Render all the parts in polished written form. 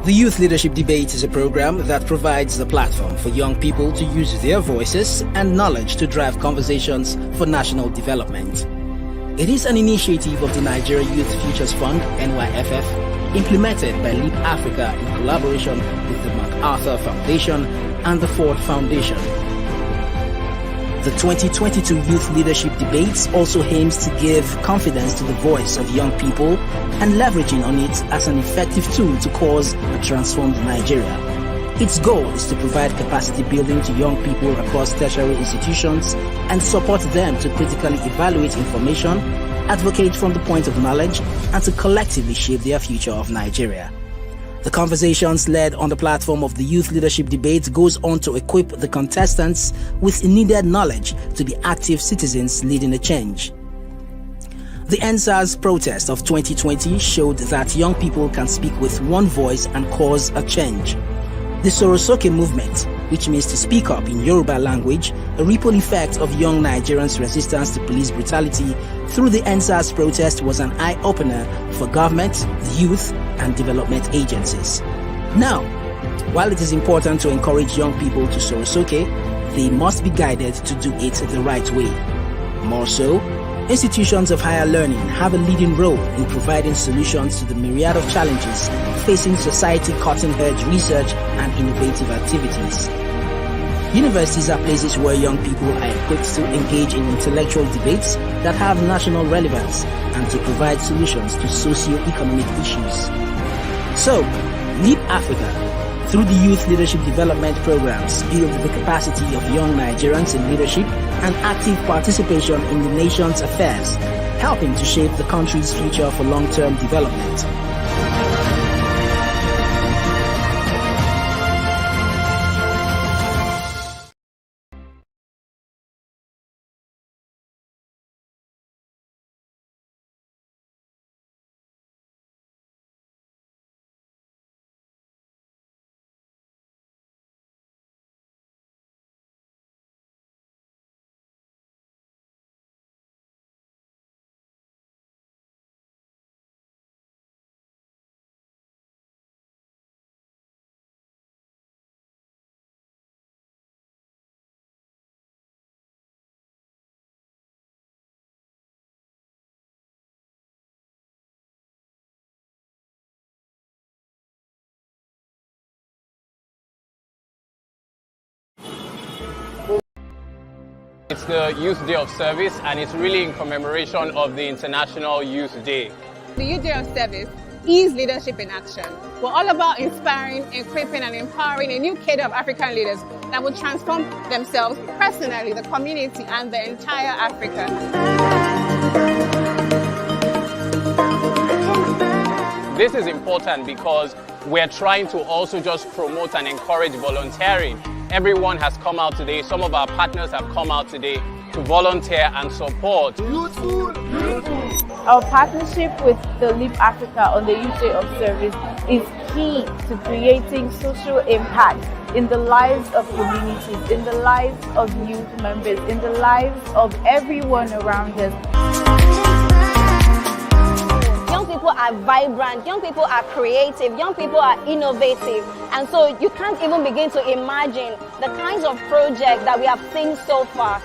The Youth Leadership Debate is a program that provides the platform for young people to use their voices and knowledge to drive conversations for national development. It is an initiative of the Nigeria Youth Futures Fund, NYFF, implemented by Leap Africa in collaboration with the MacArthur Foundation and the Ford Foundation. The 2022 Youth Leadership Debates also aims to give confidence to the voice of young people and leveraging on it as an effective tool to cause a transformed Nigeria. Its goal is to provide capacity building to young people across tertiary institutions and support them to critically evaluate information, advocate from the point of knowledge, and to collectively shape their future of Nigeria. The conversations led on the platform of the Youth Leadership Debate goes on to equip the contestants with needed knowledge to be active citizens leading a change. The NSAS protest of 2020 showed that young people can speak with one voice and cause a change. The Sorosoke movement, which means to speak up in Yoruba language, a ripple effect of young Nigerians' resistance to police brutality through the NSAS protest, was an eye-opener for government, the youth, and development agencies. Now, while it is important to encourage young people to Sorosoke, they must be guided to do it the right way. More so, institutions of higher learning have a leading role in providing solutions to the myriad of challenges facing society, cutting-edge research and innovative activities. Universities are places where young people are equipped to engage in intellectual debates that have national relevance and to provide solutions to socio-economic issues. So, Leap Africa, through the Youth Leadership Development Programs, build the capacity of young Nigerians in leadership and active participation in the nation's affairs, helping to shape the country's future for long-term development. It's the Youth Day of Service, and it's really in commemoration of the International Youth Day. The Youth Day of Service is leadership in action. We're all about inspiring, equipping, and empowering a new cadre of African leaders that will transform themselves personally, the community, and the entire Africa. This is important because we're trying to also just promote and encourage volunteering. Everyone has come out today. Some of our partners have come out today to volunteer and support. Our partnership with the Leap Africa on the Youth Day of Service is key to creating social impact in the lives of communities, in the lives of youth members, in the lives of everyone around us. Young people are vibrant, young people are creative, young people are innovative, and so you can't even begin to imagine the kinds of projects that we have seen so far.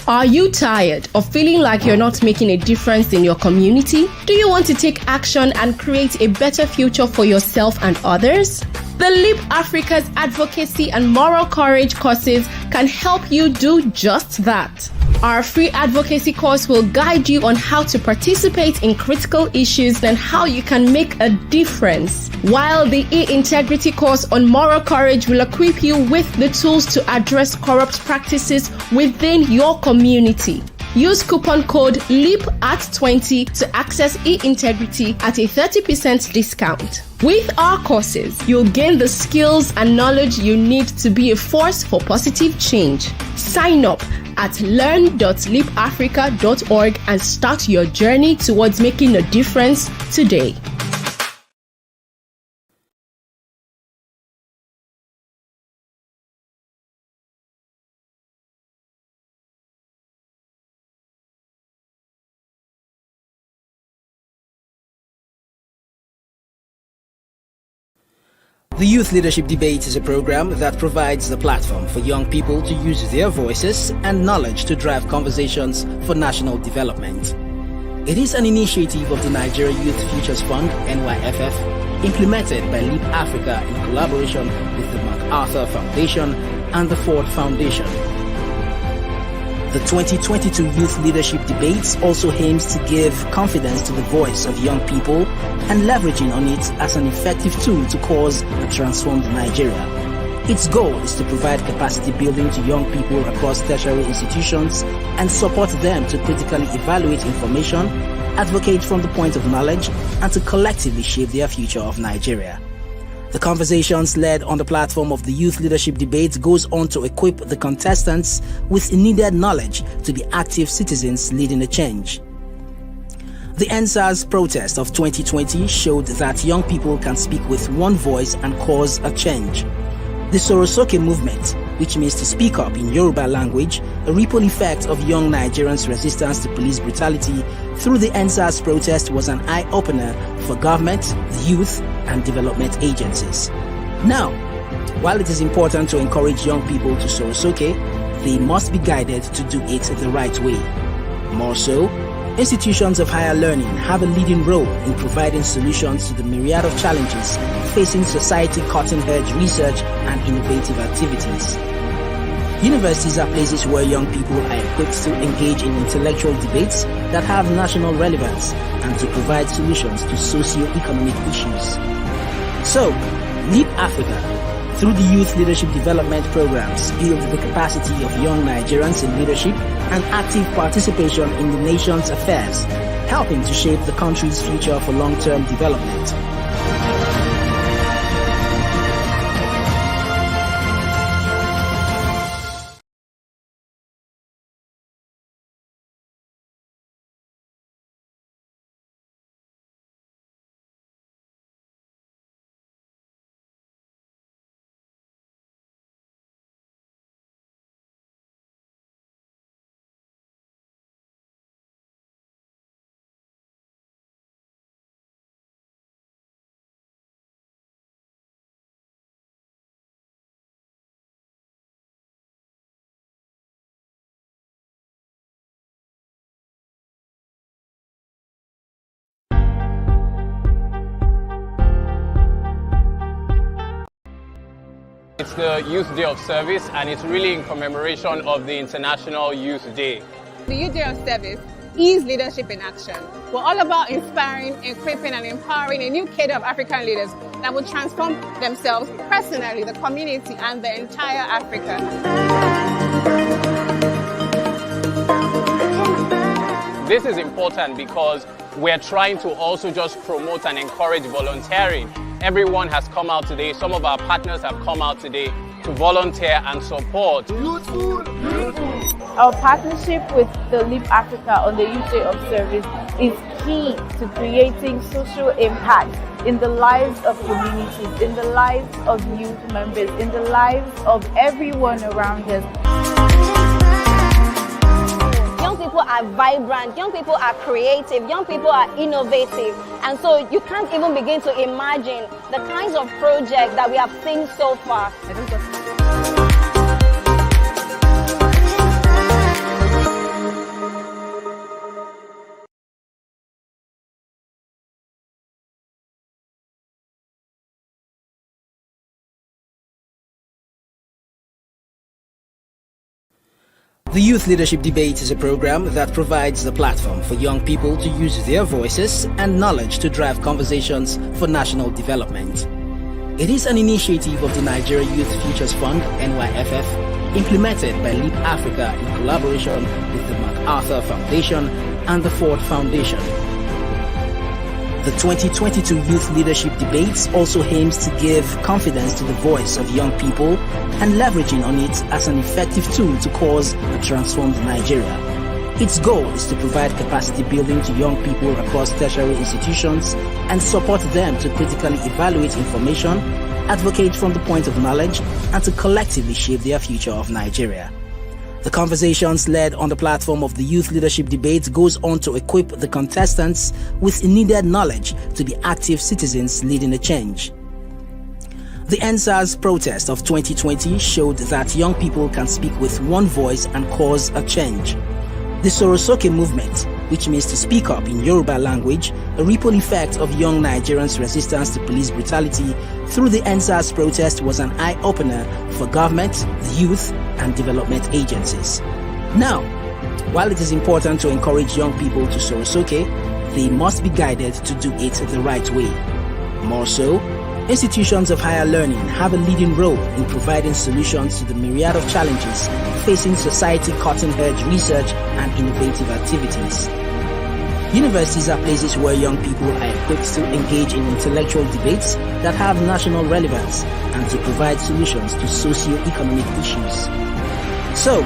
Are you tired of feeling like you're not making a difference in your community? Do you want to take action and create a better future for yourself and others? The Leap Africa's advocacy and moral courage courses can help you do just that. Our free advocacy course will guide you on how to participate in critical issues and how you can make a difference, while the e-integrity course on moral courage will equip you with the tools to address corrupt practices within your community. Use coupon code LEAP@20 to access e-integrity at a 30% discount. With our courses, you'll gain the skills and knowledge you need to be a force for positive change. Sign up at learn.leapafrica.org and start your journey towards making a difference today. The Youth Leadership Debate is a program that provides the platform for young people to use their voices and knowledge to drive conversations for national development. It is an initiative of the Nigeria Youth Futures Fund, NYFF, implemented by Leap Africa in collaboration with the MacArthur Foundation and the Ford Foundation. The 2022 Youth Leadership Debates also aims to give confidence to the voice of young people and leveraging on it as an effective tool to cause a transformed Nigeria. Its goal is to provide capacity building to young people across tertiary institutions and support them to critically evaluate information, advocate from the point of knowledge, and to collectively shape their future of Nigeria. The conversations led on the platform of the Youth Leadership Debate goes on to equip the contestants with needed knowledge to be active citizens leading a change. The NSAS protest of 2020 showed that young people can speak with one voice and cause a change. The Sorosoke movement, which means to speak up in Yoruba language, a ripple effect of young Nigerians' resistance to police brutality through the NSAS protest, was an eye-opener for government, the youth, and development agencies. Now, while it is important to encourage young people to Sorosoke, they must be guided to do it the right way. More so, institutions of higher learning have a leading role in providing solutions to the myriad of challenges facing society, cutting-edge research and innovative activities. Universities are places where young people are equipped to engage in intellectual debates that have national relevance and to provide solutions to socio-economic issues. So, Leap Africa, through the Youth Leadership Development Programs, build the capacity of young Nigerians in leadership and active participation in the nation's affairs, helping to shape the country's future for long-term development. It's the Youth Day of Service, and it's really in commemoration of the International Youth Day. The Youth Day of Service is leadership in action. We're all about inspiring, equipping, and empowering a new cadre of African leaders that will transform themselves personally, the community, and the entire Africa. This is important because we're trying to also just promote and encourage volunteering. Everyone has come out today. Some of our partners have come out today to volunteer and support. Our partnership with the Leap Africa on the Youth Day of Service is key to creating social impact in the lives of communities, in the lives of youth members, in the lives of everyone around us. Young people are vibrant, young people are creative, young people are innovative, and so you can't even begin to imagine the kinds of projects that we have seen so far. The Youth Leadership Debate is a program that provides the platform for young people to use their voices and knowledge to drive conversations for national development. It is an initiative of the Nigeria Youth Futures Fund, NYFF, implemented by Leap Africa in collaboration with the MacArthur Foundation and the Ford Foundation. The 2022 Youth Leadership Debates also aims to give confidence to the voice of young people and leveraging on it as an effective tool to cause a transformed Nigeria. Its goal is to provide capacity building to young people across tertiary institutions and support them to critically evaluate information, advocate from the point of knowledge, and to collectively shape their future of Nigeria. The conversations led on the platform of the Youth Leadership Debate goes on to equip the contestants with needed knowledge to be active citizens leading a change. The NSAS protest of 2020 showed that young people can speak with one voice and cause a change. The Sorosoke movement, which means to speak up in Yoruba language, a ripple effect of young Nigerians' resistance to police brutality through the NSAS protest, was an eye-opener for government, the youth, and development agencies. Now, while it is important to encourage young people to Sorosoke, they must be guided to do it the right way. More so, institutions of higher learning have a leading role in providing solutions to the myriad of challenges facing society, cutting-edge research and innovative activities. Universities are places where young people are equipped to engage in intellectual debates that have national relevance and to provide solutions to socio-economic issues. So,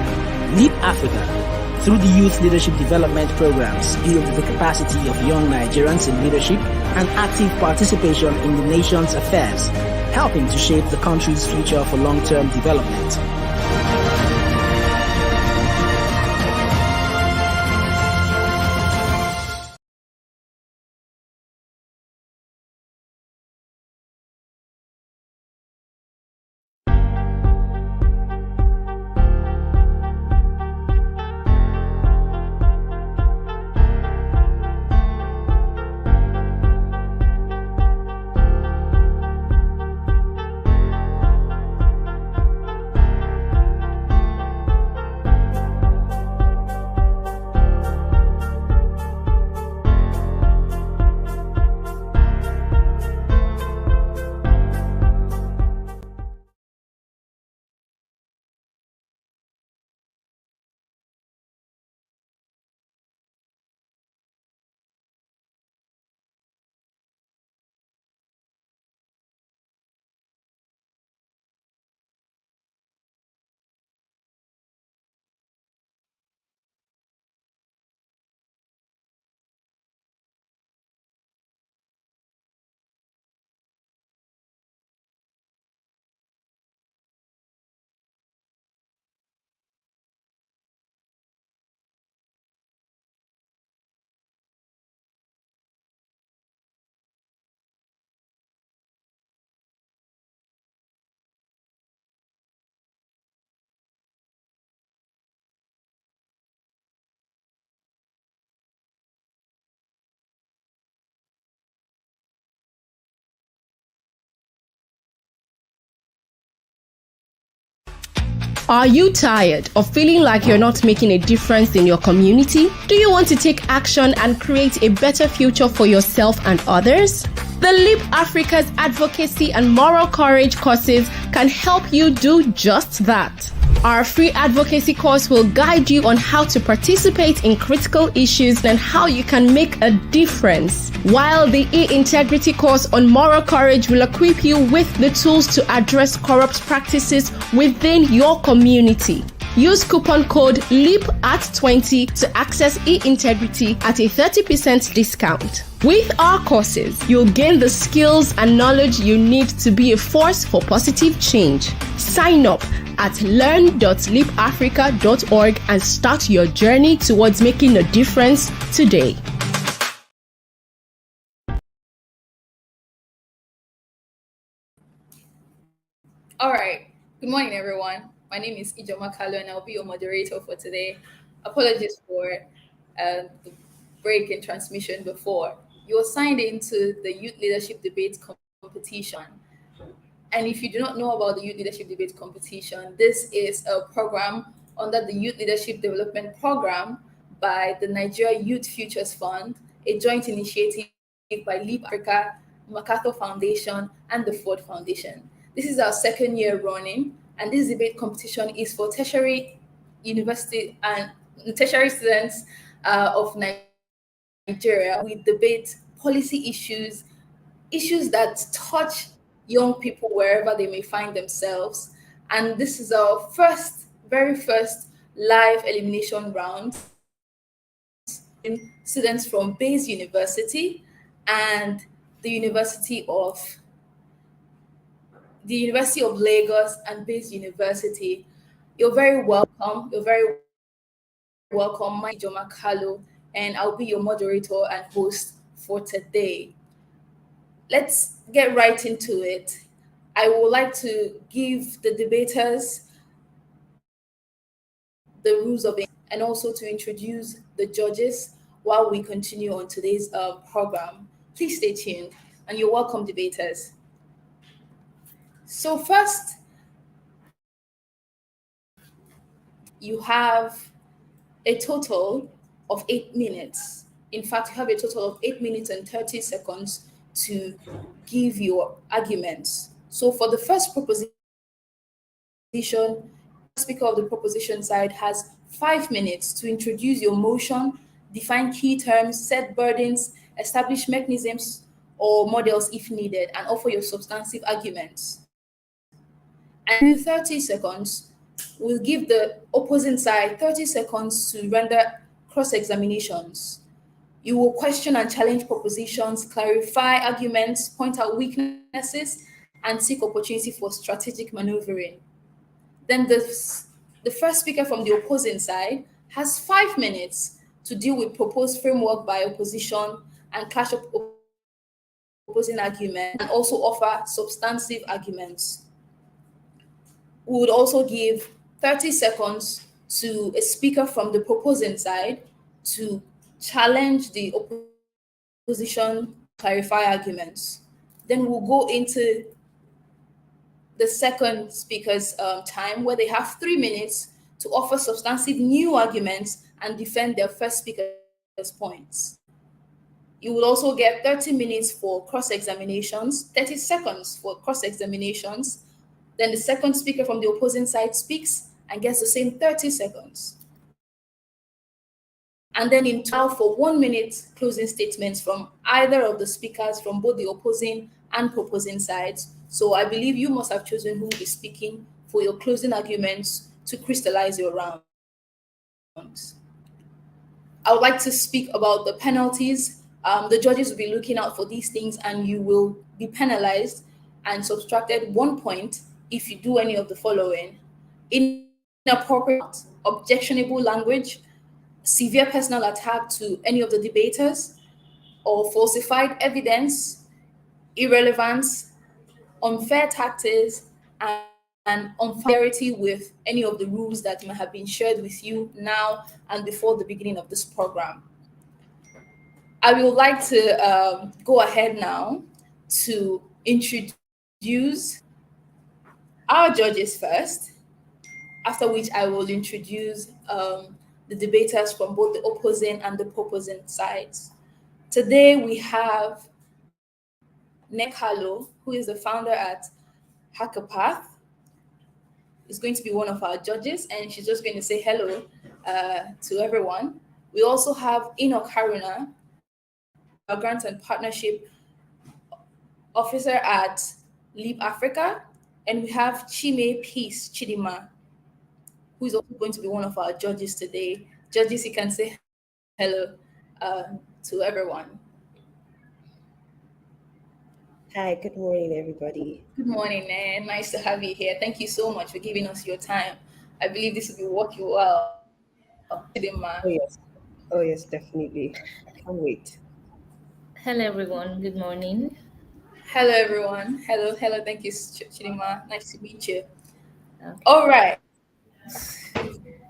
Leap Africa, through the Youth Leadership Development Programs, build the capacity of young Nigerians in leadership and active participation in the nation's affairs, helping to shape the country's future for long-term development. Are you tired of feeling like you're not making a difference in your community? Do you want to take action and create a better future for yourself and others? The Leap Africa's advocacy and moral courage courses can help you do just that. Our free advocacy course will guide you on how to participate in critical issues and how you can make a difference, while the e-integrity course on moral courage will equip you with the tools to address corrupt practices within your community. Use coupon code LEAP@20 to access e-integrity at a 30% discount. With our courses, you'll gain the skills and knowledge you need to be a force for positive change. Sign up at learn.leapafrica.org and start your journey towards making a difference today. All right. Good morning, everyone. My name is Ijoma Kalo, and I'll be your moderator for today. Apologies for the break in transmission before. You were signed into the Youth Leadership Debate Competition. And if you do not know about the Youth Leadership Debate Competition, this is a program under the Youth Leadership Development Program by the Nigeria Youth Futures Fund, a joint initiative by Leap Africa, MacArthur Foundation, and the Ford Foundation. This is our second year running, and this debate competition is for tertiary university and tertiary students of Nigeria. We debate policy issues that touch young people wherever they may find themselves. And this is our very first live elimination round. Students from Bayes University and the University of Lagos and Bayes University. You're very welcome. My name is Ijoma Kalo, and I'll be your moderator and host for today. Let's get right into it. I would like to give the debaters the rules of it and also to introduce the judges while we continue on today's program. Please stay tuned and you're welcome, debaters. So first, you have a total of 8 minutes. In fact, you have a total of 8 minutes and 30 seconds to give your arguments. So for the first proposition, the speaker of the proposition side has 5 minutes to introduce your motion, define key terms, set burdens, establish mechanisms or models if needed, and offer your substantive arguments. And in 30 seconds, we'll give the opposing side 30 seconds to render cross-examinations. You will question and challenge propositions, clarify arguments, point out weaknesses, and seek opportunity for strategic maneuvering. Then the first speaker from the opposing side has 5 minutes to deal with proposed framework by opposition and clash of opposing arguments, and also offer substantive arguments. We would also give 30 seconds to a speaker from the proposing side to challenge the opposition, clarify arguments. Then we'll go into the second speaker's time, where they have 3 minutes to offer substantive new arguments and defend their first speaker's points. You will also get 30 minutes for cross-examinations, 30 seconds for cross-examinations. Then the second speaker from the opposing side speaks and gets the same 30 seconds. And then in total for 1 minute closing statements from either of the speakers from both the opposing and proposing sides. So I believe you must have chosen who will be speaking for your closing arguments to crystallize your rounds. I would like to speak about the penalties. The judges will be looking out for these things, and you will be penalized and subtracted 1 point if you do any of the following: inappropriate, objectionable language, severe personal attack to any of the debaters, or falsified evidence, irrelevance, unfair tactics, and unfamiliarity with any of the rules that may have been shared with you now and before the beginning of this program. I would like to go ahead now to introduce our judges first, after which I will introduce the debaters from both the opposing and the proposing sides. Today we have Nekalo, who is the founder at Hackerpath, is going to be one of our judges, and she's just going to say hello to everyone. We also have Enoch Haruna, a grant and partnership officer at Leap Africa, and we have Chime Peace Chidima, who is also going to be one of our judges today. Judges, you can say hello to everyone. Hi, good morning, everybody. Good morning, man. Nice to have you here. Thank you so much for giving us your time. I believe this will be working well. Oh yes, definitely. I can't wait. Hello, everyone. Good morning. Hello, everyone. Hello. Thank you, Chidima. Nice to meet you. Okay. All right.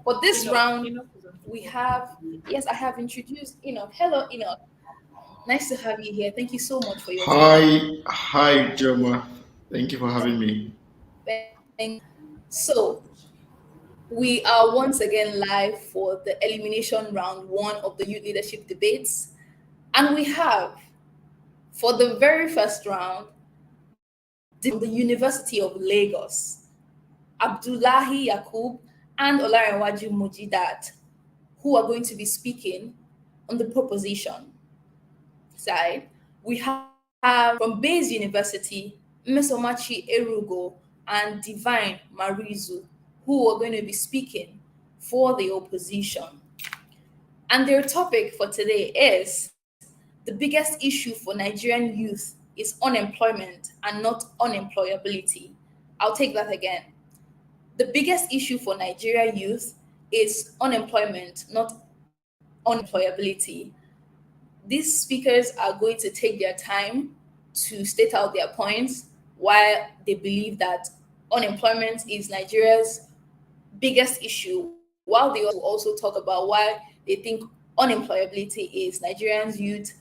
For this round, we have, yes, I have introduced Enoch. Hello, Enoch. Nice to have you here. Thank you so much for your time. Hi, Joma. Thank you for having me. So, we are once again live for the elimination round 1 of the youth leadership debates. And we have, for the very first round, the University of Lagos, Abdullahi Yakub and Olarenwaju Mujidat, who are going to be speaking on the proposition side. We have from Bayes University, Mesomachi Erugo and Divine Marizu, who are going to be speaking for the opposition. And their topic for today is: the biggest issue for Nigerian youth is unemployment and not unemployability. I'll take that again. The biggest issue for Nigerian youth is unemployment, not unemployability. These speakers are going to take their time to state out their points. while they believe that unemployment is Nigeria's biggest issue, while they also talk about why they think unemployability is Nigerians' youth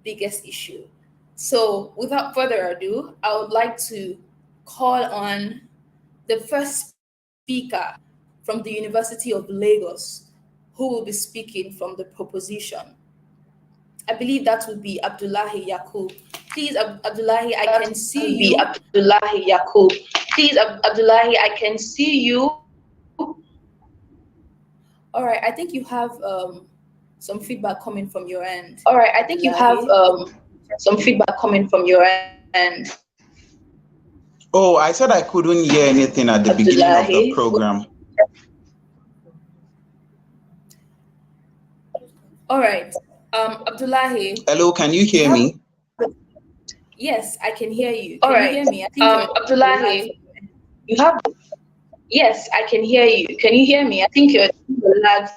biggest issue. So without further ado, I would like to call on the first speaker from the University of Lagos, who will be speaking from the proposition. I believe that will be Abdullahi Yakub. Please, Abdullahi, I can see you. Abdullahi Yakub. Please, Abdullahi, I can see you. All right, I think you have some feedback coming from your end. All right, I think you have some feedback coming from your end. Oh, I said I couldn't hear anything at the beginning of the program. All right, Abdullahi. Hello, can you hear me? Yes, I can hear you. All Can right, you hear me? I think Abdullahi, you have. Yes, I can hear you. Can you hear me? I think you're lag.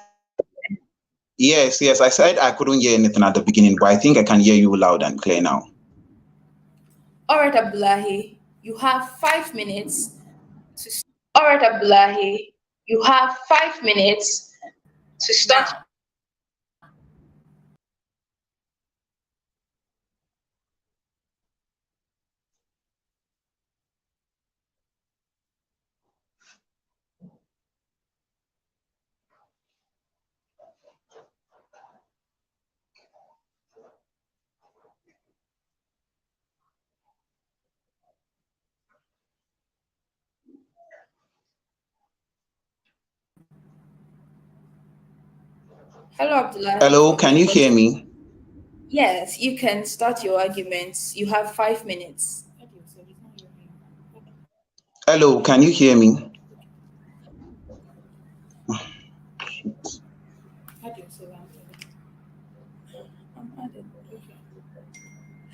Yes, I said I couldn't hear anything at the beginning, but I think I can hear you loud and clear now. All right, Abdullahi, you have 5 minutes to. All right, Abdullahi, you have 5 minutes to start. Now. Hello, Abdullahi. Hello, can you hear me? Yes, you can start your arguments. You have 5 minutes. Hello, can you hear me?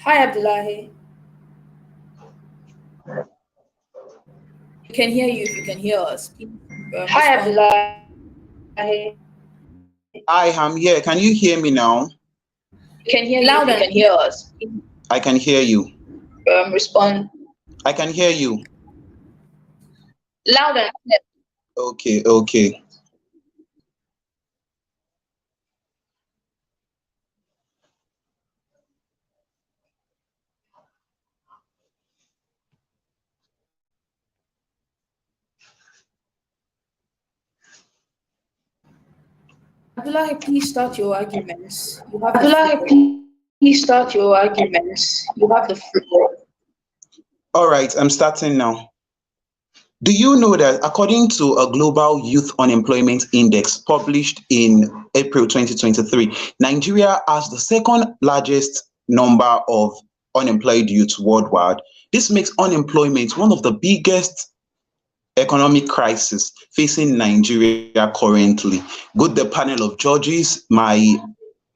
Hi, Abdullahi. We can hear you if you can hear us. Hi, Abdullahi. I am here. Can you hear me now? Can hear you if you can hear us. I can hear you. Respond. I can hear you. Loud and clear. Okay. Abdullahi, please start your arguments. Abdullahi, please start your arguments. You have the floor. All right, I'm starting now. Do you know that according to a global youth unemployment index published in April 2023, Nigeria has the second largest number of unemployed youths worldwide? This makes unemployment one of the biggest economic crisis facing Nigeria currently. Good the panel of judges, my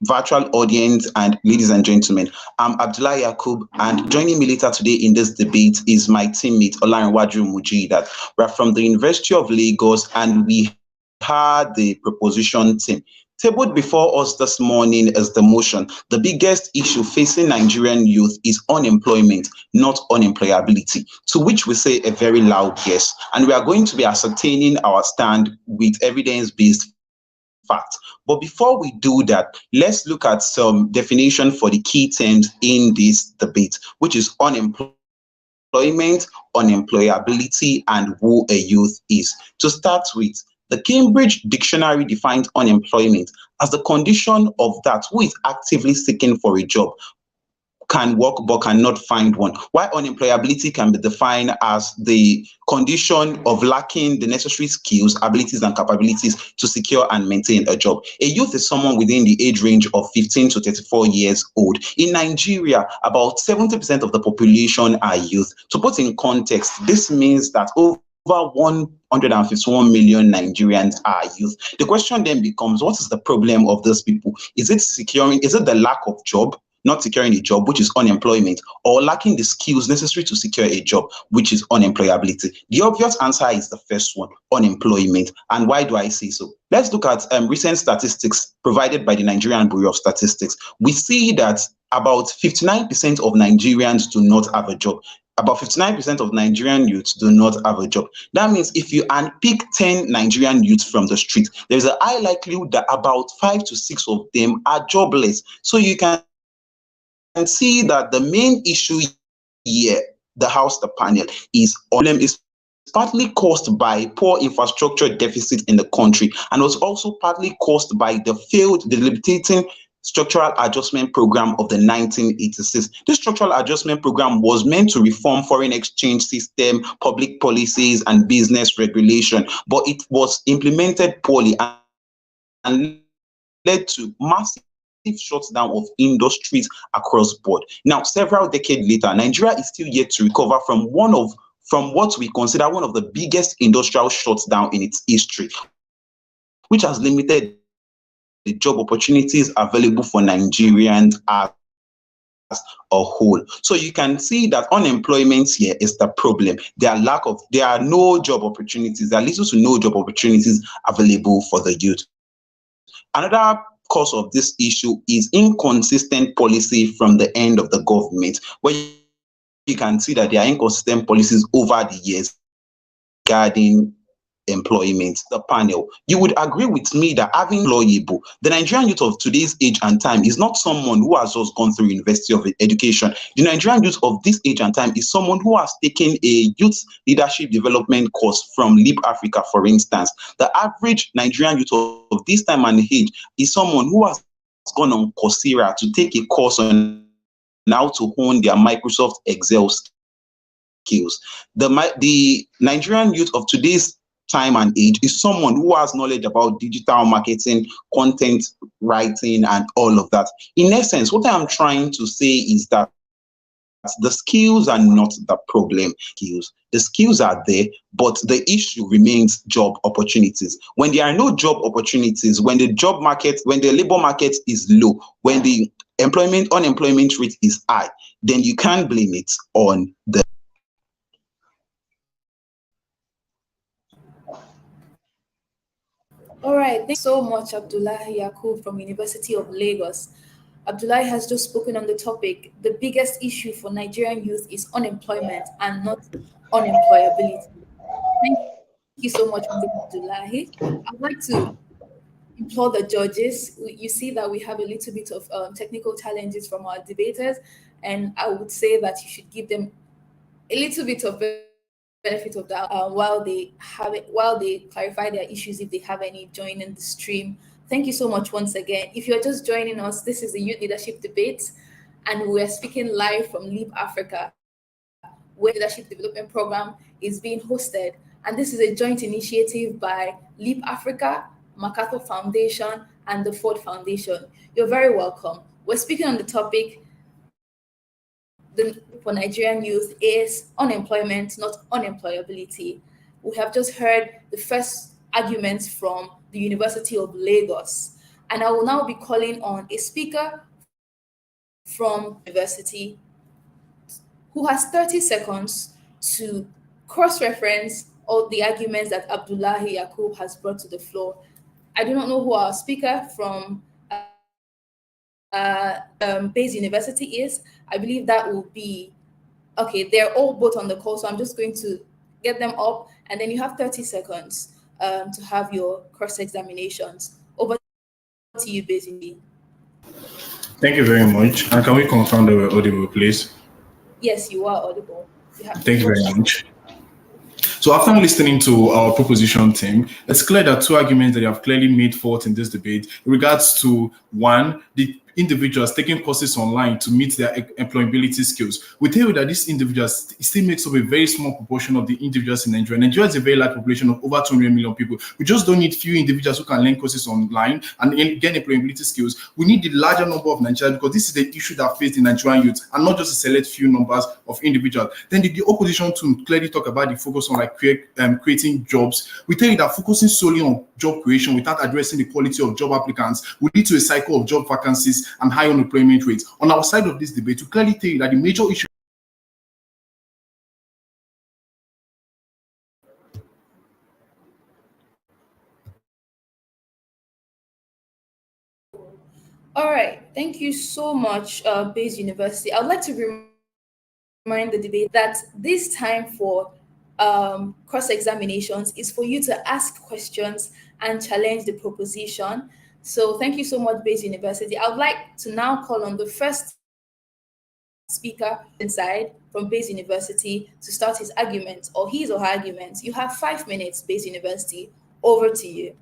virtual audience, and ladies and gentlemen, I'm Abdullah Yakub, and joining me later today in this debate is my teammate Olarinwaju Mujidat. We're from the University of Lagos, and we had the proposition team. Tabled before us this morning is the motion. The biggest issue facing Nigerian youth is unemployment, not unemployability, to which we say a very loud yes. And we are going to be ascertaining our stand with evidence-based fact. But before we do that, let's look at some definition for the key terms in this debate, which is unemployment, unemployability, and who a youth is. To start with, the Cambridge Dictionary defines unemployment as the condition of that who is actively seeking for a job, can work but cannot find one, while unemployability can be defined as the condition of lacking the necessary skills, abilities, and capabilities to secure and maintain a job. A youth is someone within the age range of 15 to 34 years old. In Nigeria, about 70% of the population are youth. To put in context, this means that over 151 million Nigerians are youth. The question then becomes, what is the problem of those people? Is it the lack of job, not securing a job, which is unemployment, or lacking the skills necessary to secure a job, which is unemployability? The obvious answer is the first one, unemployment. And why do I say so? Let's look at recent statistics provided by the Nigerian Bureau of Statistics. We see that about 59% of Nigerians do not have a job. about 59% of Nigerian youths do not have a job. That means if you unpick 10 Nigerian youths from the street, there's a high likelihood that about 5 to 6 of them are jobless. So you can see that the main issue here, the House, the panel, is partly caused by poor infrastructure deficit in the country, and was also partly caused by the failed debilitating structural adjustment program of the 1986. This structural adjustment program was meant to reform foreign exchange system, public policies, and business regulation, but it was implemented poorly and led to massive shutdown of industries across board. Now, several decades later, Nigeria is still yet to recover from what we consider one of the biggest industrial shutdown in its history, which has limited the job opportunities available for Nigerians as a whole. So you can see that unemployment here is the problem. There are no job opportunities. There are little to no job opportunities available for the youth. Another cause of this issue is inconsistent policy from the end of the government, where you can see that there are inconsistent policies over the years regarding employment. The panel, you would agree with me that having employable, the Nigerian youth of today's age and time is not someone who has just gone through University of Education. The Nigerian youth of this age and time is someone who has taken a youth leadership development course from Leap Africa, for instance. The average Nigerian youth of this time and age is someone who has gone on Coursera to take a course on how to hone their Microsoft Excel skills. The Nigerian youth of today's time and age is someone who has knowledge about digital marketing, content writing, and all of that. In essence, what I am trying to say is that the skills are not the problem. The skills are there, but the issue remains job opportunities. When there are no job opportunities, when the labor market is low, when the unemployment rate is high, then you can't blame it on the All right, thanks so much, Abdullahi Yakub from University of Lagos. Abdullahi has just spoken on the topic. The biggest issue for Nigerian youth is unemployment and not unemployability. Thank you so much, Mr. Abdullahi. I'd like to implore the judges. You see that we have a little bit of technical challenges from our debaters, and I would say that you should give them a little bit of benefit of doubt while they clarify their issues if they have any joining the stream. Thank you so much once again. If you're just joining us, this is the Youth Leadership Debate, and we're speaking live from Leap Africa, where the Leadership Development Program is being hosted. And this is a joint initiative by Leap Africa, MacArthur Foundation, and the Ford Foundation. You're very welcome. We're speaking on the topic for Nigerian youth is unemployment, not unemployability. We have just heard the first arguments from the University of Lagos, and I will now be calling on a speaker from university who has 30 seconds to cross-reference all the arguments that Abdullahi Yakub has brought to the floor. I do not know who our speaker from Bayes University is. I believe that will be, okay, they're all both on the call, so I'm just going to get them up, and then you have 30 seconds to have your cross-examinations. Over to you, Bayes. Thank you very much. And can we confirm that we're audible, please? Yes, you are audible. Thank you very much. So after listening to our proposition team, it's clear that two arguments that they have clearly made forth in this debate in regards to, one, the individuals taking courses online to meet their employability skills. We tell you that these individuals still makes up a very small proportion of the individuals in Nigeria. Nigeria is a very large population of over 200 million people. We just don't need few individuals who can learn courses online and gain employability skills. We need the larger number of Nigerians, because this is the issue that faced the Nigerian youth, and not just a select few numbers of individuals. Then the opposition to clearly talk about the focus on creating jobs. We tell you that focusing solely on job creation without addressing the quality of job applicants will lead to a cycle of job vacancies and high unemployment rates. On our side of this debate, we clearly tell you that the major issue. All right, thank you so much, Bayes University. I'd like to remind the debate that this time for cross-examinations is for you to ask questions and challenge the proposition. So thank you so much, Bayes University. I would like to now call on the first speaker inside from Bayes University to start his argument or his or her argument. You have 5 minutes, Bayes University. Over to you.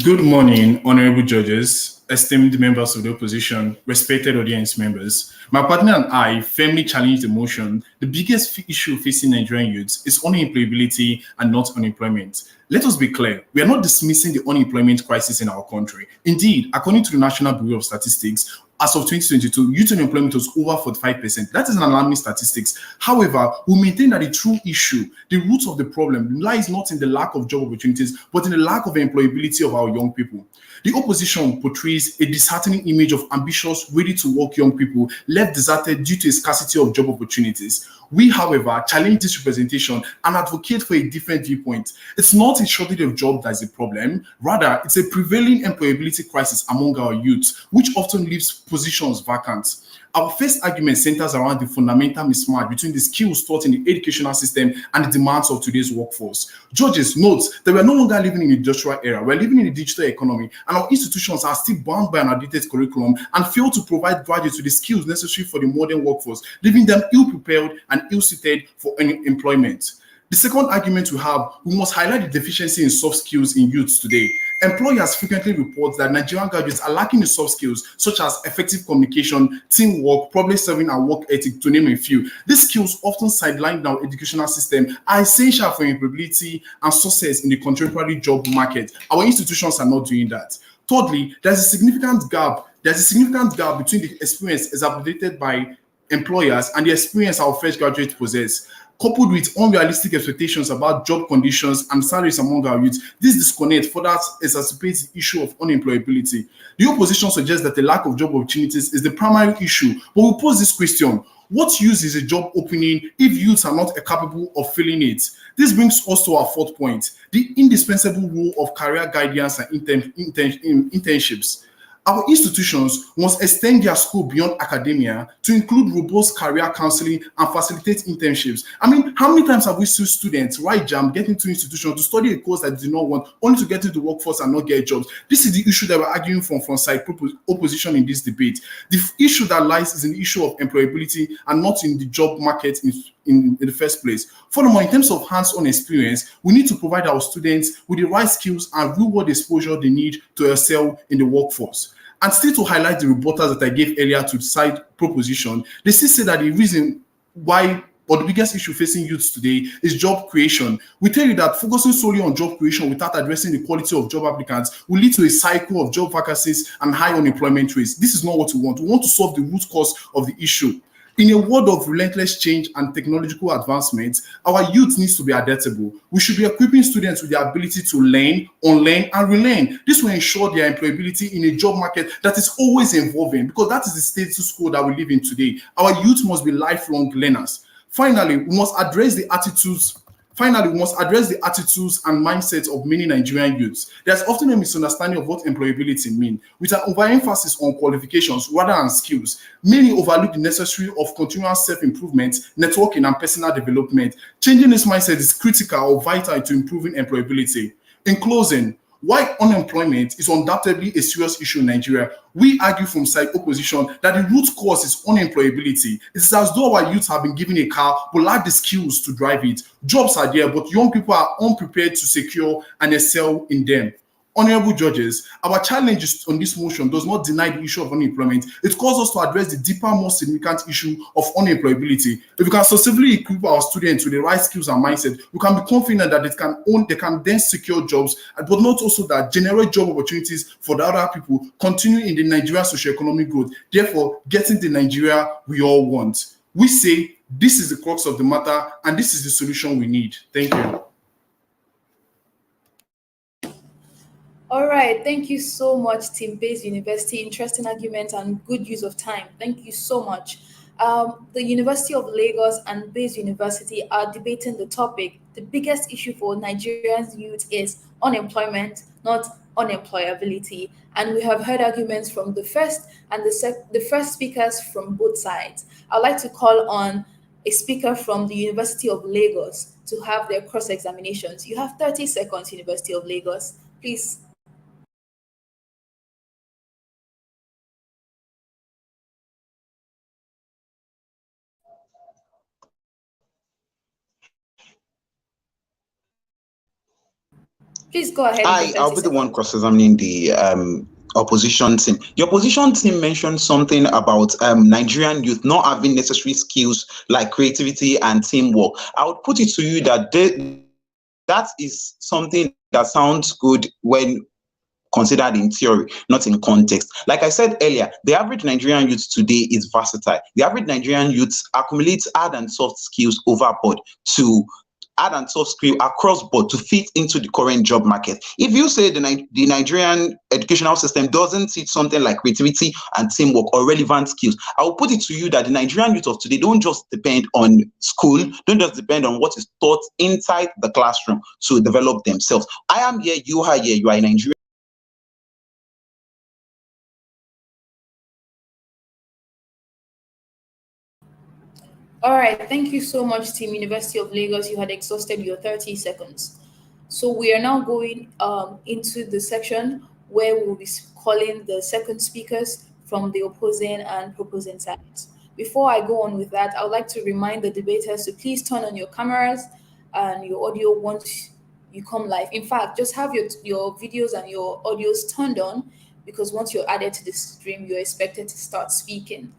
Good morning, honorable judges, esteemed members of the opposition, respected audience members. My partner and I firmly challenge the motion. The biggest issue facing Nigerian youths is unemployability and not unemployment. Let us be clear, we are not dismissing the unemployment crisis in our country. Indeed, according to the National Bureau of Statistics, as of 2022, youth unemployment was over 45%. That is an alarming statistics. However, we maintain that the true issue, the root of the problem, lies not in the lack of job opportunities, but in the lack of employability of our young people. The opposition portrays a disheartening image of ambitious, ready-to-work young people left deserted due to a scarcity of job opportunities. We, however, challenge this representation and advocate for a different viewpoint. It's not a shortage of jobs that is a problem. Rather, it's a prevailing employability crisis among our youth, which often leaves positions vacant. Our first argument centers around the fundamental mismatch between the skills taught in the educational system and the demands of today's workforce. Judges note that we are no longer living in the industrial era, we're living in a digital economy, and our institutions are still bound by an outdated curriculum and fail to provide graduates with the skills necessary for the modern workforce, leaving them ill-prepared and ill-suited for employment. The second argument we must highlight the deficiency in soft skills in youths today. Employers frequently report that Nigerian graduates are lacking in soft skills such as effective communication, teamwork, problem-solving, and work ethic, to name a few. These skills, often sidelined in our educational system, are essential for employability and success in the contemporary job market. Our institutions are not doing that. Thirdly, there's a significant gap between the experience exhibited by employers and the experience our fresh graduates possess. Coupled with unrealistic expectations about job conditions and salaries among our youth, this disconnect further exacerbates the issue of unemployability. The opposition suggests that the lack of job opportunities is the primary issue, but we pose this question: what use is a job opening if youths are not capable of filling it? This brings us to our fourth point, the indispensable role of career guidance and internships. Our institutions must extend their scope beyond academia to include robust career counseling and facilitate internships. I mean, how many times have we seen students write jam, get into institutions to study a course that they do not want, only to get into the workforce and not get jobs? This is the issue that we're arguing from side opposition in this debate. The issue that lies is in the issue of employability and not in the job market in the first place. Furthermore, in terms of hands-on experience, we need to provide our students with the right skills and real-world exposure they need to excel in the workforce. And still, to highlight the rebuttals that I gave earlier to the side proposition, they still say that the reason why, or the biggest issue facing youths today, is job creation. We tell you that focusing solely on job creation without addressing the quality of job applicants will lead to a cycle of job vacancies and high unemployment rates. This is not what we want. We want to solve the root cause of the issue. In a world of relentless change and technological advancement, our youth needs to be adaptable. We should be equipping students with the ability to learn, unlearn, and relearn. This will ensure their employability in a job market that is always evolving, because that is the status quo that we live in today. Our youth must be lifelong learners. Finally, we must address the attitudes and mindsets of many Nigerian youths. There's often a misunderstanding of what employability means, with an overemphasis on qualifications rather than skills. Many overlook the necessary of continuous self-improvement, networking, and personal development. Changing this mindset is critical or vital to improving employability. In closing, while unemployment is undoubtedly a serious issue in Nigeria, we argue from side opposition that the root cause is unemployability. It's as though our youth have been given a car but lack the skills to drive it. Jobs are there, but young people are unprepared to secure and excel in them. Honorable judges, our challenge on this motion does not deny the issue of unemployment. It calls us to address the deeper, more significant issue of unemployability. If we can successfully equip our students with the right skills and mindset, we can be confident that they can then secure jobs, but not also that generate job opportunities for the other people, continue in the Nigeria socioeconomic growth, therefore getting the Nigeria we all want. We say this is the crux of the matter, and this is the solution we need. Thank you. All right, thank you so much, Team Bayes University. Interesting argument and good use of time. Thank you so much. The University of Lagos and Bayes University are debating the topic. The biggest issue for Nigerians youth is unemployment, not unemployability. And we have heard arguments from the first and the first speakers from both sides. I'd like to call on a speaker from the University of Lagos to have their cross examinations. You have 30 seconds, University of Lagos. Please. Please go ahead with your 30 I'll be the one seconds. cross-examining the opposition team. The opposition team mentioned something about Nigerian youth not having necessary skills like creativity and teamwork. I would put it to you that that is something that sounds good when considered in theory, not in context. Like I said earlier, the average Nigerian youth today is versatile. The average Nigerian youth accumulates hard and soft skills overboard to hard and soft skill across board to fit into the current job market. If you say the Nigerian educational system doesn't teach something like creativity and teamwork or relevant skills, I will put it to you that the Nigerian youth of today don't just depend on school, don't just depend on what is taught inside the classroom to develop themselves. I am here, you are here, you are in Nigeria. All right, thank you so much, Team University of Lagos. You had exhausted your 30 seconds. So we are now going into the section where we'll be calling the second speakers from the opposing and proposing sides. Before I go on with that, I would like to remind the debaters to please turn on your cameras and your audio once you come live. In fact, just have your videos and your audios turned on, because once you're added to the stream, you're expected to start speaking.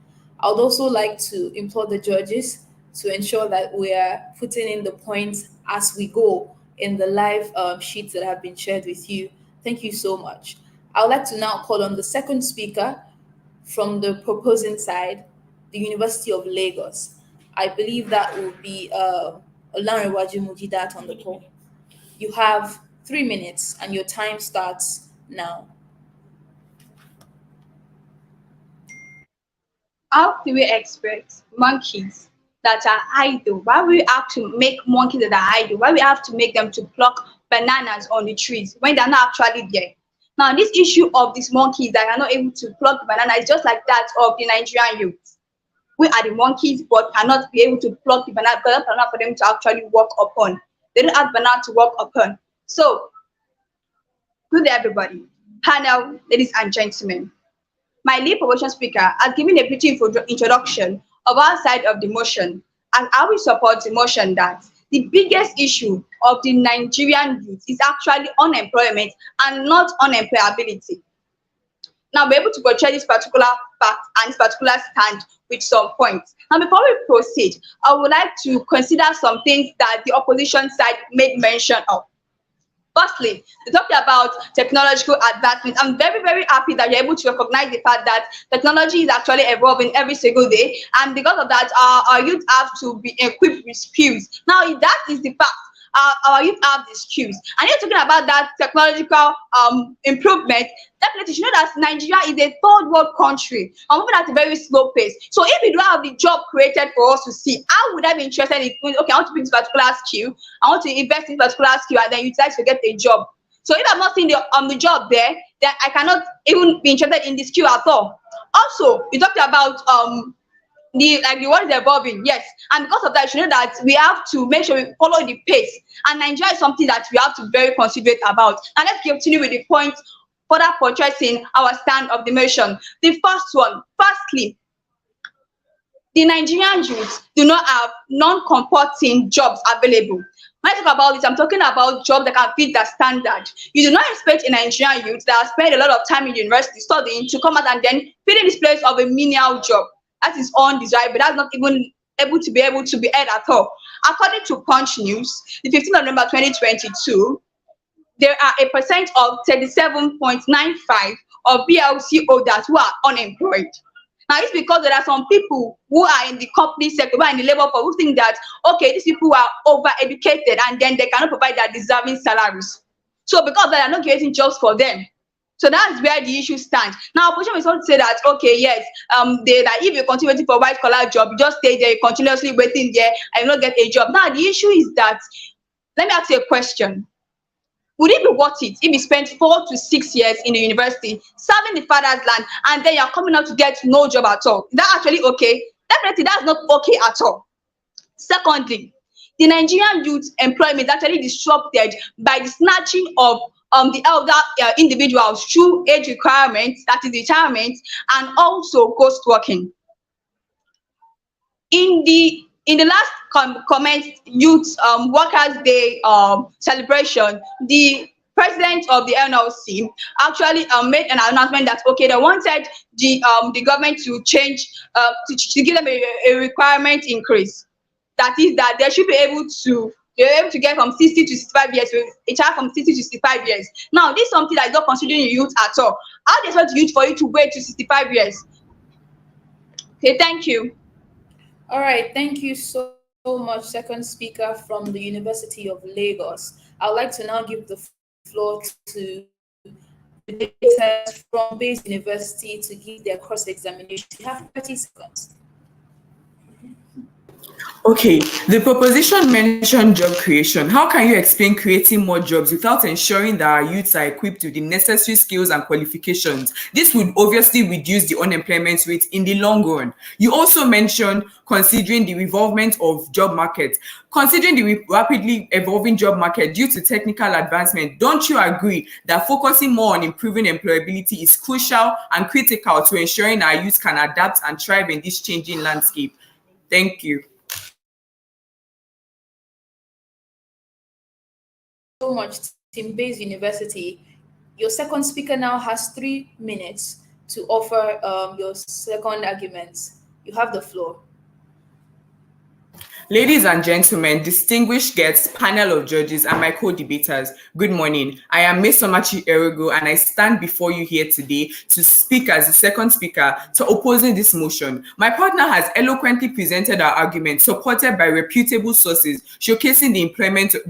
I would also like to implore the judges to ensure that we are putting in the points as we go in the live sheets that have been shared with you. Thank you so much. I would like to now call on the second speaker from the proposing side, the University of Lagos. I believe that will be Olanrewaju Mujidat on the call. You have 3 minutes and your time starts now. How do we expect monkeys that are idle? Why we have to make monkeys that are idle? Why we have to make them to pluck bananas on the trees when they're not actually there? Now, this issue of these monkeys that are not able to pluck the banana is just like that of the Nigerian youth. We are the monkeys, but cannot be able to pluck the banana because banana for them to actually walk upon. They don't have banana to walk upon. So, good day, everybody, panel, ladies and gentlemen. My lead proposition speaker has given a pretty introduction of our side of the motion, and I will support the motion that the biggest issue of the Nigerian youth is actually unemployment and not unemployability. Now, we're able to portray this particular fact and this particular stand with some points. Now, before we proceed, I would like to consider some things that the opposition side made mention of. Firstly, they talked about technological advancement. I'm very, very happy that you're able to recognize the fact that technology is actually evolving every single day. And because of that, our youth have to be equipped with skills. Now, if that is the fact, our youth have the skills. And you're talking about that technological improvement. Definitely, you know that Nigeria is a third world country. I'm moving at a very slow pace. So if we don't have the job created for us to see, how would I be interested in, okay, I want to pick this particular skill, I want to invest in this particular skill, and then utilize to get a job. So if I'm not seeing the job there, then I cannot even be interested in the skill at all. Also, you talked about the world is evolving, yes, and because of that, you know that we have to make sure we follow the pace, and Nigeria is something that we have to be very considerate about. And let's continue with the point further portraying our stand of the motion. The first one, firstly, the Nigerian youth do not have non-comporting jobs available. When I talk about this, I'm talking about jobs that can fit the standard. You do not expect a Nigerian youth that has spent a lot of time in university studying to come out and then fill in this place of a menial job. That is undesirable. That's not even able to be heard at all. According to Punch News, the 15th of November 2022, there are a percent of 37.95 of BLC holders who are unemployed. Now, it's because there are some people who are in the company sector, who are in the labor force, who think that, okay, these people are overeducated and then they cannot provide their deserving salaries. So because they are not creating jobs for them. So that's where the issue stands. Now, opposition is not to say that, okay, yes, that if you continue waiting for a white collar job, you just stay there, continuously waiting there, and you not get a job. Now, the issue is that, let me ask you a question. Would it be worth it if you spent 4 to 6 years in the university serving the father's land and then you're coming out to get no job at all? Is that actually okay? Definitely, that's not okay at all. Secondly, the Nigerian youth employment is actually disrupted by the snatching of the elder individuals through age requirements, that is retirement, and also ghost working. In the last comment youth workers day celebration, the president of the NLC actually made an announcement that, okay, they wanted the government to change to give them a requirement increase. That is that they should be able to get from 60 to 65 years, a child from 60 to 65 years. Now, this is something that is not considering the youth at all. How do you expect the youth for you to wait to 65 years? Okay, thank you. All right, thank you so much, second speaker from the University of Lagos. I'd like to now give the floor to the debaters from Base University to give their cross-examination. You have 30 seconds. Okay, the proposition mentioned job creation. How can you explain creating more jobs without ensuring that our youths are equipped with the necessary skills and qualifications? This would obviously reduce the unemployment rate in the long run. You also mentioned considering the revolvement of job market. Considering the rapidly evolving job market due to technical advancement, don't you agree that focusing more on improving employability is crucial and critical to ensuring our youth can adapt and thrive in this changing landscape? Thank you. So much, Team Base University. Your second speaker now has 3 minutes to offer your second arguments. You have the floor. Ladies and gentlemen, distinguished guests, panel of judges, and my co-debaters, good morning. I am Ms. Somachi Erogo, and I stand before you here today to speak as the second speaker to opposing this motion. My partner has eloquently presented our argument, supported by reputable sources, showcasing the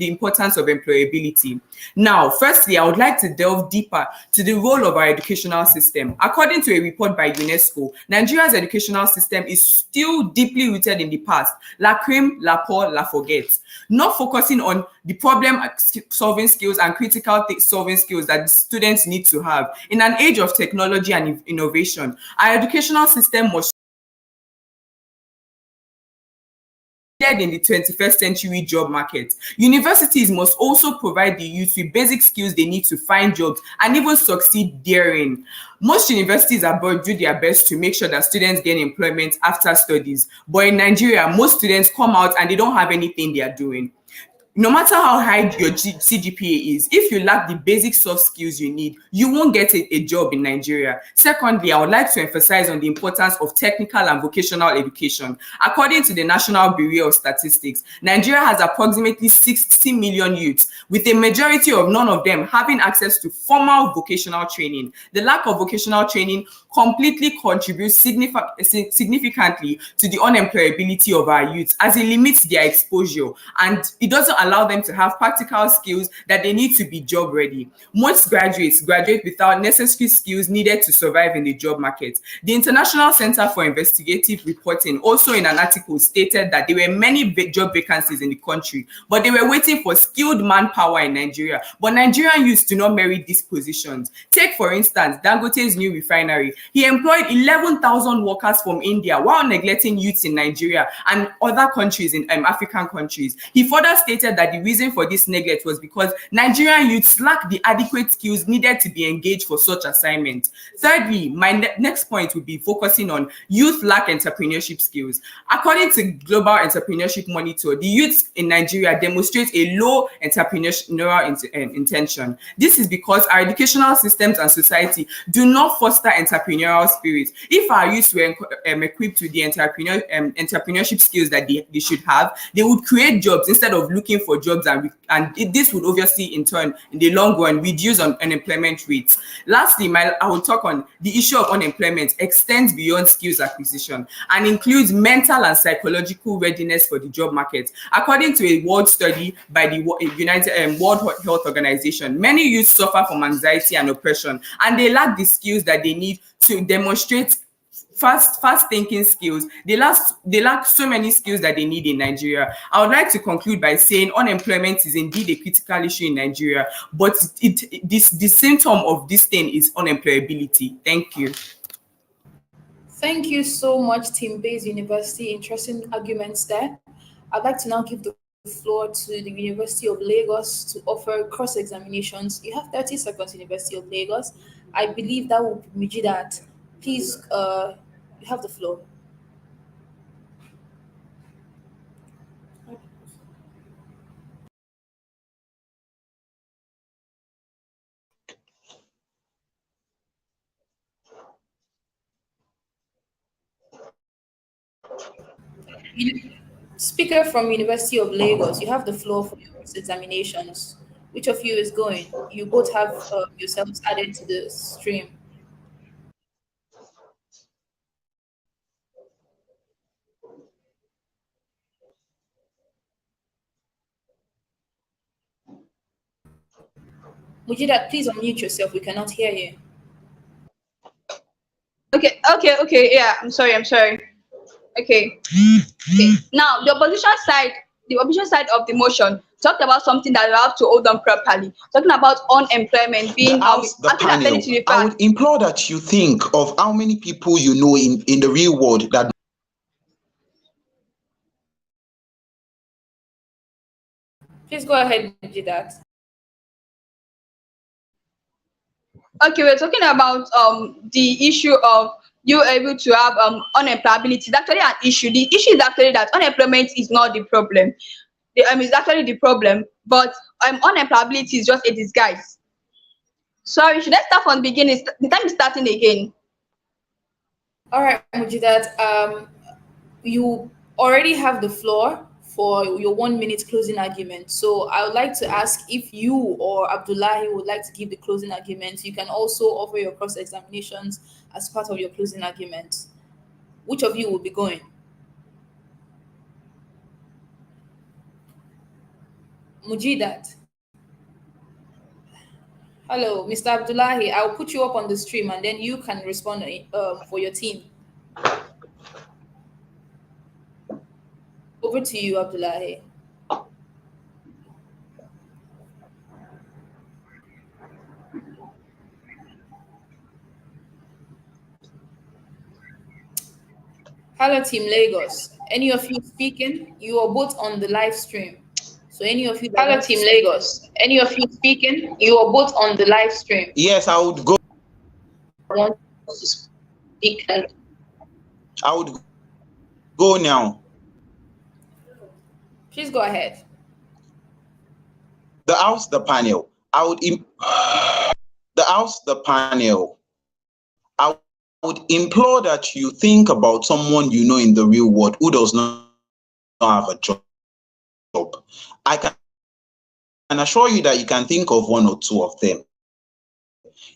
importance of employability. Now, firstly, I would like to delve deeper to the role of our educational system. According to a report by UNESCO, Nigeria's educational system is still deeply rooted in the past. La crime, la pour, la forget. Not focusing on the problem-solving skills and critical solving skills that students need to have. In an age of technology and innovation, our educational system must in the 21st century job market. Universities must also provide the youth with basic skills they need to find jobs and even succeed therein. Most universities abroad do their best to make sure that students gain employment after studies. But in Nigeria, most students come out and they don't have anything they are doing. No matter how high your CGPA is, if you lack the basic soft skills you need, you won't get a job in Nigeria. Secondly, I would like to emphasize on the importance of technical and vocational education. According to the National Bureau of Statistics, Nigeria has approximately 60 million youths, with a majority of none of them having access to formal vocational training. The lack of vocational training completely contributes significantly to the unemployability of our youth, as it limits their exposure and it doesn't allow them to have practical skills that they need to be job ready. Most graduates graduate without necessary skills needed to survive in the job market. The International Center for Investigative Reporting also in an article stated that there were many job vacancies in the country, but they were waiting for skilled manpower in Nigeria. But Nigerian youths do not merit these positions. Take, for instance, Dangote's new refinery. He employed 11,000 workers from India while neglecting youths in Nigeria and other countries in African countries. He further stated that the reason for this neglect was because Nigerian youths lack the adequate skills needed to be engaged for such assignments. Thirdly, my next point would be focusing on youth lack entrepreneurship skills. According to Global Entrepreneurship Monitor, the youths in Nigeria demonstrate a low entrepreneurial intention. This is because our educational systems and society do not foster entrepreneurial spirit. If our youths were equipped with the entrepreneurship skills that they should have, they would create jobs instead of looking for jobs, this would obviously in turn in the long run reduce unemployment rates. Lastly, I will talk on the issue of unemployment extends beyond skills acquisition and includes mental and psychological readiness for the job market. According to a world study by the World Health Organization, many youth suffer from anxiety and oppression, and they lack the skills that they need to demonstrate fast thinking skills. They lack so many skills that they need in Nigeria. I would like to conclude by saying unemployment is indeed a critical issue in Nigeria, but the symptom of this thing is unemployability. Thank you. Thank you so much, Team Bayes University. Interesting arguments there. I'd like to now give the floor to the University of Lagos to offer cross-examinations. You have 30 seconds, University of Lagos. I believe that will be Mujidat. Please, you have the floor. Speaker from University of Lagos, you have the floor for your examinations. Which of you is going? You both have yourselves added to the stream. Mujidat, please unmute yourself. We cannot hear you. Okay. Yeah, I'm sorry. Okay. Now, the opposition side of the motion talked about something that we have to hold on properly. Talking about unemployment being the panel, I would implore that you think of how many people you know in the real world that. Please go ahead, Mujidat. Okay, we're talking about the issue of you able to have unemployability. It's actually an issue. The issue is actually that unemployment is not the problem. It's actually the problem, but unemployability is just a disguise. Sorry, should I start from the beginning? The time is starting again. All right, Mujidat, you already have the floor for your 1 minute closing argument. So I would like to ask if you or Abdullahi would like to give the closing argument. You can also offer your cross-examinations as part of your closing argument. Which of you will be going? Mujidat. Hello, Mr. Abdullahi. I'll put you up on the stream and then you can respond for your team. Over to you, Abdullahi. Hello, Team Lagos. Any of you speaking? You are both on the live stream. So any of you that Hello, Team Lagos. Any of you speaking? You are both on the live stream. Yes, I would go. Want to speak? I would go now. Please go ahead. The House, the panel. I would implore that you think about someone you know in the real world who does not have a job. I can assure you that you can think of one or two of them.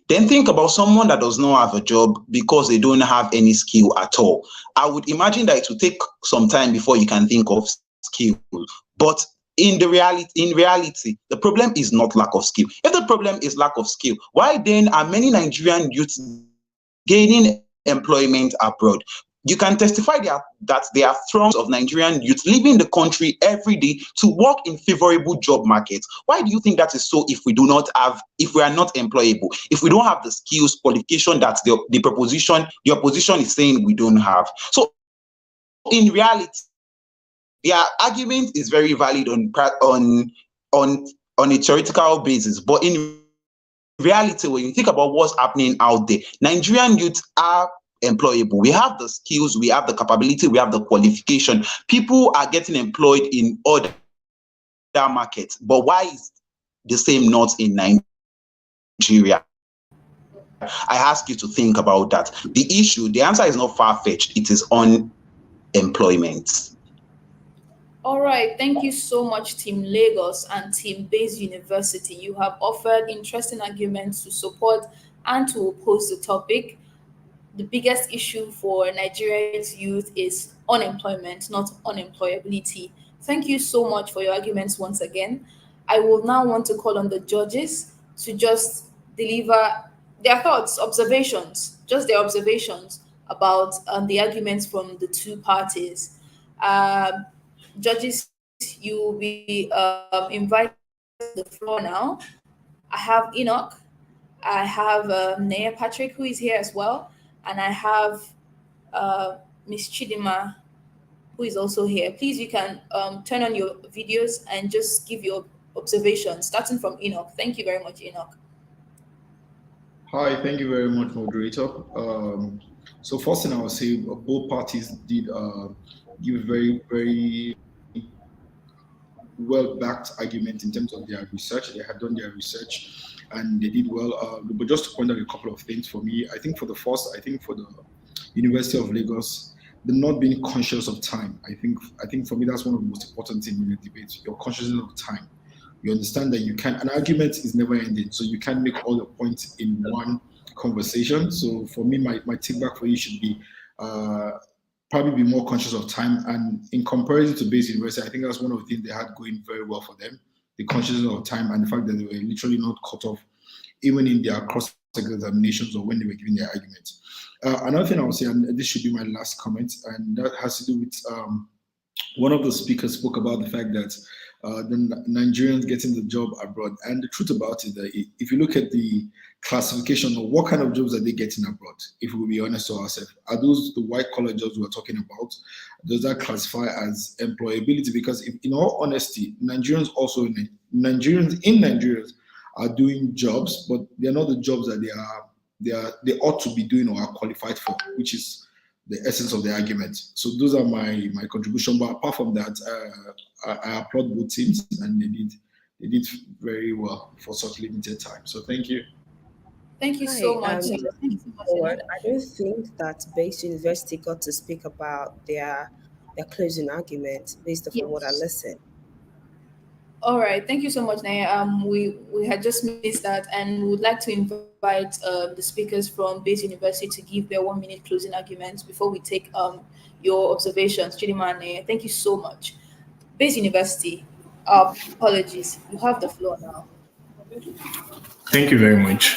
Then think about someone that does not have a job because they don't have any skill at all. I would imagine that it will take some time before you can think of skill. But in reality, the problem is not lack of skill. If the problem is lack of skill, why then are many Nigerian youths gaining employment abroad? You can testify that there are throngs of Nigerian youth leaving the country every day to work in favorable job markets. Why do you think that is so if we are not employable, if we don't have the skills, qualification that the opposition is saying we don't have? So in reality, their argument is very valid on a theoretical basis, but in reality, when you think about what's happening out there, Nigerian youth are employable. We have the skills, we have the capability, we have the qualification. People are getting employed in other markets, but why is the same not in Nigeria? I ask you to think about that. The answer is not far-fetched. It is unemployment. All right, thank you so much, Team Lagos and Team Base University. You have offered interesting arguments to support and to oppose the topic. The biggest issue for Nigeria's youth is unemployment, not unemployability. Thank you so much for your arguments once again. I will now want to call on the judges to just deliver their thoughts, observations, just their observations about the arguments from the two parties. Um, Judges, you will be invited to the floor now. I have Enoch, I have Naya Patrick, who is here as well, and I have Miss Chidima, who is also here. Please, you can turn on your videos and just give your observations, starting from Enoch. Thank you very much, Enoch. Hi, thank you very much, moderator. So first thing I would say, both parties did give very well-backed argument in terms of their research. They had done their research and they did well. But just to point out a couple of things for me, I think for the University of Lagos, the not being conscious of time. I think for me that's one of the most important things in the debate. Your consciousness of time. You understand that an argument is never ending, so you can't make all the points in one conversation. So for me, my take back for you should be probably be more conscious of time. And in comparison to Base University, I think that's one of the things they had going very well for them, the consciousness of time and the fact that they were literally not cut off even in their cross-examinations or when they were giving their arguments. Another thing I would say, and this should be my last comment, and that has to do with one of the speakers spoke about the fact that the Nigerians getting the job abroad. And the truth about it, that if you look at the classification of what kind of jobs are they getting abroad, if we will be honest to ourselves, are those the white collar jobs we're talking about? Does that classify as employability? Because in all honesty, Nigerians in Nigeria are doing jobs, but they're not the jobs that they ought to be doing or are qualified for, which is the essence of the argument. So those are my contribution. But apart from that, I applaud both teams, and they did very well for such limited time. So thank you. Thank you so much. I don't think that Base University got to speak about their closing argument based on what I listened. All right, thank you so much, Naya. We had just missed that, and we would like to invite the speakers from Base University to give their 1 minute closing arguments before we take your observations. Chidima and Naya, thank you so much. Base University, apologies, you have the floor now. Thank you very much.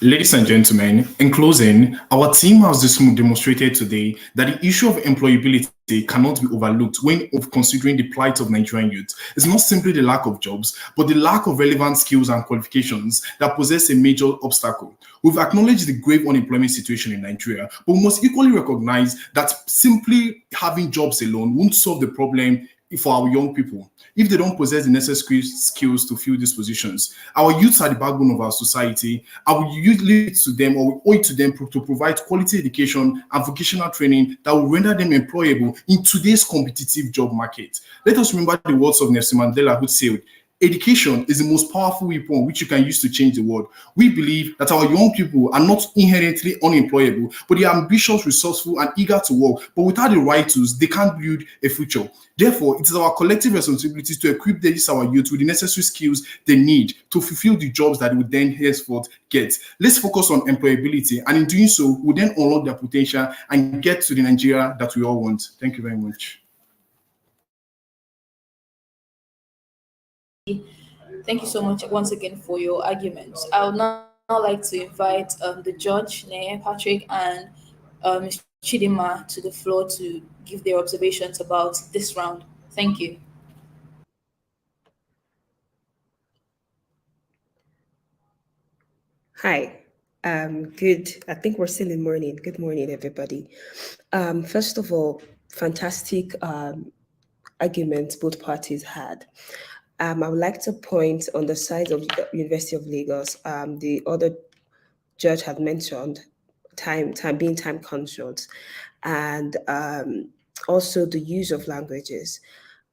Ladies and gentlemen, in closing, our team has demonstrated today that the issue of employability cannot be overlooked when considering the plight of Nigerian youth. It's not simply the lack of jobs, but the lack of relevant skills and qualifications that possess a major obstacle. We've acknowledged the grave unemployment situation in Nigeria, but we must equally recognize that simply having jobs alone won't solve the problem for our young people if they don't possess the necessary skills to fill these positions. Our youths are the backbone of our society, and we usually to them, or we owe it to them to provide quality education and vocational training that will render them employable in today's competitive job market. Let us remember the words of Nelson Mandela, who said, "Education is the most powerful weapon which you can use to change the world." We believe that our young people are not inherently unemployable, but they are ambitious, resourceful, and eager to work. But without the right tools, they can't build a future. Therefore, it is our collective responsibility to equip our youth with the necessary skills they need to fulfill the jobs that they would then henceforth get. Let's focus on employability, and in doing so, we'll then unlock their potential and get to the Nigeria that we all want. Thank you very much. Thank you so much once again for your arguments. I would now like to invite the judge, Naya Patrick, and Ms. Chidima to the floor to give their observations about this round. Thank you. Hi. Good. I think we're still in morning. Good morning, everybody. First of all, fantastic arguments both parties had. I would like to point on the side of the University of Lagos. The other judge had mentioned time being time conscious, and also the use of languages.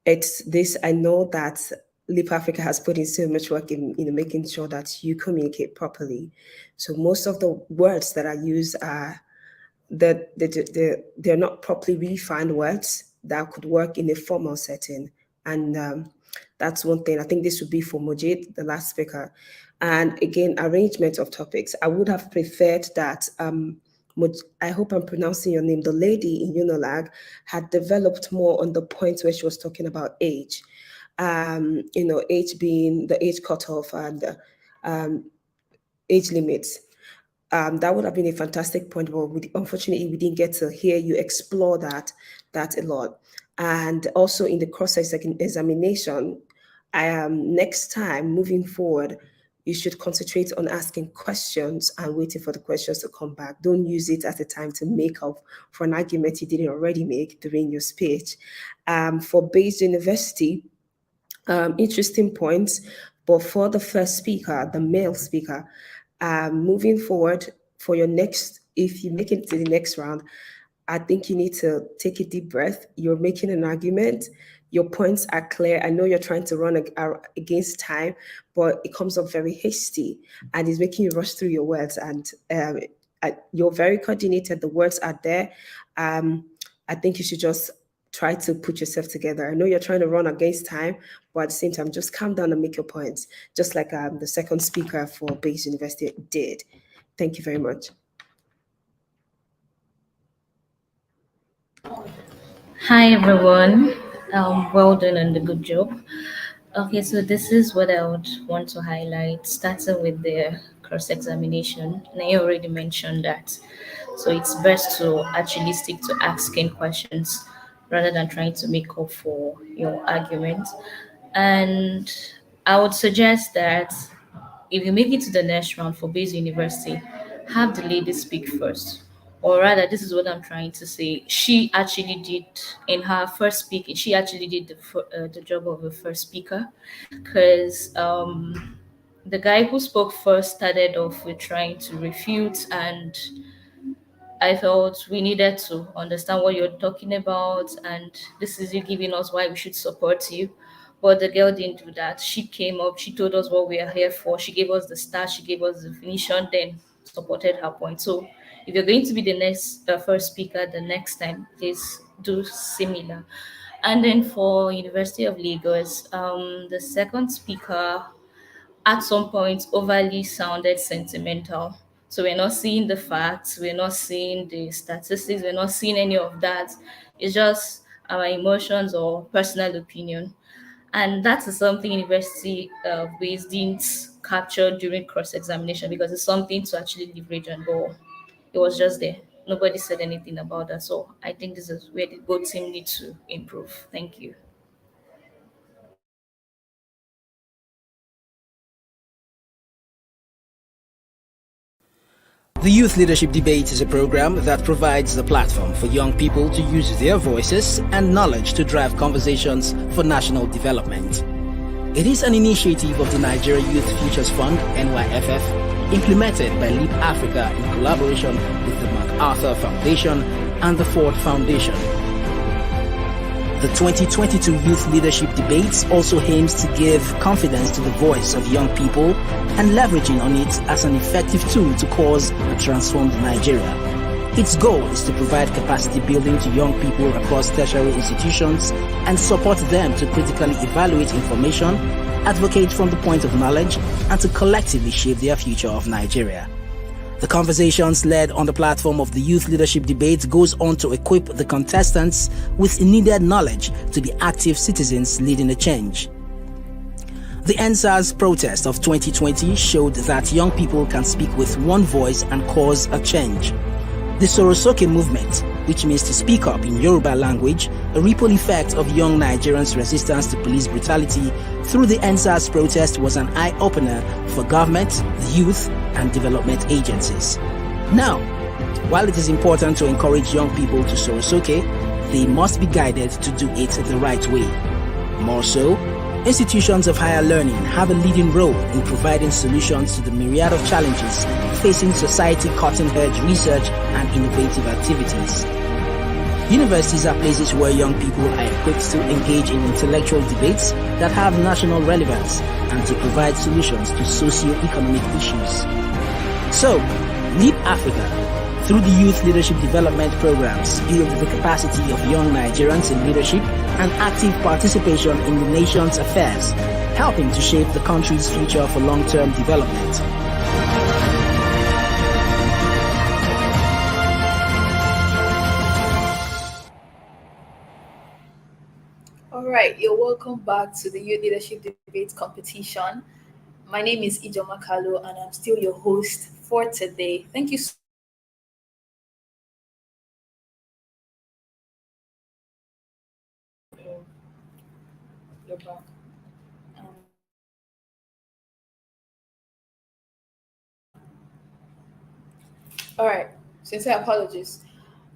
It's this. I know that Leap Africa has put in so much work in making sure that you communicate properly. So most of the words that are used are that they're not properly refined words. that could work in a formal setting. And that's one thing. I think this would be for Mojid, the last speaker. And again, arrangement of topics. I would have preferred that, I hope I'm pronouncing your name, the lady in Unilag had developed more on the points where she was talking about age. Age being the age cutoff and age limits. That would have been a fantastic point, but unfortunately, we didn't get to hear you explore that a lot. And also in the cross-examination, next time, moving forward, you should concentrate on asking questions and waiting for the questions to come back. Don't use it as a time to make up for an argument you didn't already make during your speech. For Bayes University, interesting points, but for the first speaker, the male speaker, moving forward for your next, if you make it to the next round, I think you need to take a deep breath. You're making an argument. Your points are clear. I know you're trying to run against time, but it comes up very hasty and it's making you rush through your words. And you're very coordinated. The words are there. I think you should just try to put yourself together. I know you're trying to run against time, but at the same time, just calm down and make your points, just like the second speaker for Bayes University did. Thank you very much. Hi everyone, well done and a good job. Okay, so this is what I would want to highlight, starting with the cross-examination. I already mentioned that. So it's best to actually stick to asking questions rather than trying to make up for your argument. And I would suggest that if you make it to the next round for Bayes University, have the lady speak first. Or rather, this is what I'm trying to say. She actually did, in her first speaking, she actually did the job of a first speaker, because the guy who spoke first started off with trying to refute, and I felt we needed to understand what you're talking about, and this is you giving us why we should support you. But the girl didn't do that. She came up, she told us what we are here for, she gave us the start, she gave us the definition, then supported her point. So if you're going to be the next first speaker the next time, please do similar. And then for University of Lagos, the second speaker at some point overly sounded sentimental. So we're not seeing the facts, we're not seeing the statistics, we're not seeing any of that. It's just our emotions or personal opinion. And that is something University of Bayes didn't capture during cross-examination, because it's something to actually leverage on, but it was just there. Nobody said anything about that. So I think this is where the both team need to improve. Thank you. The Youth Leadership Debate is a program that provides the platform for young people to use their voices and knowledge to drive conversations for national development. It is an initiative of the Nigeria Youth Futures Fund, NYFF, implemented by Leap Africa in collaboration with the MacArthur Foundation and the Ford Foundation. The 2022 Youth Leadership Debates also aims to give confidence to the voice of young people and leveraging on it as an effective tool to cause a transformed Nigeria. Its goal is to provide capacity building to young people across tertiary institutions and support them to critically evaluate information, advocate from the point of knowledge, and to collectively shape their future of Nigeria. The conversations led on the platform of the Youth Leadership Debate goes on to equip the contestants with needed knowledge to be active citizens leading a change. The NSAS protest of 2020 showed that young people can speak with one voice and cause a change. The Sorosoke movement, which means to speak up in Yoruba language, a ripple effect of young Nigerians' resistance to police brutality through the NSAS protest, was an eye-opener for government, the youth, and development agencies. Now, while it is important to encourage young people to Sorosoke, they must be guided to do it the right way. More so, institutions of higher learning have a leading role in providing solutions to the myriad of challenges facing society, cutting-edge research and innovative activities. Universities are places where young people are equipped to engage in intellectual debates that have national relevance and to provide solutions to socio-economic issues. So, Leap Africa, through the Youth Leadership Development Programs, build the capacity of young Nigerians in leadership and active participation in the nation's affairs, helping to shape the country's future for long-term development. All right, you're welcome back to the Youth Leadership Debate Competition. My name is Ijoma Kalu, and I'm still your host for today. Thank you so You're back. All right, sincere apologies.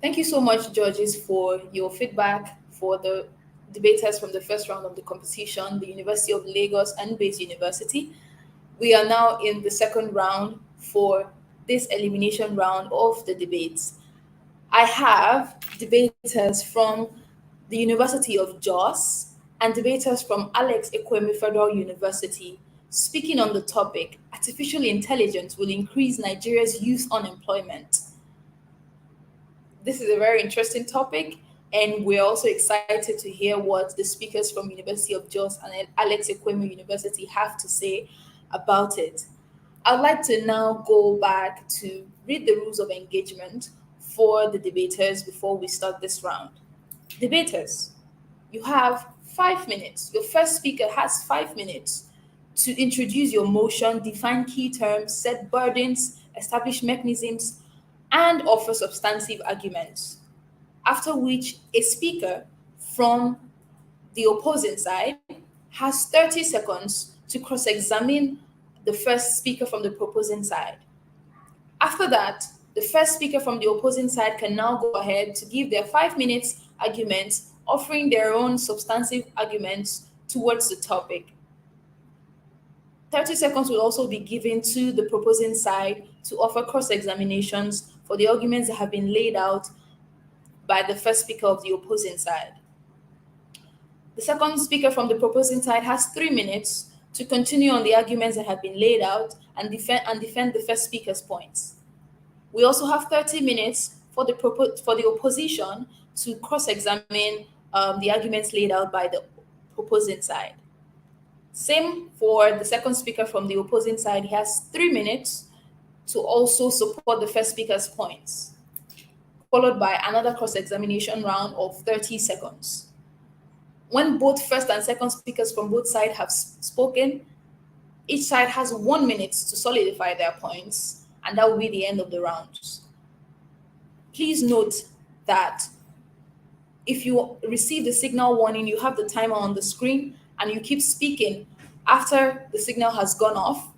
Thank you so much, judges, for your feedback for the debaters from the first round of the competition, the University of Lagos and Base University. We are now in the second round for this elimination round of the debates. I have debaters from the University of Jos and debaters from Alex Ekweme Federal University speaking on the topic, artificial intelligence will increase Nigeria's youth unemployment. This is a very interesting topic, and we're also excited to hear what the speakers from University of Jos and Alex Ekweme University have to say about it. I'd like to now go back to read the rules of engagement for the debaters before we start this round. Debaters, you have 5 minutes. Your first speaker has 5 minutes to introduce your motion, define key terms, set burdens, establish mechanisms, and offer substantive arguments. After which, a speaker from the opposing side has 30 seconds to cross-examine the first speaker from the proposing side. After that, the first speaker from the opposing side can now go ahead to give their 5 minutes arguments, offering their own substantive arguments towards the topic. 30 seconds will also be given to the proposing side to offer cross-examinations for the arguments that have been laid out by the first speaker of the opposing side. The second speaker from the proposing side has 3 minutes to continue on the arguments that have been laid out and defend the first speaker's points. We also have 30 minutes for the opposition to cross-examine the arguments laid out by the opposing side. Same for the second speaker from the opposing side. He has 3 minutes to also support the first speaker's points, followed by another cross-examination round of 30 seconds. When both first and second speakers from both sides have spoken, each side has 1 minute to solidify their points, and that will be the end of the rounds. Please note that if you receive the signal warning, you have the timer on the screen, and you keep speaking after the signal has gone off,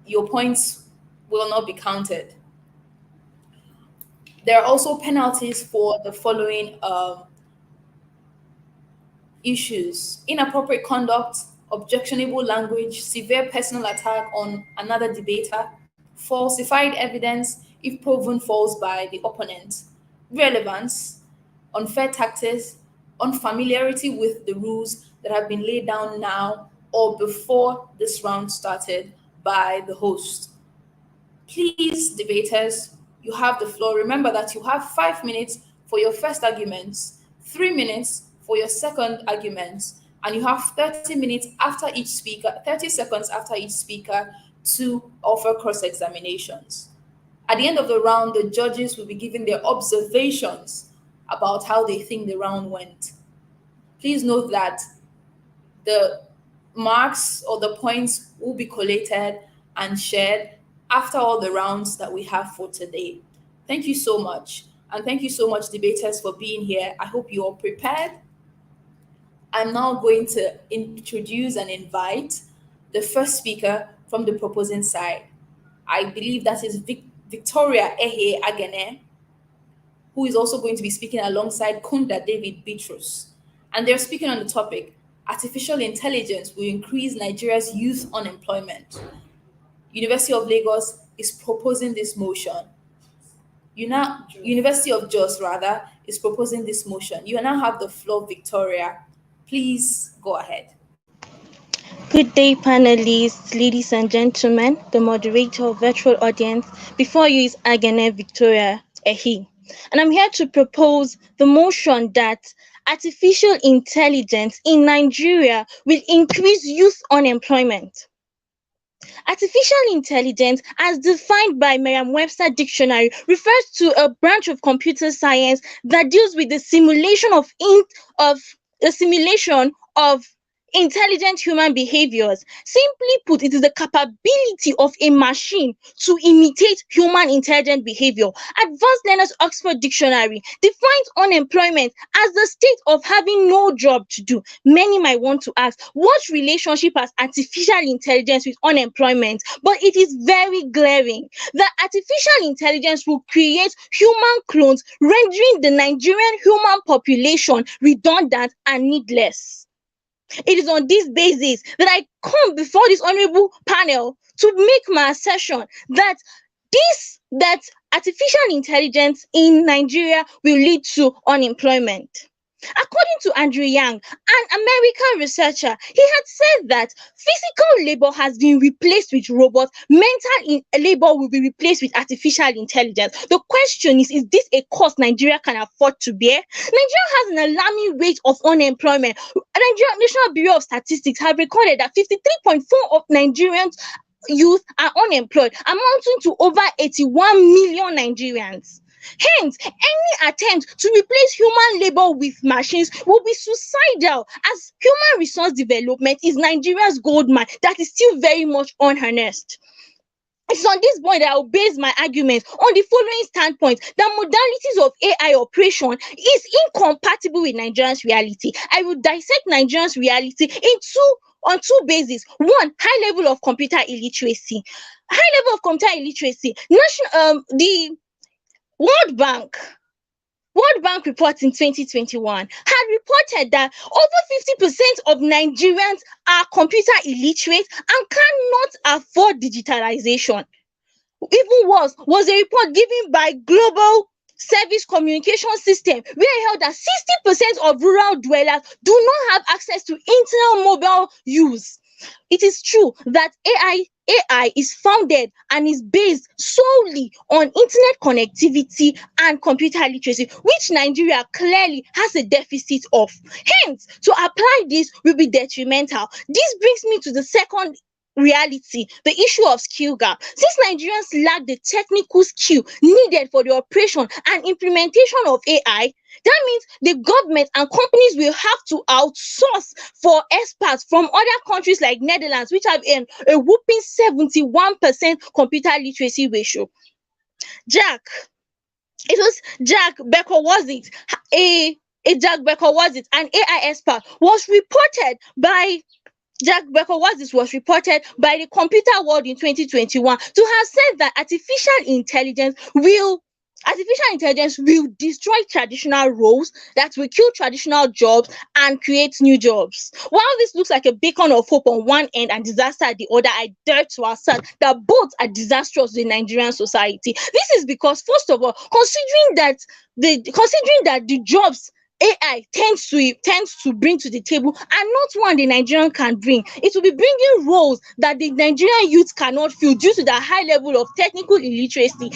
your points will not be counted. There are also penalties for the following issues: inappropriate conduct, objectionable language, severe personal attack on another debater, falsified evidence if proven false by the opponent, relevance, unfair tactics, unfamiliarity with the rules that have been laid down now or before this round started by the host. Please, debaters, you have the floor. Remember that you have 5 minutes for your first arguments, 3 minutes for your second argument, and you have 30 minutes after each speaker, 30 seconds after each speaker to offer cross-examinations. At the end of the round, the judges will be giving their observations about how they think the round went. Please note that the marks or the points will be collated and shared after all the rounds that we have for today. Thank you so much. And thank you so much, debaters, for being here. I hope you are prepared. I'm now going to introduce and invite the first speaker from the proposing side. I believe that is Victoria Ehe Agene, who is also going to be speaking alongside Kunda David Bitrus. And they're speaking on the topic, artificial intelligence will increase Nigeria's youth unemployment. University of Lagos is proposing this motion. University of Jos, rather, is proposing this motion. You now have the floor, Victoria. Please go ahead. Good day, panelists, ladies and gentlemen. The moderator, virtual audience. Before you is Agene Victoria Ehi. And I'm here to propose the motion that artificial intelligence in Nigeria will increase youth unemployment. Artificial intelligence, as defined by Merriam-Webster Dictionary, refers to a branch of computer science that deals with the simulation of intelligent human behaviors. Simply put, it is the capability of a machine to imitate human intelligent behavior. Advanced Learners Oxford Dictionary defines unemployment as the state of having no job to do. Many might want to ask, what relationship has artificial intelligence with unemployment? But it is very glaring that artificial intelligence will create human clones, rendering the Nigerian human population redundant and needless. It is on this basis that I come before this honorable panel to make my assertion that artificial intelligence in Nigeria will lead to unemployment. According to Andrew Yang, an American researcher, he had said that physical labor has been replaced with robots, mental labor will be replaced with artificial intelligence. The question is this a cost Nigeria can afford to bear? Nigeria has an alarming rate of unemployment. Nigeria National Bureau of Statistics have recorded that 53.4% of Nigerians youth are unemployed, amounting to over 81 million Nigerians. Hence, any attempt to replace human labor with machines will be suicidal, as human resource development is Nigeria's gold mine that is still very much unharnessed. It's on this point that I will base my argument on the following standpoint: that modalities of AI operation is incompatible with Nigerians' reality. I will dissect Nigerians' reality on two bases. One, high level of computer illiteracy. High level of computer illiteracy. The World Bank report in 2021 had reported that over 50% of Nigerians are computer illiterate and cannot afford digitalization. Even worse was a report given by Global Service Communication System, where it held that 60% of rural dwellers do not have access to internet mobile use. It is true that AI is founded and is based solely on internet connectivity and computer literacy, which Nigeria clearly has a deficit of. Hence, to apply this will be detrimental. This brings me to the second reality, the issue of skill gap. Since Nigerians lack the technical skill needed for the operation and implementation of AI, that means the government and companies will have to outsource for experts from other countries like Netherlands, which have a whooping 71% computer literacy ratio. Jack Becker, was it? Jack Becker, was it? An AI expert Jack Becker was reported by the Computer World in 2021 to have said that artificial intelligence will destroy traditional roles, that will kill traditional jobs and create new jobs. While this looks like a beacon of hope on one end and disaster at the other, I dare to assert that both are disastrous to the Nigerian society. This is because, first of all, considering that the jobs AI tends to bring to the table and not one the Nigerian can bring. It will be bringing roles that the Nigerian youth cannot fill due to the high level of technical illiteracy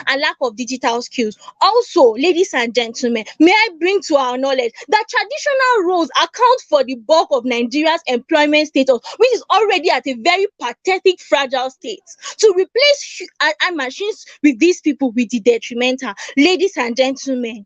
and lack of digital skills. Also, ladies and gentlemen, may I bring to our knowledge that traditional roles account for the bulk of Nigeria's employment status, which is already at a very pathetic, fragile state. To replace machines with these people will be detrimental. Ladies and gentlemen,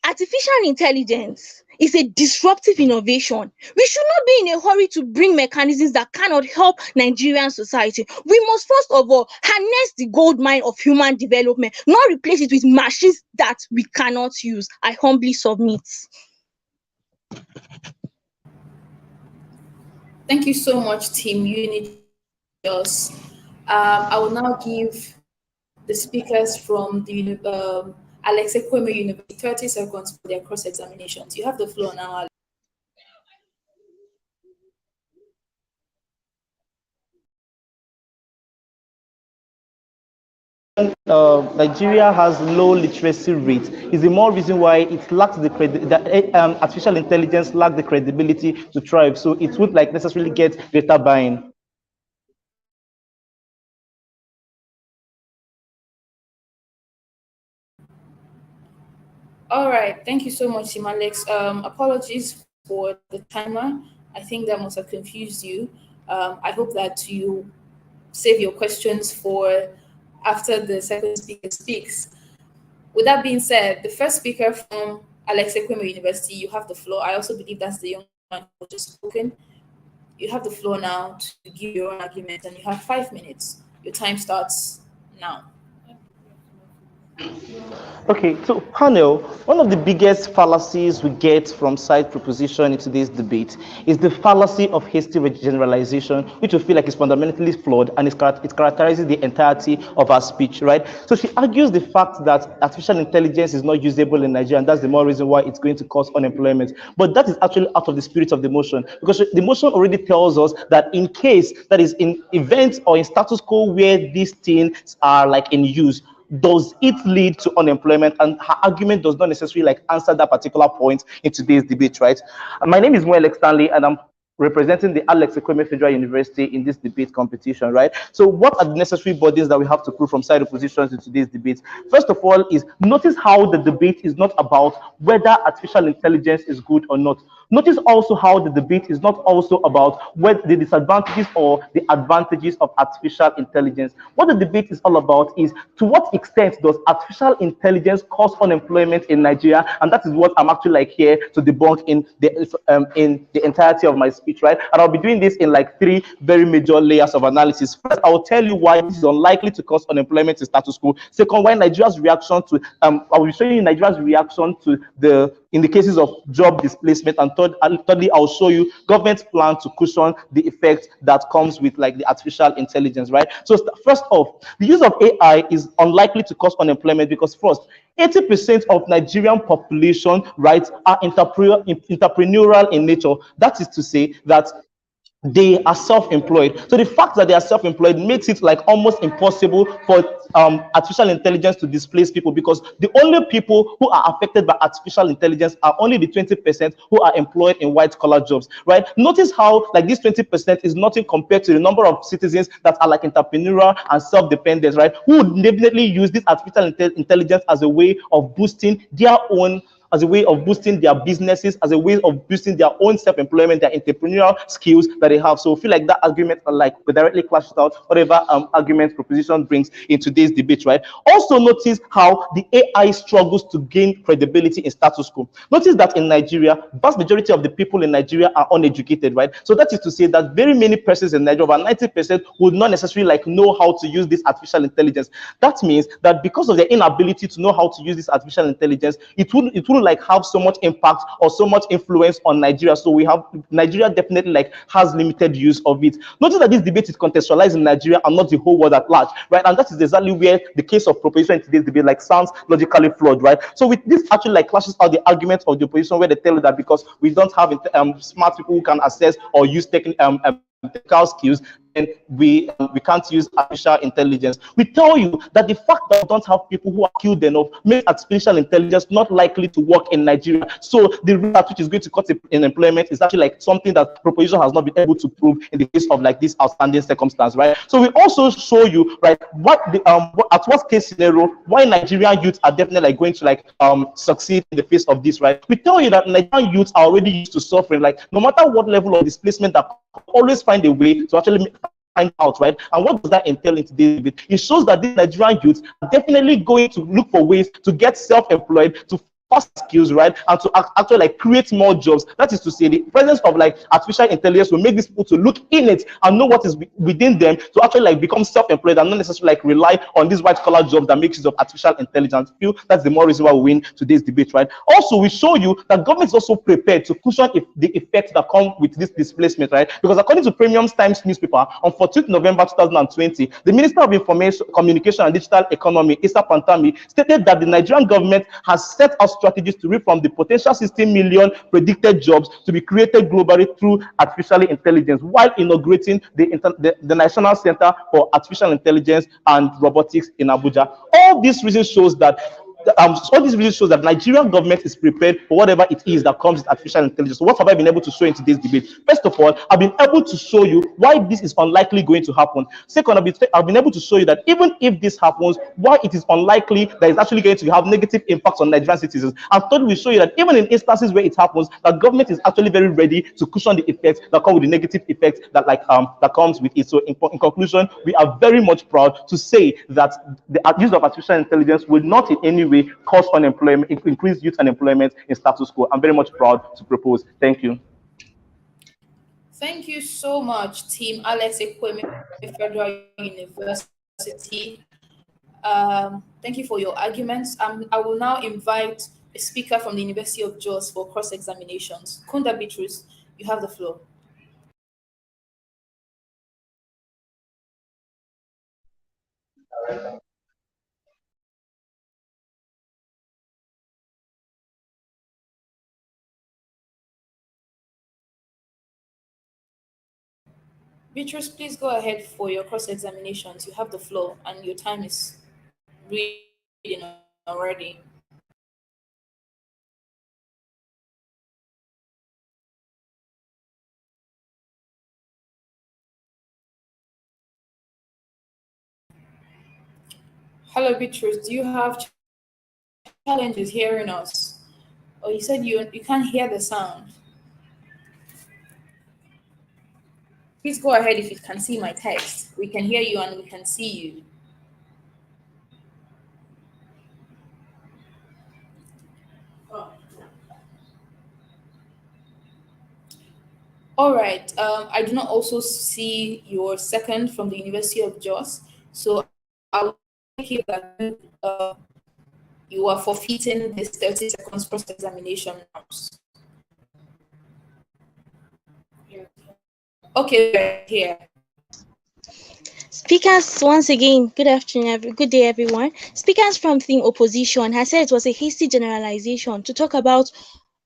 artificial intelligence is a disruptive innovation. We should not be in a hurry to bring mechanisms that cannot help Nigerian society. We must first of all harness the gold mine of human development, not replace it with machines that we cannot use. I humbly submit. Thank you so much, Team Unity. I will now give the speakers from the Alex Ekweme University 30 seconds for their cross-examinations. You have the floor now, Alex. Nigeria has low literacy rate is the more reason why it lacks the artificial intelligence lack the credibility to thrive. So it would like necessarily get greater buy-in. All right, thank you so much, Simalex. Apologies for the timer. I think that must have confused you. I hope that you save your questions for after the second speaker speaks. With that being said, the first speaker from Alex Ekweme University, you have the floor. I also believe that's the young man who just spoken. You have the floor now to give your own argument, and you have 5 minutes. Your time starts now. Okay, so panel, one of the biggest fallacies we get from side proposition in today's debate is the fallacy of hasty generalization, which we feel like is fundamentally flawed and it characterizes the entirety of our speech, right? So she argues the fact that artificial intelligence is not usable in Nigeria, and that's the more reason why it's going to cause unemployment. But that is actually out of the spirit of the motion, because the motion already tells us that in case, that is in events or in status quo where these things are like in use, does it lead to unemployment? And her argument does not necessarily like answer that particular point in today's debate, right? My name is Moelek Stanley, and I'm representing the Alex Ekweme Federal University in this debate competition, right? So what are the necessary bodies that we have to prove from side oppositions in today's debate? First of all is notice how the debate is not about whether artificial intelligence is good or not. Notice also how the debate is not also about what the disadvantages or the advantages of artificial intelligence. What the debate is all about is to what extent does artificial intelligence cause unemployment in Nigeria? And that is what I'm actually like here to debunk in the entirety of my speech, right? And I'll be doing this in like 3 very major layers of analysis. First, I will tell you why this is unlikely to cause unemployment in status quo. Second, why Nigeria's reaction to I will be showing you Nigeria's reaction to in the cases of job displacement, and thirdly, I'll show you government's plan to cushion the effect that comes with like the artificial intelligence, right? So first off, the use of AI is unlikely to cause unemployment because first, 80% of Nigerian population, right, are entrepreneurial in nature. That is to say that they are self-employed. So the fact that they are self-employed makes it like almost impossible for artificial intelligence to displace people, because the only people who are affected by artificial intelligence are only the 20% who are employed in white-collar jobs, right? Notice how like this 20% is nothing compared to the number of citizens that are like entrepreneurial and self-dependent, right? Who would definitely use this artificial intelligence as a way of boosting their own, as a way of boosting their businesses, as a way of boosting their own self-employment, their entrepreneurial skills that they have. So I feel like that argument like directly clashes out whatever argument proposition brings in today's debate, right? Also notice how the AI struggles to gain credibility in status quo. Notice that in Nigeria, vast majority of the people in Nigeria are uneducated, right? So that is to say that very many persons in Nigeria, about 90%, would not necessarily like know how to use this artificial intelligence. That means that because of their inability to know how to use this artificial intelligence, it wouldn't like have so much impact or so much influence on Nigeria. So we have Nigeria definitely like has limited use of it. Notice that this debate is contextualized in Nigeria and not the whole world at large, right? And that is exactly where the case of proposition in today's debate like sounds logically flawed, right? So with this actually like clashes out the argument of the opposition, where they tell you that because we don't have smart people who can assess or use technical skills, and we can't use artificial intelligence. We tell you that the fact that we don't have people who are skilled enough makes artificial intelligence not likely to work in Nigeria. So the rate at which is going to cut in employment is actually like something that proposition has not been able to prove in the case of like this outstanding circumstance, right? So we also show you, right, at what case scenario why Nigerian youths are definitely like going to like succeed in the face of this, right? We tell you that Nigerian youths are already used to suffering, like no matter what level of displacement, that always find a way to actually find out, right? And what does that entail in today's debate? It shows that these Nigerian youths are definitely going to look for ways to get self-employed, to skills, right, and to actually like create more jobs. That is to say, the presence of like artificial intelligence will make these people to look in it and know what is within them to actually like become self-employed and not necessarily like rely on these white-collar jobs that makes use of artificial intelligence. I feel that's the more reason why we win today's debate, right? Also, we show you that government is also prepared to cushion the effects that come with this displacement, right? Because according to Premium Times newspaper, on 14th November 2020, the Minister of Information, Communication and Digital Economy, Issa Pantami, stated that the Nigerian government has set out strategies to reap from the potential 16 million predicted jobs to be created globally through artificial intelligence, while inaugurating the National Center for Artificial Intelligence and Robotics in Abuja. All these reasons shows that Nigerian government is prepared for whatever it is that comes with artificial intelligence. So what have I been able to show in today's debate? First of all, I've been able to show you why this is unlikely going to happen. Second, I've been able to show you that even if this happens, why it is unlikely that it's actually going to have negative impacts on Nigerian citizens. And third, we show you that even in instances where it happens, the government is actually very ready to cushion the effects that come with the negative effects that comes with it. So in conclusion, we are very much proud to say that the use of artificial intelligence will not in any way cause unemployment, increase youth unemployment in status quo. I'm very much proud to propose. Thank you. Thank you so much, Team Alex Ekweme, Federal University. Thank you for your arguments. I will now invite a speaker from the University of Jos for cross-examinations. Kunda Bitrus, you have the floor. Beatrice, please go ahead for your cross-examinations. You have the floor and your time is reading already. Hello, Beatrice. Do you have challenges hearing us? Oh, you said you can't hear the sound. Please go ahead if you can see my text. We can hear you and we can see you. All right. I do not also see your second from the University of Jos. So I'll take you that you are forfeiting this 30 seconds cross-examination rounds. Okay, right here. Speakers, once again, good day, everyone. Speakers from Team Opposition has said it was a hasty generalization to talk about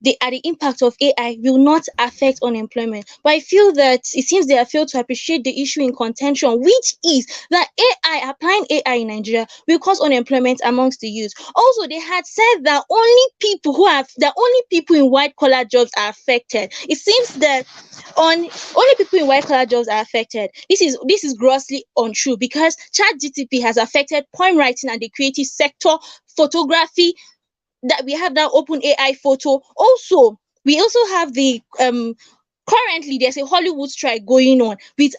the impact of AI will not affect unemployment. But I feel that it seems they have failed to appreciate the issue in contention, which is that applying AI in Nigeria will cause unemployment amongst the youth. Also, they had said that only people in white collar jobs are affected. It seems that only people in white collar jobs are affected. This is grossly untrue because ChatGPT has affected poem writing and the creative sector, photography, that we have that open AI photo. Also, we also have the currently there's a Hollywood strike going on with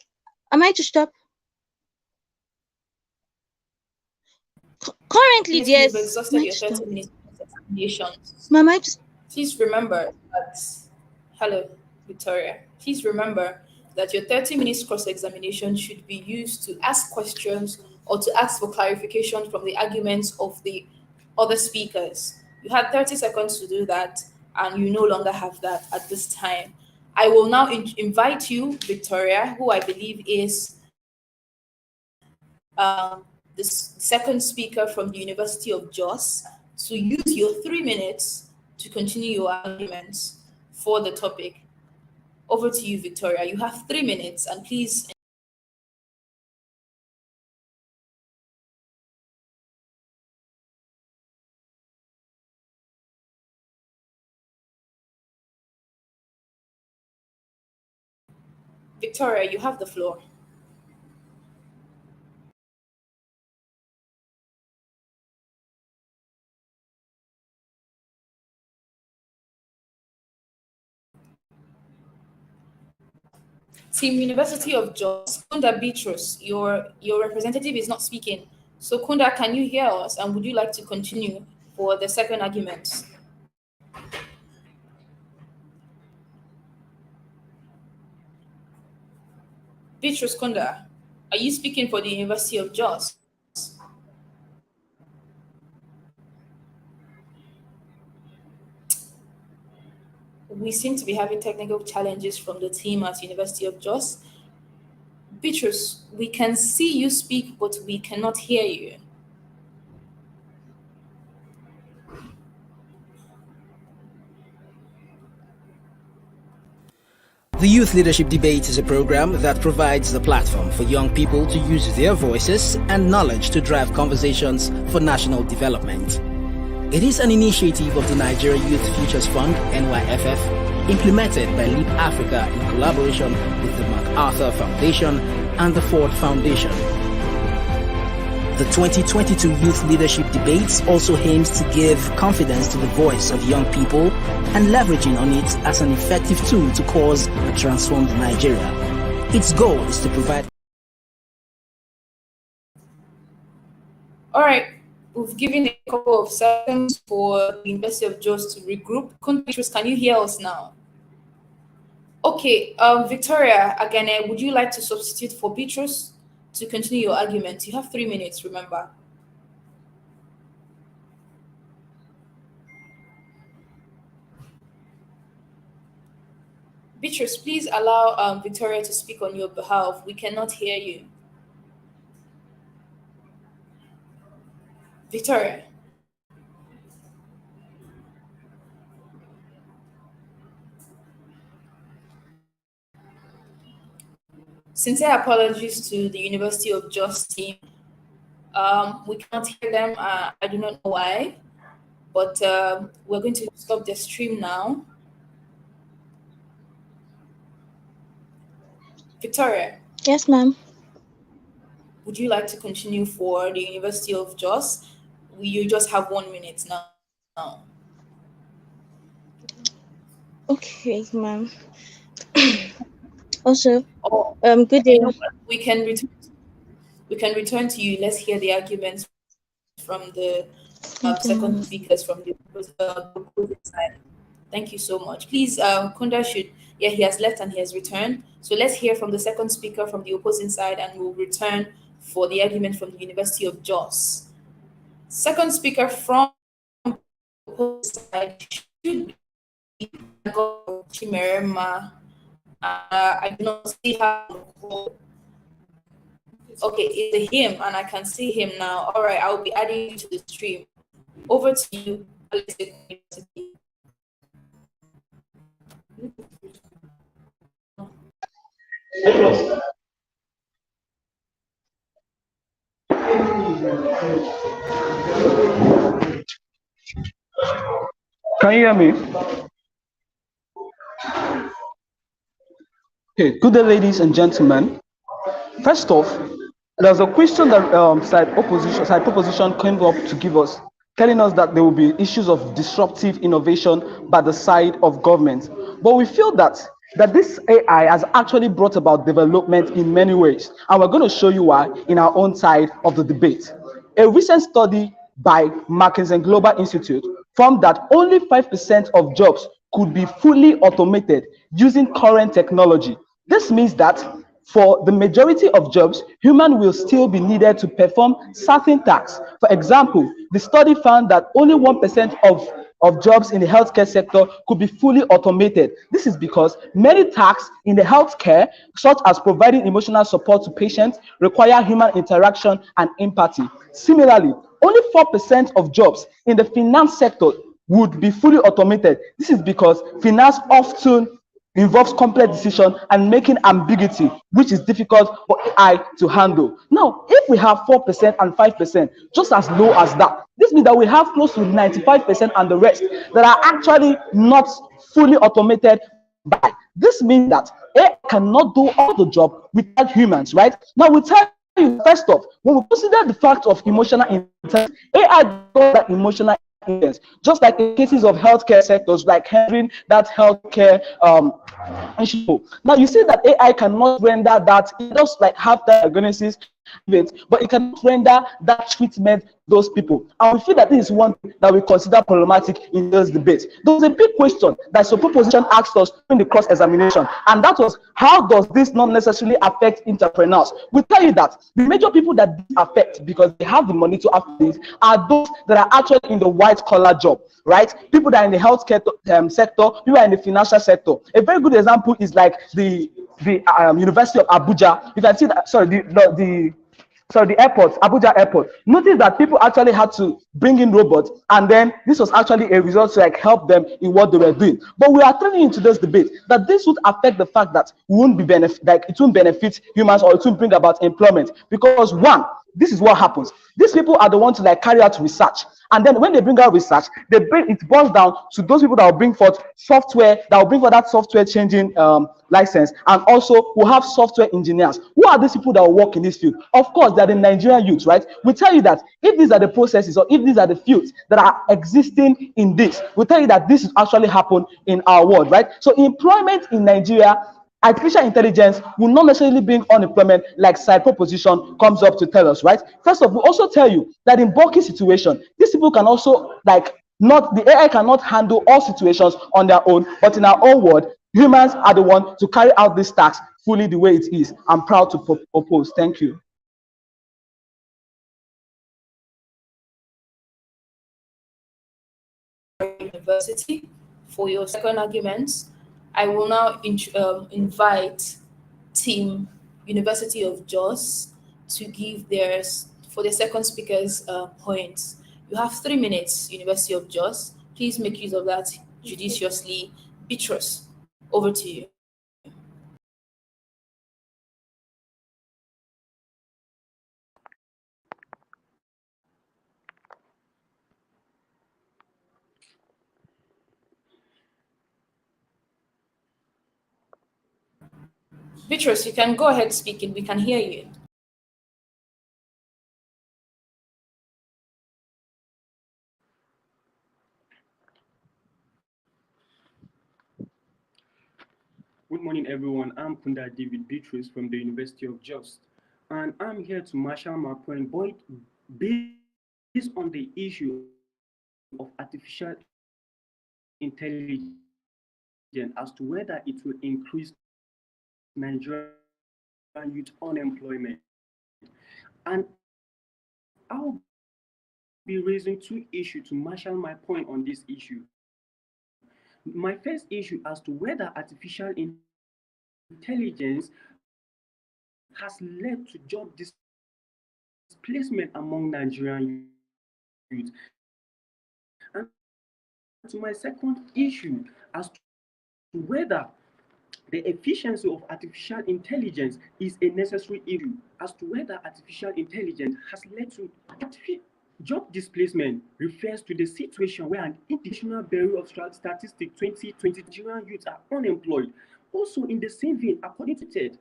am I to stop? Currently Yes, there's you've exhausted your 30 minutes examinations. Mama, please remember that hello, Victoria. Please remember that your 30 minutes cross-examination should be used to ask questions or to ask for clarification from the arguments of the other speakers. You had 30 seconds to do that, and you no longer have that at this time. I will now invite you, Victoria, who I believe is the second speaker from the University of Jos, to use your 3 minutes to continue your arguments for the topic. Over to you, Victoria. You have 3 minutes, and please. Victoria, you have the floor. Team University of Jos, Kunda Beatrice, your representative is not speaking. So Kunda, can you hear us? And would you like to continue for the second argument? Beatrice Kunda, are you speaking for the University of Jos? We seem to be having technical challenges from the team at University of Jos. Beatrice, we can see you speak, but we cannot hear you. The Youth Leadership Debate is a program that provides the platform for young people to use their voices and knowledge to drive conversations for national development. It is an initiative of the Nigeria Youth Futures Fund, NYFF, implemented by Leap Africa in collaboration with the MacArthur Foundation and the Ford Foundation. The 2022 Youth Leadership Debates also aims to give confidence to the voice of young people and leveraging on it as an effective tool to cause a transformed Nigeria. Its goal is to provide. All right, we've given a couple of seconds for the University of Jos to regroup. Beatrice, can you hear us now? Okay, Victoria Agane, would you like to substitute for Beatrice to continue your argument? You have 3 minutes, remember. Beatrice, please allow Victoria to speak on your behalf. We cannot hear you. Victoria. Sincere apologies to the University of Jos team. We can't hear them. I do not know why, but we're going to stop the stream now. Victoria. Yes, ma'am. Would you like to continue for the University of Jos? You just have 1 minute now. Okay, ma'am. Also, good day. We can return to you. Let's hear the arguments from the second speakers from the opposing side. Thank you so much. Please, Kunda should. Yeah, he has left and he has returned. So let's hear from the second speaker from the opposing side, and we'll return for the argument from the University of Jos. Second speaker from the opposing side should be Chimerema. I do not see her. Okay, it's him, and I can see him now. All right, I'll be adding you to the stream. Over to you, Alex. Can you hear me? Okay, good day, ladies and gentlemen. First off, there's a question that side proposition came up to give us, telling us that there will be issues of disruptive innovation by the side of government. But we feel that this AI has actually brought about development in many ways, and we're going to show you why in our own side of the debate. A recent study by McKinsey Global Institute found that only 5% of jobs could be fully automated using current technology. This means that for the majority of jobs, humans will still be needed to perform certain tasks. For example, the study found that only 1% of jobs in the healthcare sector could be fully automated. This is because many tasks in the healthcare, such as providing emotional support to patients, require human interaction and empathy. Similarly, only 4% of jobs in the finance sector would be fully automated. This is because finance often involves complex decision and making ambiguity, which is difficult for AI to handle. Now, if we have 4% and 5%, just as low as that, this means that we have close to 95% and the rest that are actually not fully automated by. This means that AI cannot do all the job without humans, right? Now, we tell you, first off, when we consider the fact of emotional intelligence, AI does that emotional intelligence, just like in cases of healthcare sectors, like having that healthcare issue. Now you see that AI cannot render that, it does like have diagnosis, but it cannot render that treatment those people. And we feel that this is one thing that we consider problematic in this debate. There was a big question that some proposition asked us in the cross-examination, and that was, how does this not necessarily affect entrepreneurs? We tell you that the major people that this affect, because they have the money to affect this, are those that are actually in the white-collar job, right? People that are in the healthcare sector, people are in the financial sector. A very good example is like the University of Abuja. You can see that, sorry, the the airport, Abuja airport, notice that people actually had to bring in robots, and then this was actually a result to like help them in what they were doing. But we are turning into this debate that this would affect the fact that we won't be like it won't benefit humans, or it won't bring about employment, because one, this is what happens. These people are the ones to like carry out research, and then when they bring out research, it boils down to those people that will bring forth software, that will bring forth that software changing license, and also we have software engineers. Who are these people that will work in this field? Of course, they're the Nigerian youth, right? We tell you that if these are the processes, or if these are the fields that are existing in this, we tell you that this is actually happen in our world, right? So employment in Nigeria, artificial intelligence will not necessarily bring unemployment like side proposition comes up to tell us, right? First of all, we also tell you that in bulky situation, these people can also like not the AI cannot handle all situations on their own, but in our own world, humans are the one to carry out this task fully the way it is. I'm proud to propose. Thank you. University. For your second argument, I will now invite Team University of Jos to give theirs for the second speaker's points. You have 3 minutes, University of Jos. Please make use of that judiciously. Beatrice, over to you. Beatrice, you can go ahead speaking. We can hear you. Good morning, everyone. I'm Kunda David Beatrice from the University of Jos, and I'm here to marshal my point based on the issue of artificial intelligence as to whether it will increase Nigerian youth unemployment. And I'll be raising 2 issues to marshal my point on this issue. My first issue as to whether artificial intelligence has led to job displacement among Nigerian youth. And to my second issue as to whether the efficiency of artificial intelligence is a necessary issue, as to whether artificial intelligence has led to job displacement refers to the situation where an International Bureau of Statistics 2020 Nigerian youth are unemployed. Also in the same vein, according to TED,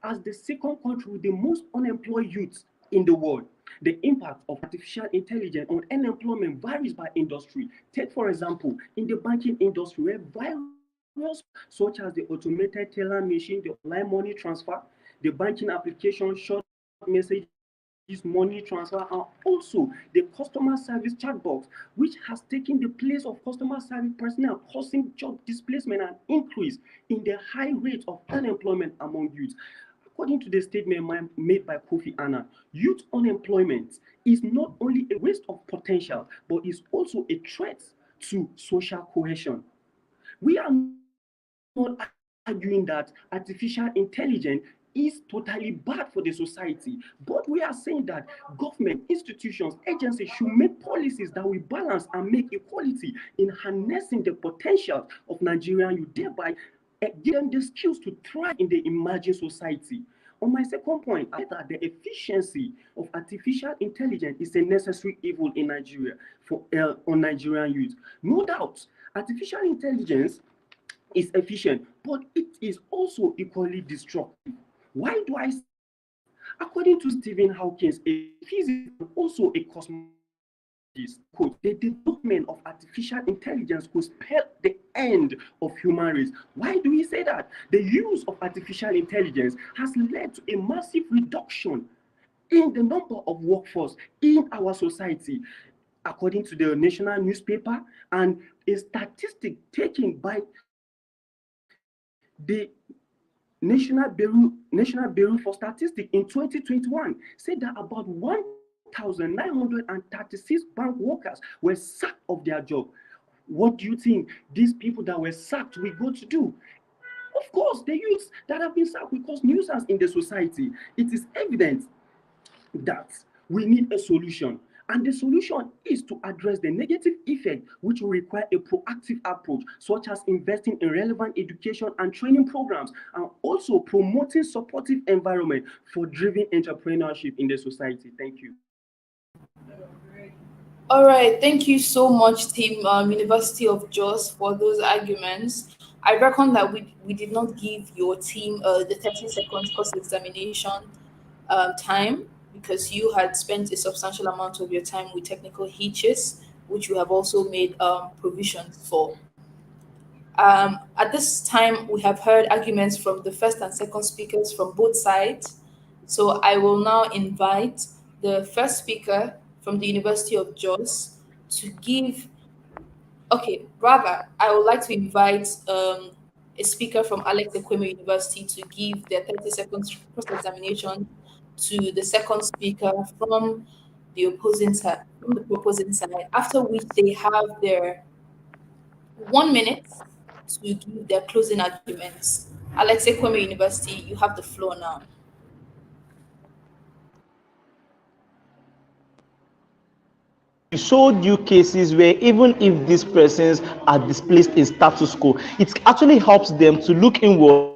as the second country with the most unemployed youth in the world. The impact of artificial intelligence on unemployment varies by industry. Take, for example, in the banking industry, where various such as the automated teller machine, the online money transfer, the banking application, short message money transfer, and also the customer service chatbot, which has taken the place of customer service personnel, causing job displacement and increase in the high rate of unemployment among youth. According to the statement made by Kofi Annan, youth unemployment is not only a waste of potential, but is also a threat to social cohesion. We are not arguing that artificial intelligence is totally bad for the society, but we are saying that government, institutions, agencies should make policies that will balance and make equality in harnessing the potential of Nigerian youth, thereby give them the skills to thrive in the emerging society. On my second point, I that the efficiency of artificial intelligence is a necessary evil in Nigeria for on Nigerian youth. No doubt, artificial intelligence is efficient, but it is also equally destructive. Why do I say? According to Stephen Hawkins, a physicist and also a cosmologist, quote, the development of artificial intelligence could spell the end of human race. Why do we say that? The use of artificial intelligence has led to a massive reduction in the number of workforce in our society. According to the national newspaper and a statistic taken by the National Bureau for Statistics in 2021 said that about 1,936 bank workers were sacked of their job. What do you think these people that were sacked will go to do? Of course, the youths that have been sacked will cause nuisance in the society. It is evident that we need a solution. And the solution is to address the negative effect, which will require a proactive approach, such as investing in relevant education and training programs, and also promoting supportive environment for driven entrepreneurship in the society. Thank you. All right, thank you so much, Team University of Jos, for those arguments. I reckon that we did not give your team the 30-second course examination time, because you had spent a substantial amount of your time with technical hitches, which you have also made provisions for. At this time, we have heard arguments from the first and second speakers from both sides. So I will now invite the first speaker from the University of Jos to give, okay, rather, I would like to invite a speaker from Alex Ekweme University to give their 30-second cross-examination to the second speaker from the opposing side, from the proposing side, after which they have their 1 minute to give their closing arguments. Alex Ekweme University, you have the floor now. We showed you cases where even if these persons are displaced in status quo, it actually helps them to look inward.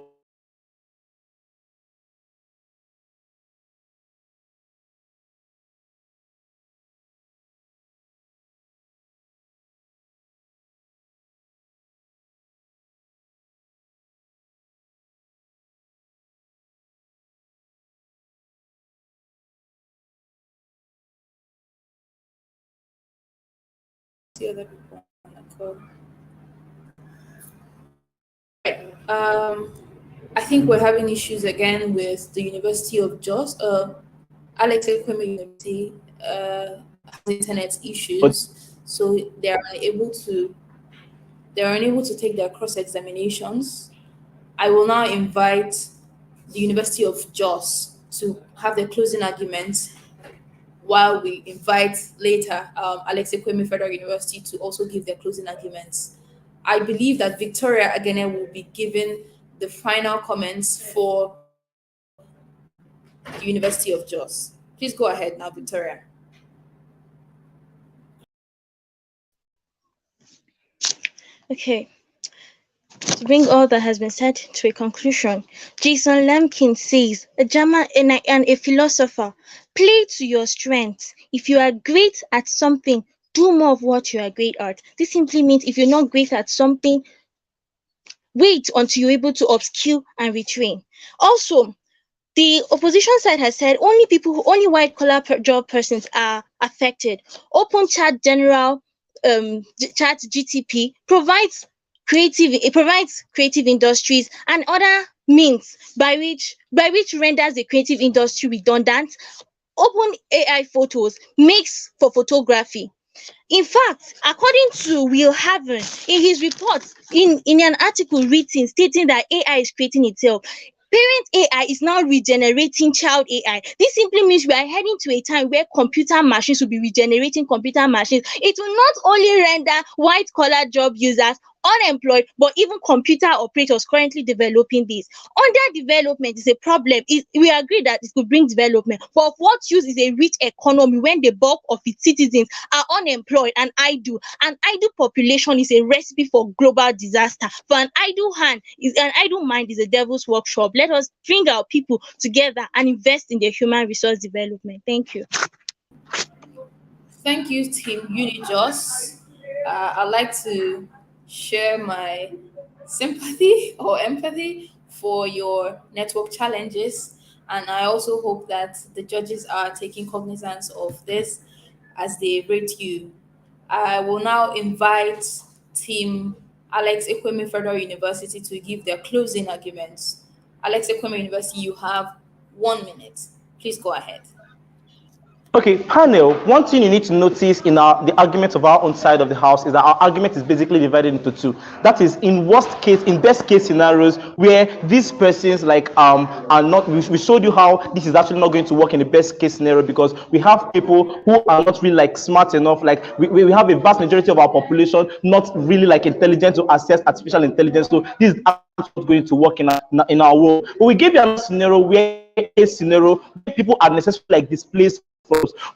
The other people on the call. I think we're having issues again with the University of Jos. Alex Ekweme University has internet issues, so they're unable to take their cross examinations. I will now invite the University of Jos to have their closing arguments, while we invite later Alex Ekweme Federal University to also give their closing arguments. I believe that Victoria Agene will be giving the final comments for the University of Jos. Please go ahead now, Victoria. Okay. To bring all that has been said to a conclusion, Jason Lemkin says, a German and a philosopher, play to your strengths. If you are great at something, do more of what you are great at. This simply means if you're not great at something, wait until you're able to upskill and retrain. Also, the opposition side has said only white collar job persons are affected. Open Chat General Chat GTP provides creative industries and other means by which renders the creative industry redundant. Open AI photos makes for photography. In fact, according to Will Haven, in his report, in an article written stating that AI is creating itself, parent AI is now regenerating child AI. This simply means we are heading to a time where computer machines will be regenerating computer machines. It will not only render white collar job users unemployed, but even computer operators currently developing this. Under development is a problem. We agree that it could bring development, but of what use is a rich economy when the bulk of its citizens are unemployed and idle? An idle population is a recipe for global disaster. For an idle mind is a devil's workshop. Let us bring our people together and invest in their human resource development. Thank you. Thank you, Team Unijos. I'd like to share my sympathy or empathy for your network challenges, and I also hope that the judges are taking cognizance of this as they rate you. I will now invite Team Alex Ekweme Federal University to give their closing arguments. Alex Ekweme University, you have 1 minute. Please go ahead. Okay, panel, one thing you need to notice in the argument of our own side of the house is that our argument is basically divided into two. That is, in best case scenarios where these persons are not, we showed you how this is actually not going to work in the best case scenario, because we have people who are not really smart enough. We have a vast majority of our population not really intelligent to access artificial intelligence. So this is actually not going to work in our world. But we gave you another scenario where case scenario where people are necessarily like displaced.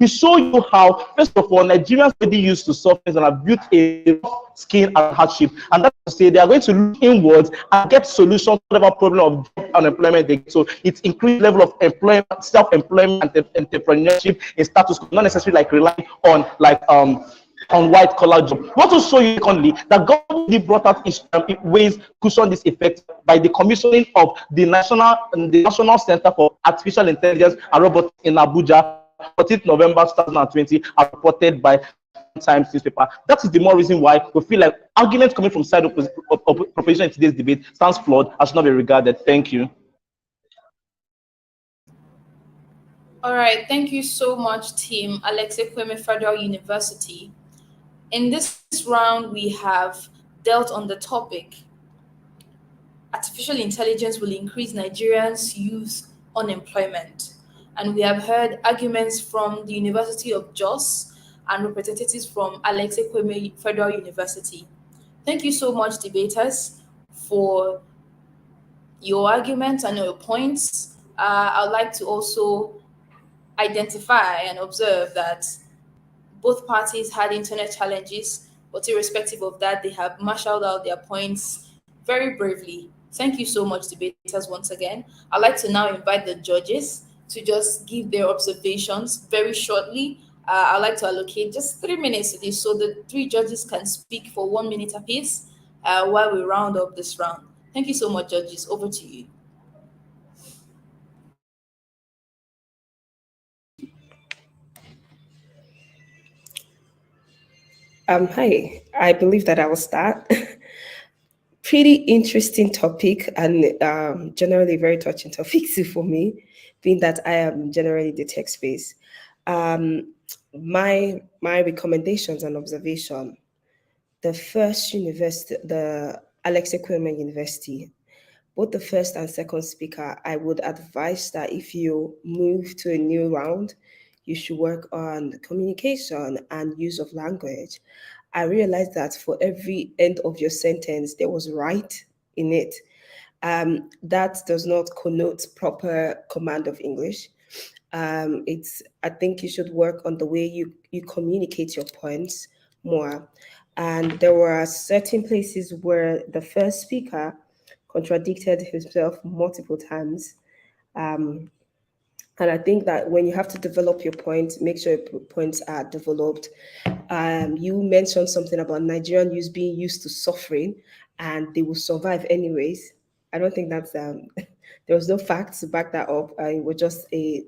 We show you how, first of all, Nigerians already used to suffering and have built a skin and hardship, and that's to say they are going to look inwards and get solutions to whatever problem of unemployment they get. So it's increased level of employment, self-employment, and entrepreneurship in status quo, not necessarily like relying on on white collar job. We want to show you secondly that government brought out ways to cushion this effect by the commissioning of the National Center for Artificial Intelligence and Robotics in Abuja, 14th November 2020, as reported by Times newspaper. That is the more reason why we feel like arguments coming from side of opposition in today's debate stands flawed and should not be regarded. Thank you. All right, thank you so much, Team Alexei Kweme Federal University. In this round, we have dealt on the topic, artificial intelligence will increase Nigerians' youth unemployment. And we have heard arguments from the University of Jos and representatives from Alexei Kweme Federal University. Thank you so much, debaters, for your arguments and your points. I'd like to also identify and observe that both parties had internet challenges, but irrespective of that, they have marshaled out their points very bravely. Thank you so much, debaters, once again. I'd like to now invite the judges to just give their observations very shortly. I'd like to allocate just 3 minutes to this so the three judges can speak for 1 minute apiece while we round up this round. Thank you so much, judges. Over to you. Hi, I believe that I will start. Pretty interesting topic and generally very touching topic too for me, being that I am generally the tech space. My recommendations and observation: the first university, the Alexei Kweme University, both the first and second speaker, I would advise that if you move to a new round, you should work on communication and use of language. I realized that for every end of your sentence, there was right in it. That does not connote proper command of English. I think you should work on the way you communicate your points more. And there were certain places where the first speaker contradicted himself multiple times. And I think that when you have to develop your points, make sure your points are developed. You mentioned something about Nigerian youth being used to suffering and they will survive anyways. I don't think that's there was no facts to back that up. It was just a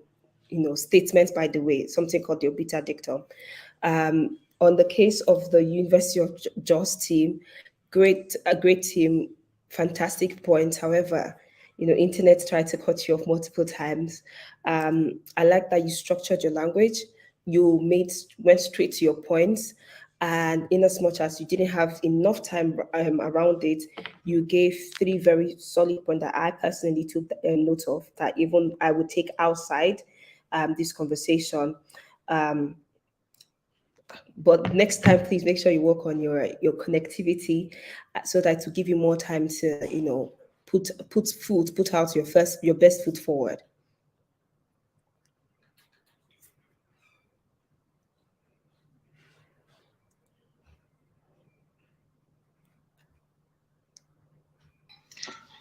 statement by the way, something called the obiter dictum. On the case of the University of Jos team, a great team, fantastic points. However, internet tried to cut you off multiple times. I like that you structured your language. You went straight to your points, and in as much as you didn't have enough time around it, you gave 3 very solid points that I personally took note of, that even I would take outside this conversation. But next time, please make sure you work on your connectivity so that to give you more time to put out your best foot forward.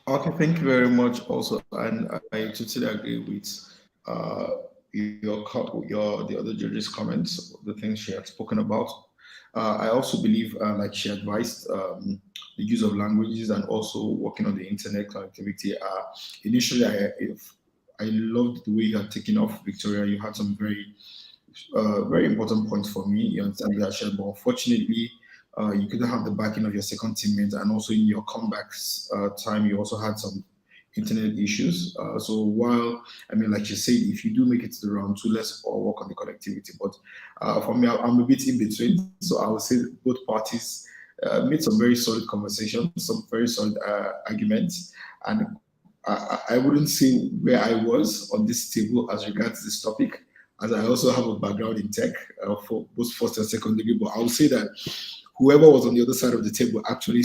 Okay, thank you very much. Also, and I totally agree with the other judges' comments, the things she had spoken about. I also believe, like she advised, the use of languages and also working on the internet connectivity. Initially, I loved the way you had taken off, Victoria. You had some very important points for me. You understand that, shared, but unfortunately, you couldn't have the backing of your second teammate, and also in your comebacks time, you also had some internet issues. So while, like you said, if you do make it to the round 2, let's all work on the connectivity. But for me, I'm a bit in between. So I would say both parties made some very solid conversations, some very solid arguments. And I wouldn't say where I was on this table as regards this topic, as I also have a background in tech for both first and second degree. But I would say that whoever was on the other side of the table actually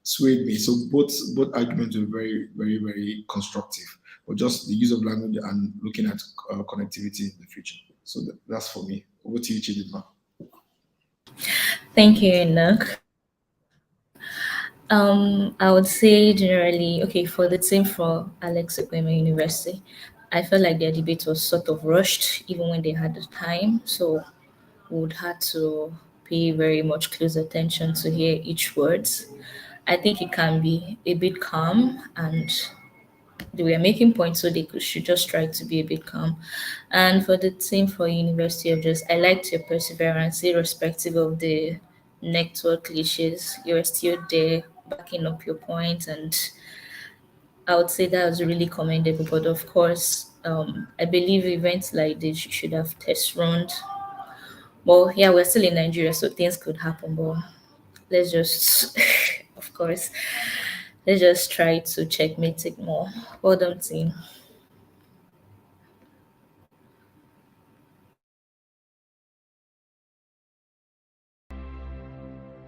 swayed me. So both arguments were very, very, very constructive. but just the use of language and looking at connectivity in the future. So that's for me. Over to you, Chidima. Thank you, Enoch. I would say generally, okay, for the team for Alex Ekweme University, I felt like their debate was sort of rushed, even when they had the time. So we would have to pay very much close attention to hear each words. I think it can be a bit calm, and they were making points, so should just try to be a bit calm. And for the team for University of Just, I liked your perseverance, irrespective of the network glitches. You were still there, backing up your point, and I would say that was really commendable. But of course, I believe events like this you should have test run. Well, yeah, we're still in Nigeria, so things could happen. But let's just, of course, let's just try to checkmate it more. Well done, team.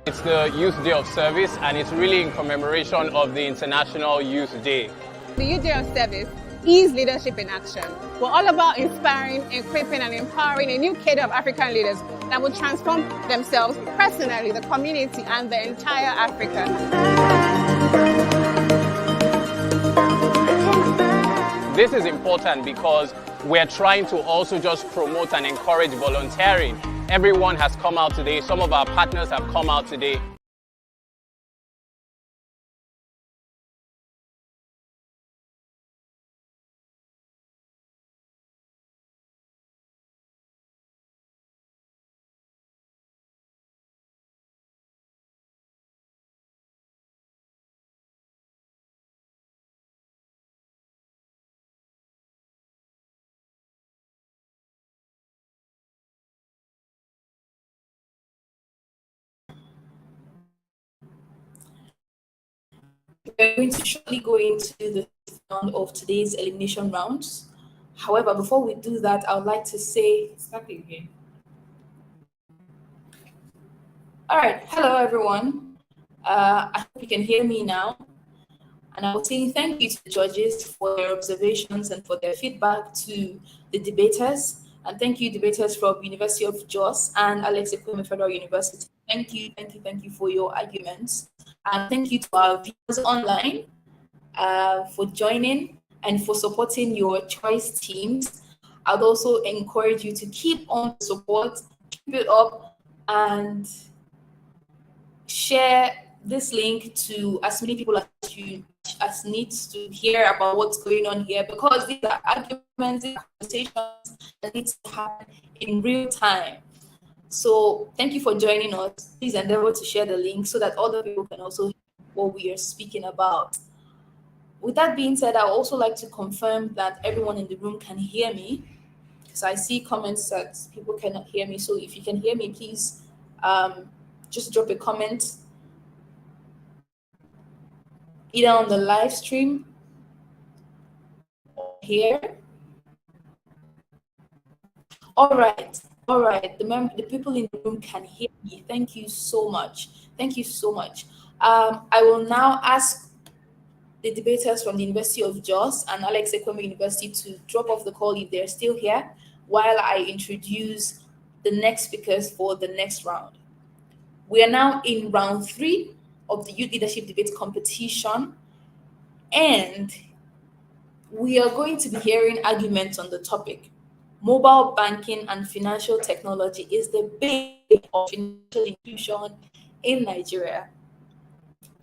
It's the Youth Day of Service, and it's really in commemoration of the International Youth Day. The Youth Day of Service is leadership in action. We're all about inspiring, equipping, and empowering a new cadre of African leaders that will transform themselves personally, the community, and the entire Africa. This is important because we're trying to also just promote and encourage volunteering. Everyone has come out today. Some of our partners have come out today. We're going to shortly go into the round of today's elimination rounds. However, before we do that, I would like to say, start again. All right, hello everyone. I hope you can hear me now. And I would say thank you to the judges for their observations and for their feedback to the debaters. And thank you, debaters from University of Jos and Alex Ekweme Federal University. Thank you for your arguments. And thank you to our viewers online for joining and for supporting your choice teams. I'd also encourage you to keep on the support, keep it up, and share this link to as many people as needs to hear about what's going on here, because these are arguments, these are conversations that need to happen in real time. So thank you for joining us. Please endeavor to share the link so that other people can also hear what we are speaking about. With that being said, I would also like to confirm that everyone in the room can hear me, because I see comments that people cannot hear me. So if you can hear me, please just drop a comment either on the live stream or here. All right. The people in the room can hear me. Thank you so much. I will now ask the debaters from the University of Jos and Alex Ekweme University to drop off the call if they're still here, while I introduce the next speakers for the next round. We are now in round 3 of the Youth Leadership Debate Competition, and we are going to be hearing arguments on the topic. Mobile banking and financial technology is the bane of financial inclusion in Nigeria.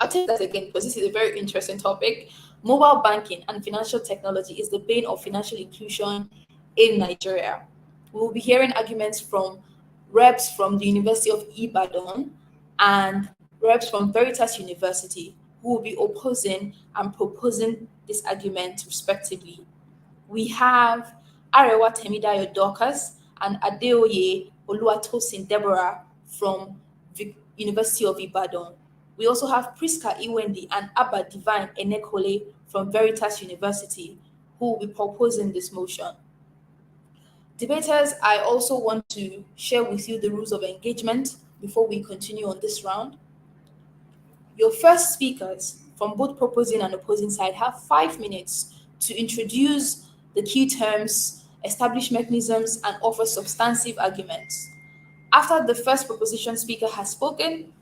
I'll take that again because this is a very interesting topic. Mobile banking and financial technology is the bane of financial inclusion in Nigeria. We will be hearing arguments from reps from the University of Ibadan and reps from Veritas University, who will be opposing and proposing this argument respectively. We have Arewa Temidayo Dorcas and Adeoye Oluwatosin Deborah from the University of Ibadan. We also have Priska Iwendi and Abba Divine Enekole from Veritas University, who will be proposing this motion. Debaters, I also want to share with you the rules of engagement before we continue on this round. Your first speakers from both proposing and opposing side have 5 minutes to introduce the key terms, establish mechanisms, and offer substantive arguments. After the first proposition speaker has spoken,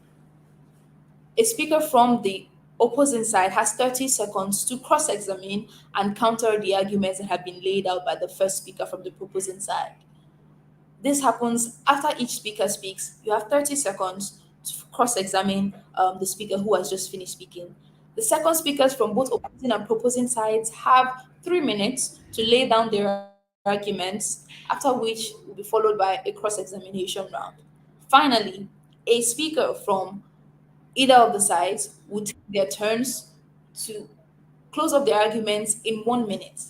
a speaker from the opposing side has 30 seconds to cross-examine and counter the arguments that have been laid out by the first speaker from the proposing side. This happens after each speaker speaks. You have 30 seconds to cross-examine the speaker who has just finished speaking. The second speakers from both opposing and proposing sides have 3 minutes to lay down their arguments, after which will be followed by a cross-examination round. Finally, a speaker from either of the sides would take their turns to close up their arguments in 1 minute.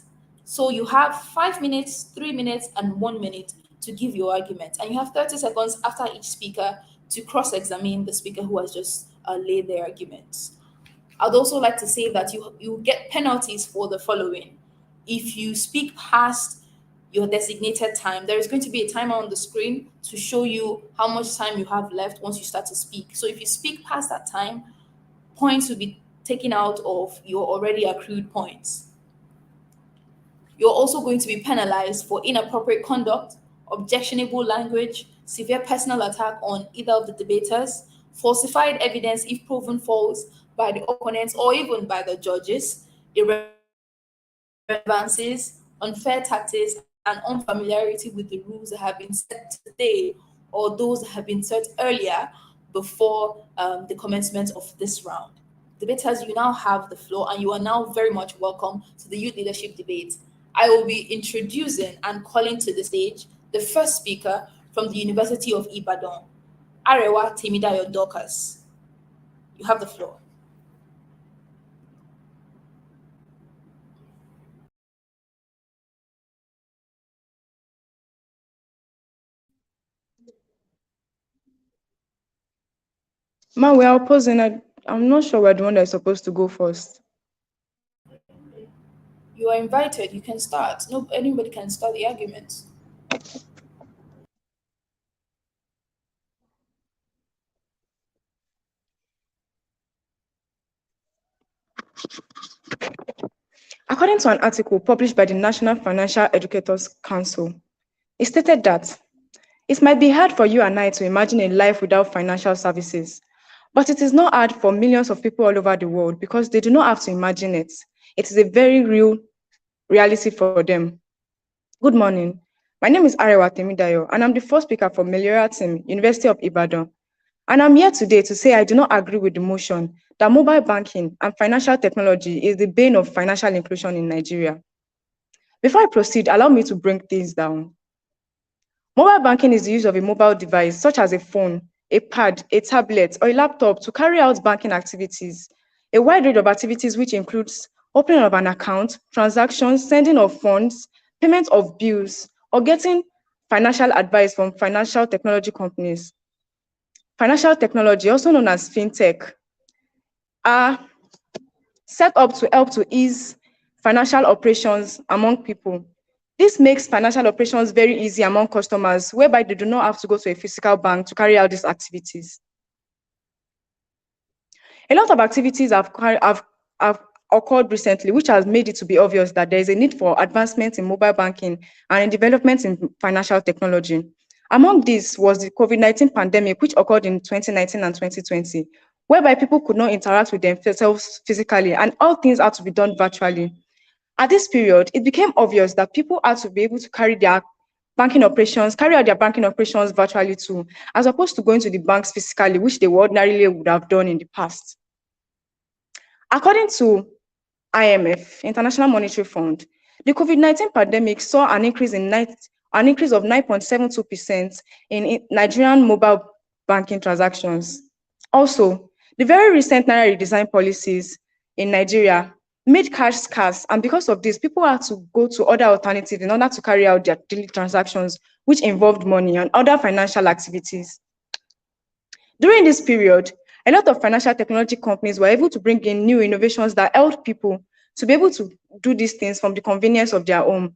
So you have 5 minutes, 3 minutes, and 1 minute to give your argument. And you have 30 seconds after each speaker to cross-examine the speaker who has just laid their arguments. I'd also like to say that you get penalties for the following. If you speak past your designated time, there is going to be a timer on the screen to show you how much time you have left once you start to speak. So if you speak past that time, points will be taken out of your already accrued points. You're also going to be penalized for inappropriate conduct, objectionable language, severe personal attack on either of the debaters, falsified evidence if proven false by the opponents or even by the judges, irrelevances, unfair tactics, and unfamiliarity with the rules that have been set today or those that have been set earlier before the commencement of this round. Debaters, you now have the floor and you are now very much welcome to the youth leadership debate. I will be introducing and calling to the stage the first speaker from the University of Ibadan, Arewa Temidayo Dorcas. You have the floor. Ma, we are opposing. I'm not sure we're the one that's supposed to go first. You are invited. You can start. No, anybody can start the argument. According to an article published by the National Financial Educators Council, it stated that it might be hard for you and I to imagine a life without financial services, but it is not hard for millions of people all over the world because they do not have to imagine it. It is a very real reality for them. Good morning. My name is Arewa Temidayo, and I'm the first speaker for Meliora Team, University of Ibadan. And I'm here today to say I do not agree with the motion that mobile banking and financial technology is the bane of financial inclusion in Nigeria. Before I proceed, allow me to break things down. Mobile banking is the use of a mobile device, such as a phone, a pad, a tablet, or a laptop to carry out banking activities. A wide range of activities which includes opening of an account, transactions, sending of funds, payment of bills, or getting financial advice from financial technology companies. Financial technology, also known as fintech, are set up to help to ease financial operations among people. This makes financial operations very easy among customers, whereby they do not have to go to a physical bank to carry out these activities. A lot of activities have occurred recently, which has made it to be obvious that there is a need for advancement in mobile banking and in development in financial technology. Among these was the COVID-19 pandemic, which occurred in 2019 and 2020, whereby people could not interact with themselves physically and all things had to be done virtually. At this period, it became obvious that people had to be able to carry out their banking operations virtually too, as opposed to going to the banks physically, which they ordinarily would have done in the past. According to IMF, International Monetary Fund, the COVID-19 pandemic saw an increase of 9.72% in Nigerian mobile banking transactions. Also, the very recent Naira redesign policies in Nigeria made cash scarce, and because of this, people had to go to other alternatives in order to carry out their daily transactions, which involved money and other financial activities. During this period, a lot of financial technology companies were able to bring in new innovations that helped people to be able to do these things from the convenience of their home.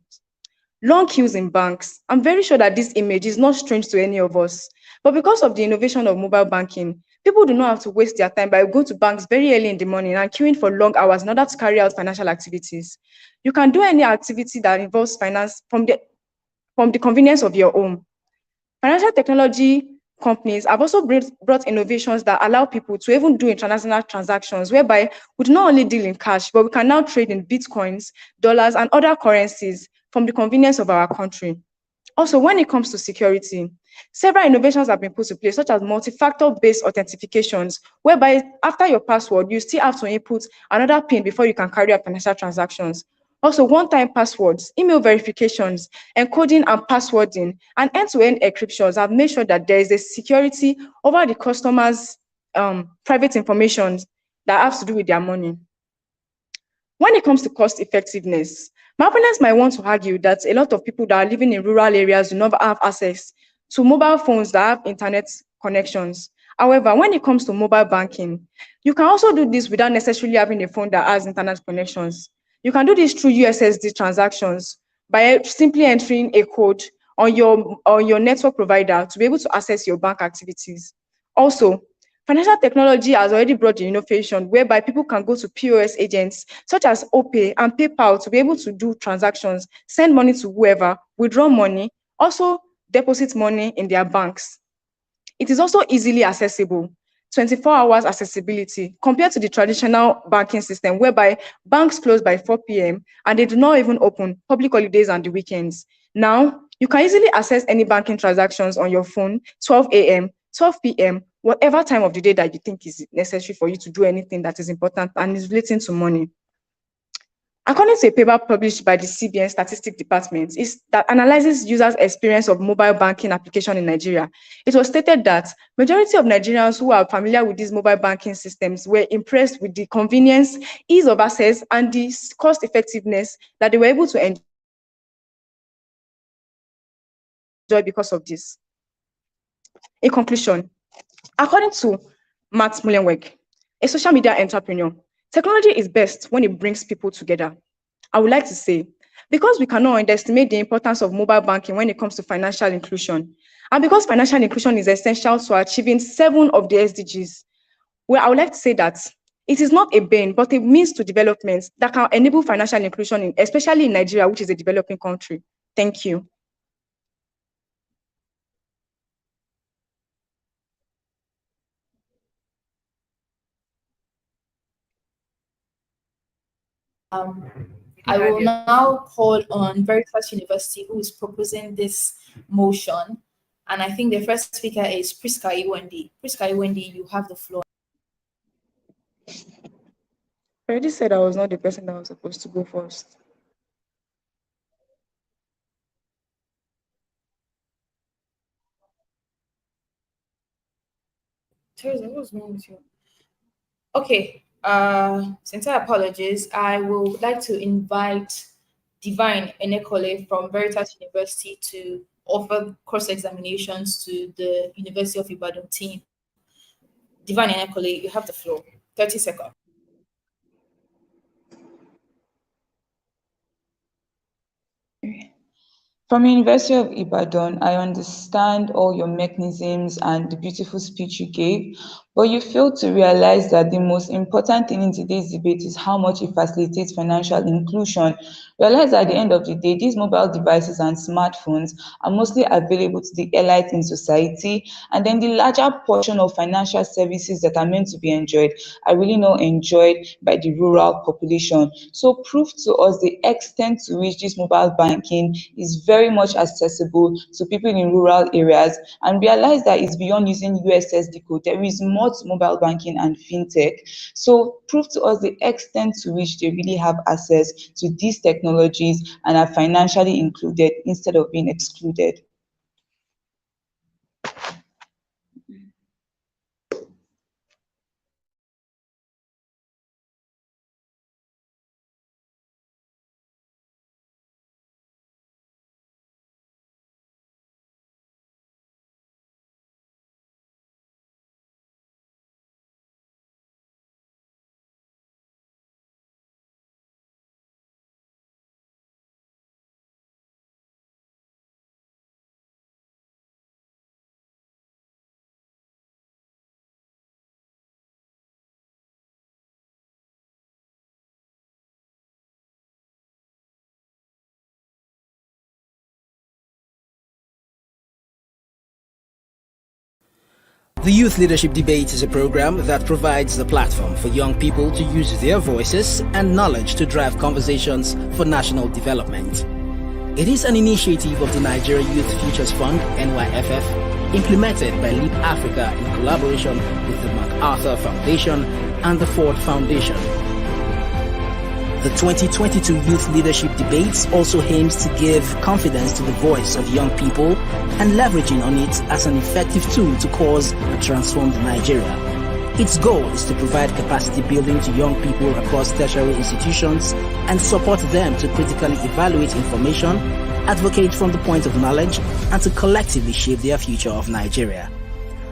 Long queues in banks. I'm very sure that this image is not strange to any of us. But because of the innovation of mobile banking, People do not have to waste their time by going to banks very early in the morning and queuing for long hours in order to carry out financial activities. You can do any activity that involves finance from the convenience of your home. Financial technology companies have also brought innovations that allow people to even do international transactions, whereby we do not only deal in cash, but we can now trade in bitcoins, dollars, and other currencies from the convenience of our country. Also, when it comes to security, several innovations have been put in place, such as multi-factor based authentications, whereby after your password, you still have to input another PIN before you can carry out financial transactions. Also, one-time passwords, email verifications, encoding and passwording, and end-to-end encryptions have made sure that there is a security over the customer's private information that has to do with their money. When it comes to cost effectiveness, my opponents might want to argue that a lot of people that are living in rural areas do not have access to mobile phones that have internet connections. However, when it comes to mobile banking, you can also do this without necessarily having a phone that has internet connections. You can do this through USSD transactions by simply entering a code on your network provider to be able to access your bank activities. Also, financial technology has already brought the innovation whereby people can go to POS agents such as OPay and PayPal to be able to do transactions, send money to whoever, withdraw money, also deposit money in their banks. It is also easily accessible, 24 hours accessibility compared to the traditional banking system whereby banks close by 4 p.m. and they do not even open public holidays and the weekends. Now, you can easily access any banking transactions on your phone, 12 a.m., 12 p.m., whatever time of the day that you think is necessary for you to do anything that is important and is relating to money. According to a paper published by the CBN Statistics Department that analyzes users' experience of mobile banking application in Nigeria, it was stated that majority of Nigerians who are familiar with these mobile banking systems were impressed with the convenience, ease of access, and the cost effectiveness that they were able to enjoy because of this. In conclusion, according to Matt Mullenweg, a social media entrepreneur, technology is best when it brings people together. I would like to say, because we cannot underestimate the importance of mobile banking when it comes to financial inclusion, and because financial inclusion is essential to achieving 7 of the SDGs, well, I would like to say that it is not a bane, but a means to development that can enable financial inclusion, especially in Nigeria, which is a developing country. Thank you. I will now call on Veritas University, who is proposing this motion. And I think the first speaker is Priska Iwendi. Priska Iwendi, you have the floor. I already said I was not the person that was supposed to go first. Teresa, what's wrong with you? Okay, sincere apologies. I would like to invite Divine Enekole from Veritas University to offer course examinations to the University of Ibadan team. Divine Enekole, you have the floor. 30 seconds. From University of Ibadan, I understand all your mechanisms and the beautiful speech you gave, but you failed to realize that the most important thing in today's debate is how much it facilitates financial inclusion. Realize that at the end of the day, these mobile devices and smartphones are mostly available to the elite in society, and then the larger portion of financial services that are meant to be enjoyed are really not enjoyed by the rural population. So prove to us the extent to which this mobile banking is very much accessible to people in rural areas, and realize that it's beyond using USSD code. There is more to mobile banking and fintech. So prove to us the extent to which they really have access to these technologies and are financially included instead of being excluded. The Youth Leadership Debate is a program that provides the platform for young people to use their voices and knowledge to drive conversations for national development. It is an initiative of the Nigeria Youth Futures Fund, NYFF, implemented by Leap Africa in collaboration with the MacArthur Foundation and the Ford Foundation. The 2022 Youth Leadership Debates also aims to give confidence to the voice of young people and leveraging on it as an effective tool to cause a transformed Nigeria. Its goal is to provide capacity building to young people across tertiary institutions and support them to critically evaluate information, advocate from the point of knowledge, and to collectively shape their future of Nigeria.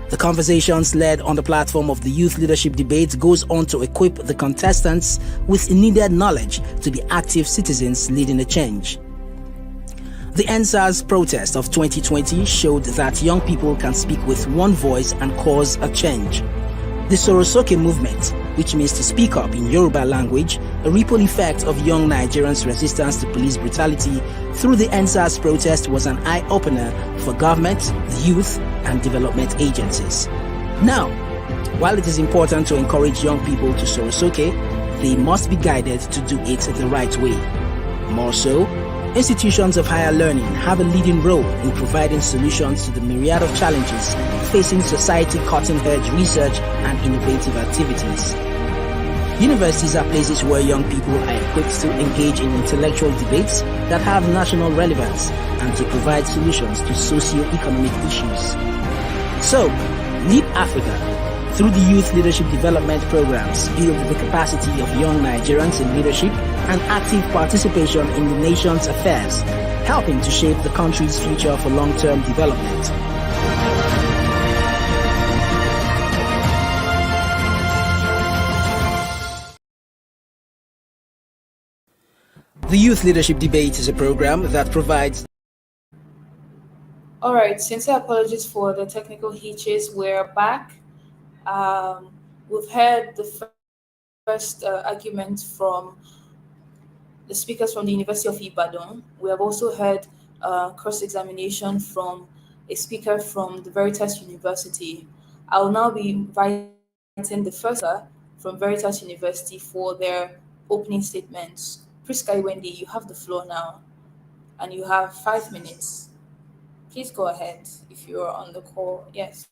The conversations led on the platform of the Youth Leadership Debate goes on to equip the contestants with needed knowledge to be active citizens leading a change. The NSAS protest of 2020 showed that young people can speak with one voice and cause a change. The Sorosoke movement, which means to speak up in Yoruba language, a ripple effect of young Nigerians' resistance to police brutality through the NSAS protest, was an eye-opener for government, the youth, and development agencies. Now, while it is important to encourage young people to Sorosoke, they must be guided to do it the right way. More so, institutions of higher learning have a leading role in providing solutions to the myriad of challenges facing society, cutting-edge research and innovative activities. Universities are places where young people are equipped to engage in intellectual debates that have national relevance and to provide solutions to socio-economic issues. So, Leap Africa, through the Youth Leadership Development Programs, build the capacity of young Nigerians in leadership and active participation in the nation's affairs, helping to shape the country's future for long-term development. The Youth Leadership Debate is a program that provides... All right, sincere apologies for the technical hitches. We're back. We've heard the first argument from the speakers from the University of Ibadan. We have also heard cross-examination from a speaker from the Veritas University. I'll now be inviting the first from Veritas University for their opening statements. Priska Wendy, you have the floor now, and you have 5 minutes. Please go ahead if you're on the call. Yes,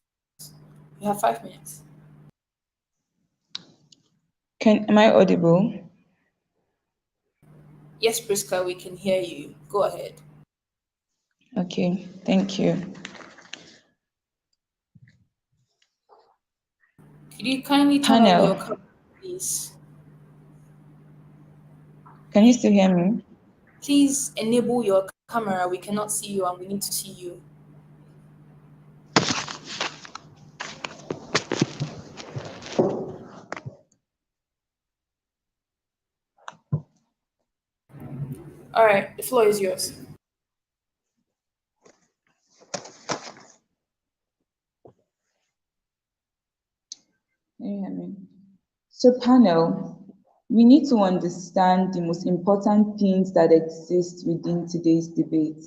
you have 5 minutes. Am I audible? Yes, Priska, we can hear you. Go ahead. Okay, thank you. Could you kindly turn on your camera, please? Can you still hear me? Please enable your camera. We cannot see you and we need to see you. All right, the floor is yours. Can you hear me? So panel, we need to understand the most important things that exist within today's debate.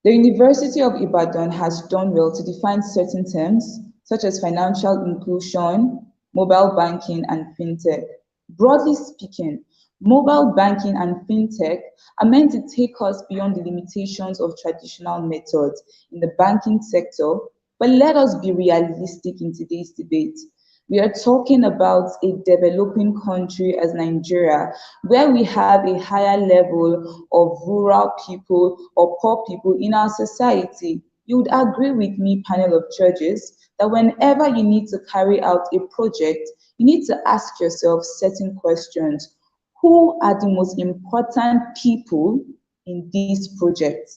The University of Ibadan has done well to define certain terms, such as financial inclusion, mobile banking, and fintech. Broadly speaking, mobile banking and fintech are meant to take us beyond the limitations of traditional methods in the banking sector, but let us be realistic in today's debate. We are talking about a developing country as Nigeria, where we have a higher level of rural people or poor people in our society. You would agree with me, panel of judges, that whenever you need to carry out a project, you need to ask yourself certain questions. Who are the most important people in this project?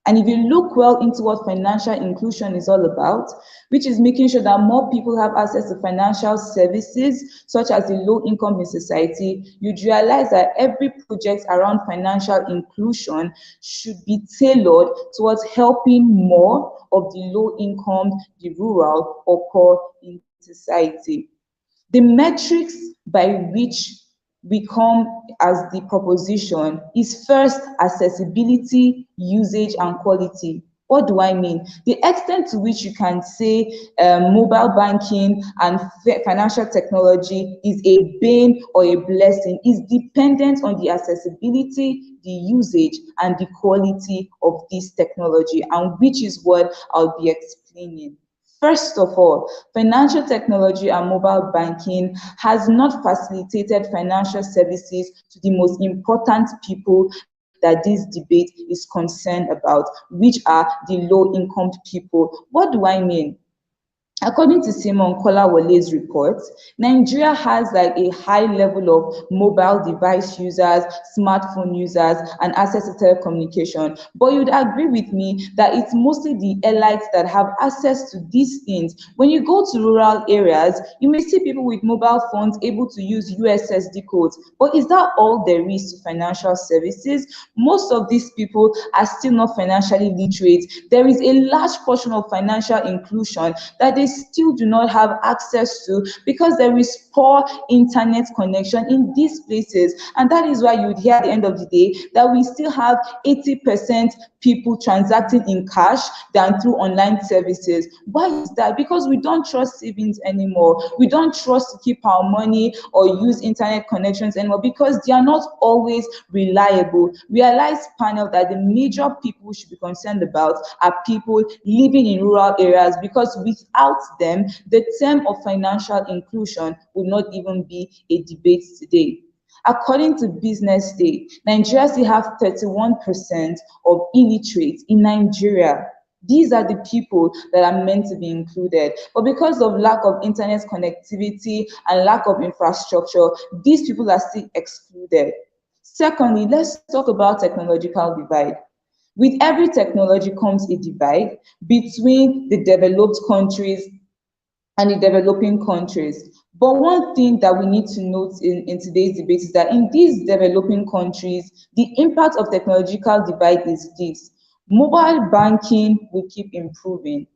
And if you look well into what financial inclusion is all about, which is making sure that more people have access to financial services, such as the low income in society, you'd realize that every project around financial inclusion should be tailored towards helping more of the low income, the rural or poor in society. The metrics by which we come as the proposition is first accessibility, usage, and quality. What do I mean? The extent to which you can say mobile banking and financial technology is a bane or a blessing is dependent on the accessibility, the usage, and the quality of this technology, and which is what I'll be explaining. First of all, financial technology and mobile banking has not facilitated financial services to the most important people that this debate is concerned about, which are the low-income people. What do I mean? According to Simon Kolawole's report, Nigeria has like a high level of mobile device users, smartphone users, and access to telecommunication. But you'd agree with me that it's mostly the elites that have access to these things. When you go to rural areas, you may see people with mobile phones able to use USSD codes. But is that all there is to financial services? Most of these people are still not financially literate. There is a large portion of financial inclusion that they still do not have access to because there is poor internet connection in these places. And that is why you would hear at the end of the day that we still have 80% people transacting in cash than through online services. Why is that? Because we don't trust savings anymore. We don't trust to keep our money or use internet connections anymore because they are not always reliable. Realize panel that the major people we should be concerned about are people living in rural areas, because without them, the term of financial inclusion would not even be a debate today. According to Business Day, Nigeria still have 31% of illiterates in Nigeria. These are the people that are meant to be included. But because of lack of internet connectivity and lack of infrastructure, these people are still excluded. Secondly, let's talk about technological divide. With every technology comes a divide between the developed countries and the developing countries. But one thing that we need to note in today's debate is that in these developing countries, the impact of technological divide is this. Mobile banking will keep improving.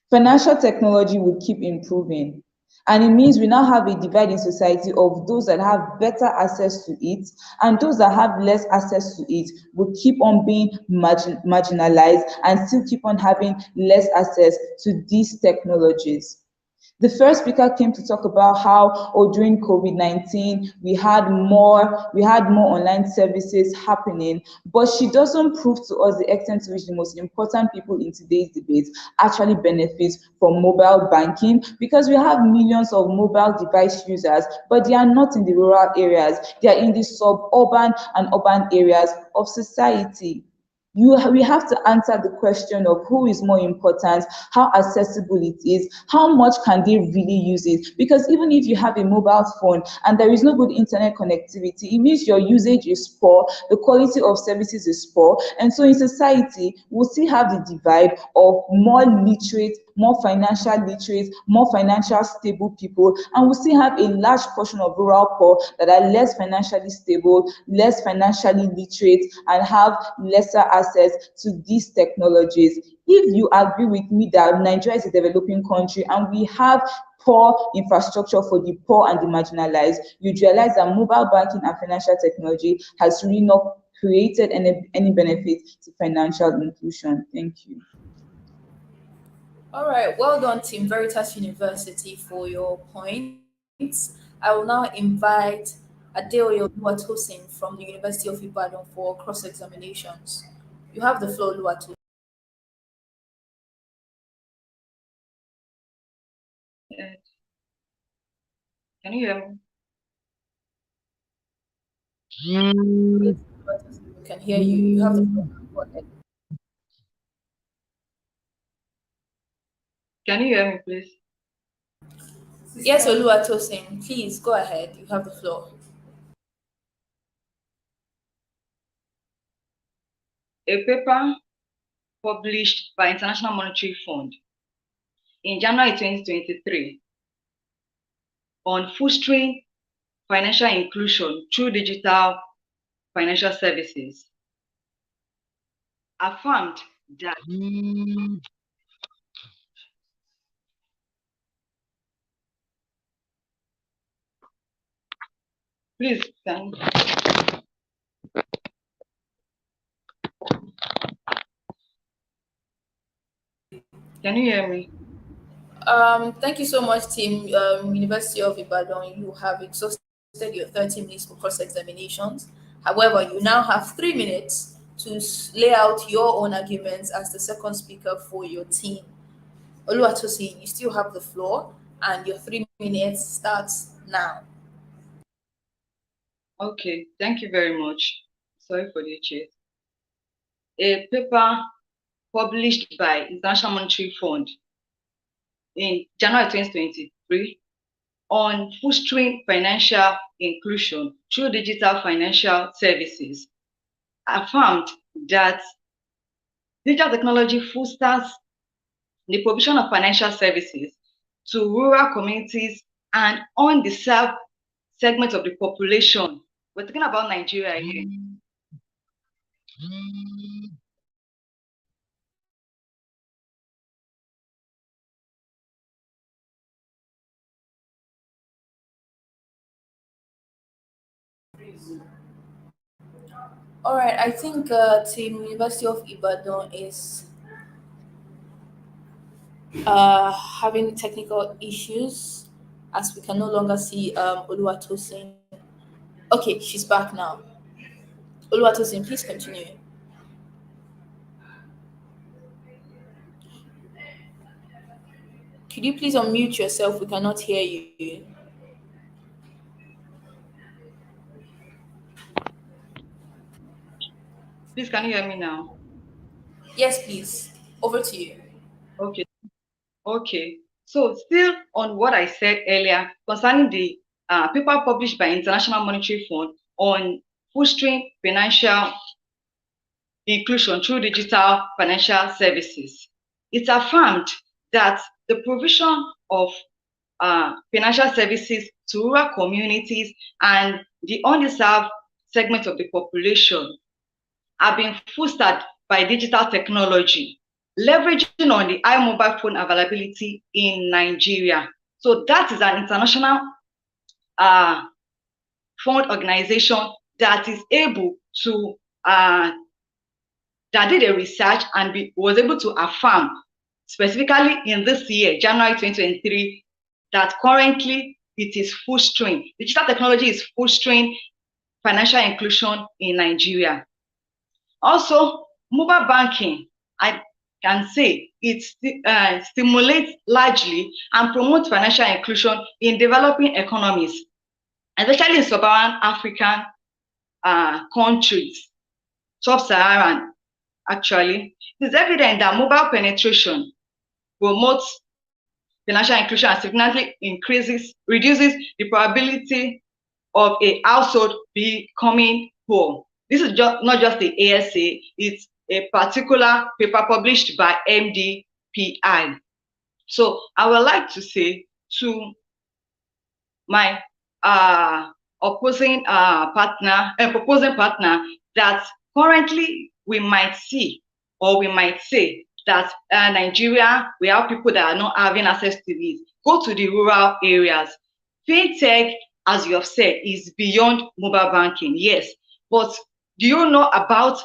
Financial technology will keep improving. And it means we now have a divide in society of those that have better access to it and those that have less access to it will keep on being marginalized and still keep on having less access to these technologies. The first speaker came to talk about how, during COVID-19, we had more online services happening, but she doesn't prove to us the extent to which the most important people in today's debate actually benefit from mobile banking, because we have millions of mobile device users, but they are not in the rural areas. They are in the suburban and urban areas of society. We have to answer the question of who is more important, how accessible it is, how much can they really use it? Because even if you have a mobile phone and there is no good internet connectivity, it means your usage is poor, the quality of services is poor. And so in society, we'll still have the divide of more literate, more financial literate, more financial stable people, and we still have a large portion of rural poor that are less financially stable, less financially literate, and have lesser access to these technologies. If you agree with me that Nigeria is a developing country and we have poor infrastructure for the poor and the marginalized, you realize that mobile banking and financial technology has really not created any benefit to financial inclusion. Thank you. All right, well done, Team Veritas University, for your points. I will now invite Adeoyo Luatosin from the University of Ibadan for cross-examinations. You have the floor, Luatosin. Can you hear me? We can hear you. You have the floor. Go ahead. Can you hear me, please? Yes, Oluwatosin, please go ahead. You have the floor. A paper published by International Monetary Fund in January 2023 on fostering financial inclusion through digital financial services affirmed that please can Can you hear me? Thank you so much, team. University of Ibadan, you have exhausted your 30 minutes for cross-examinations. However, you now have 3 minutes to lay out your own arguments as the second speaker for your team. Oluwatosin, you still have the floor, and your 3 minutes starts now. Okay, thank you very much. Sorry for the chat. A paper published by International Monetary Fund in January 2023 on fostering financial inclusion through digital financial services affirmed that digital technology fosters the provision of financial services to rural communities and undeserved segments of the population. We're talking about Nigeria here. All right, I think Team University of Ibadan is having technical issues as we can no longer see Oluwatosin. Okay, she's back now. Oluwatosin, please continue. Could you please unmute yourself? We cannot hear you. Please, can you hear me now? Yes, please. Over to you. Okay. Okay. So still on what I said earlier concerning the paper published by International Monetary Fund on fostering financial inclusion through digital financial services. It affirmed that the provision of financial services to rural communities and the undeserved segment of the population are being fostered by digital technology, leveraging on the high mobile phone availability in Nigeria. So that is an international fund organization that is able to that did a research and was able to affirm specifically in this year, January 2023, that currently it is fostering, digital technology is fostering financial inclusion in Nigeria. Also, mobile banking, I can say it stimulates largely and promotes financial inclusion in developing economies, especially in sub-Saharan African countries, sub-Saharan actually. It is evident that mobile penetration promotes financial inclusion and significantly reduces the probability of a household becoming poor. This is not just the ASA, it's a particular paper published by MDPI. So I would like to say to my proposing partner that currently we might see or we might say that Nigeria, we have people that are not having access to this. Go to the rural areas. Fintech, as you have said, is beyond mobile banking, yes. But do you know about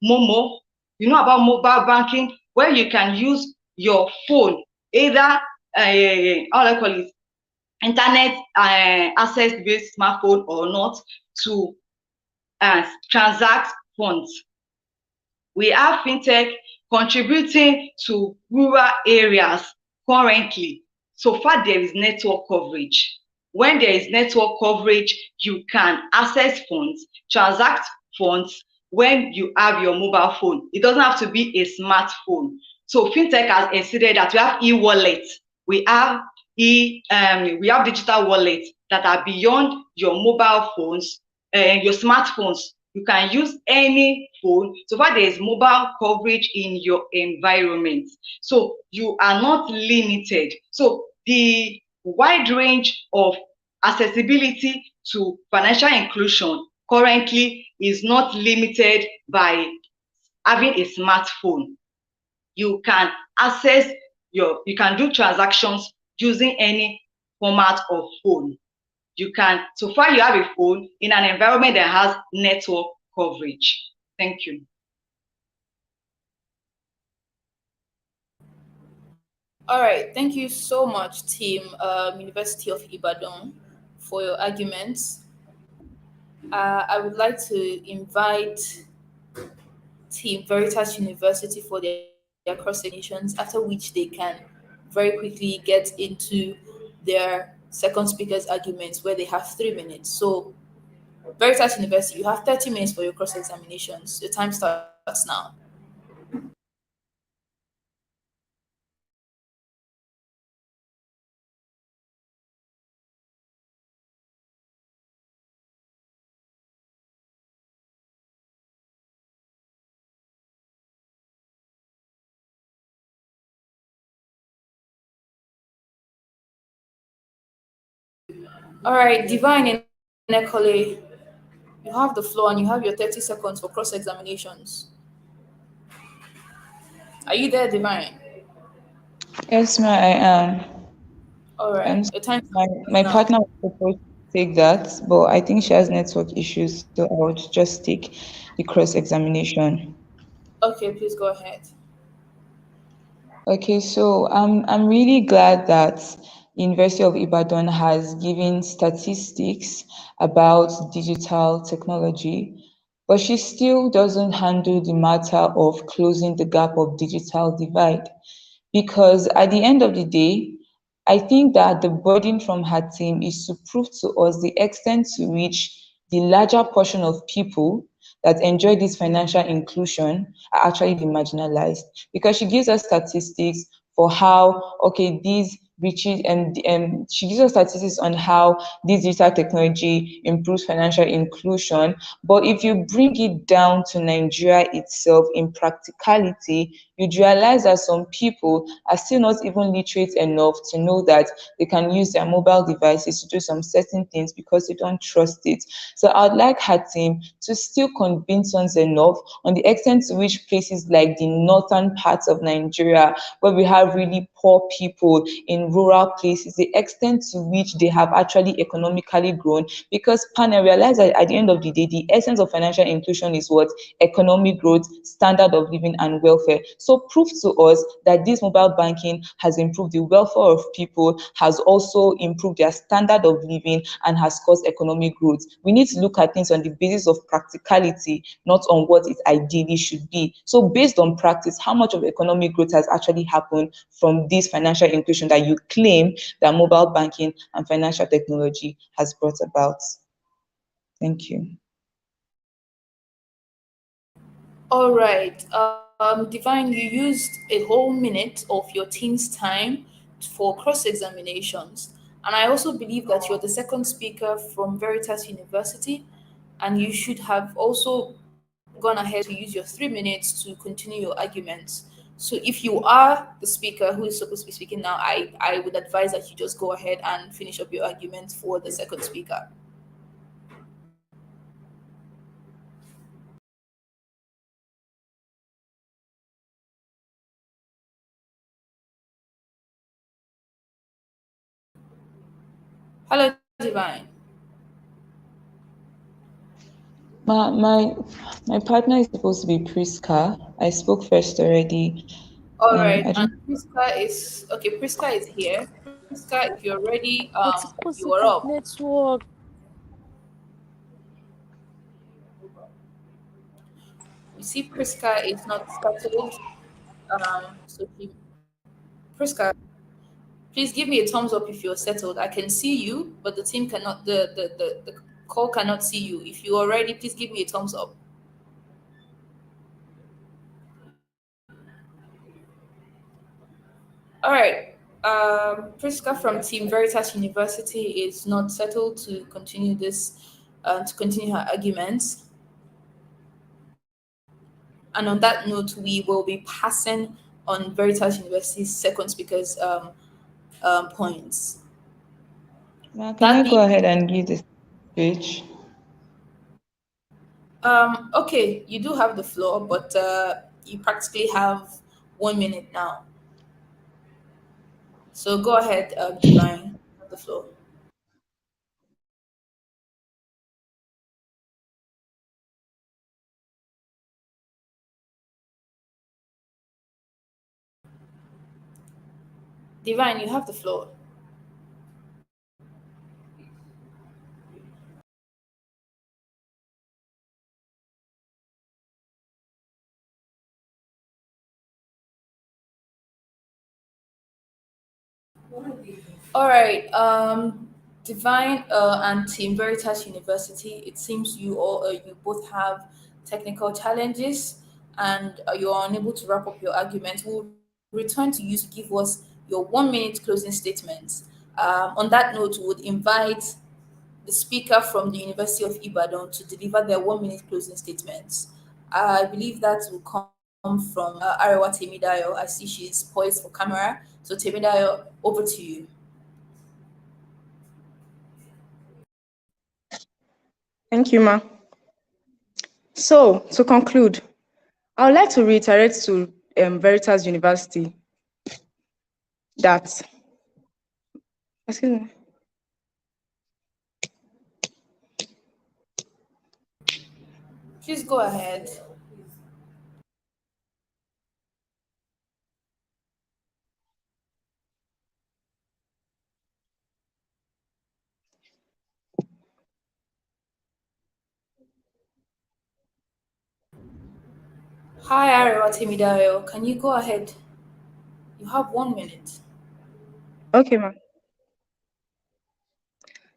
Momo? You know about mobile banking, where you can use your phone, either, how do I call it, internet access-based smartphone or not, to transact funds. We have fintech contributing to rural areas currently. So far, there is network coverage. When there is network coverage, you can access funds, transact funds when you have your mobile phone. It doesn't have to be a smartphone. So fintech has exceeded that. We have e-wallet. We have digital wallets that are beyond your mobile phones and your smartphones. You can use any phone, so far there is mobile coverage in your environment. So you are not limited. So the wide range of accessibility to financial inclusion currently is not limited by having a smartphone. You can you can do transactions using any format of phone. You can, so far you have a phone in an environment that has network coverage. Thank you. All right, thank you so much, team University of Ibadan, for your arguments. I would like to invite Team Veritas University for their cross examinations, after which they can very quickly get into their second speaker's arguments where they have 3 minutes. So, Veritas University, you have 30 minutes for your cross examinations. The time starts now. All right, Divine and Nekole, you have the floor and you have your 30 seconds for cross examinations. Are you there, Divine? Yes, ma, I am. All right, the time My starts now. partner was supposed to take that, but I think she has network issues, so I would just take the cross examination. Okay, please go ahead. Okay, so I'm really glad that University of Ibadan has given statistics about digital technology, but she still doesn't handle the matter of closing the gap of digital divide. Because at the end of the day, I think that the burden from her team is to prove to us the extent to which the larger portion of people that enjoy this financial inclusion are actually the marginalized. Because she gives us statistics for how, okay, these reaches and she gives us statistics on how this digital technology improves financial inclusion. But if you bring it down to Nigeria itself in practicality, you'd realize that some people are still not even literate enough to know that they can use their mobile devices to do some certain things because they don't trust it. So I'd like her team to still convince us enough on the extent to which places like the northern parts of Nigeria, where we have really poor people in rural places, the extent to which they have actually economically grown. Because panel realize that at the end of the day, the essence of financial inclusion is what? Economic growth, standard of living, and welfare. So prove to us that this mobile banking has improved the welfare of people, has also improved their standard of living, and has caused economic growth. We need to look at things on the basis of practicality, not on what it ideally should be. So based on practice, how much of economic growth has actually happened from this financial inclusion that you claim that mobile banking and financial technology has brought about? Thank you. All right. Divine, you used a whole minute of your team's time for cross examinations. And I also believe that you're the second speaker from Veritas University, and you should have also gone ahead to use your 3 minutes to continue your arguments. So if you are the speaker who is supposed to be speaking now, I would advise that you just go ahead and finish up your argument for the second speaker. Hello, Divine. My partner is supposed to be Priska. I spoke first already. All right, I and don't. Priska is okay. Priska is here. Priska, if you're ready, But it's you because are of up. network. You see, Priska is not settled. Priska, please give me a thumbs up if you're settled. I can see you, but the team cannot. The call cannot see you. If you are ready, please give me a thumbs up. All right. Priska from Team Veritas University is not settled to continue to continue her arguments. And on that note, we will be passing on Veritas University's second speaker's points. Can I That go being, ahead and give the speech? okay, you do have the floor, but you practically have 1 minute now. So go ahead, Divine, you have the floor. Divine, you have the floor. All right. Divine and Team Veritas University. It seems you both have technical challenges, and you are unable to wrap up your argument. We'll return to you to give us your 1 minute closing statements. On that note, we would invite the speaker from the University of Ibadan to deliver their 1 minute closing statements. I believe that will come from Arewa Temidayo. I see she's poised for camera. So Temidayo, over to you. Thank you, Ma. So, to conclude, I would like to reiterate to Veritas University that, excuse me. Please go ahead. Hi, Arewa Temidayo. Can you go ahead? You have 1 minute. Okay, Ma.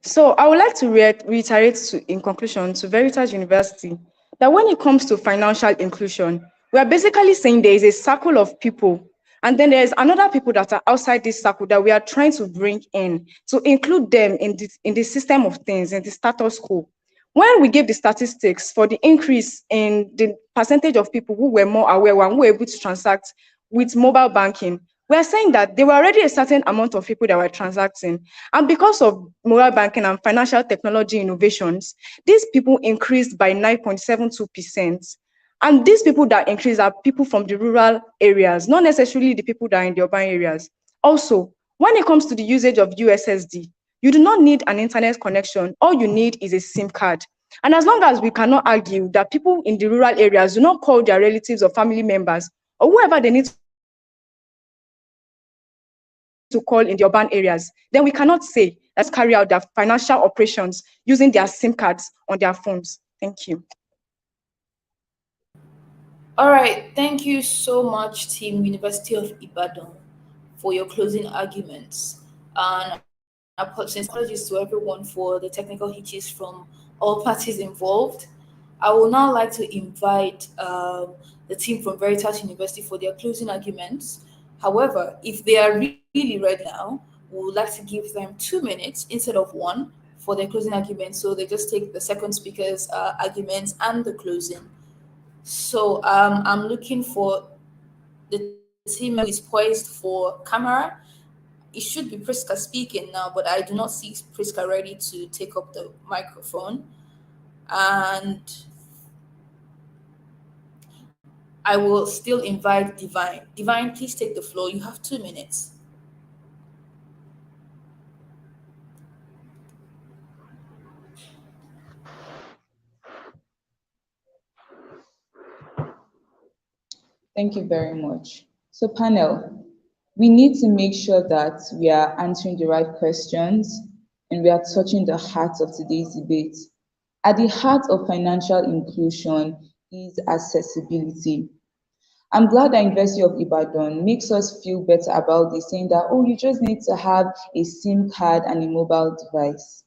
So I would like to reiterate in conclusion to Veritas University that when it comes to financial inclusion, we are basically saying there is a circle of people, and then there's another people that are outside this circle that we are trying to bring in to include them in the system of things, in the status quo. When we give the statistics for the increase in the percentage of people who were more aware and who were able to transact with mobile banking, we are saying that there were already a certain amount of people that were transacting. And because of mobile banking and financial technology innovations, these people increased by 9.72%. And these people that increase are people from the rural areas, not necessarily the people that are in the urban areas. Also, when it comes to the usage of USSD, you do not need an internet connection. All you need is a SIM card. And as long as we cannot argue that people in the rural areas do not call their relatives or family members or whoever they need to call in the urban areas, then we cannot say let's carry out their financial operations using their SIM cards on their phones. Thank you. All right. Thank you so much, Team University of Ibadan, for your closing arguments. And apologies to everyone for the technical hitches from all parties involved. I would now like to invite the team from Veritas University for their closing arguments. However, if they are really ready now, we would like to give them 2 minutes instead of one for their closing arguments. So they just take the second speaker's arguments and the closing. So I'm looking for the team who is poised for camera. It should be Priska speaking now, but I do not see Priska ready to take up the microphone. And I will still invite Divine. Divine, please take the floor. You have 2 minutes. Thank you very much. So panel, we need to make sure that we are answering the right questions and we are touching the heart of today's debate. At the heart of financial inclusion is accessibility. I'm glad that University of Ibadan makes us feel better about this, saying that, oh, you just need to have a SIM card and a mobile device.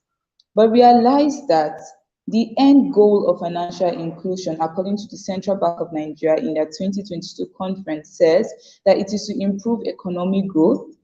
But realize that the end goal of financial inclusion, according to the Central Bank of Nigeria in their 2022 conference, says that it is to improve economic growth,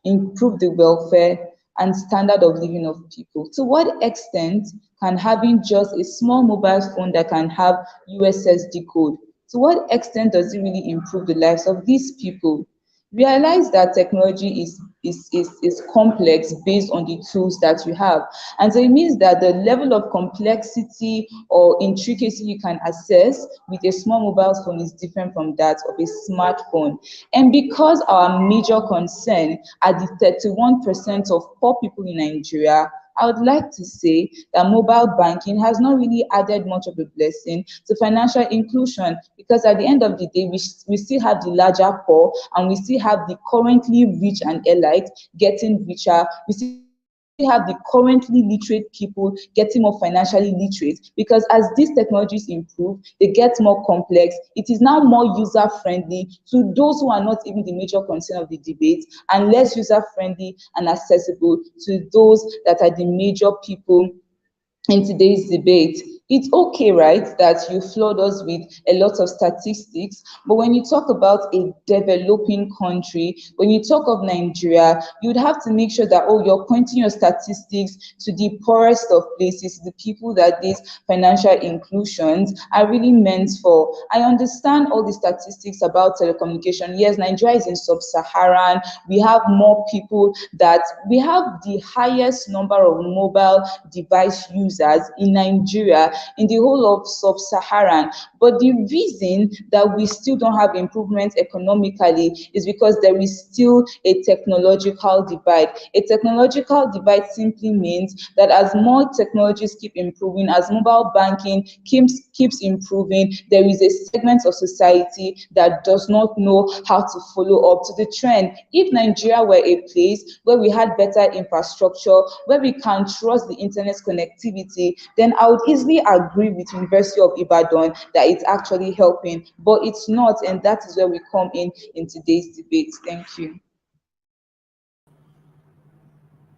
improve the welfare and standard of living of people. To what extent can having just a small mobile phone that can have USSD code, to what extent does it really improve the lives of these people? Realize that technology is complex based on the tools that you have. And so it means that the level of complexity or intricacy you can access with a small mobile phone is different from that of a smartphone. And because our major concern are the 31% of poor people in Nigeria, I would like to say that mobile banking has not really added much of a blessing to financial inclusion, because at the end of the day, we still have the larger poor, and we still have the currently rich and elite getting richer. We still have the currently literate people getting more financially literate, because as these technologies improve, they get more complex. It is now more user friendly to those who are not even the major concern of the debate, and less user friendly and accessible to those that are the major people in today's debate. It's okay, right, that you flood us with a lot of statistics, but when you talk about a developing country, when you talk of Nigeria, you'd have to make sure that, oh, you're pointing your statistics to the poorest of places, the people that these financial inclusions are really meant for. I understand all the statistics about telecommunication. Yes, Nigeria is in sub-Saharan. We have more people, that we have the highest number of mobile device users in Nigeria in the whole of sub-Saharan. But the reason that we still don't have improvement economically is because there is still a technological divide. A technological divide simply means that as more technologies keep improving, as mobile banking keeps improving, there is a segment of society that does not know how to follow up to the trend. If Nigeria were a place where we had better infrastructure, where we can trust the internet connectivity, then I would easily agree with University of Ibadan that it's actually helping, but it's not, and that is where we come in today's debate. Thank you.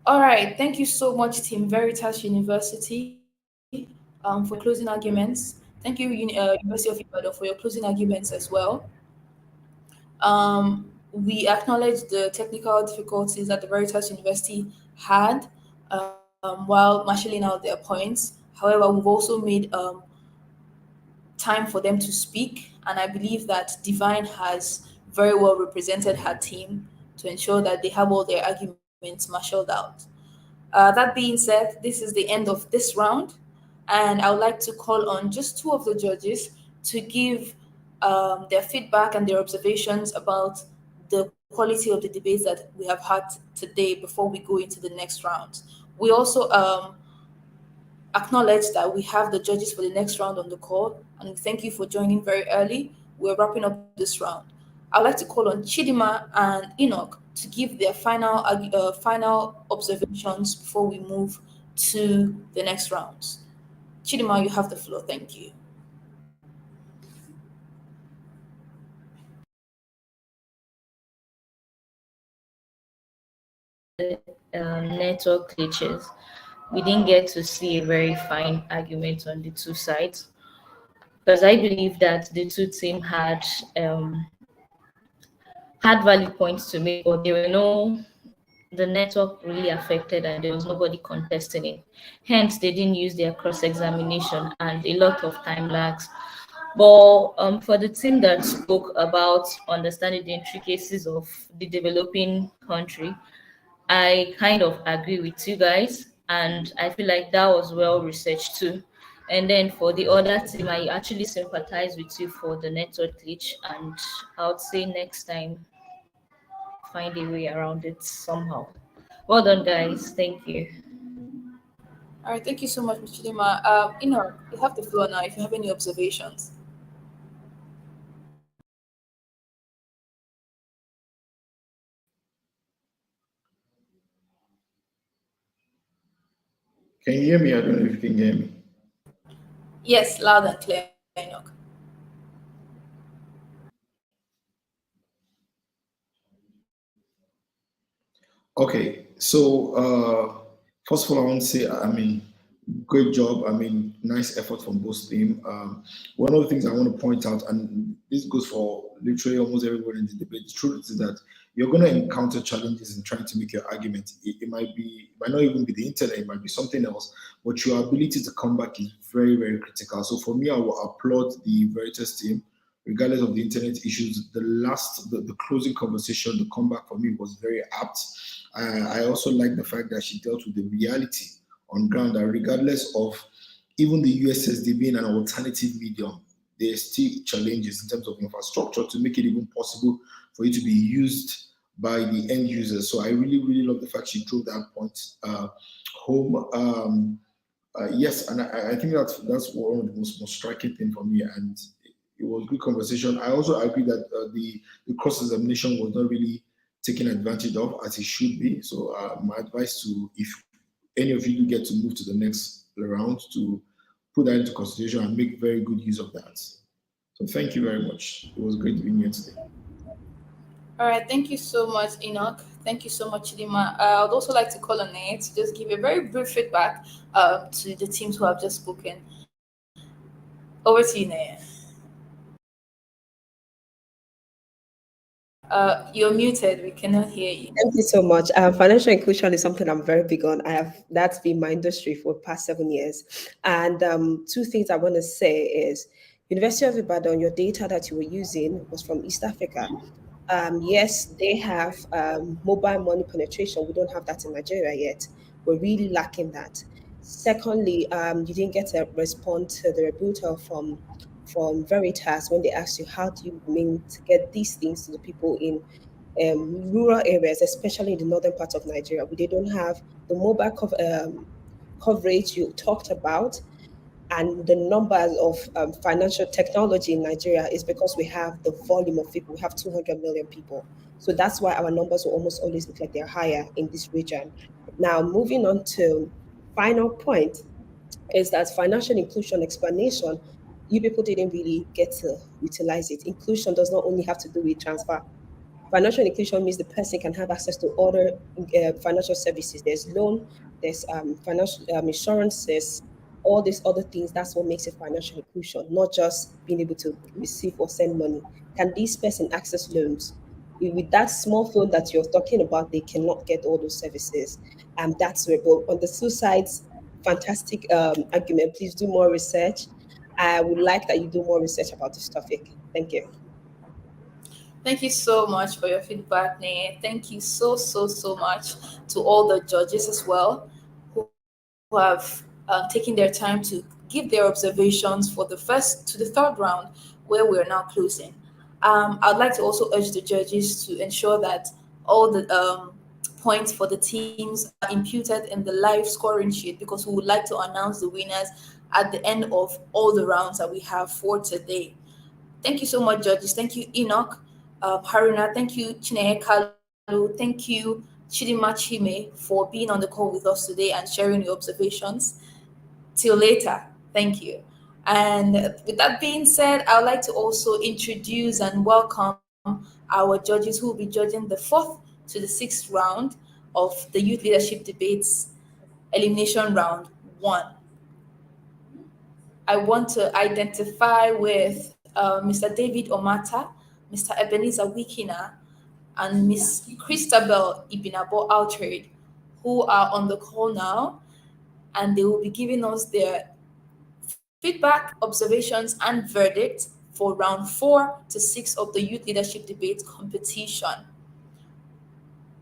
All right, thank you so much, Team Veritas University, for closing arguments. Thank you, University of Ibadan, for your closing arguments as well. We acknowledge the technical difficulties that the Veritas University had while marshalling out their points. However, we've also made time for them to speak, and I believe that Divine has very well represented her team to ensure that they have all their arguments marshaled out. That being said, this is the end of this round, and I would like to call on just two of the judges to give their feedback and their observations about the quality of the debates that we have had today before we go into the next round. We also acknowledge that we have the judges for the next round on the call, and thank you for joining very early. We're wrapping up this round. I'd like to call on Chidima and Enoch to give their final observations before we move to the next rounds. Chidima, you have the floor. Thank you. Network glitches. We didn't get to see a very fine argument on the two sides, because I believe that the two teams had valid points to make, but there were the network really affected and there was nobody contesting it. Hence, they didn't use their cross-examination and a lot of time lags. But for the team that spoke about understanding the intricacies of the developing country, I kind of agree with you guys, and I feel like that was well researched too. And then for the other team, I actually sympathize with you for the network glitch, and I would say next time find a way around it somehow. Well done, guys. Thank you. All right, thank you so much, Ms. Chidima. Enoch, you have the floor now if you have any observations. Can you hear me? I don't know if you can hear me. Yes, loud and clear, Enoch. Okay, so first of all, I want to say, great job. Nice effort from both teams. One of the things I want to point out, and this goes for literally almost everyone in the debate, the truth is that you're going to encounter challenges in trying to make your argument. It might not even be the internet, it might be something else, but your ability to come back is very, very critical. So for me, I will applaud the Veritas team, regardless of the internet issues. The closing conversation, the comeback for me was very apt. I also like the fact that she dealt with the reality on ground, that regardless of even the USSD being an alternative medium, there are still challenges in terms of infrastructure to make it even possible for it to be used by the end users. So I really, really love the fact she drove that point home. Yes, and I think that's one of the most striking thing for me, and it was good conversation. I also agree that the cross examination was not really taken advantage of as it should be. So my advice to, if any of you do get to move to the next round, to put that into consideration and make very good use of that. So thank you very much. It was great being here today. All right, thank you so much, Enoch. Thank you so much, Chidima. I'd also like to call on Nate to just give a very brief feedback to the teams who have just spoken. Over to you, Nate. You're muted. We cannot hear you. Thank you so much. Financial inclusion is something I'm very big on. That's been my industry for the past 7 years. And two things I want to say is, University of Ibadan, your data that you were using was from East Africa. Yes, they have mobile money penetration. We don't have that in Nigeria yet. We're really lacking that. Secondly, you didn't get a response to the rebuttal from Veritas when they asked you, how do you mean to get these things to the people in rural areas, especially in the northern part of Nigeria, where they don't have the mobile coverage you talked about, and the numbers of financial technology in Nigeria is because we have the volume of people. We have 200 million people. So that's why our numbers will almost always look like they're higher in this region. Now, moving on to final point is that financial inclusion explanation, you people didn't really get to utilize it. Inclusion does not only have to do with transfer. Financial inclusion means the person can have access to other financial services. There's loan, there's financial insurances, all these other things. That's what makes it financial inclusion, not just being able to receive or send money. Can this person access loans? With that small phone that you're talking about, they cannot get all those services. And that's where, but on the two sides, fantastic argument. Please do more research. I would like that you do more research about this topic. Thank you. Thank you so much for your feedback, Nate. Thank you so much to all the judges as well who have taken their time to give their observations for the first to the third round, where we're now closing. I'd like to also urge the judges to ensure that all the points for the teams are imputed in the live scoring sheet, because we would like to announce the winners at the end of all the rounds that we have for today. Thank you so much, judges. Thank you, Enoch. Haruna, thank you, Chineye Kalu, thank you, Chidima Chime, for being on the call with us today and sharing your observations. Till later, thank you. And with that being said, I would like to also introduce and welcome our judges who will be judging the 4th to the 6th round of the Youth Leadership Debates Elimination Round 1. I want to identify with Mr. David Omata, Mr. Ebenezer Wikina, and Miss Christabel Ibinabo Altrade, who are on the call now, and they will be giving us their feedback, observations, and verdict for round 4 to 6 of the Youth Leadership Debate competition.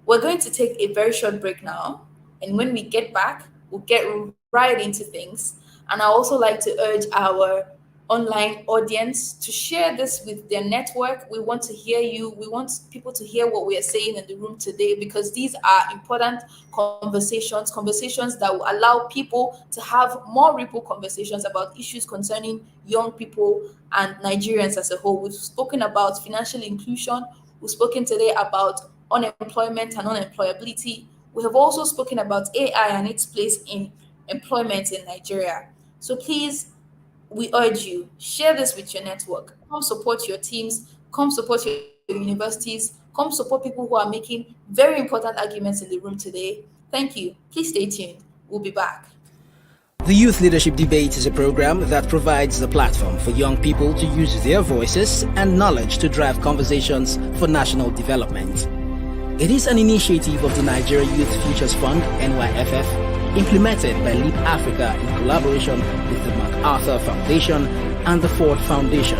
We're going to take a very short break now, and when we get back, we'll get right into things. And I also like to urge our online audience to share this with their network. We want to hear you. We want people to hear what we are saying in the room today, because these are important conversations that will allow people to have more ripple conversations about issues concerning young people and Nigerians as a whole. We've spoken about financial inclusion. We've spoken today about unemployment and unemployability. We have also spoken about AI and its place in employment in Nigeria. So please, we urge you, share this with your network. Come support your teams, come support your universities, come support people who are making very important arguments in the room today. Thank you. Please stay tuned. We'll be back. The Youth Leadership Debate is a program that provides the platform for young people to use their voices and knowledge to drive conversations for national development. It is an initiative of the Nigeria Youth Futures Fund, NYFF, implemented by Leap Africa in collaboration with the MacArthur Foundation and the Ford Foundation.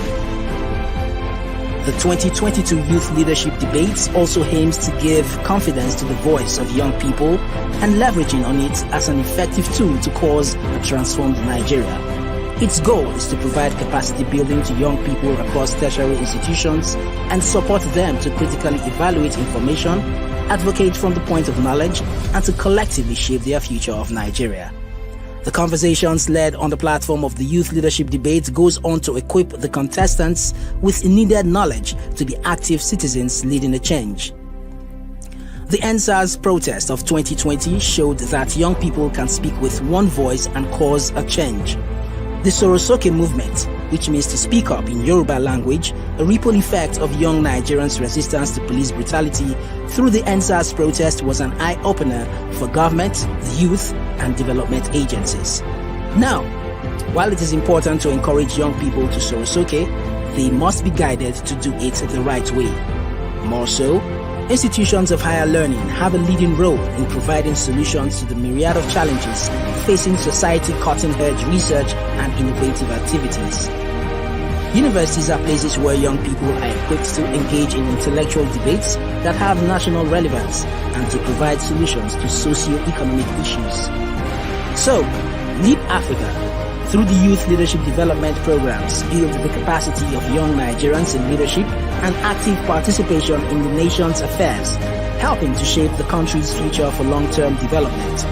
The 2022 Youth Leadership Debates also aims to give confidence to the voice of young people and leveraging on it as an effective tool to cause a transformed Nigeria. Its goal is to provide capacity building to young people across tertiary institutions and support them to critically evaluate information, advocate from the point of knowledge, and to collectively shape their future of Nigeria. The conversations led on the platform of the Youth Leadership Debate goes on to equip the contestants with needed knowledge to be active citizens leading a change. The NSAS protest of 2020 showed that young people can speak with one voice and cause a change. The Sorosoke movement, which means to speak up in Yoruba language, a ripple effect of young Nigerians' resistance to police brutality through the NSAS protest was an eye-opener for government, the youth, and development agencies. Now, while it is important to encourage young people to Sorosoke, they must be guided to do it the right way. More so, institutions of higher learning have a leading role in providing solutions to the myriad of challenges facing society, cutting-edge research and innovative activities. Universities are places where young people are equipped to engage in intellectual debates that have national relevance and to provide solutions to socio-economic issues. So, Leap Africa, through the Youth Leadership Development Programs, build the capacity of young Nigerians in leadership and active participation in the nation's affairs, helping to shape the country's future for long-term development.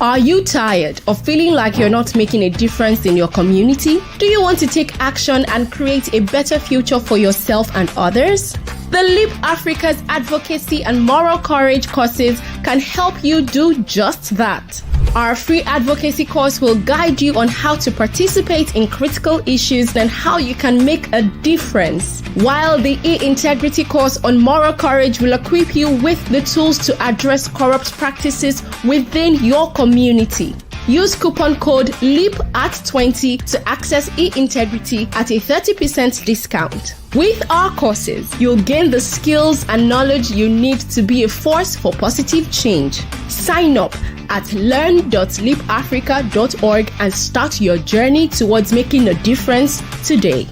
Are you tired of feeling like you're not making a difference in your community? Do you want to take action and create a better future for yourself and others? The Leap Africa's advocacy and moral courage courses can help you do just that. Our free advocacy course will guide you on how to participate in critical issues and how you can make a difference. While the e-integrity course on moral courage will equip you with the tools to address corrupt practices within your community. Use coupon code LEAP@20 to access e-integrity at a 30% discount. With our courses, you'll gain the skills and knowledge you need to be a force for positive change. Sign up at learn.leapafrica.org and start your journey towards making a difference today.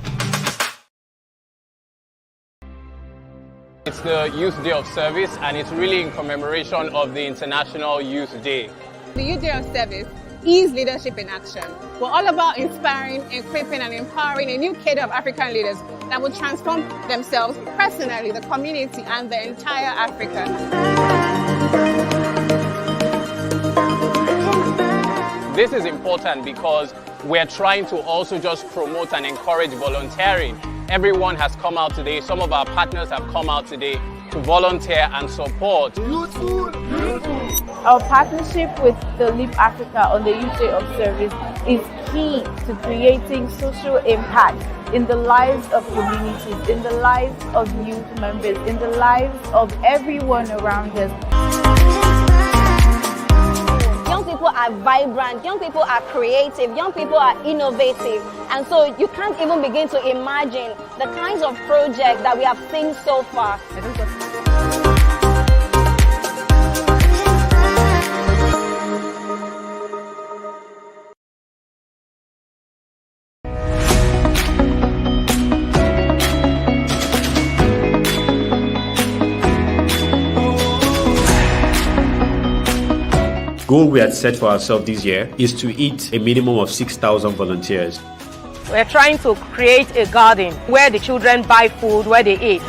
It's the Youth Day of Service, and it's really in commemoration of the International Youth Day. The Youth Day of Service is leadership in action. We're all about inspiring, equipping, and empowering a new cadre of African leaders that will transform themselves personally, the community, and the entire Africa. This is important because we're trying to also just promote and encourage volunteering. Everyone has come out today. Some of our partners have come out today to volunteer and support. Our partnership with the Leap Africa on the Youth Day of Service is key to creating social impact in the lives of communities, in the lives of youth members, in the lives of everyone around us. Young people are vibrant, young people are creative, young people are innovative. And so you can't even begin to imagine the kinds of projects that we have seen so far. Goal we had set for ourselves this year is to hit a minimum of 6,000 volunteers. We're trying to create a garden where the children buy food, where they eat.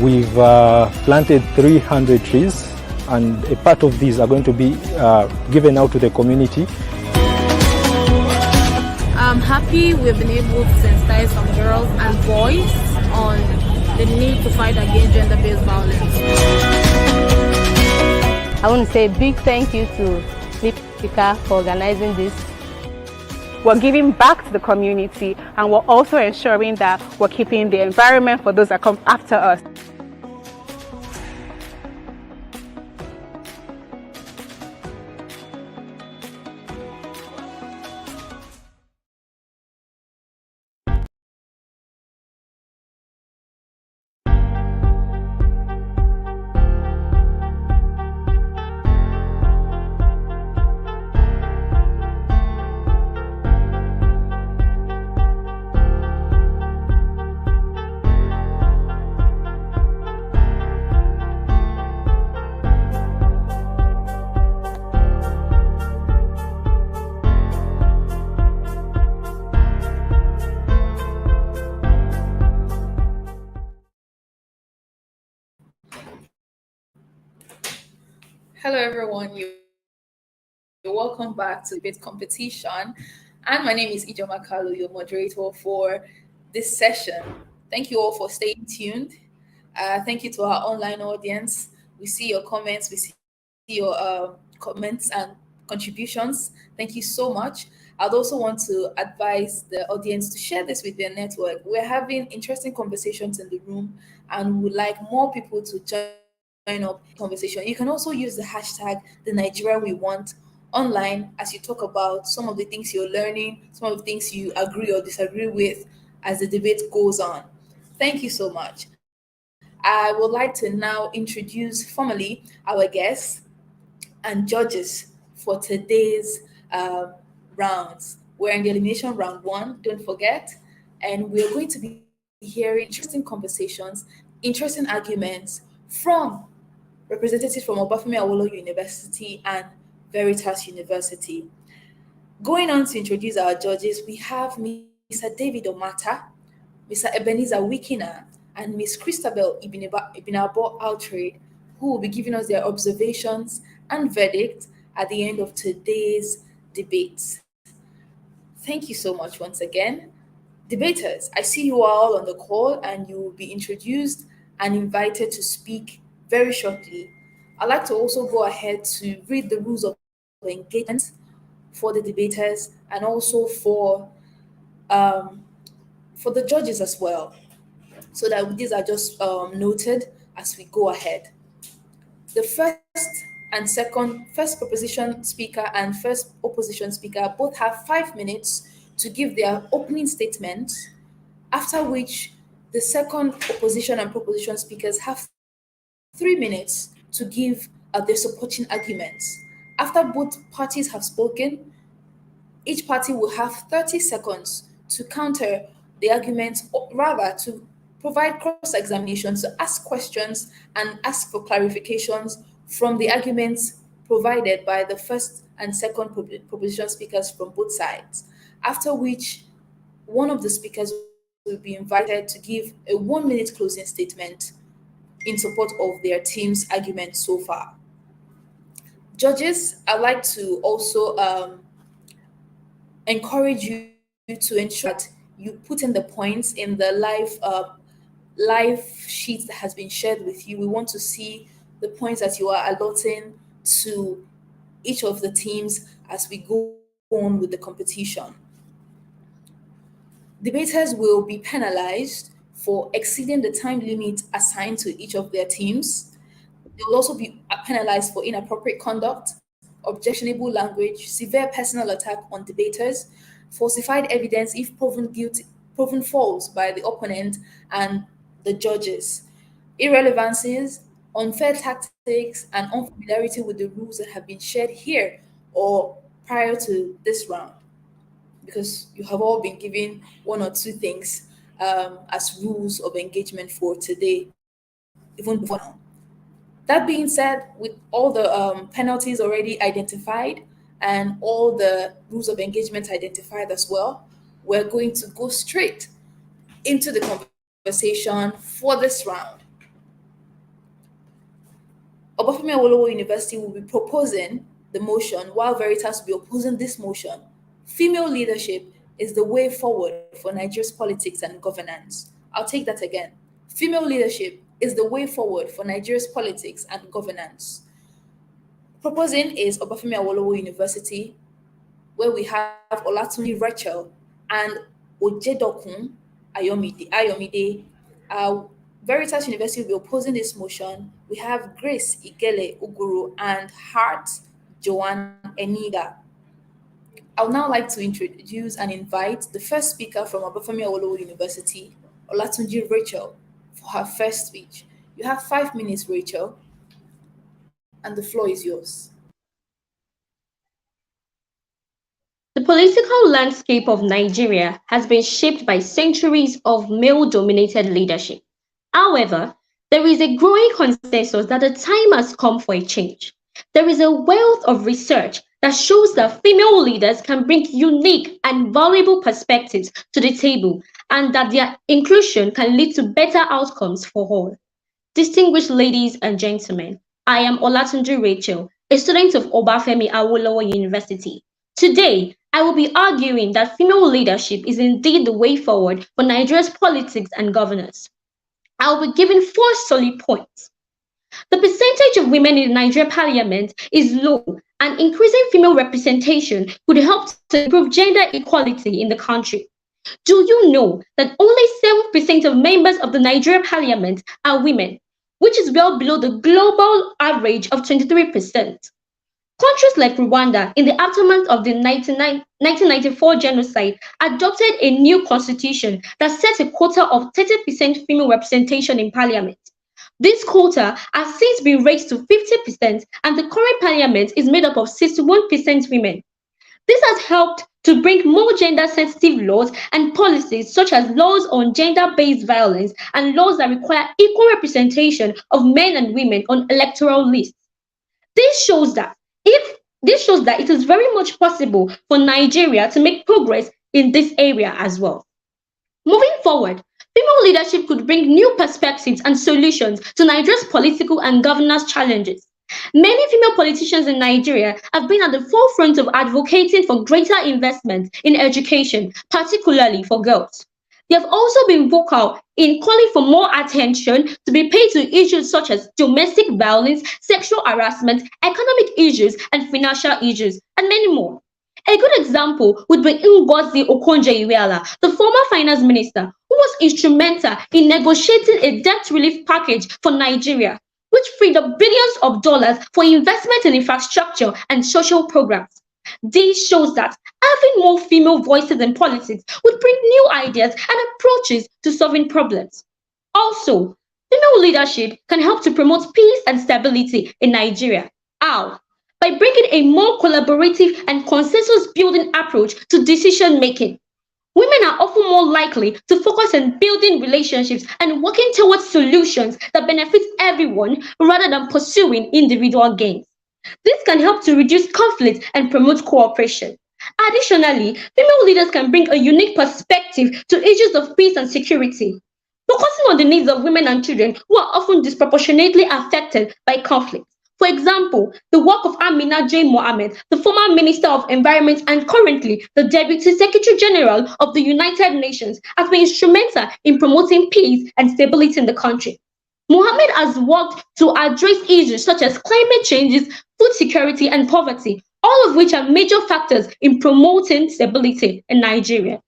We've planted 300 trees, and a part of these are going to be given out to the community. I'm happy we've been able to sensitize some girls and boys on the need to fight against gender-based violence. I want to say a big thank you to Leap Africa for organizing this. We're giving back to the community, and we're also ensuring that we're keeping the environment for those that come after us. Hello, everyone. You're welcome back to the debate competition. And my name is Ijoma Kalu, your moderator for this session. Thank you all for staying tuned. Thank you to our online audience. We see your comments, we see your comments and contributions. Thank you so much. I'd also want to advise the audience to share this with their network. We're having interesting conversations in the room and we would like more people to join up conversation. You can also use the hashtag the Nigeria we want online as you talk about some of the things you're learning, some of the things you agree or disagree with as the debate goes on. Thank you so much. I would like to now introduce formally our guests and judges for today's rounds. We're in the elimination round one, don't forget, and we're going to be hearing interesting conversations, interesting arguments from representatives from Obafemi Awolowo University and Veritas University. Going on to introduce our judges, we have Mr. David Omata, Mr. Ebenezer Wikina, and Ms. Christabel Ibinabo Outrade, who will be giving us their observations and verdict at the end of today's debates. Thank you so much once again. Debaters, I see you are all on the call and you will be introduced and invited to speak very shortly. I'd like to also go ahead to read the rules of engagement for the debaters and also for the judges as well, so that these are just noted as we go ahead. The first proposition speaker and first opposition speaker both have 5 minutes to give their opening statements, after which the second opposition and proposition speakers have 3 minutes to give their supporting arguments. After both parties have spoken, each party will have 30 seconds to counter the arguments, or rather to provide cross-examination, to ask questions and ask for clarifications from the arguments provided by the first and second proposition speakers from both sides. After which, one of the speakers will be invited to give a 1-minute closing statement in support of their team's argument so far. Judges, I'd like to also encourage you to ensure that you put in the points in the live sheet that has been shared with you. We want to see the points that you are allotting to each of the teams as we go on with the competition. Debaters will be penalized for exceeding the time limit assigned to each of their teams. They will also be penalized for inappropriate conduct, objectionable language, severe personal attack on debaters, falsified evidence if proven false by the opponent and the judges, irrelevancies, unfair tactics, and unfamiliarity with the rules that have been shared here or prior to this round, because you have all been given one or two things as rules of engagement for today, even before now. That being said, with all the penalties already identified and all the rules of engagement identified as well, we're going to go straight into the conversation for this round. Obafemi Awolowo University will be proposing the motion, while Veritas will be opposing this motion. Female leadership is the way forward for Nigeria's politics and governance. I'll take that again. Female leadership is the way forward for Nigeria's politics and governance. Proposing is Obafemi Awolowo University, where we have Olatunji Rachel and Ojedokun Ayomide. Veritas University will be opposing this motion. We have Grace Igele Uguru and Hart Joanne Eniga. I would now like to introduce and invite the first speaker from Obafemi Awolowo University, Olatunji Rachel, for her first speech. You have 5 minutes, Rachel, and the floor is yours. The political landscape of Nigeria has been shaped by centuries of male-dominated leadership. However, there is a growing consensus that the time has come for a change. There is a wealth of research that shows that female leaders can bring unique and valuable perspectives to the table, and that their inclusion can lead to better outcomes for all. Distinguished ladies and gentlemen, I am Olatunji Rachel, a student of Obafemi Awolowo University. Today, I will be arguing that female leadership is indeed the way forward for Nigeria's politics and governance. I will be giving 4 solid points. The percentage of women in the Nigerian parliament is low, and increasing female representation could help to improve gender equality in the country. Do you know that only 7% of members of the Nigerian parliament are women, which is well below the global average of 23%? Countries like Rwanda, in the aftermath of the 1994 genocide, adopted a new constitution that set a quota of 30% female representation in parliament. This quota has since been raised to 50%, and the current parliament is made up of 61% women. This has helped to bring more gender-sensitive laws and policies, such as laws on gender-based violence and laws that require equal representation of men and women on electoral lists. This shows that it is very much possible for Nigeria to make progress in this area as well. Moving forward, female leadership could bring new perspectives and solutions to Nigeria's political and governance challenges. Many female politicians in Nigeria have been at the forefront of advocating for greater investment in education, particularly for girls. They have also been vocal in calling for more attention to be paid to issues such as domestic violence, sexual harassment, economic issues, and financial issues, and many more. A good example would be Ngozi Okonjo-Iweala, the former finance minister, who was instrumental in negotiating a debt relief package for Nigeria, which freed up billions of dollars for investment in infrastructure and social programs. This shows that having more female voices in politics would bring new ideas and approaches to solving problems. Also, female leadership can help to promote peace and stability in Nigeria. How? By bringing a more collaborative and consensus-building approach to decision-making. Women are often more likely to focus on building relationships and working towards solutions that benefit everyone rather than pursuing individual gains. This can help to reduce conflict and promote cooperation. Additionally, female leaders can bring a unique perspective to issues of peace and security, focusing on the needs of women and children who are often disproportionately affected by conflict. For example, the work of Amina J. Mohammed, the former Minister of Environment and currently the Deputy Secretary General of the United Nations, has been instrumental in promoting peace and stability in the country. Mohammed has worked to address issues such as climate changes, food security, and poverty, all of which are major factors in promoting stability in Nigeria.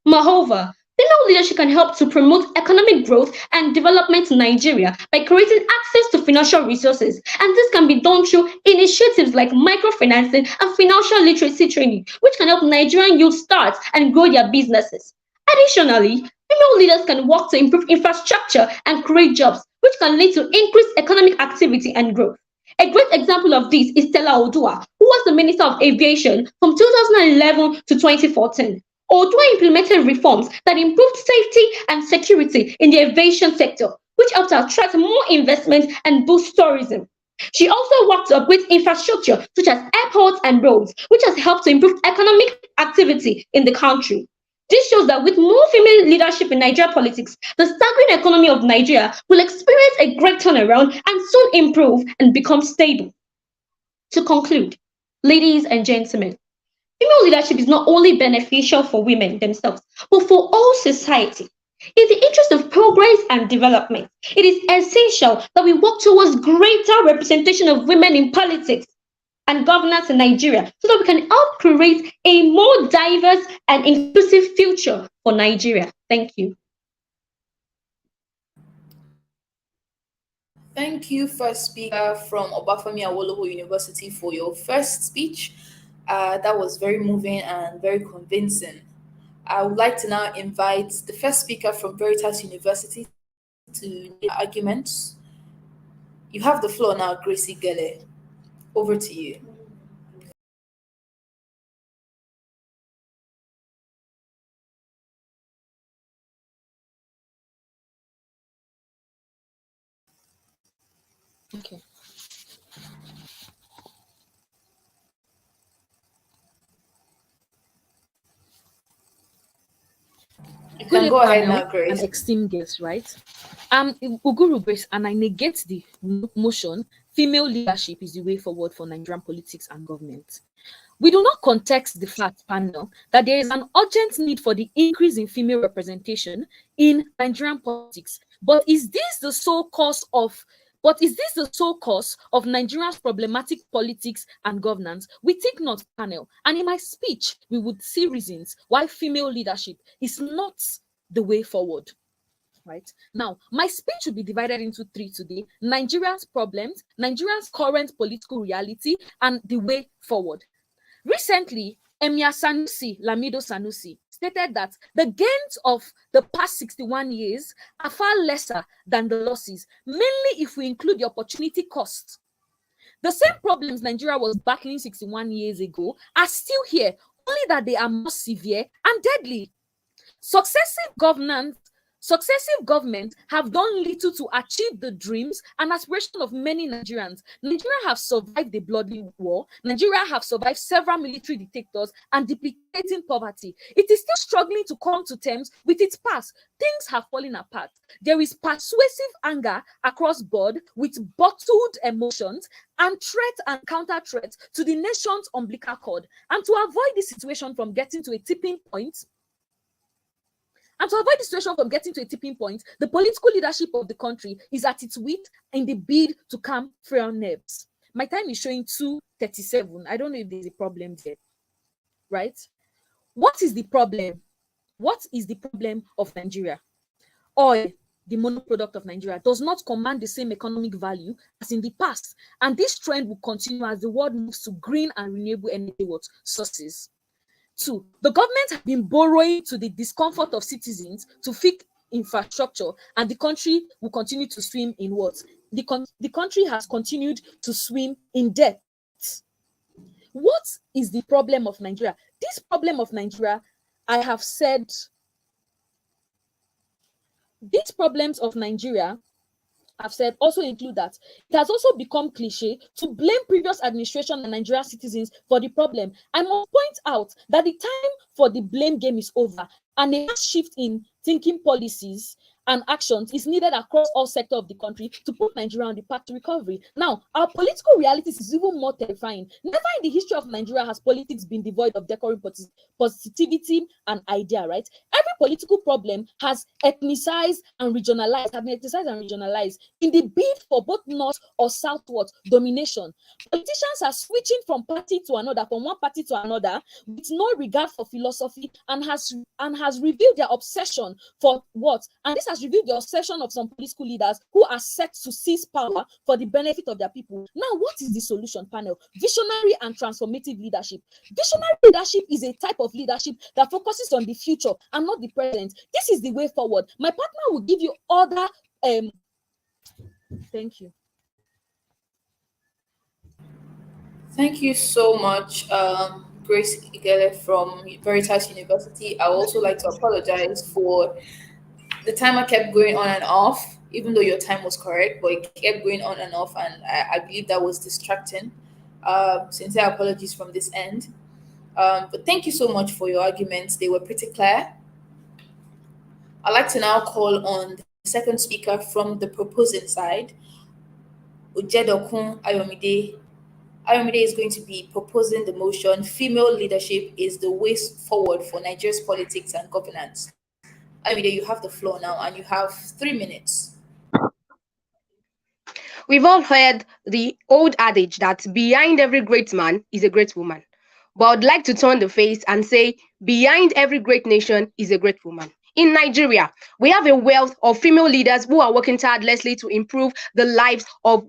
Moreover, female leadership can help to promote economic growth and development in Nigeria by creating access to financial resources, and this can be done through initiatives like microfinancing and financial literacy training, which can help Nigerian youth start and grow their businesses. Additionally, female leaders can work to improve infrastructure and create jobs, which can lead to increased economic activity and growth. A great example of this is Stella Odua, who was the Minister of Aviation from 2011 to 2014. Odua implemented reforms that improved safety and security in the aviation sector, which helped to attract more investment and boost tourism. She also worked to upgrade infrastructure such as airports and roads, which has helped to improve economic activity in the country. This shows that with more female leadership in Nigeria politics, the staggering economy of Nigeria will experience a great turnaround and soon improve and become stable. To conclude, ladies and gentlemen, female leadership is not only beneficial for women themselves, but for all society. In the interest of progress and development, it is essential that we work towards greater representation of women in politics and governance in Nigeria so that we can help create a more diverse and inclusive future for Nigeria. Thank you. Thank you, first speaker from Obafemi Awolowo University, for your first speech. That was very moving and very convincing. I would like to now invite the first speaker from Veritas University to lead arguments. You have the floor now, Gracie Gele. Over to you. Okay. You can go ahead now, And Grace. esteemed guests, right? Uguru Grace, and I negate the motion female leadership is the way forward for Nigerian politics and government. We do not contest the fact, panel, that there is an urgent need for the increase in female representation in Nigerian politics. But is this the sole cause of Nigeria's problematic politics and governance? We think not, panel. And in my speech, we would see reasons why female leadership is not the way forward. Right now, my speech will be divided into three today: Nigeria's problems, Nigeria's current political reality, and the way forward. Recently, Emir Lamido Sanusi, stated that the gains of the past 61 years are far lesser than the losses, mainly if we include the opportunity cost. The same problems Nigeria was battling 61 years ago are still here, only that they are more severe and deadly. Successive governments have done little to achieve the dreams and aspirations of many Nigerians. Nigeria have survived the bloody war. Nigeria have survived several military dictators and debilitating poverty. It is still struggling to come to terms with its past. Things have fallen apart. There is persuasive anger across board with bottled emotions and threat and counter-threat to the nation's umbilical cord. And to avoid this situation from getting to a tipping point, the political leadership of the country is at its wit in the bid to calm frail nerves. My time is showing 2:37. I don't know if there's a problem there, right? What is the problem? What is the problem of Nigeria? Oil, the monoproduct of Nigeria, does not command the same economic value as in the past. And this trend will continue as the world moves to green and renewable energy sources. 2, the government has been borrowing to the discomfort of citizens to fix infrastructure, and the country will continue to swim in what? The country has continued to swim in debt. What is the problem of Nigeria? This problem of Nigeria, I have said, these problems of Nigeria, I've said, also include that it has also become cliche to blame previous administration and Nigerian citizens for the problem. I must point out that the time for the blame game is over, and a shift in thinking policies and actions is needed across all sectors of the country to put Nigeria on the path to recovery. Now, our political realities is even more terrifying. Never in the history of Nigeria has politics been devoid of decorum, positivity, and idea, right? Every political problem has ethnicized and regionalized, in the bid for both north or southward domination. Politicians are switching from party to another, from one party to another, with no regard for philosophy, and has revealed their obsession for what? And this has revealed the obsession of some political leaders who are set to seize power for the benefit of their people. Now, what is the solution, panel? Visionary and transformative leadership. Visionary leadership is a type of leadership that focuses on the future and not the present. This is the way forward. My partner will give you other thank you. Thank you so much, Grace Igele from Veritas University. I would also like to apologize for the timer kept going on and off, even though your time was correct, but it kept going on and off, and I believe that was distracting. Sincere apologies from this end. But thank you so much for your arguments. They were pretty clear. I'd like to now call on the second speaker from the proposing side, Ujedokun Ayomide. Ayomide is going to be proposing the motion, female leadership is the way forward for Nigeria's politics and governance. Ayomide, you have the floor now, and you have 3 minutes. We've all heard the old adage that behind every great man is a great woman. But I'd like to turn the face and say behind every great nation is a great woman. In Nigeria, we have a wealth of female leaders who are working tirelessly to improve the lives of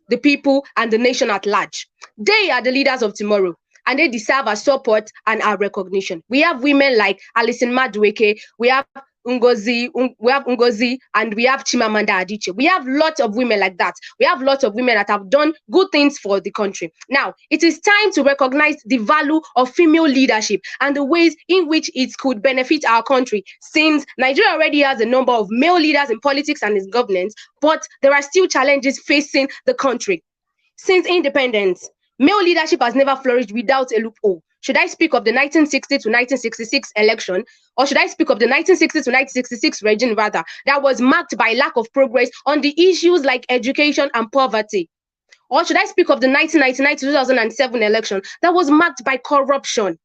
the people and the nation at large. They are the leaders of tomorrow, and they deserve our support and our recognition. We have women like Alison Madueke, we have Ngozi, and we have Chimamanda Adichie. We have lots of women like that. We have lots of women that have done good things for the country. Now, it is time to recognize the value of female leadership and the ways in which it could benefit our country, since Nigeria already has a number of male leaders in politics and its governance, but there are still challenges facing the country. Since independence, male leadership has never flourished without a loophole. Should I speak of the 1960 to 1966 election, or should I speak of the 1960 to 1966 regime, rather, that was marked by lack of progress on the issues like education and poverty? or should I speak of the 1999 to 2007 election that was marked by corruption?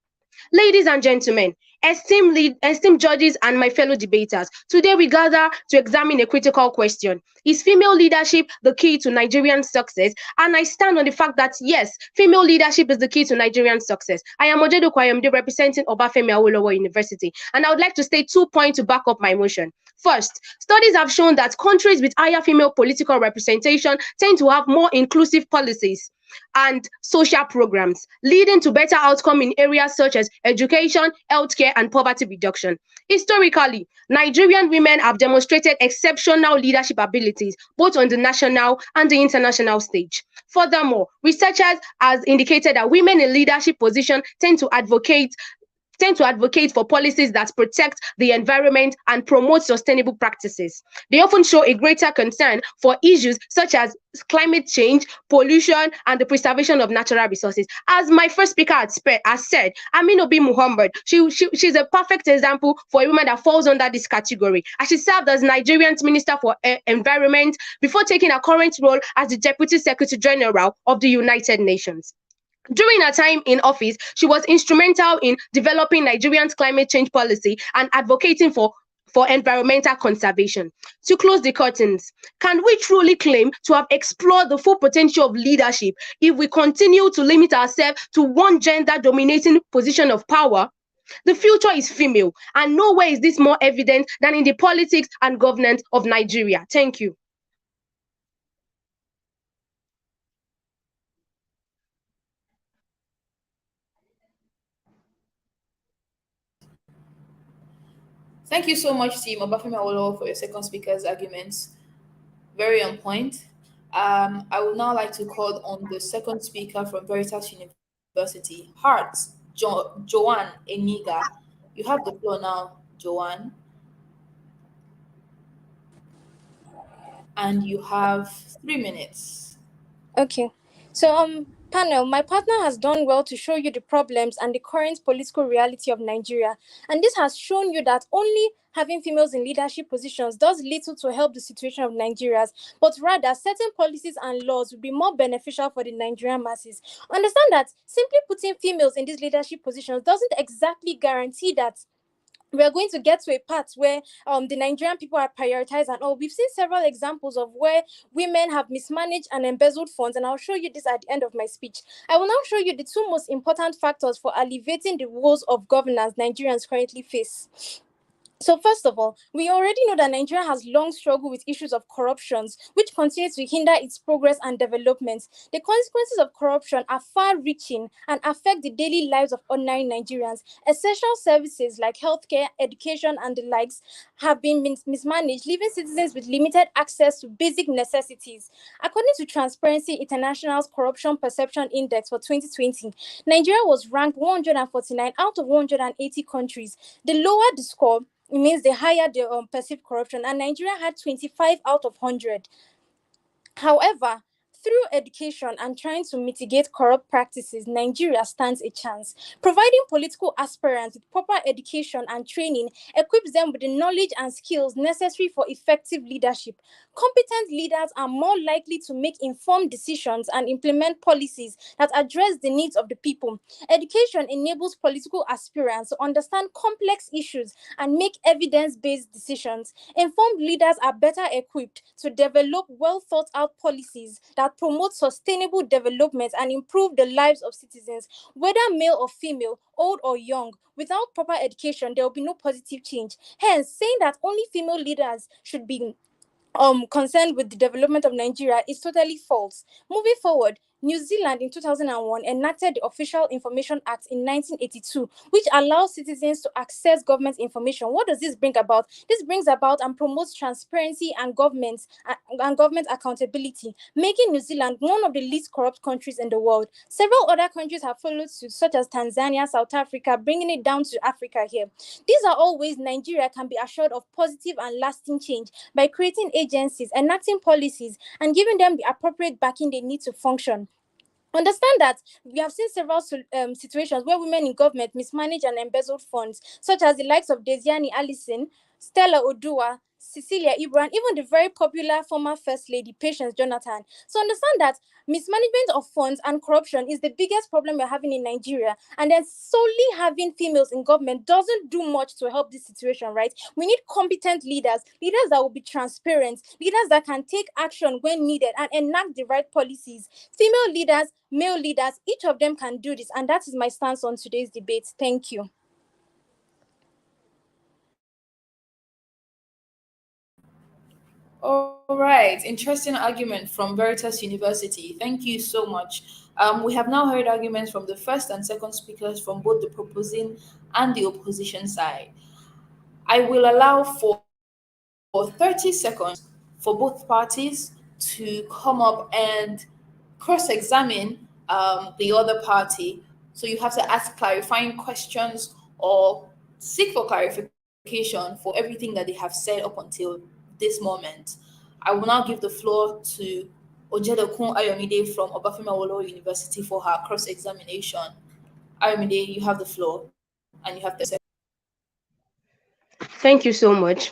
Ladies and gentlemen, esteemed judges, and my fellow debaters, today we gather to examine a critical question. Is female leadership the key to Nigerian success? And I stand on the fact that yes, female leadership is the key to Nigerian success. I am Ojedo Kwayomde representing Obafemi Awolowo University, and I would like to state 2 points to back up my motion. First, studies have shown that countries with higher female political representation tend to have more inclusive policies and social programs, leading to better outcome in areas such as education, healthcare, and poverty reduction. Historically, Nigerian women have demonstrated exceptional leadership abilities both on the national and the international stage. Furthermore, researchers have indicated that women in leadership positions tend to advocate for policies that protect the environment and promote sustainable practices. They often show a greater concern for issues such as climate change, pollution, and the preservation of natural resources. As my first speaker has said, Aminobi Muhammad, she's a perfect example for a woman that falls under this category. As she served as Nigerian's Minister for Environment before taking her current role as the Deputy Secretary General of the United Nations. During her time in office, she was instrumental in developing Nigeria's climate change policy and advocating for environmental conservation. To close the curtains, can we truly claim to have explored the full potential of leadership if we continue to limit ourselves to one gender-dominating position of power? The future is female, and nowhere is this more evident than in the politics and governance of Nigeria. Thank you. Thank you so much, Team Obafemi Awolowo, for your second speaker's arguments. Very on point. I would now like to call on the second speaker from Veritas University, Hearts, Joanne Eniga. You have the floor now, Joanne. And you have 3 minutes. Okay. So, panel, my partner has done well to show you the problems and the current political reality of Nigeria. And this has shown you that only having females in leadership positions does little to help the situation of Nigerians, but rather certain policies and laws would be more beneficial for the Nigerian masses. Understand that simply putting females in these leadership positions doesn't exactly guarantee that we are going to get to a part where the Nigerian people are prioritized and all. We've seen several examples of where women have mismanaged and embezzled funds, and I'll show you this at the end of my speech. I will now show you the 2 most important factors for alleviating the woes of governance Nigerians currently face. So first of all, we already know that Nigeria has long struggled with issues of corruptions, which continue to hinder its progress and development. The consequences of corruption are far-reaching and affect the daily lives of ordinary Nigerians. Essential services like healthcare, education, and the likes have been mismanaged, leaving citizens with limited access to basic necessities. According to Transparency International's Corruption Perception Index for 2020, Nigeria was ranked 149 out of 180 countries. The lower the score, it means the higher the perceived corruption, and Nigeria had 25 out of 100. However, through education and trying to mitigate corrupt practices, Nigeria stands a chance. Providing political aspirants with proper education and training equips them with the knowledge and skills necessary for effective leadership. Competent leaders are more likely to make informed decisions and implement policies that address the needs of the people. Education enables political aspirants to understand complex issues and make evidence-based decisions. Informed leaders are better equipped to develop well-thought-out policies that promote sustainable development and improve the lives of citizens, whether male or female, old or young. Without proper education, there will be no positive change. Hence, saying that only female leaders should be concerned with the development of Nigeria is totally false. Moving forward, New Zealand in 2001 enacted the Official Information Act in 1982, which allows citizens to access government information. What does this bring about? This brings about and promotes transparency and government accountability, making New Zealand one of the least corrupt countries in the world. Several other countries have followed suit, such as Tanzania, South Africa, bringing it down to Africa here. These are all ways Nigeria can be assured of positive and lasting change by creating agencies, enacting policies, and giving them the appropriate backing they need to function. Understand that we have seen several situations where women in government mismanage and embezzle funds, such as the likes of Desiani Allison, Stella Odua, Cecilia Ibran, even the very popular former First Lady Patience Jonathan. So understand that mismanagement of funds and corruption is the biggest problem we're having in Nigeria. And then solely having females in government doesn't do much to help this situation, right? We need competent leaders, leaders that will be transparent, leaders that can take action when needed and enact the right policies. Female leaders, male leaders, each of them can do this. And that is my stance on today's debate. Thank you. All right, interesting argument from Veritas University. Thank you so much. We have now heard arguments from the first and second speakers from both the proposing and the opposition side. I will allow for 30 seconds for both parties to come up and cross-examine the other party. So you have to ask clarifying questions or seek for clarification for everything that they have said up until this moment. I will now give the floor to Ojedokun Ayomide from Obafemi Awolowo University for her cross-examination. Ayomide, you have the floor, and you have the second. Thank you so much.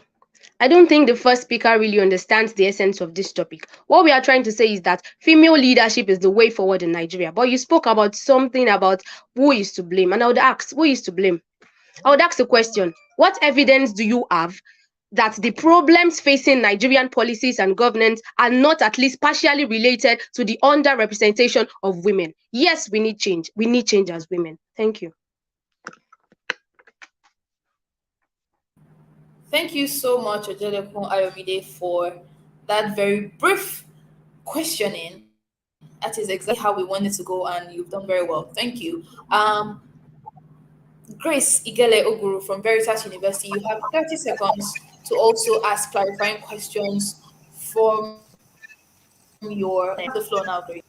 I don't think the first speaker really understands the essence of this topic. What we are trying to say is that female leadership is the way forward in Nigeria. But you spoke about something about who is to blame. And I would ask, who is to blame? I would ask the question, what evidence do you have that the problems facing Nigerian policies and governance are not at least partially related to the underrepresentation of women? Yes, we need change. We need change as women. Thank you. Thank you so much, Ojedekun Ayomide, for that very brief questioning. That is exactly how we wanted to go, and you've done very well. Thank you. Grace Igele Oguru from Veritas University, you have 30 seconds to also ask clarifying questions from the floor now, Grace.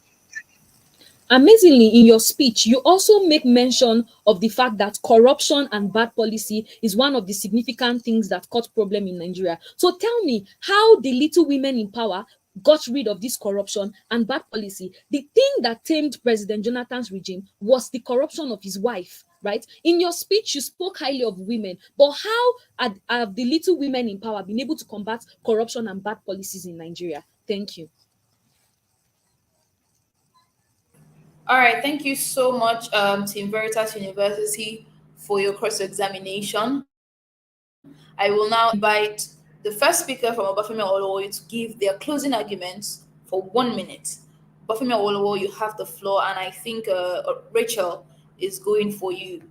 Amazingly, in your speech, you also make mention of the fact that corruption and bad policy is one of the significant things that cause problem in Nigeria. So tell me how the little women in power got rid of this corruption and bad policy. The thing that tamed President Jonathan's regime was the corruption of his wife, right? In your speech, you spoke highly of women, but how have the little women in power been able to combat corruption and bad policies in Nigeria? Thank you. All right, thank you so much, Team Veritas University, for your cross-examination. I will now invite the first speaker from Obafemi Awolowo to give their closing arguments for 1 minute. Obafemi Awolowo, you have the floor, and I think Rachel is going for you.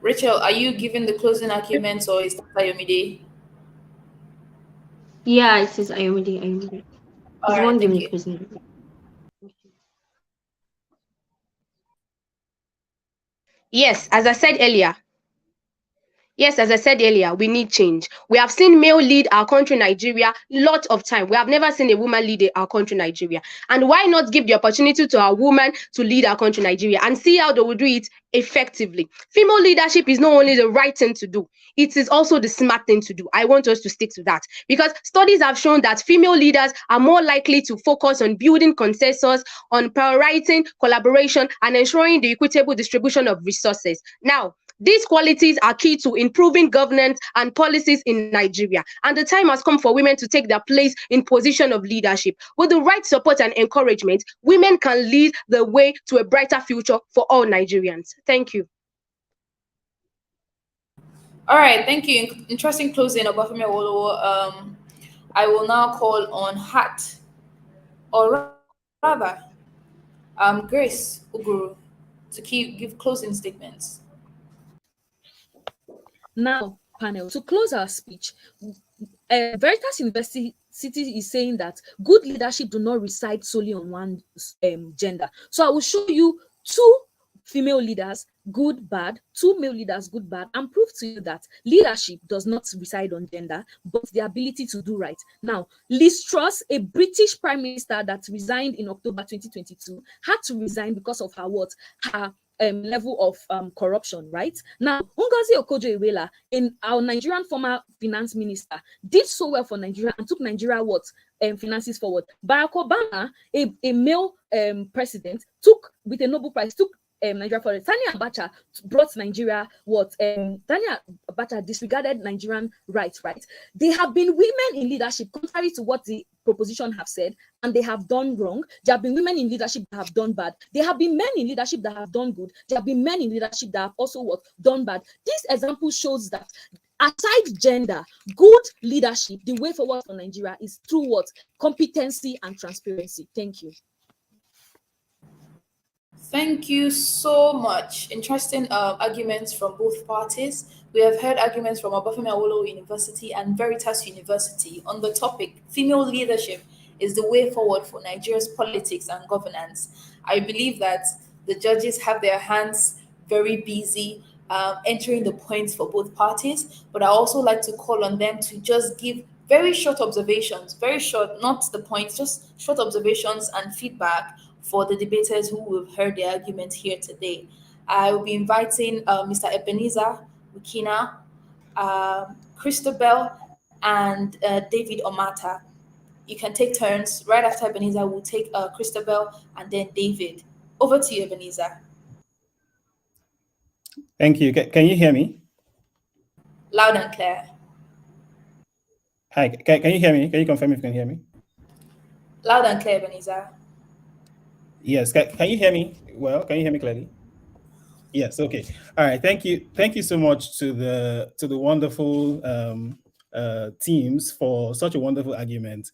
Rachel, are you giving the closing arguments, or is that Ayomide? Yeah, it says Ayomide. All He's the right, one thank giving the you. closing. Yes, as I said earlier, we need change. We have seen male lead our country, Nigeria, lot of time. We have never seen a woman lead our country, Nigeria. And why not give the opportunity to a woman to lead our country, Nigeria, and see how they will do it effectively? Female leadership is not only the right thing to do, it is also the smart thing to do. I want us to stick to that because studies have shown that female leaders are more likely to focus on building consensus, on prioritizing collaboration, and ensuring the equitable distribution of resources. Now, these qualities are key to improving governance and policies in Nigeria, and the time has come for women to take their place in position of leadership. With the right support and encouragement, women can lead the way to a brighter future for all Nigerians. Thank you. All right, thank you. Interesting closing, Obafemi Awolowo. I will now call on Hat, or rather, Grace Uguru, to give closing statements. Now, panel, to close our speech, Veritas University is saying that good leadership do not reside solely on one gender. So I will show you 2 female leaders, good, bad, 2 male leaders, good, bad, and prove to you that leadership does not reside on gender, but the ability to do right. Now, Liz Truss, a British prime minister that resigned in October 2022, had to resign because of her level of corruption, right? Now, Ngozi Okonjo-Iweala, in our Nigerian former finance minister, did so well for Nigeria and took Nigeria finances forward. Barack Obama, a male president, took with a Nobel Prize, took Nigeria forward. Sani Abacha brought Nigeria Sani Abacha disregarded Nigerian rights, right? There have been women in leadership, contrary to what the proposition have said, and they have done wrong. There have been women in leadership that have done bad. There have been men in leadership that have done good. There have been men in leadership that have also done bad. This example shows that aside gender, good leadership, the way forward for Nigeria is through what? Competency and transparency. Thank you. Thank you so much. Interesting arguments from both parties. We have heard arguments from Obafemi Awolowo University and Veritas University on the topic, female leadership is the way forward for Nigeria's politics and governance. I believe that the judges have their hands very busy entering the points for both parties, but I also like to call on them to just give very short observations, very short, not the points, just short observations and feedback for the debaters who have heard the argument here today. I will be inviting Mr. Ebenezer Wikina, Christabel, and David Omata. You can take turns. Right after Ebenezer, we'll take Christabel and then David. Over to you, Ebenezer. Thank you. Can you hear me? Loud and clear. Hi, can you hear me? Can you confirm if you can hear me? Loud and clear, Ebenezer. Yes. Can you hear me well? Can you hear me clearly? Yes. Okay. All right. Thank you. Thank you so much to the wonderful teams for such a wonderful argument.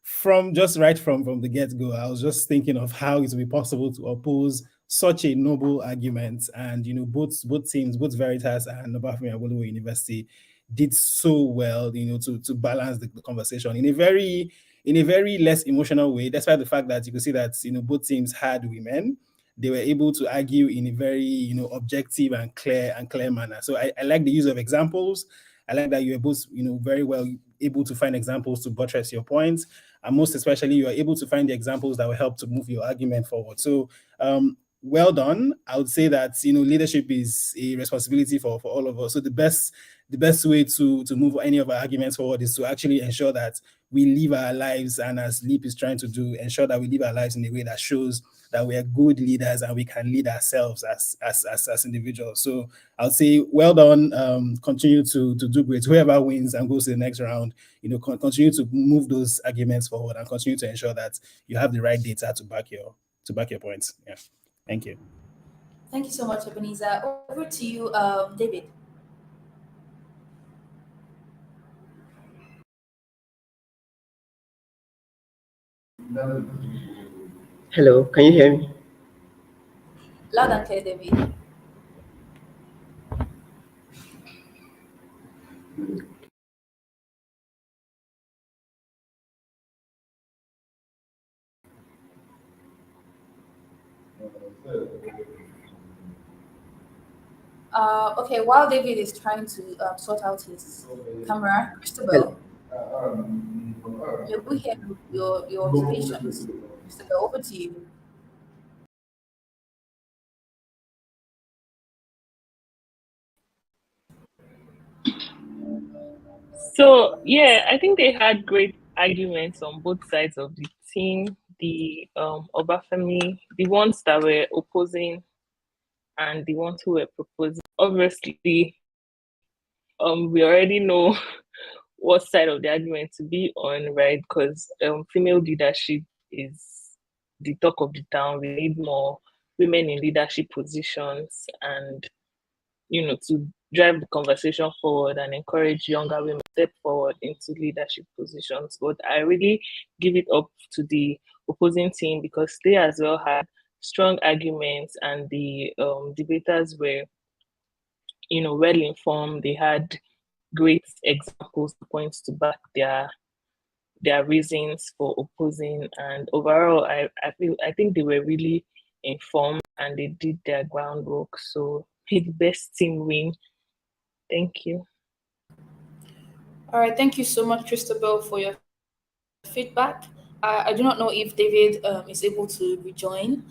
From the get-go, I was just thinking of how it would be possible to oppose such a noble argument, and both teams, both Veritas and Obafemi Awolowo University, did so well, to balance the conversation in a very less emotional way, despite the fact that you could see that both teams had women. They were able to argue in a very objective and clear manner. So I like the use of examples. I like that you were both very well able to find examples to buttress your points, and most especially you are able to find the examples that will help to move your argument forward. So well done. I would say that leadership is a responsibility for all of us. So the best way to move any of our arguments forward is to actually ensure that we live our lives, and as LEAP is trying to do, ensure that we live our lives in a way that shows that we are good leaders and we can lead ourselves as individuals. So I would say well done. Continue to do great. Whoever wins and goes to the next round, continue to move those arguments forward and continue to ensure that you have the right data to back your points. Yeah. Thank you. Thank you so much, Ebenezer. Over to you, David. Hello, can you hear me? Loud and clear, David. Okay, while David is trying to sort out his camera, Christabel, we hear your observations. Christabel, over to you. So yeah, I think they had great arguments on both sides of the team. The Obafemi, the ones that were opposing and the ones who were proposing. Obviously, we already know what side of the argument to be on, right? Because female leadership is the talk of the town. We need more women in leadership positions, and to drive the conversation forward and encourage younger women to step forward into leadership positions. But I really give it up to the opposing team because they as well had strong arguments, and the debaters were well informed. They had great examples, points to back their reasons for opposing, and overall I think they were really informed and they did their groundwork. So may the best team win. Thank you. All right, thank you so much, Christabel, for your feedback. I do not know if David is able to rejoin.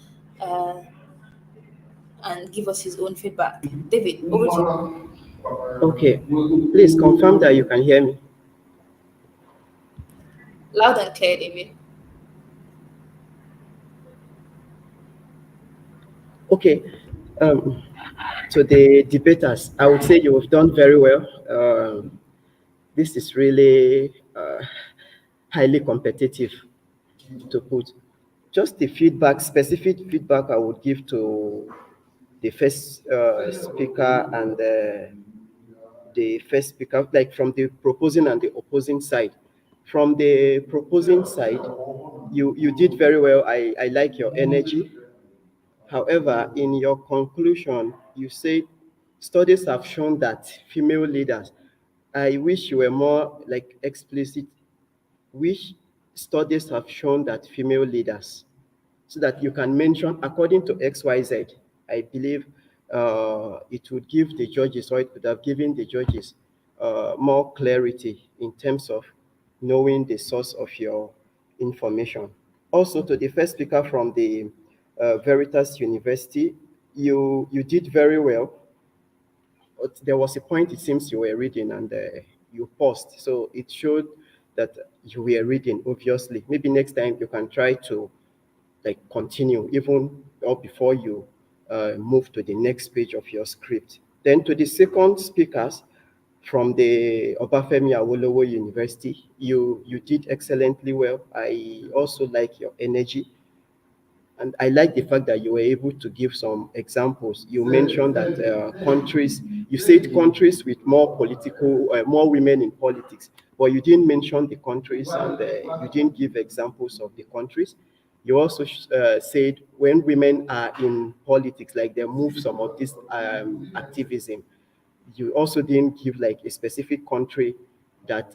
and give us his own feedback. David, over to you. Okay, please confirm that you can hear me. Loud and clear, David. Okay, to the debaters, I would say you have done very well. This is really highly competitive to put. Just the feedback, specific feedback I would give to the first speaker and the first speaker, like from the proposing and the opposing side. From the proposing side, you did very well. I like your energy. However, in your conclusion, you said studies have shown that female leaders. I wish you were more like explicit. Which studies have shown that female leaders, so that you can mention according to XYZ. I believe it would give the judges, or it would have given the judges more clarity in terms of knowing the source of your information. Also, to the first speaker from the Veritas University, you did very well. But there was a point it seems you were reading and you paused. So it showed that you were reading, obviously. Maybe next time you can try to like continue even or before you move to the next page of your script. Then to the second speakers from the Obafemi Awolowo University, you did excellently well. I also like your energy. And I like the fact that you were able to give some examples. You mentioned that you said countries with more more women in politics, but you didn't mention the countries and you didn't give examples of the countries. You also said when women are in politics, like they move some of this activism, you also didn't give like a specific country that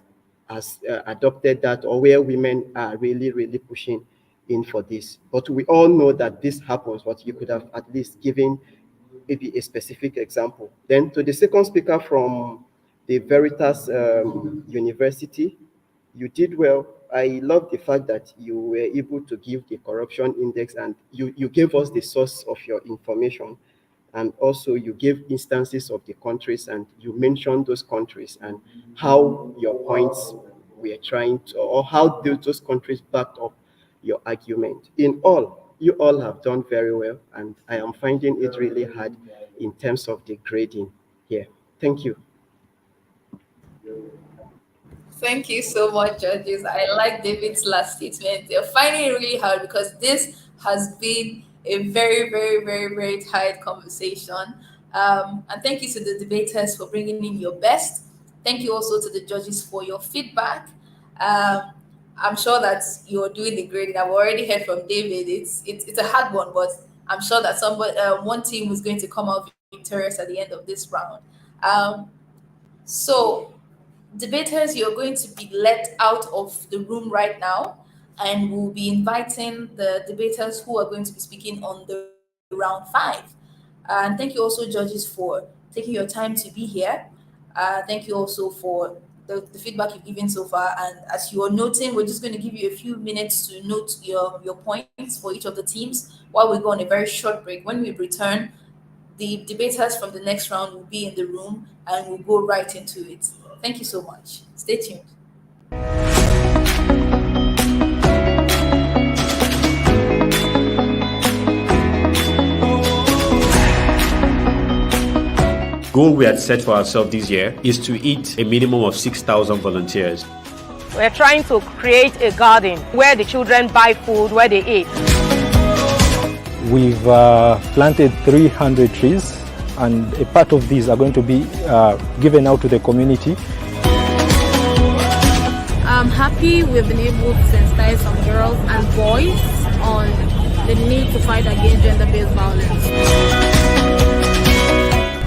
has adopted that or where women are really, really pushing in for this. But we all know that this happens, but you could have at least given maybe a specific example. Then to the second speaker from the Veritas University, you did well. I love the fact that you were able to give the corruption index and you gave us the source of your information. And also you gave instances of the countries and you mentioned those countries and how your points were trying to, or how those countries backed up your argument. In all, you all have done very well, and I am finding it really hard in terms of the grading here. Thank you. Thank you so much, judges. I like David's last statement. They're finding it really hard because this has been a very, very, very, very tight conversation. And thank you to the debaters for bringing in your best. Thank you also to the judges for your feedback. I'm sure that you're doing the grading. I've already heard from David. It's a hard one, but I'm sure that one team is going to come out victorious at the end of this round. So debaters, you're going to be let out of the room right now, and we'll be inviting the debaters who are going to be speaking on the round 5. And thank you also, judges, for taking your time to be here. Thank you also for the feedback you've given so far. And as you are noting, we're just going to give you a few minutes to note your points for each of the teams while we go on a very short break. When we return, the debaters from the next round will be in the room and we'll go right into it. Thank you so much. Stay tuned. Goal we had set for ourselves this year is to eat a minimum of 6,000 volunteers. We're trying to create a garden where the children buy food, where they eat. We've planted 300 trees, and a part of these are going to be given out to the community. I'm happy we've been able to sensitize some girls and boys on the need to fight against gender-based violence.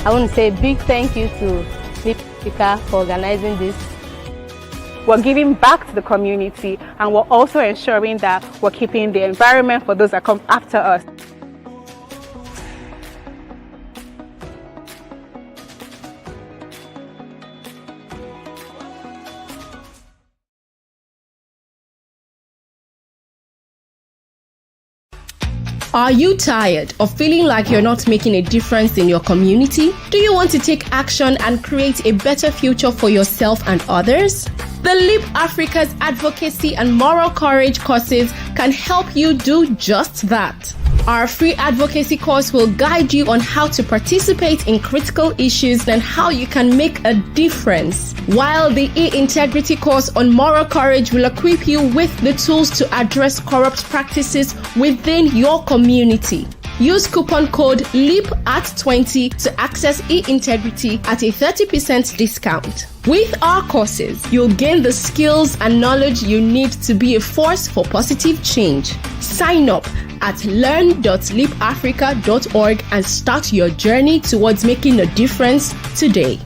I want to say a big thank you to Sleep Africa for organizing this. We're giving back to the community, and we're also ensuring that we're keeping the environment for those that come after us. Are you tired of feeling like you're not making a difference in your community? Do you want to take action and create a better future for yourself and others? The Leap Africa's advocacy and moral courage courses can help you do just that. Our free advocacy course will guide you on how to participate in critical issues and how you can make a difference, while the e-integrity course on moral courage will equip you with the tools to address corrupt practices within your community. Use coupon code LEAP@20 to access e-integrity at a 30% discount. With our courses, you'll gain the skills and knowledge you need to be a force for positive change. Sign up at learn.leapafrica.org and start your journey towards making a difference today.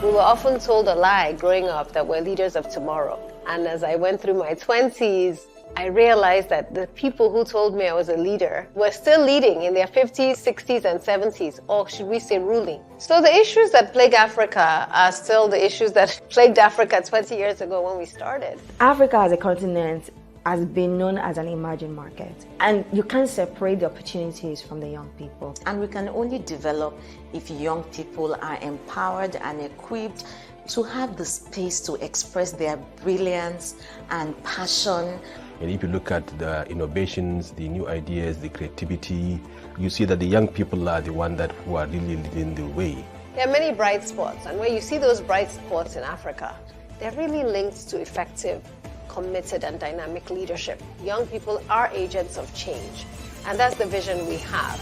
We were often told a lie growing up that we're leaders of tomorrow. And as I went through my 20s, I realized that the people who told me I was a leader were still leading in their 50s, 60s, and 70s, or should we say ruling. So the issues that plague Africa are still the issues that plagued Africa 20 years ago when we started. Africa as a continent has been known as an emerging market, and you can't separate the opportunities from the young people. And we can only develop if young people are empowered and equipped to have the space to express their brilliance and passion. And if you look at the innovations, the new ideas, the creativity, you see that the young people are the ones who are really leading the way. There are many bright spots, and where you see those bright spots in Africa, they're really linked to effective, committed, and dynamic leadership. Young people are agents of change, and that's the vision we have.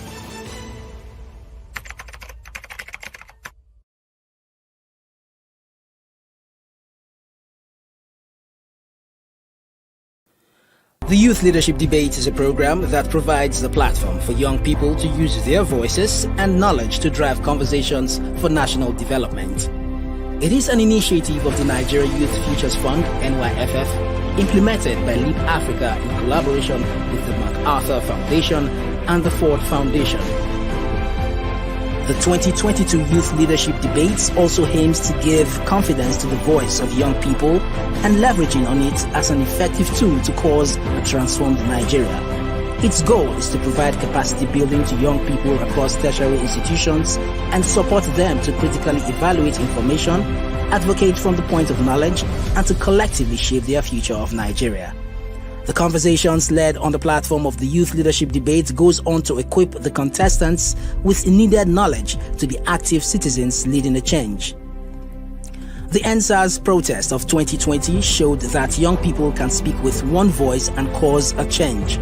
The Youth Leadership Debate is a program that provides the platform for young people to use their voices and knowledge to drive conversations for national development. It is an initiative of the Nigeria Youth Futures Fund, NYFF, implemented by Leap Africa in collaboration with the MacArthur Foundation and the Ford Foundation. The 2022 Youth Leadership Debates also aims to give confidence to the voice of young people and leveraging on it as an effective tool to cause a transformed Nigeria. Its goal is to provide capacity building to young people across tertiary institutions and support them to critically evaluate information, advocate from the point of knowledge, and to collectively shape their future of Nigeria. The conversations led on the platform of the Youth Leadership Debate goes on to equip the contestants with needed knowledge to be active citizens leading a change. The NSAS protest of 2020 showed that young people can speak with one voice and cause a change.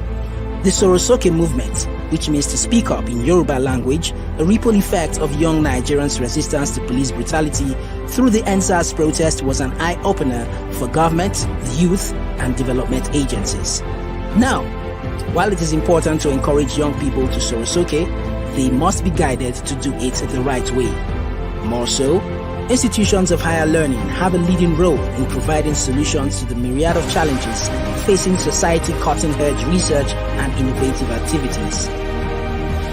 The Sorosoke movement, which means to speak up in Yoruba language, a ripple effect of young Nigerians' resistance to police brutality through the NSAS protest, was an eye-opener for government, the youth, and development agencies. Now, while it is important to encourage young people to Sorosoke, they must be guided to do it the right way. More so, institutions of higher learning have a leading role in providing solutions to the myriad of challenges facing society, cutting-edge research and innovative activities.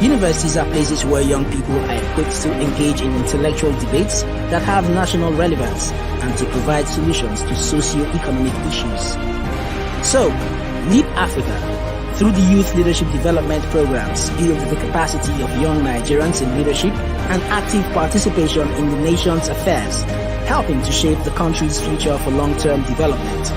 Universities are places where young people are equipped to engage in intellectual debates that have national relevance and to provide solutions to socio-economic issues. So, Leap Africa, through the Youth Leadership Development Programs, build the capacity of young Nigerians in leadership and active participation in the nation's affairs, helping to shape the country's future for long-term development.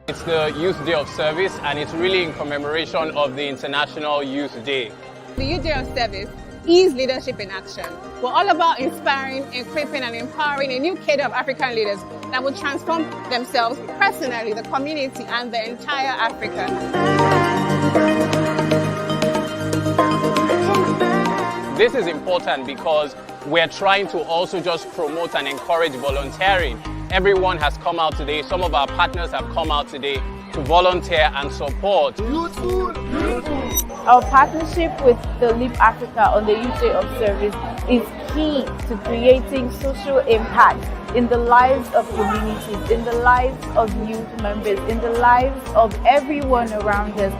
It's the Youth Day of Service, and it's really in commemoration of the International Youth Day. The Youth Day of Service is leadership in action. We're all about inspiring, equipping, and empowering a new cadre of African leaders that will transform themselves personally, the community, and the entire Africa. This is important because we're trying to also just promote and encourage volunteering. Everyone has come out today. Some of our partners have come out today to volunteer and support. Our partnership with the Leap Africa on the Youth Day of Service is key to creating social impact in the lives of communities, in the lives of youth members, in the lives of everyone around us.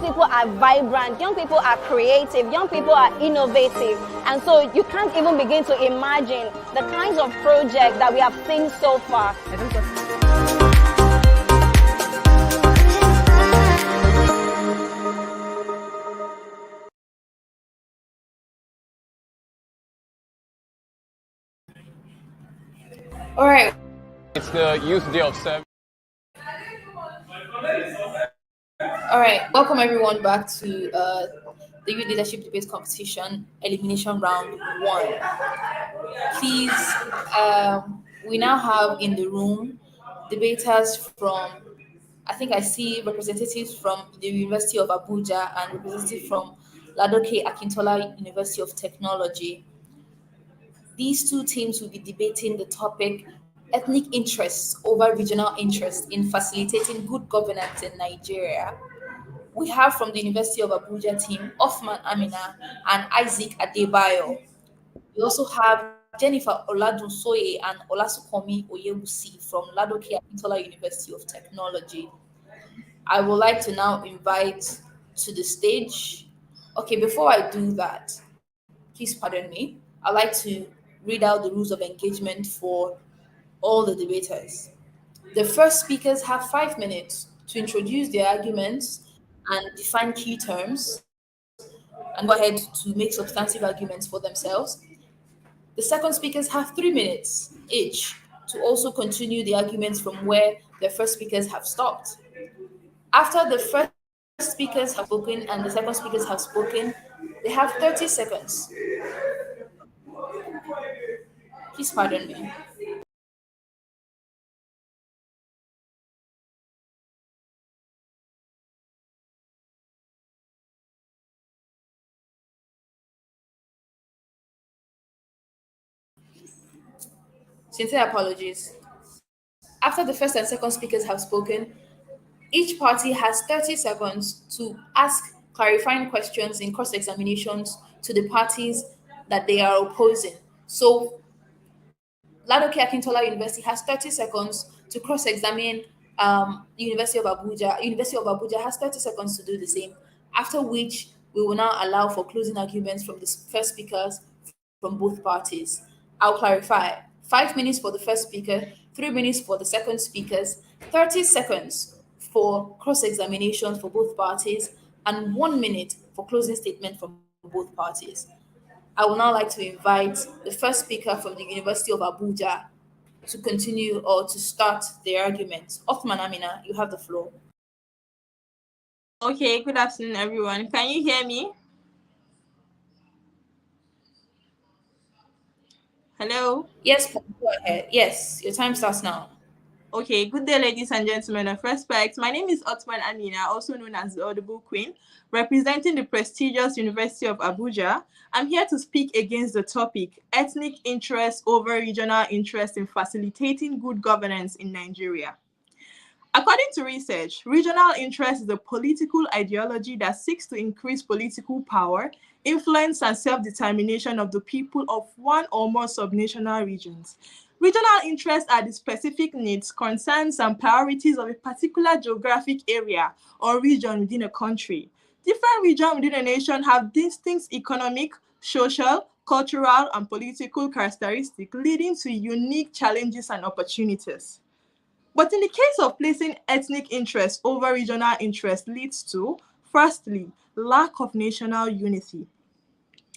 people are vibrant, young people are creative, young people are innovative. And so you can't even begin to imagine the kinds of projects that we have seen so far. All right. It's the Youth Day of Service. All right, welcome everyone back to the Youth Leadership Debate Competition Elimination Round 1. Please, we now have in the room debaters from, I think I see representatives from the University of Abuja and representatives from Ladoke Akintola University of Technology. These two teams will be debating the topic ethnic interests over regional interests in facilitating good governance in Nigeria. We have from the University of Abuja team, Othman Amina and Isaac Adebayo. We also have Jennifer Oladunsoye and Olasukomi Oyewusi from Ladoke Akintola University of Technology. I would like to now invite to the stage. Okay, before I do that, please pardon me. I'd like to read out the rules of engagement for all the debaters. The first speakers have 5 minutes to introduce their arguments and define key terms and go ahead to make substantive arguments for themselves. The second speakers have 3 minutes each to also continue the arguments from where the first speakers have stopped. After the first speakers have spoken and the second speakers have spoken, they have 30 seconds. Please pardon me. Sincere apologies. After the first and second speakers have spoken, each party has 30 seconds to ask clarifying questions in cross-examinations to the parties that they are opposing. So Ladoke Akintola University has 30 seconds to cross-examine University of Abuja. University of Abuja has 30 seconds to do the same, after which we will now allow for closing arguments from the first speakers from both parties. I'll clarify. 5 minutes for the first speaker, 3 minutes for the second speakers, 30 seconds for cross-examination for both parties, and 1 minute for closing statement from both parties. I would now like to invite the first speaker from the University of Abuja to continue or to start the argument. Othman Amina, you have the floor. Okay, good afternoon, everyone. Can you hear me? Hello? Yes, go ahead. Yes, your time starts now. Okay, good day, ladies and gentlemen of respect. My name is Othman Amina, also known as the Audible Queen, representing the prestigious University of Abuja. I'm here to speak against the topic, ethnic interest over regional interest in facilitating good governance in Nigeria. According to research, regional interest is a political ideology that seeks to increase political power, influence, and self-determination of the people of one or more subnational regions. Regional interests are the specific needs, concerns, and priorities of a particular geographic area or region within a country. Different regions within a nation have distinct economic, social, cultural, and political characteristics, leading to unique challenges and opportunities. But in the case of placing ethnic interest over regional interest leads to, firstly, lack of national unity.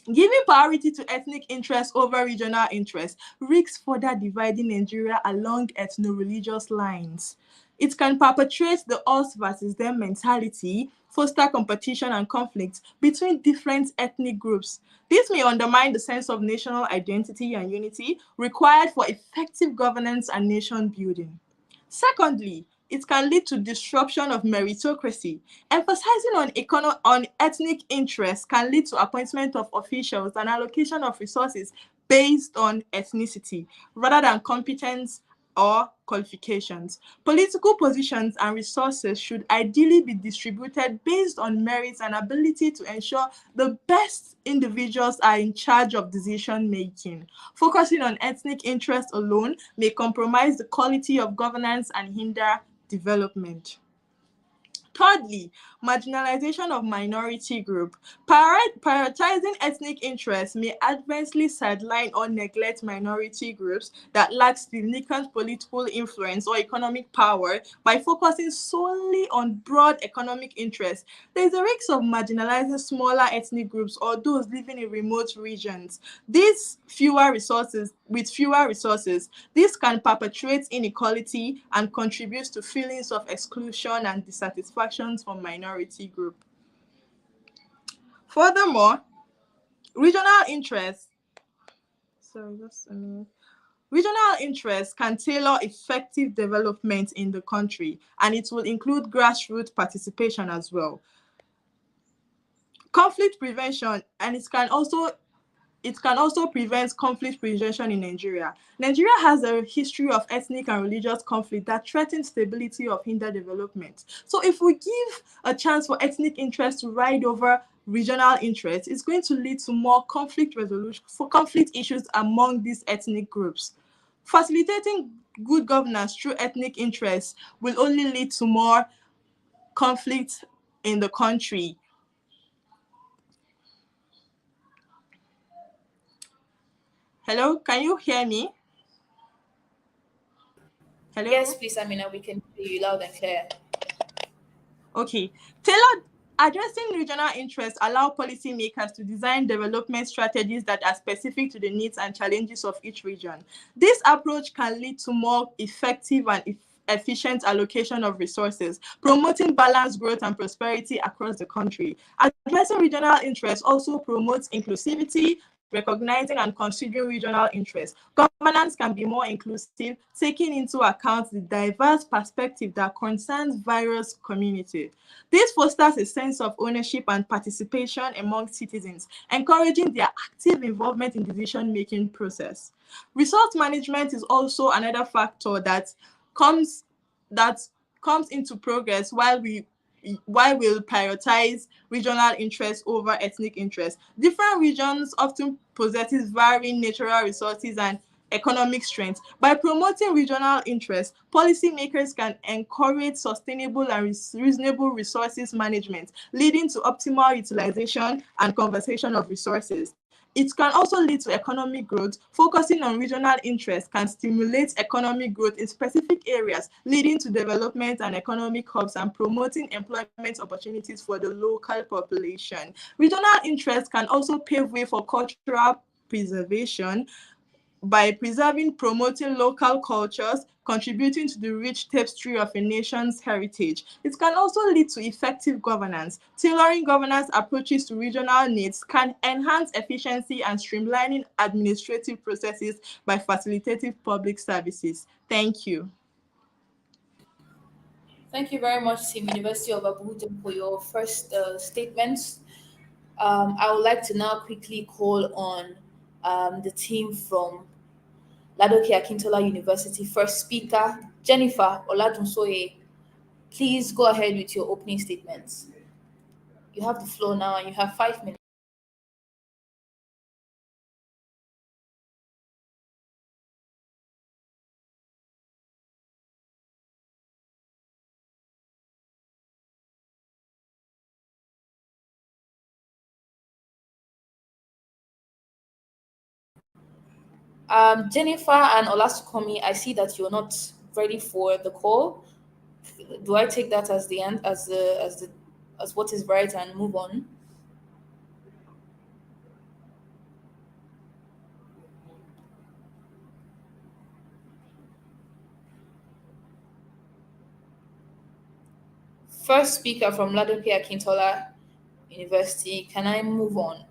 Giving priority to ethnic interest over regional interest risks further dividing Nigeria along ethno-religious lines. It can perpetuate the us versus them mentality, foster competition and conflict between different ethnic groups. This may undermine the sense of national identity and unity required for effective governance and nation building. Secondly, it can lead to disruption of meritocracy. Emphasizing on ethnic interests can lead to appointment of officials and allocation of resources based on ethnicity rather than competence or qualifications. Political positions and resources should ideally be distributed based on merits and ability to ensure the best individuals are in charge of decision making. Focusing on ethnic interest alone may compromise the quality of governance and hinder development. Thirdly, marginalization of minority group. Prioritizing ethnic interests may adversely sideline or neglect minority groups that lack significant political influence or economic power by focusing solely on broad economic interests. There is a risk of marginalizing smaller ethnic groups or those living in remote regions. With fewer resources, this can perpetuate inequality and contribute to feelings of exclusion and dissatisfaction from minority group. Furthermore, regional interests Regional interests can tailor effective development in the country, and it will include grassroots participation as well. Conflict prevention, and it can also prevent conflict prevention in Nigeria. Nigeria has a history of ethnic and religious conflict that threatens stability of hinder development. So if we give a chance for ethnic interests to ride over regional interests, it's going to lead to more conflict resolution for conflict issues among these ethnic groups. Facilitating good governance through ethnic interests will only lead to more conflict in the country. Hello, can you hear me? Hello? Yes, please, Amina, we can hear you loud and clear. Okay. Addressing regional interests allow policymakers to design development strategies that are specific to the needs and challenges of each region. This approach can lead to more effective and efficient allocation of resources, promoting balanced growth and prosperity across the country. Addressing regional interests also promotes inclusivity, recognizing and considering regional interests. Governance can be more inclusive, taking into account the diverse perspective that concerns various communities. This fosters a sense of ownership and participation among citizens, encouraging their active involvement in the decision-making process. Resource management is also another factor that comes into progress while we'll prioritize regional interests over ethnic interests. Different regions often possesses varying natural resources and economic strength. By promoting regional interests, policymakers can encourage sustainable and reasonable resources management, leading to optimal utilization and conservation of resources. It can also lead to economic growth. Focusing on regional interests can stimulate economic growth in specific areas, leading to development and economic hubs and promoting employment opportunities for the local population. Regional interests can also pave way for cultural preservation by promoting local cultures, contributing to the rich tapestry of a nation's heritage. It can also lead to effective governance. Tailoring governance approaches to regional needs can enhance efficiency and streamlining administrative processes by facilitating public services. Thank you. Thank you very much, Team University of Abuja, for your first statements. I would like to now quickly call on the team from Ladoke Akintola University. First speaker, Jennifer Oladunsoye. Please go ahead with your opening statements. You have the floor now and you have 5 minutes. Jennifer and Olasukomi, I see that you're not ready for the call. Do I take that as the end, as what is right, and move on? First speaker from Ladoke Akintola University, can I move on?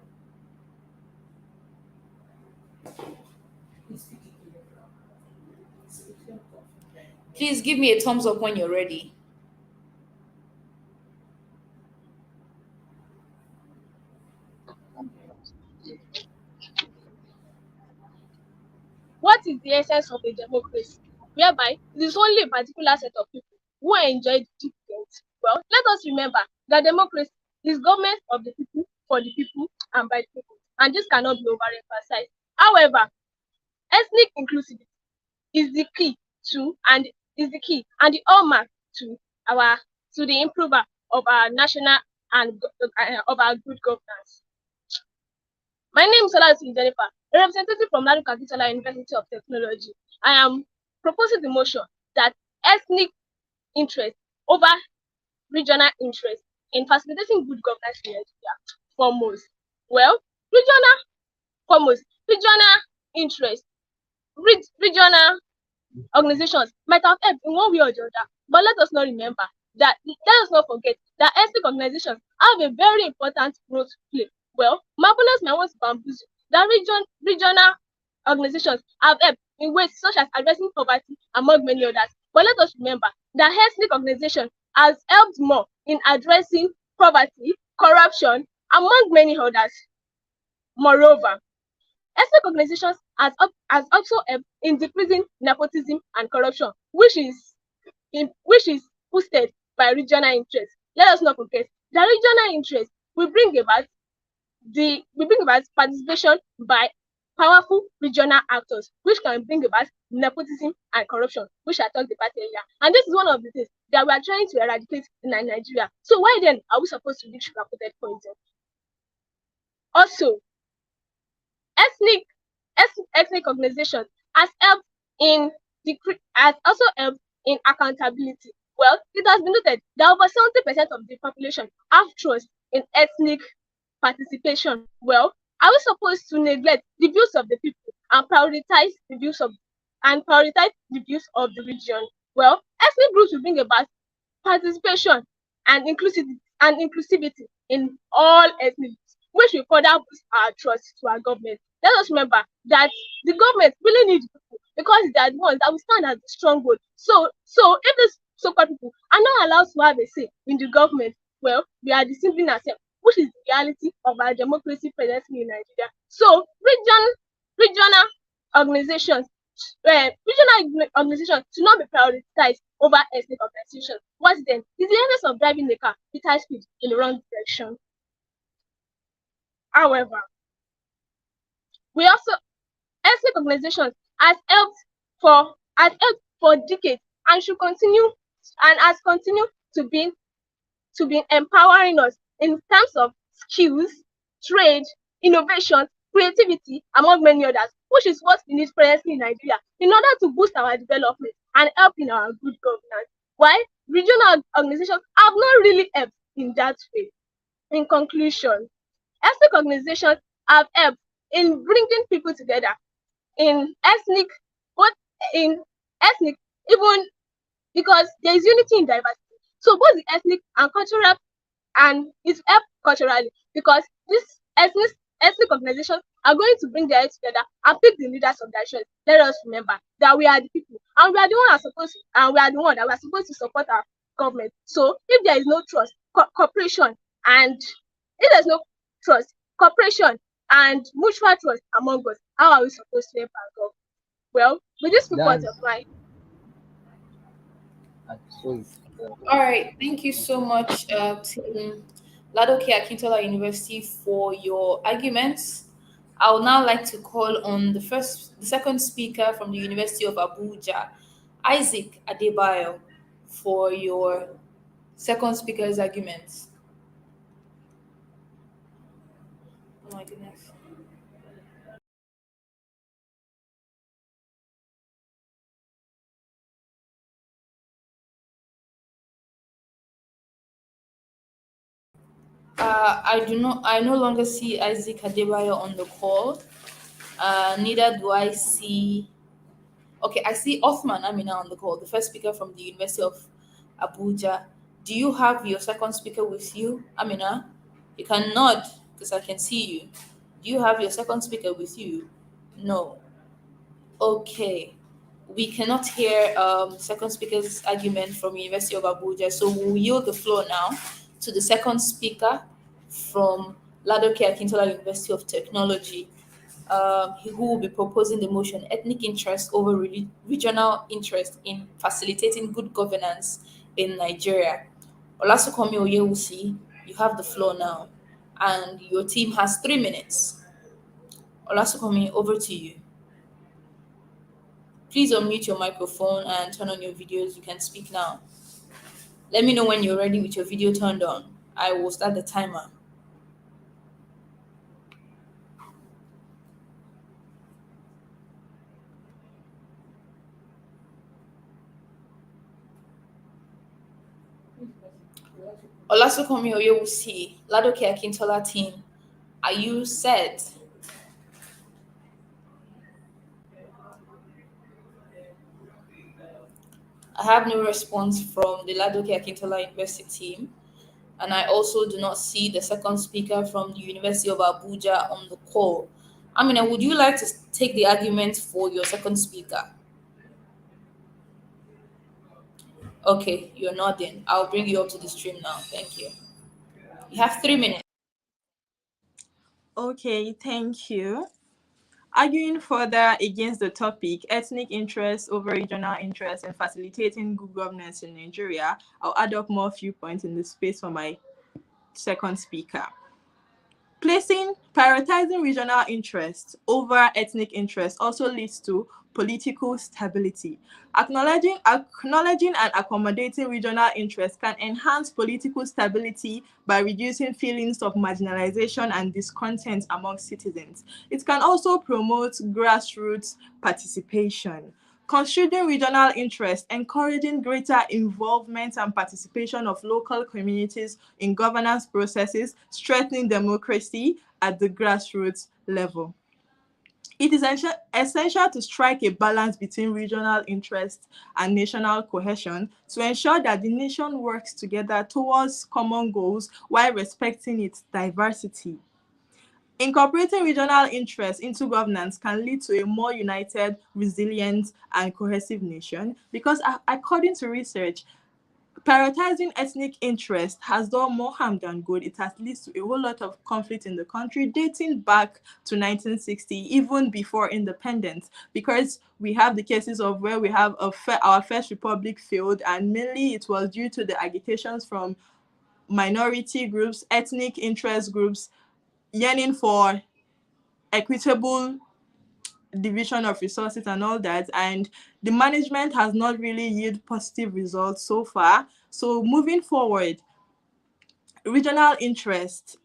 Please give me a thumbs up when you're ready. What is the essence of a democracy? Whereby it is only a particular set of people who enjoy the dividends. Well, let us remember that democracy is government of the people, for the people, and by the people. And this cannot be overemphasized. However, ethnic inclusivity is the key and the hallmark to the improver of our national and of our good governance. My name is Olatunji Jennifer, a representative from Ladoke Akintola University of Technology. I am proposing the motion that ethnic interest over regional interest in facilitating good governance in Nigeria foremost. Well, regional interest, regional organizations might have helped in one way or the other, but let us not forget that ethnic organizations have a very important role to play. Well, my opponents might want to bamboozle that regional organizations have helped in ways such as addressing poverty among many others. But let us remember that ethnic organization has helped more in addressing poverty, corruption, among many others. Moreover, ethnic organizations has also helped in decreasing nepotism and corruption, which is boosted by regional interests. Let us not forget that regional interests will bring about participation by powerful regional actors, which can bring about nepotism and corruption, which I talked about earlier. And this is one of the things that we are trying to eradicate in Nigeria. So why then are we supposed to give sugar-coated poison? Also, ethnic organizations has also helped in accountability. Well, it has been noted that over 70% of the population have trust in ethnic participation. Well, are we supposed to neglect the views of the people and prioritize the views of the region? Well, ethnic groups will bring about participation and inclusivity in all ethnic groups, which will further boost our trust to our government. Let us remember that the government really needs people because they are the ones that will stand as the stronghold. So if these so-called people are not allowed to have a say in the government, well, we are deceiving ourselves, which is the reality of our democracy presently in Nigeria. So regional organizations should not be prioritized over ethnic organizations. What then is the essence of driving the car with high speed in the wrong direction? However, ethnic organizations has helped for decades and should continue and has continued to be empowering us in terms of skills, trade, innovation, creativity, among many others, which is what we need presently in Nigeria in order to boost our development and help in our good governance. Why regional organizations have not really helped in that way. In conclusion, ethnic organizations have helped in bringing people together in ethnic, even because there is unity in diversity. So both the ethnic and cultural, and it's helped culturally because these ethnic organizations are going to bring their heads together and pick the leaders of their choice. Let us remember that we are the people, and we are the one that we are supposed to support our government. So if there is no trust, cooperation, and if there's no trust, cooperation, and mutual trust among us, how are we supposed to help our government? Well, with this report of mine. All right, thank you so much, Team Ladoke Akintola University, for your arguments. I would now like to call on the second speaker from the University of Abuja, Isaac Adebayo, for your second speaker's arguments. Oh my goodness. I no longer see Isaac Adebayo on the call. Neither do I see. Okay, I see Othman Amina on the call, the first speaker from the University of Abuja. Do you have your second speaker with you, Amina? You can nod because I can see you. Do you have your second speaker with you? No. Okay. We cannot hear second speaker's argument from University of Abuja, so we'll yield the floor now to the second speaker from Ladoke Akintola University of Technology, who will be proposing the motion ethnic interest over regional interest in facilitating good governance in Nigeria. Olasukomi Oyewusi, you have the floor now, and your team has 3 minutes. Olasukomi, over to you. Please unmute your microphone and turn on your videos. You can speak now. Let me know when you're ready with your video turned on. I will start the timer. Olasukomi Oyewusi, Ladoke Akintola team, are you set? I have no response from the Ladoke Akintola University team, and I also do not see the second speaker from the University of Abuja on the call. Amina, would you like to take the argument for your second speaker? Okay, you're nodding. I'll bring you up to the stream now. Thank you. You have 3 minutes. Okay, thank you. Arguing further against the topic, ethnic interests over regional interests in facilitating good governance in Nigeria, I'll add up more viewpoints in the space for my second speaker. Prioritizing regional interests over ethnic interests also leads to political stability. Acknowledging and accommodating regional interests can enhance political stability by reducing feelings of marginalization and discontent among citizens. It can also promote grassroots participation. Considering regional interests, encouraging greater involvement and participation of local communities in governance processes, strengthening democracy at the grassroots level. It is essential to strike a balance between regional interests and national cohesion to ensure that the nation works together towards common goals while respecting its diversity. Incorporating regional interests into governance can lead to a more united, resilient, and cohesive nation because, according to research, prioritizing ethnic interest has done more harm than good. It has led to a whole lot of conflict in the country dating back to 1960, even before independence, because we have the cases of where we have our first republic failed, and mainly it was due to the agitations from minority groups, ethnic interest groups, yearning for equitable division of resources and all that, and the management has not really yielded positive results so far. So moving forward, regional interest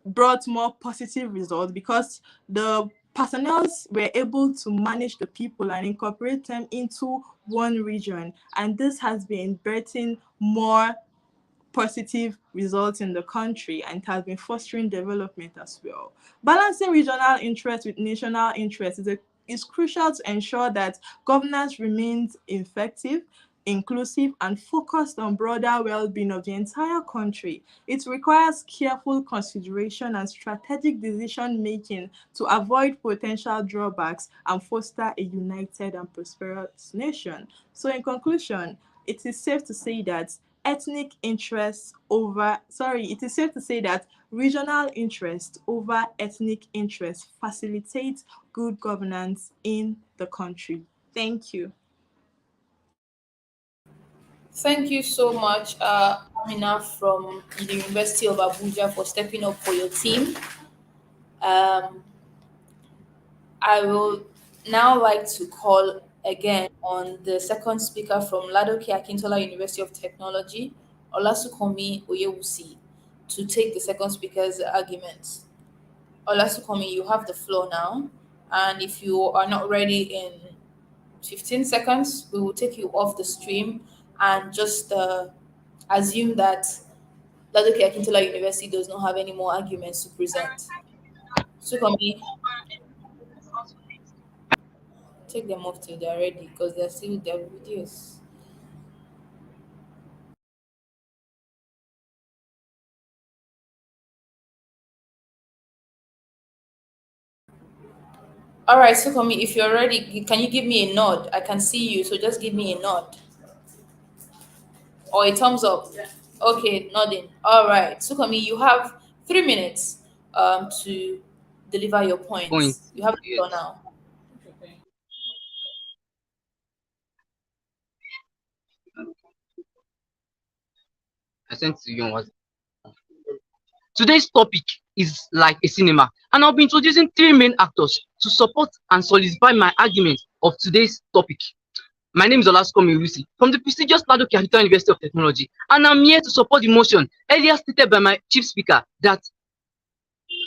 brought more positive results because the personnel were able to manage the people and incorporate them into one region, and this has been birthing more positive results in the country and has been fostering development as well. Balancing regional interests with national interests is crucial to ensure that governance remains effective, inclusive, and focused on broader well-being of the entire country. It requires careful consideration and strategic decision-making to avoid potential drawbacks and foster a united and prosperous nation. So in conclusion, it is safe to say that regional interest over ethnic interest facilitates good governance in the country. Thank you. Thank you so much, Amina from the University of Abuja, for stepping up for your team. I will now like to call again on the second speaker from Ladoke Akintola University of Technology, Olasukomi Oyewusi, to take the second speaker's arguments. Olasukomi, you have the floor now. And if you are not ready in 15 seconds, we will take you off the stream and just assume that Ladoke Akintola University does not have any more arguments to present. Sukomi, take them off till they're ready because they're still their videos. All right, Sukomi, if you're ready, can you give me a nod? I can see you, so just give me a nod or a thumbs up. Okay, nodding. All right, Sukomi, you have 3 minutes to deliver your points. You have the floor now. I sent to you on WhatsApp. Today's topic is like a cinema, and I'll be introducing three main actors to support and solidify my argument of today's topic. My name is Olaskomi Iwisi from the prestigious Ladoke Capital University of Technology, and I'm here to support the motion earlier stated by my chief speaker that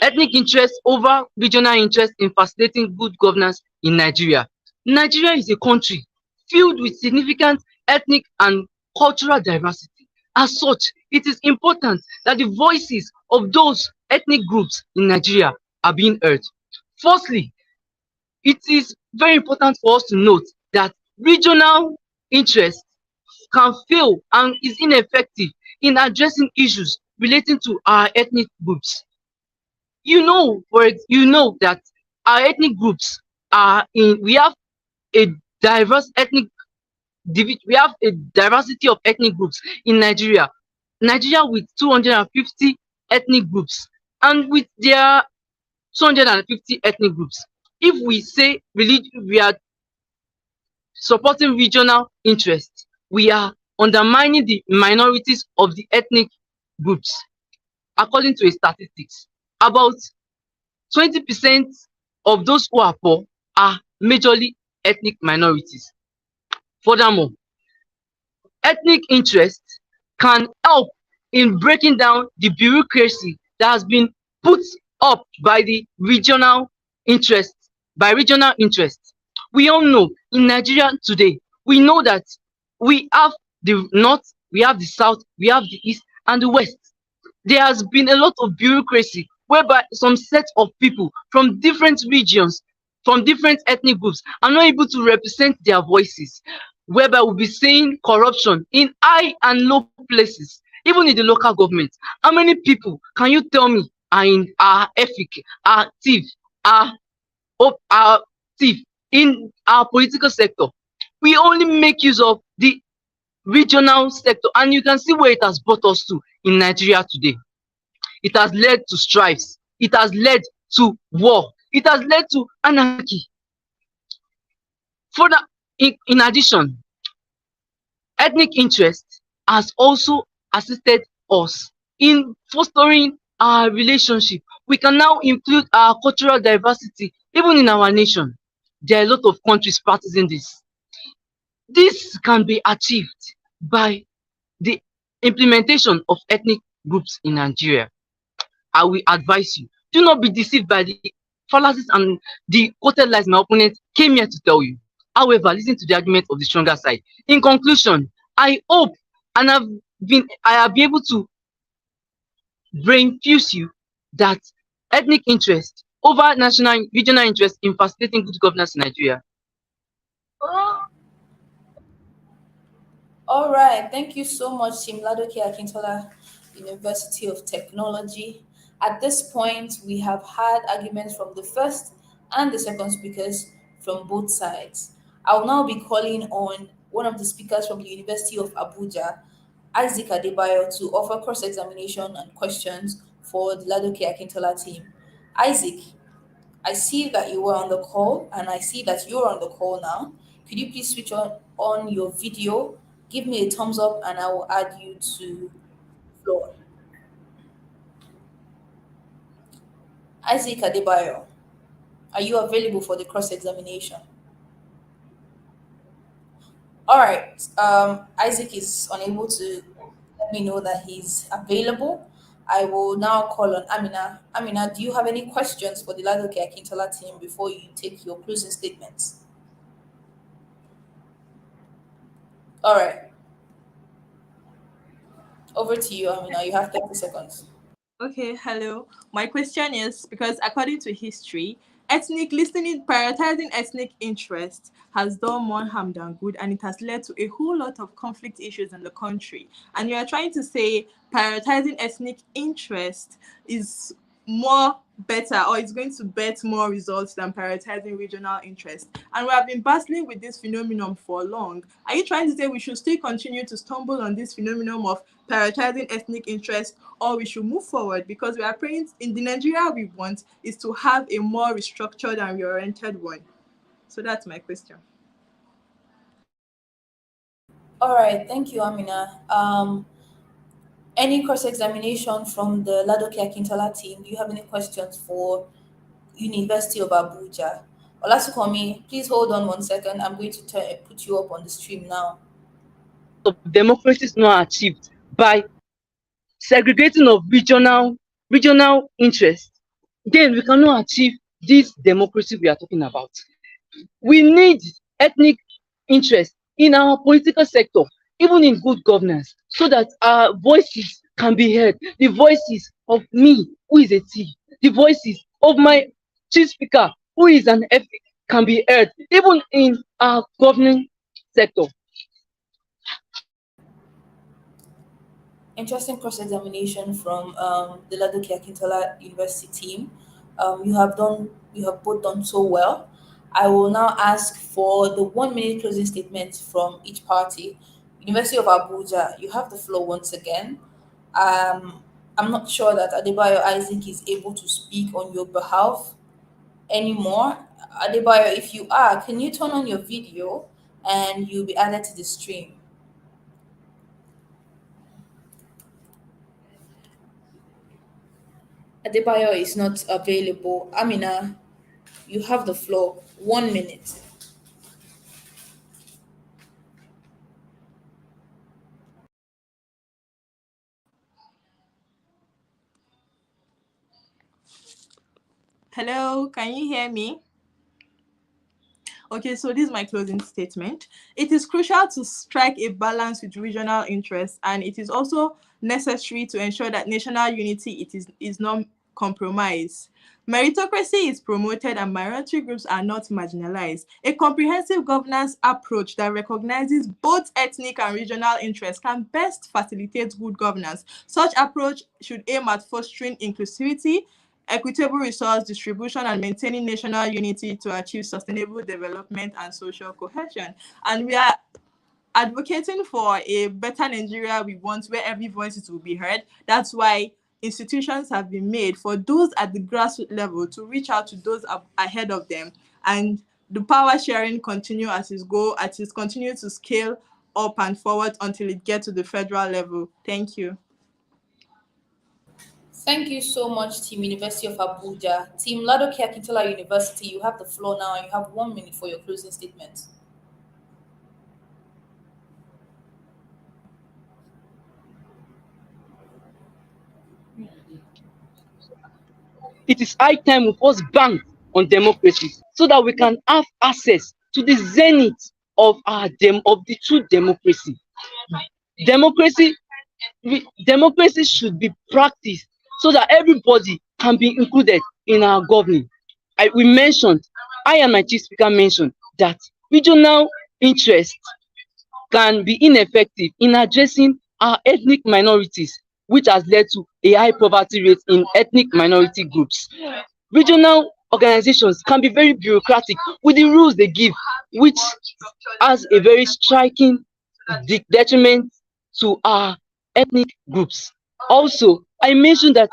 ethnic interest over regional interest in facilitating good governance in Nigeria. Nigeria is a country filled with significant ethnic and cultural diversity. As such, it is important that the voices of those ethnic groups in Nigeria are being heard. Firstly, it is very important for us to note that regional interest can fail and is ineffective in addressing issues relating to our ethnic groups. You know that our ethnic groups are in we have a diverse we have a diversity of ethnic groups in Nigeria. Nigeria with 250 ethnic groups, and with their 250 ethnic groups, if we say we are supporting regional interests, we are undermining the minorities of the ethnic groups. According to a statistics, about 20% of those who are poor are majorly ethnic minorities. Furthermore, ethnic interest can help in breaking down the bureaucracy that has been put up by the regional interests, by regional interests. We all know in Nigeria today, we know that we have the north, we have the south, we have the east and the west. There has been a lot of bureaucracy whereby some set of people from different regions, from different ethnic groups are not able to represent their voices, whereby we'll be saying corruption in high and low places, even in the local government. How many people can you tell me are ethic, are thief, are thief in our political sector? We only make use of the regional sector, and you can see where it has brought us to in Nigeria today. It has led to strifes, it has led to war, it has led to anarchy. Further, in addition, ethnic interest has also assisted us in fostering our relationship. We can now include our cultural diversity even in our nation. There are a lot of countries practicing this. This can be achieved by the implementation of ethnic groups in Nigeria. I will advise you, do not be deceived by the fallacies and the quoted lies my opponent came here to tell you. However, listen to the argument of the stronger side. In conclusion, I hope and I have been able to brainfuse you that ethnic interest over national regional interest in facilitating good governance in Nigeria. All right, thank you so much, Team Ladoke Akintola, University of Technology. At this point, we have had arguments from the first and the second speakers from both sides. I will now be calling on one of the speakers from the University of Abuja, Isaac Adebayo, to offer cross-examination and questions for the Ladoke Akintola team. Isaac, I see that you were on the call, and I see that you're on the call now. Could you please switch on your video, give me a thumbs up, and I will add you to floor. Isaac Adebayo, are you available for the cross-examination? All right. Isaac is unable to let me know that he's available. I will now call on Amina. Amina, do you have any questions for the Ladoke Akintola team before you take your closing statements? All right. Over to you, Amina. You have 30 seconds. Okay, hello. My question is, because according to history, prioritizing ethnic interest has done more harm than good, and it has led to a whole lot of conflict issues in the country. And you are trying to say prioritizing ethnic interest is more better, or it's going to bet more results than prioritizing regional interest. And we have been battling with this phenomenon for long. Are you trying to say we should still continue to stumble on this phenomenon of prioritizing ethnic interest, or we should move forward? Because we are praying in the Nigeria we want is to have a more restructured and reoriented one. So that's my question. All right, thank you, Amina. Any cross-examination from the Ladoke Akintola team? Do you have any questions for University of Abuja? Olasukomi, please hold on 1 second. I'm going to put you up on the stream now. Of democracy is not achieved by segregating of regional interests, then we cannot achieve this democracy we are talking about. We need ethnic interest in our political sector, even in good governance, so that our voices can be heard. The voices of me, who is a T, the voices of my chief speaker, who is an F, can be heard, even in our governing sector. Interesting cross-examination from the Ladoke Akintola University team. You have both done so well. I will now ask for the 1 minute closing statement from each party. University of Abuja, you have the floor once again. I'm not sure that Adebayo Isaac is able to speak on your behalf anymore. Adebayo, if you are, can you turn on your video and you'll be added to the stream? Adebayo is not available. Amina, you have the floor. 1 minute. Hello, can you hear me? Okay, so this is my closing statement. It is crucial to strike a balance with regional interests, and it is also necessary to ensure that national unity is not compromised. Meritocracy is promoted and minority groups are not marginalized. A comprehensive governance approach that recognizes both ethnic and regional interests can best facilitate good governance. Such approach should aim at fostering inclusivity, equitable resource distribution, and maintaining national unity to achieve sustainable development and social cohesion. And we are advocating for a better Nigeria we want, where every voice will be heard. That's why institutions have been made for those at the grassroots level to reach out to those ahead of them, and the power sharing continue as it continue to scale up and forward until it gets to the federal level. Thank you. Thank you so much, Team University of Abuja. Team Ladoke Akintola University, you have the floor now and you have 1 minute for your closing statement. It is high time we first bank on democracy so that we can have access to the zenith of of the true democracy. Democracy democracy should be practiced so that everybody can be included in our governing. I and my chief speaker mentioned that regional interest can be ineffective in addressing our ethnic minorities, which has led to a high poverty rate in ethnic minority groups. Regional organizations can be very bureaucratic with the rules they give, which has a very striking detriment to our ethnic groups. Also, I mentioned that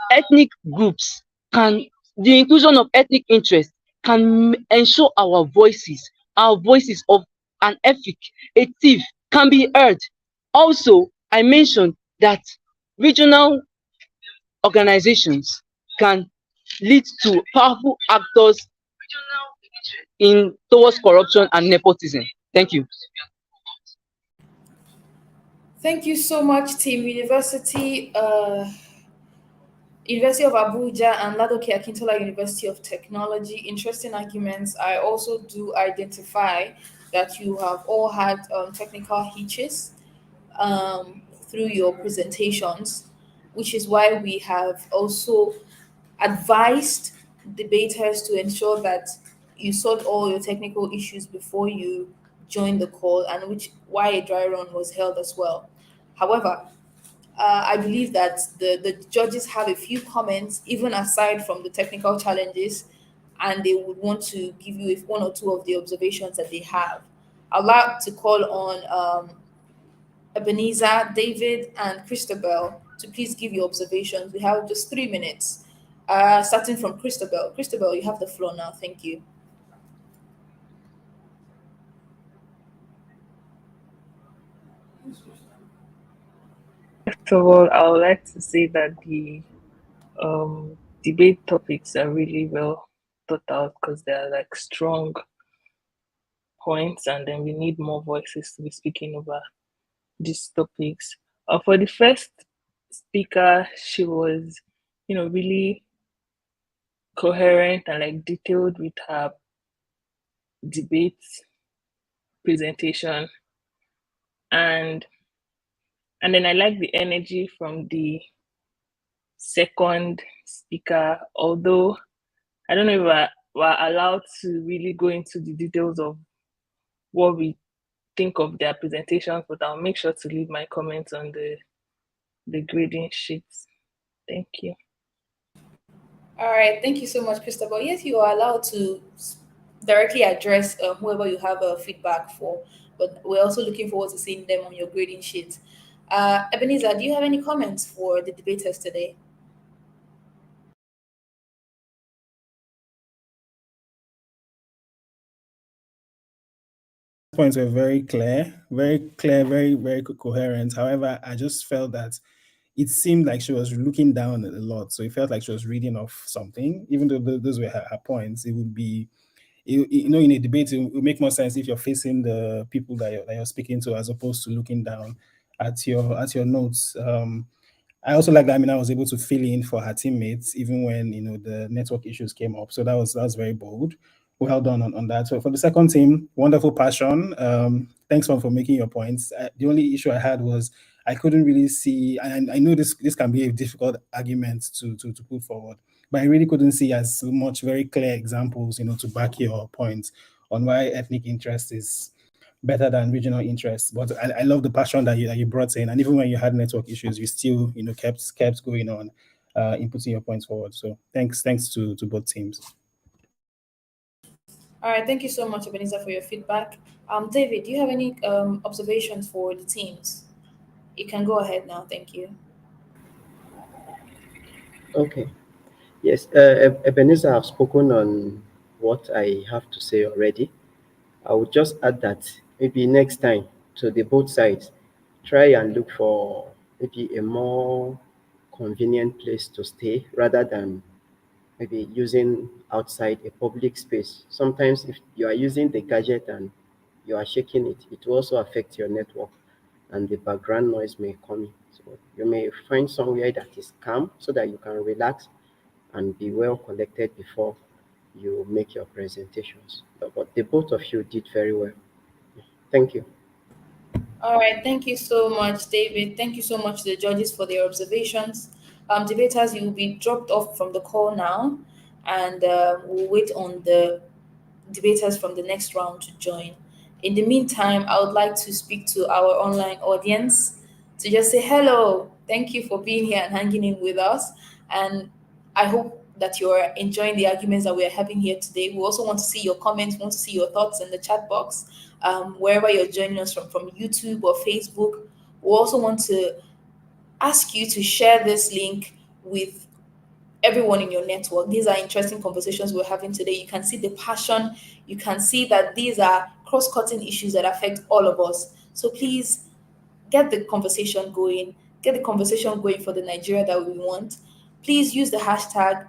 the inclusion of ethnic interest can ensure our voices of an ethic, a thief, can be heard. Also, I mentioned that regional organizations can lead to powerful actors in towards corruption and nepotism. Thank you. Thank you so much, Team University of Abuja and Ladoke Akintola University of Technology. Interesting arguments. I also do identify that you have all had technical hitches through your presentations, which is why we have also advised debaters to ensure that you sort all your technical issues before you join the call, and why a dry run was held as well. However, I believe that the judges have a few comments, even aside from the technical challenges, and they would want to give you one or two of the observations that they have. I'd like to call on Ebenezer, David, and Christabel to please give your observations. We have just 3 minutes. Starting from Christabel. Christabel, you have the floor now. Thank you. First of all, I would like to say that the debate topics are really well thought out because they are like strong points, and then we need more voices to be speaking over these topics. For the first speaker, she was, really coherent and like detailed with her debate presentation, and then I like the energy from the second speaker, although I don't know if we're allowed to really go into the details of what we think of their presentations, but I'll make sure to leave my comments on the grading sheets. Thank you. All right, thank you so much, Christopher. Yes, you are allowed to directly address whoever you have feedback for, but we're also looking forward to seeing them on your grading sheet. Ebenezer, do you have any comments for the debaters today? Points were very clear, very coherent. However, I just felt that it seemed like she was looking down a lot. So it felt like she was reading off something, even though those were her points. It would be, in a debate, it would make more sense if you're facing the people that you're speaking to, as opposed to looking down at your notes. I also like that Amina was able to fill in for her teammates, even when the network issues came up. So that was very bold. Well done on that. So for the second team, wonderful passion. Thanks for making your points. The only issue I had was I couldn't really see, and I know this can be a difficult argument to put forward, but I really couldn't see as much very clear examples, to back your points on why ethnic interest is better than regional interest. But I love the passion that you brought in, and even when you had network issues, you still kept going on, inputting your points forward. So thanks to both teams. All right, thank you so much, Ebenezer, for your feedback. David, do you have any observations for the teams? You can go ahead now. Thank you. Okay. Yes, Ebenezer have spoken on what I have to say already. I would just add that maybe next time, to the both sides, try and look for maybe a more convenient place to stay rather than maybe using outside a public space. Sometimes if you are using the gadget and you are shaking it, it will also affect your network and the background noise may come in. So you may find somewhere that is calm so that you can relax and be well collected before you make your presentations. But the both of you did very well. Thank you. All right, thank you so much, David. Thank you so much to the judges for their observations. Debaters, you will be dropped off from the call now, and we'll wait on the debaters from the next round to join. In the meantime, I would like to speak to our online audience to just say hello. Thank you for being here and hanging in with us. And I hope that you're enjoying the arguments that we're having here today. We also want to see your comments, want to see your thoughts in the chat box, wherever you're joining us from YouTube or Facebook. We also want to ask you to share this link with everyone in your network. These are interesting conversations we're having today. You can see the passion. You can see that these are cross-cutting issues that affect all of us. So please get the conversation going. Get the conversation going for the Nigeria that we want. Please use the hashtag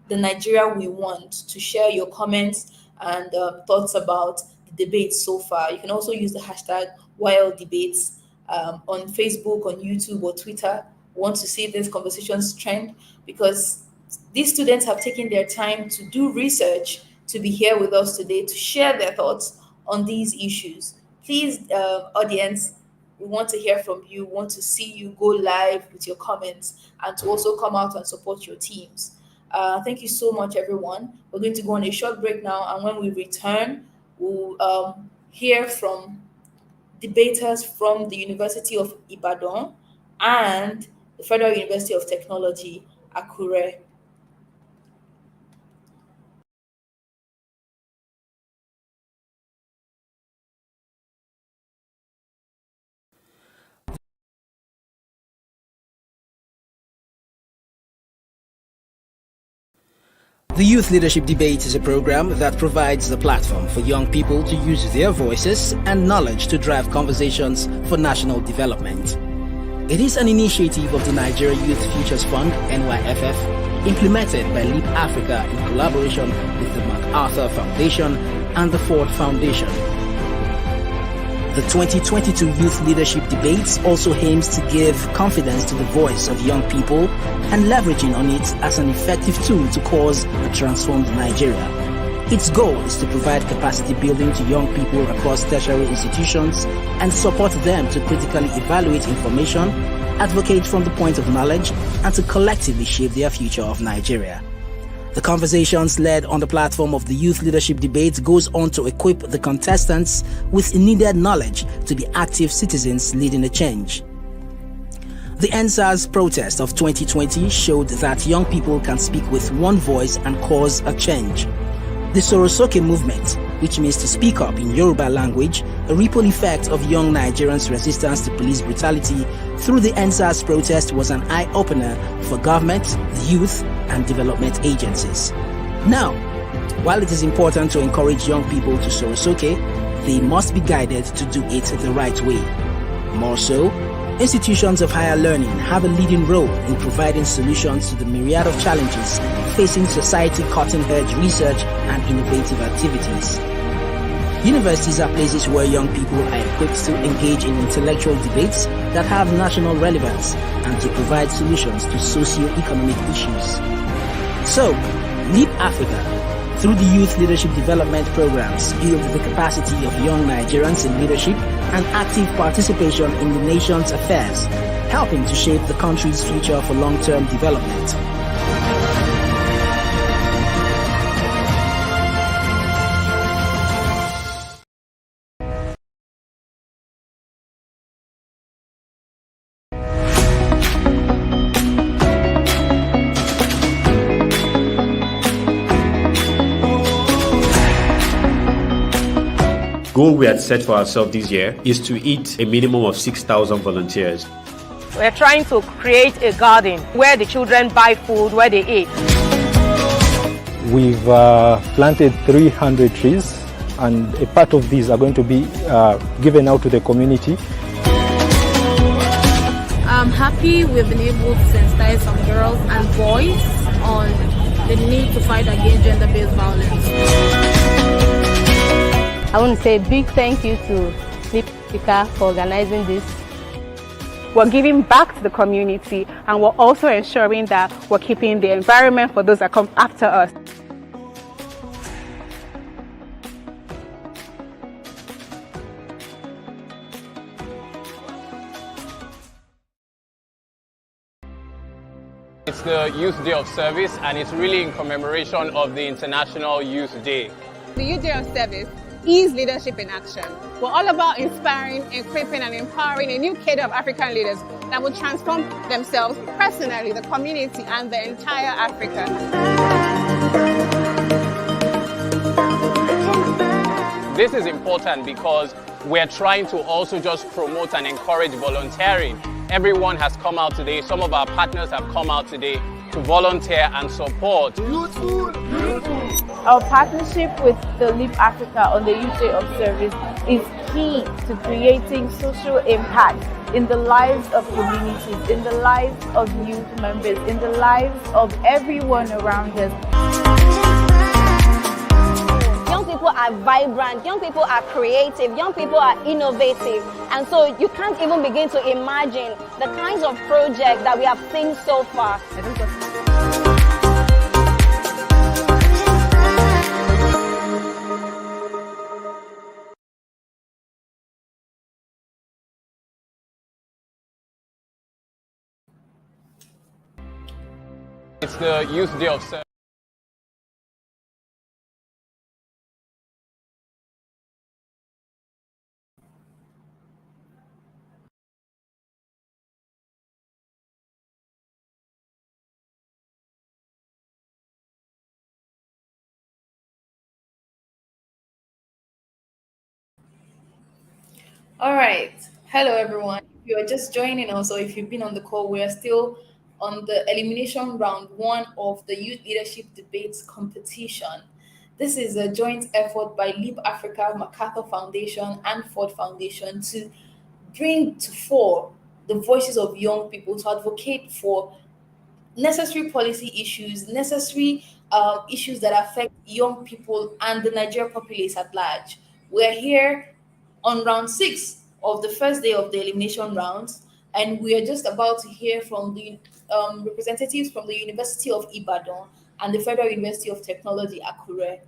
the Nigeria we want to share your comments and thoughts about the debate so far. You can also use the hashtag #WildDebates on Facebook, on YouTube, or Twitter. We want to see these conversations trend because these students have taken their time to do research to be here with us today to share their thoughts on these issues. Please, audience, we want to hear from you. We want to see you go live with your comments and to also come out and support your teams. Thank you so much, everyone. We're going to go on a short break now, and when we return, we'll hear from debaters from the University of Ibadan and the Federal University of Technology, Akure. The Youth Leadership Debate is a program that provides the platform for young people to use their voices and knowledge to drive conversations for national development. It is an initiative of the Nigeria Youth Futures Fund, NYFF, implemented by Leap Africa in collaboration with the MacArthur Foundation and the Ford Foundation. The 2022 Youth Leadership Debates also aims to give confidence to the voice of young people and leveraging on it as an effective tool to cause a transformed Nigeria. Its goal is to provide capacity building to young people across tertiary institutions and support them to critically evaluate information, advocate from the point of knowledge, and to collectively shape their future of Nigeria. The conversations led on the platform of the Youth Leadership Debates goes on to equip the contestants with needed knowledge to be active citizens leading a change. The NSAS protest of 2020 showed that young people can speak with one voice and cause a change. The Sorosoke movement, which means to speak up in Yoruba language, a ripple effect of young Nigerians' resistance to police brutality through the NSAS protest was an eye-opener for government, the youth, and development agencies. Now, while it is important to encourage young people to Sorosoke, they must be guided to do it the right way. More so, institutions of higher learning have a leading role in providing solutions to the myriad of challenges facing society, cutting-edge research and innovative activities. Universities are places where young people are equipped to engage in intellectual debates that have national relevance and to provide solutions to socio-economic issues. So, Leap Africa, through the Youth Leadership Development Programs, build the capacity of young Nigerians in leadership and active participation in the nation's affairs, helping to shape the country's future for long-term development. Goal we had set for ourselves this year is to hit a minimum of 6,000 volunteers. We're trying to create a garden where the children buy food, where they eat. We've planted 300 trees, and a part of these are going to be given out to the community. I'm happy we've been able to sensitize some girls and boys on the need to fight against gender-based violence. I want to say a big thank you to Leap Africa for organizing this. We're giving back to the community, and we're also ensuring that we're keeping the environment for those that come after us. It's the Youth Day of Service, and it's really in commemoration of the International Youth Day. The Youth Day of Service is leadership in action. We're all about inspiring, equipping, and empowering a new cadre of African leaders that will transform themselves personally, the community, and the entire Africa. This is important because we're trying to also just promote and encourage volunteering. Everyone has come out today. Some of our partners have come out today to volunteer and support. Our partnership with the Leap Africa on the Youth Day of Service is key to creating social impact in the lives of communities, in the lives of youth members, in the lives of everyone around us. Young people are vibrant, young people are creative, young people are innovative. And so you can't even begin to imagine the kinds of projects that we have seen so far. It's the Youth Day of Service. All right. Hello, everyone. If you are just joining us or if you've been on the call, we are still on the elimination round 1 of the Youth Leadership Debates competition. This is a joint effort by Leap Africa, MacArthur Foundation, and Ford Foundation to bring to fore the voices of young people to advocate for necessary policy issues, necessary issues that affect young people and the Nigerian populace at large. We're here on round 6 of the first day of the elimination rounds, and we are just about to hear from the representatives from the University of Ibadan and the Federal University of Technology, Akure.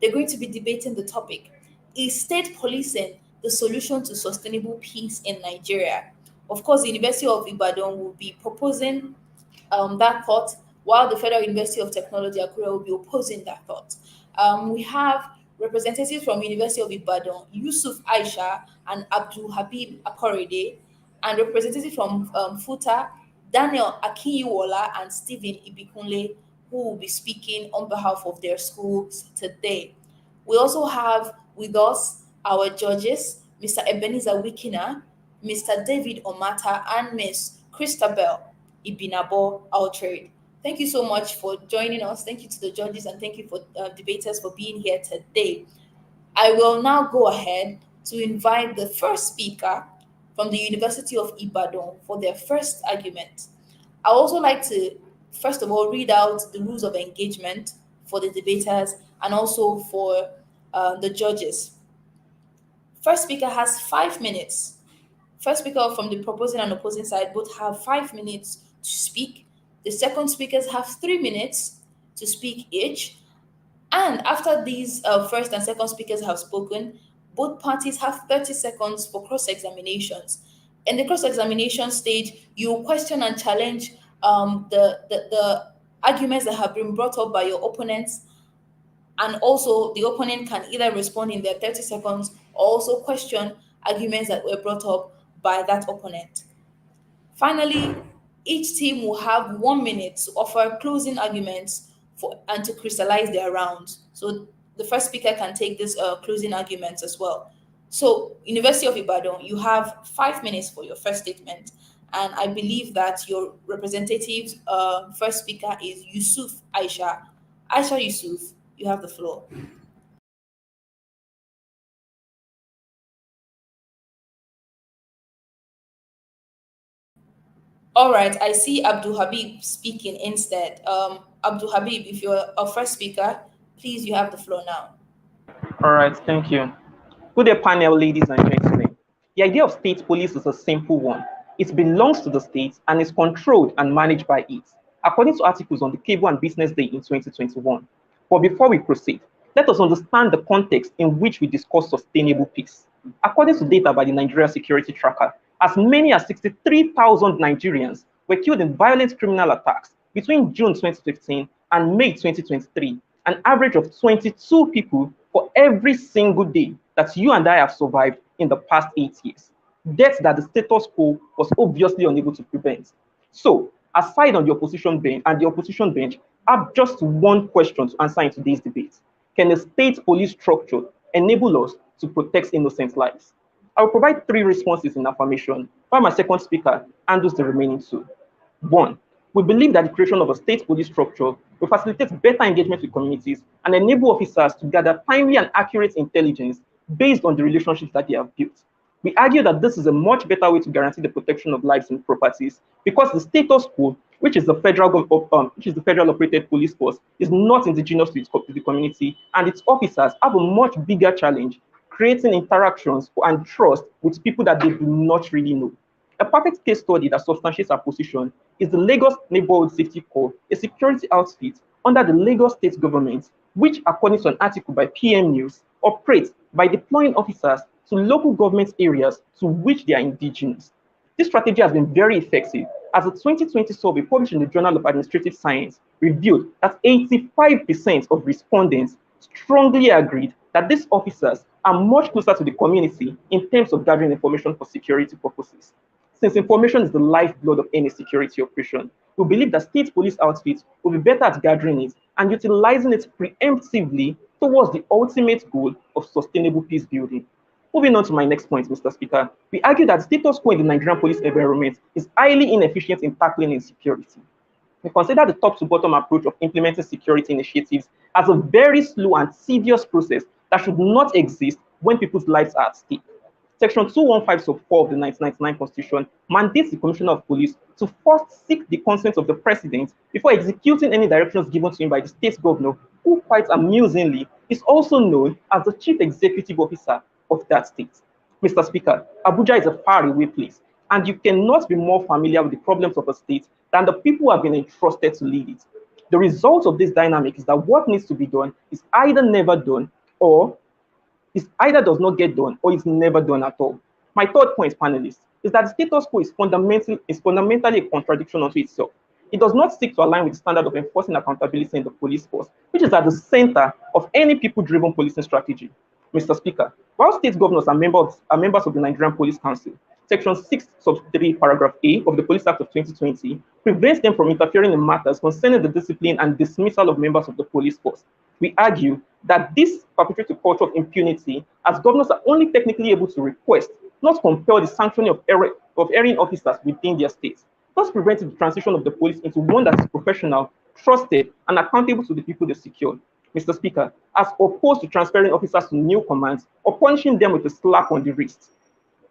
They're going to be debating the topic: is state policing the solution to sustainable peace in Nigeria? Of course, the University of Ibadan will be proposing that thought, while the Federal University of Technology, Akure, will be opposing that thought. We have representatives from University of Ibadan, Yusuf Aisha and Abdul Habib Akorede, and representatives from FUTA, Daniel Akiyiwola and Stephen Ibikunle, who will be speaking on behalf of their schools today. We also have with us our judges, Mr. Ebenezer Wikina, Mr. David Omata, and Miss Christabel Ibinabo Altrade. Thank you so much for joining us. Thank you to the judges and thank you for debaters for being here today. I will now go ahead to invite the first speaker from the University of Ibadan for their first argument. I also like to, first of all, read out the rules of engagement for the debaters and also for the judges. First speaker has 5 minutes. First speaker from the proposing and opposing side both have 5 minutes to speak. The second speakers have 3 minutes to speak each. And after these first and second speakers have spoken, both parties have 30 seconds for cross-examinations. In the cross-examination stage, you will question and challenge the arguments that have been brought up by your opponents, and also the opponent can either respond in their 30 seconds or also question arguments that were brought up by that opponent. Finally, each team will have 1 minute to offer closing arguments and to crystallize their rounds. So the first speaker can take these closing arguments as well. So University of Ibadan, you have 5 minutes for your first statement. And I believe that your representative first speaker is Yusuf Aisha. Aisha Yusuf, you have the floor. All right, I see Abdul Habib speaking instead. Abdul Habib, if you're a first speaker, please, you have the floor now. All right, thank you. Good day, panel, ladies and gentlemen. The idea of state police is a simple one. It belongs to the state and is controlled and managed by it, according to articles on the Cable and Business Day in 2021. But before we proceed, let us understand the context in which we discuss sustainable peace. According to data by the Nigeria Security Tracker, as many as 63,000 Nigerians were killed in violent criminal attacks between June 2015 and May 2023, an average of 22 people for every single day that you and I have survived in the past 8 years. Deaths that the status quo was obviously unable to prevent. So, aside on the opposition bench and the opposition bench, I have just one question to answer in today's debate. Can a state police structure enable us to protect innocent lives? I will provide 3 responses in affirmation, while my second speaker handles the remaining 2. 1. We believe that the creation of a state police structure will facilitate better engagement with communities and enable officers to gather timely and accurate intelligence based on the relationships that they have built. We argue that this is a much better way to guarantee the protection of lives and properties because the status quo, which is the federal operated police force, is not indigenous to the community, and its officers have a much bigger challenge creating interactions and trust with people that they do not really know. A perfect case study that substantiates our position is the Lagos Neighborhood Safety Corps, a security outfit under the Lagos state government, which, according to an article by PM News, operates by deploying officers to local government areas to which they are indigenous. This strategy has been very effective, as a 2020 survey published in the Journal of Administrative Science revealed that 85% of respondents strongly agreed that these officers are much closer to the community in terms of gathering information for security purposes. Since information is the lifeblood of any security operation, we believe that state police outfits will be better at gathering it and utilizing it preemptively towards the ultimate goal of sustainable peace building. Moving on to my next point, Mr. Speaker, we argue that status quo in the Nigerian police environment is highly inefficient in tackling insecurity. We consider the top-to-bottom approach of implementing security initiatives as a very slow and tedious process that should not exist when people's lives are at stake. Section 215 sub 4 of the 1999 Constitution mandates the Commissioner of Police to first seek the consent of the President before executing any directions given to him by the state governor, who quite amusingly is also known as the Chief Executive Officer of that state. Mr. Speaker, Abuja is a faraway place, and you cannot be more familiar with the problems of a state than the people who have been entrusted to lead it. The result of this dynamic is that what needs to be done is either never done or is either does not get done or is never done at all. My third point, panelists, is that the status quo is fundamentally a contradiction unto itself. It does not seek to align with the standard of enforcing accountability in the police force, which is at the center of any people-driven policing strategy. Mr. Speaker, while state governors are members of the Nigerian Police Council, Section 6, sub 3, paragraph A of the Police Act of 2020 prevents them from interfering in matters concerning the discipline and dismissal of members of the police force. We argue that this perpetuates a culture of impunity, as governors are only technically able to request, not compel, the sanctioning of erring officers within their states, thus preventing the transition of the police into one that is professional, trusted, and accountable to the people they secured. Mr. Speaker, as opposed to transferring officers to new commands or punishing them with a slap on the wrist,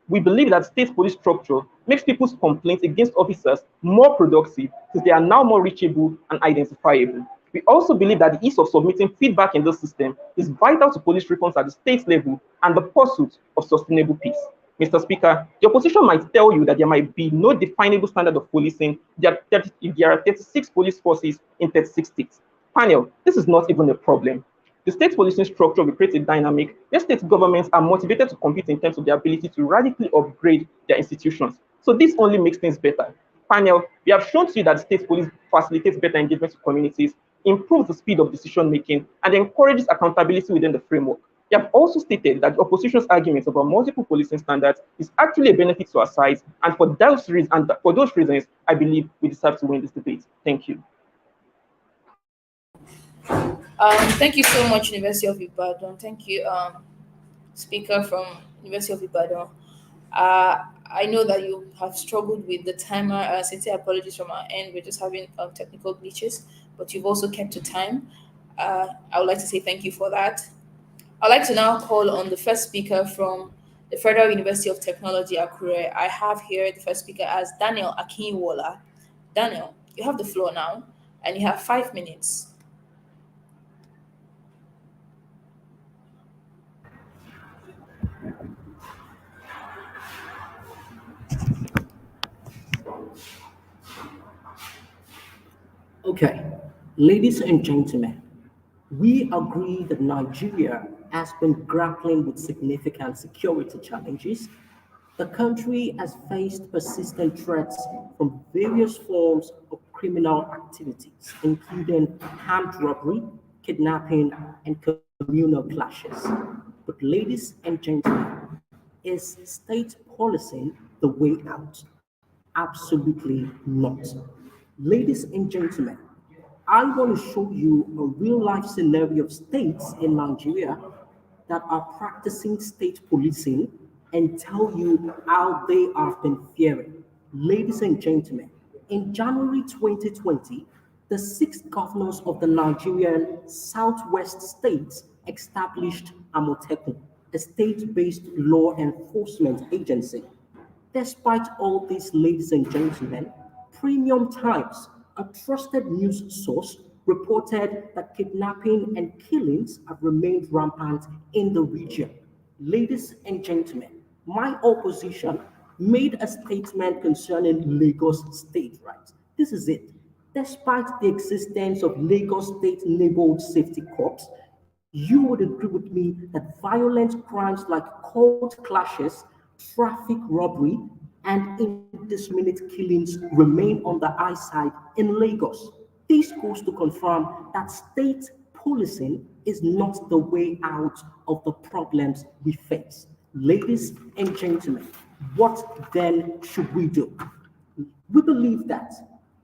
we believe that state police structure makes people's complaints against officers more productive, since they are now more reachable and identifiable. We also believe that the ease of submitting feedback in this system is vital to police reforms at the state level and the pursuit of sustainable peace. Mr. Speaker, the opposition might tell you that there might be no definable standard of policing if there are 36 police forces in 36 states. Panel, this is not even a problem. The state policing structure will create a dynamic where state governments are motivated to compete in terms of their ability to radically upgrade their institutions. So this only makes things better. Panel, we have shown to you that the state police facilitates better engagement with communities, improves the speed of decision making, and encourages accountability within the framework. We have also stated that the opposition's arguments about multiple policing standards is actually a benefit to our side, and for those reasons, I believe we deserve to win this debate. Thank you. Thank you so much, University of Ibadan. Thank you, speaker from University of Ibadan. I know that you have struggled with the timer. Sincere apologies from our end. We're just having technical glitches, but you've also kept to time. I would like to say thank you for that. I'd like to now call on the first speaker from the Federal University of Technology, Akure. I have here the first speaker as Daniel Akinwola. Daniel, you have the floor now, and you have 5 minutes. Okay, ladies and gentlemen, we agree that Nigeria has been grappling with significant security challenges. The country has faced persistent threats from various forms of criminal activities, including armed robbery, kidnapping, and communal clashes. But ladies and gentlemen, is state policing the way out? Absolutely not. Ladies and gentlemen, I want to show you a real life scenario of states in Nigeria that are practicing state policing and tell you how they have been faring. Ladies and gentlemen, in January 2020, the 6 governors of the Nigerian Southwest states established Amotekun, a state-based law enforcement agency. Despite all this, ladies and gentlemen, Premium Times, a trusted news source, reported that kidnapping and killings have remained rampant in the region. Ladies and gentlemen, my opposition made a statement concerning Lagos State, right? This is it. Despite the existence of Lagos State Neighborhood Safety Corps, you would agree with me that violent crimes like court clashes, traffic robbery, and indiscriminate killings remain on the high side in Lagos. This goes to confirm that state policing is not the way out of the problems we face. Ladies and gentlemen, what then should we do? We believe that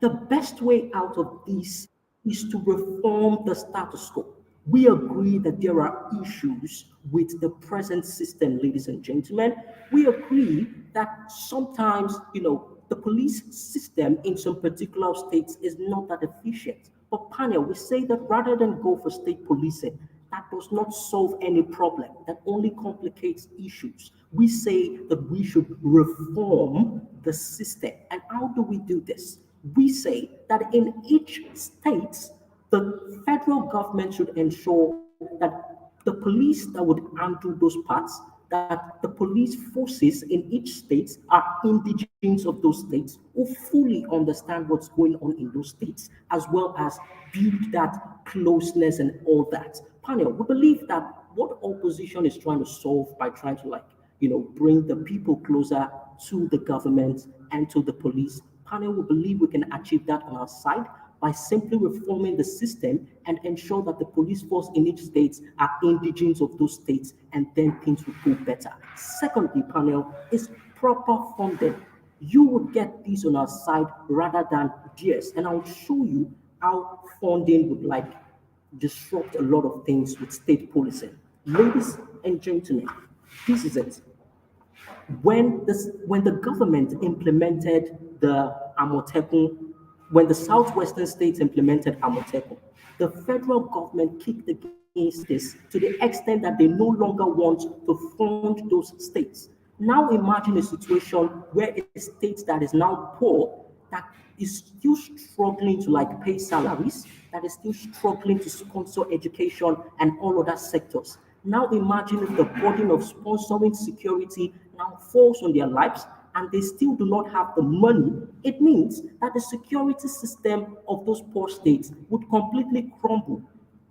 the best way out of this is to reform the status quo. We agree that there are issues with the present system, ladies and gentlemen. We agree that sometimes, the police system in some particular states is not that efficient. But panel, we say that rather than go for state policing, that does not solve any problem, that only complicates issues. We say that we should reform the system. And how do we do this? We say that in each state, the federal government should ensure that the police that would handle those parts, that the police forces in each state are indigenous of those states who fully understand what's going on in those states, as well as build that closeness and all that. Panel, we believe that what opposition is trying to solve by trying to bring the people closer to the government and to the police. Panel, we believe we can achieve that on our side by simply reforming the system and ensure that the police force in each state are indigenous of those states, and then things will go better. Secondly, panel, is proper funding. You would get this on our side rather than theirs, and I'll show you how funding would disrupt a lot of things with state policing. Ladies and gentlemen, this is it. When the government implemented the Amotekun, when the southwestern states implemented Amotekun, the federal government kicked against this to the extent that they no longer want to fund those states. Now imagine a situation where a state that is now poor, that is still struggling to pay salaries, that is still struggling to sponsor education and all other sectors. Now imagine if the burden of sponsoring security now falls on their lives and they still do not have the money. It means that the security system of those poor states would completely crumble.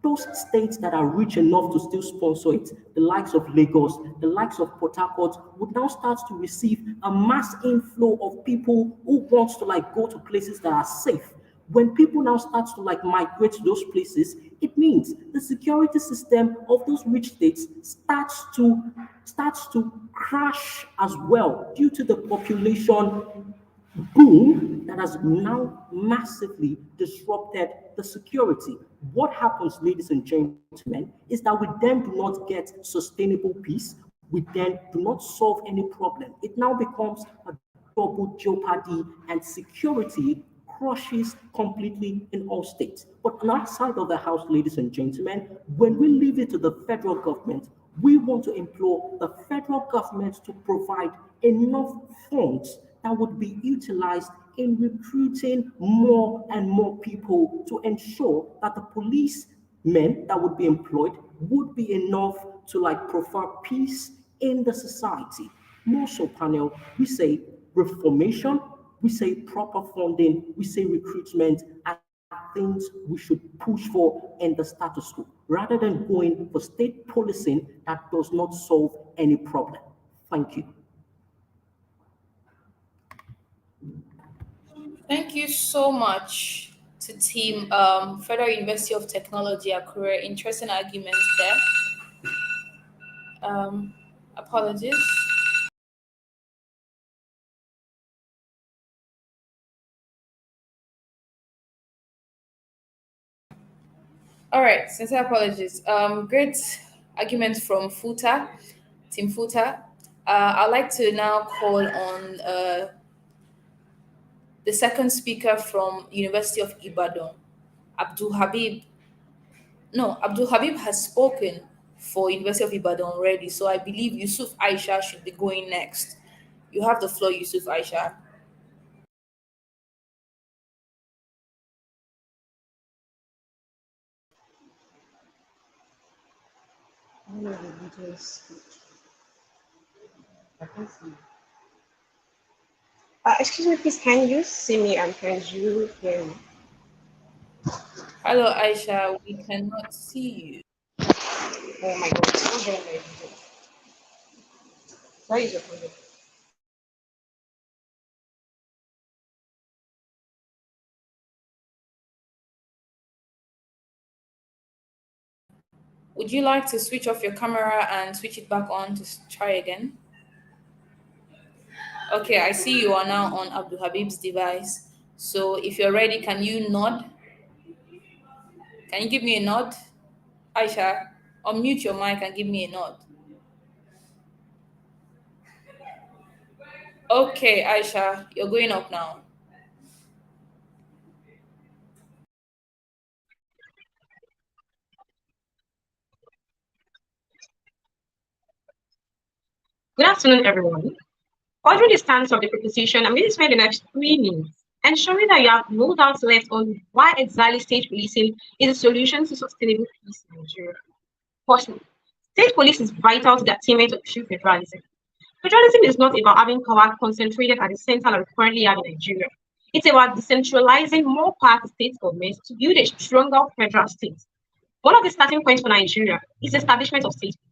Those states that are rich enough to still sponsor it, the likes of Lagos, the likes of Port Harcourt, would now start to receive a mass inflow of people who want to go to places that are safe. When people now start to migrate to those places, it means the security system of those rich states starts to crash as well due to the population boom that has now massively disrupted the security. What happens, ladies and gentlemen, is that we then do not get sustainable peace. We then do not solve any problem. It now becomes a double jeopardy, and security crushes completely in all states. But on our side of the house, ladies and gentlemen, when we leave it to the federal government, we want to implore the federal government to provide enough funds that would be utilized in recruiting more and more people to ensure that the policemen that would be employed would be enough to prefer peace in the society. More so, panel, we say reformation, we say proper funding, we say recruitment are things we should push for in the status quo, rather than going for state policing that does not solve any problem. Thank you. Thank you so much to Team Federal University of Technology, Akure. Interesting arguments there. Apologies. All right, sincere apologies. Great arguments from Futa, Team Futa. I'd like to now call on the second speaker from University of Ibadan, Abdul Habib. No, Abdul Habib has spoken for University of Ibadan already, so I believe Yusuf Aisha should be going next. You have the floor, Yusuf Aisha. Excuse me, please, can you see me and can you hear me? Hello, Aisha. We cannot see you. Oh my god, it's not very my video. Where is your phone? Would you like to switch off your camera and switch it back on to try again? Okay, I see you are now on Abdul Habib's device. So if you're ready, can you nod? Can you give me a nod? Aisha, unmute your mic and give me a nod. Okay, Aisha, you're going up now. Good afternoon, everyone. Following the stance of the proposition, I'm going to spend the next 3 minutes ensuring that you have no doubts left on why exactly state policing is a solution to sustainable peace in Nigeria. Firstly, state police is vital to the attainment of true federalism. Federalism is not about having power concentrated at the center like we currently have in Nigeria. It's about decentralizing more power to state governments to build a stronger federal state. One of the starting points for Nigeria is the establishment of state police.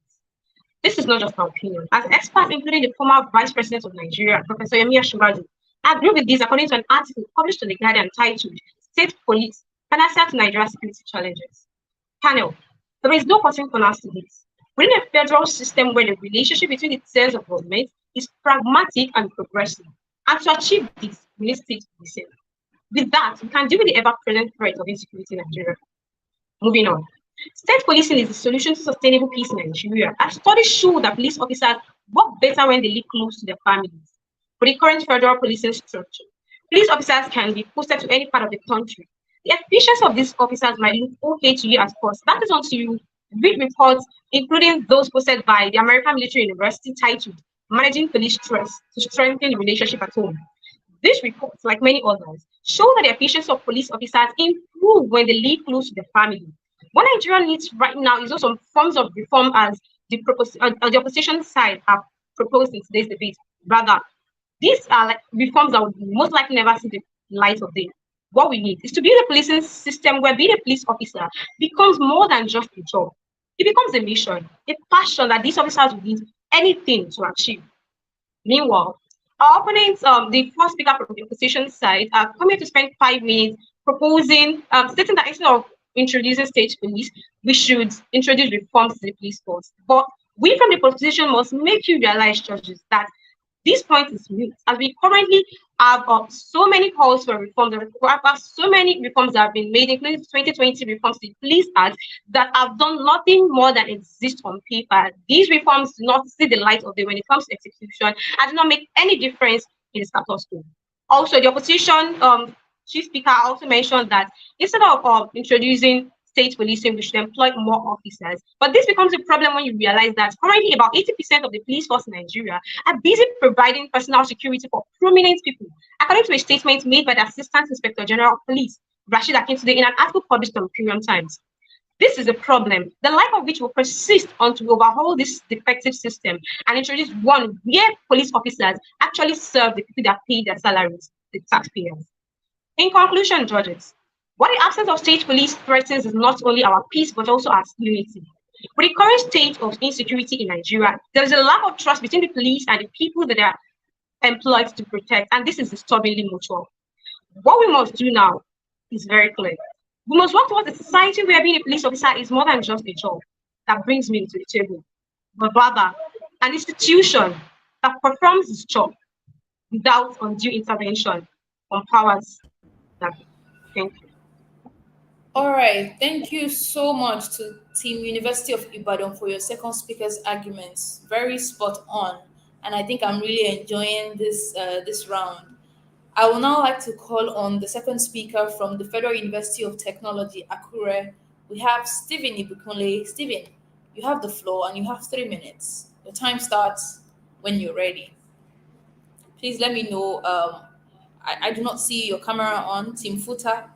This is not just my opinion. As experts, including the former Vice President of Nigeria, Professor Yemi Ashimbajo, agree with this according to an article published in The Guardian titled State Police, an answer to Nigeria's security challenges. Panel, there is no cutting corners to this. Within a federal system where the relationship between the tiers of government is pragmatic and progressive, and to achieve this, we need state policing. With that, we can deal with the ever-present threat of insecurity in Nigeria. Moving on. State policing is the solution to sustainable peace in Nigeria. As studies show that police officers work better when they live close to their families. For the current federal policing structure, police officers can be posted to any part of the country. The efficiency of these officers might look okay to you as first. That is until you read reports, including those posted by the American Military University titled Managing Police Stress to Strengthen the Relationship at Home. These reports, like many others, show that the efficiency of police officers improve when they live close to their family. What Nigeria needs right now is also some forms of reform as the opposition side have proposed in today's debate. Rather, these are like reforms that would most likely never see the light of day. What we need is to build a policing system where being a police officer becomes more than just a job. It becomes a mission, a passion that these officers will need anything to achieve. Meanwhile, our opponents, the first speaker from the opposition side, are coming to spend 5 minutes proposing, stating that instead of introducing state police, we should introduce reforms to the police force. But we from the opposition must make you realize, judges, that this point is mute, as we currently have so many calls for reforms. There are so many reforms that have been made, including 2020 reforms to the Police Act, that have done nothing more than exist on paper. These reforms do not see the light of day when it comes to execution and do not make any difference in the status quo. Also, the opposition chief speaker also mentioned that instead of introducing state policing, we should employ more officers. But this becomes a problem when you realize that currently about 80% of the police force in Nigeria are busy providing personal security for prominent people, according to a statement made by the Assistant Inspector General of Police, Rashid Akin, today in an article published on Premium Times. This is a problem, the life of which will persist until we overhaul this defective system and introduce one where police officers actually serve the people that pay their salaries, the taxpayers. In conclusion, judges, what the absence of state police threatens is not only our peace, but also our unity. With the current state of insecurity in Nigeria, there is a lack of trust between the police and the people that are employed to protect, and this is disturbingly mutual. What we must do now is very clear. We must work towards a society where being a police officer is more than just a job that brings me to the table, but rather an institution that performs its job without undue intervention from powers that. Thank you. All right, thank you so much to Team University of Ibadan for your second speaker's arguments. Very spot on, and I think I'm really enjoying this round. I will now like to call on the second speaker from the Federal University of Technology, Akure. We have Stephen Ibukunle. Stephen, you have the floor and you have 3 minutes. Your time starts when you're ready. Please let me know. I do not see your camera on, Team Futa.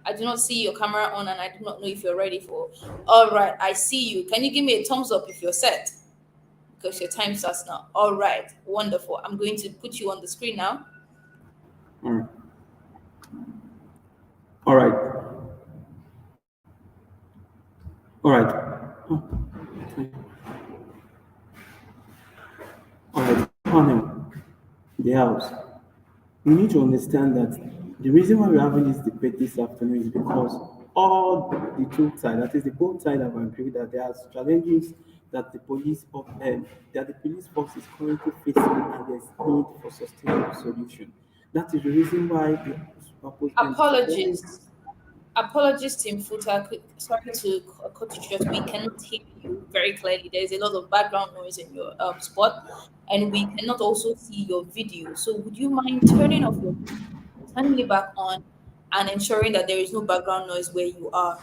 I do not see your camera on, and I do not know if you're ready for. All right, I see you. Can you give me a thumbs up if you're set? Because your time starts now. All right, wonderful. I'm going to put you on the screen now. All right. All right. All right. Panel, the house. We need to understand that the reason why we're having this debate this afternoon is because all the two sides, that is the both sides, have agreed that there are challenges that the police force is currently facing, and there's need for sustainable solution. That is the reason why the Apologies, Team Futa. Sorry to cut you short. We cannot hear you very clearly. There is a lot of background noise in your spot, and we cannot also see your video. So, would you mind turning off your video, turning it back on, and ensuring that there is no background noise where you are,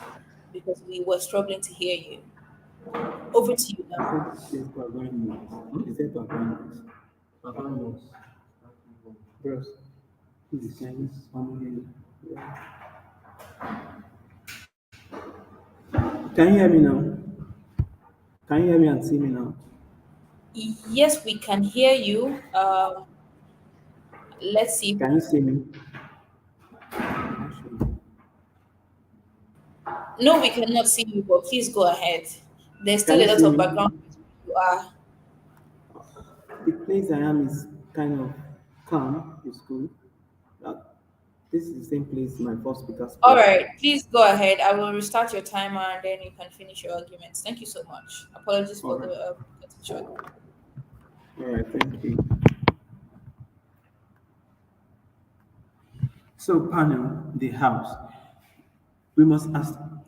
because we were struggling to hear you. Over to you I now. said there's background noise. Is there background noise? Background noise. Bros, please, can you someone hear you? Can you hear me now? Can you hear me and see me now? Yes, we can hear you. Let's see. Can you see me? No, we cannot see you, but please go ahead. There's Can still you a lot see of me? background noise where you are. The place I am is kind of calm. It's good. Uh, this is the same place my first speaker All spoke. right, please go ahead. I will restart your timer and then you can finish your arguments. Thank you so much. Apologies All for right. the cutting short. All right. Thank you. So, panel, the House. We must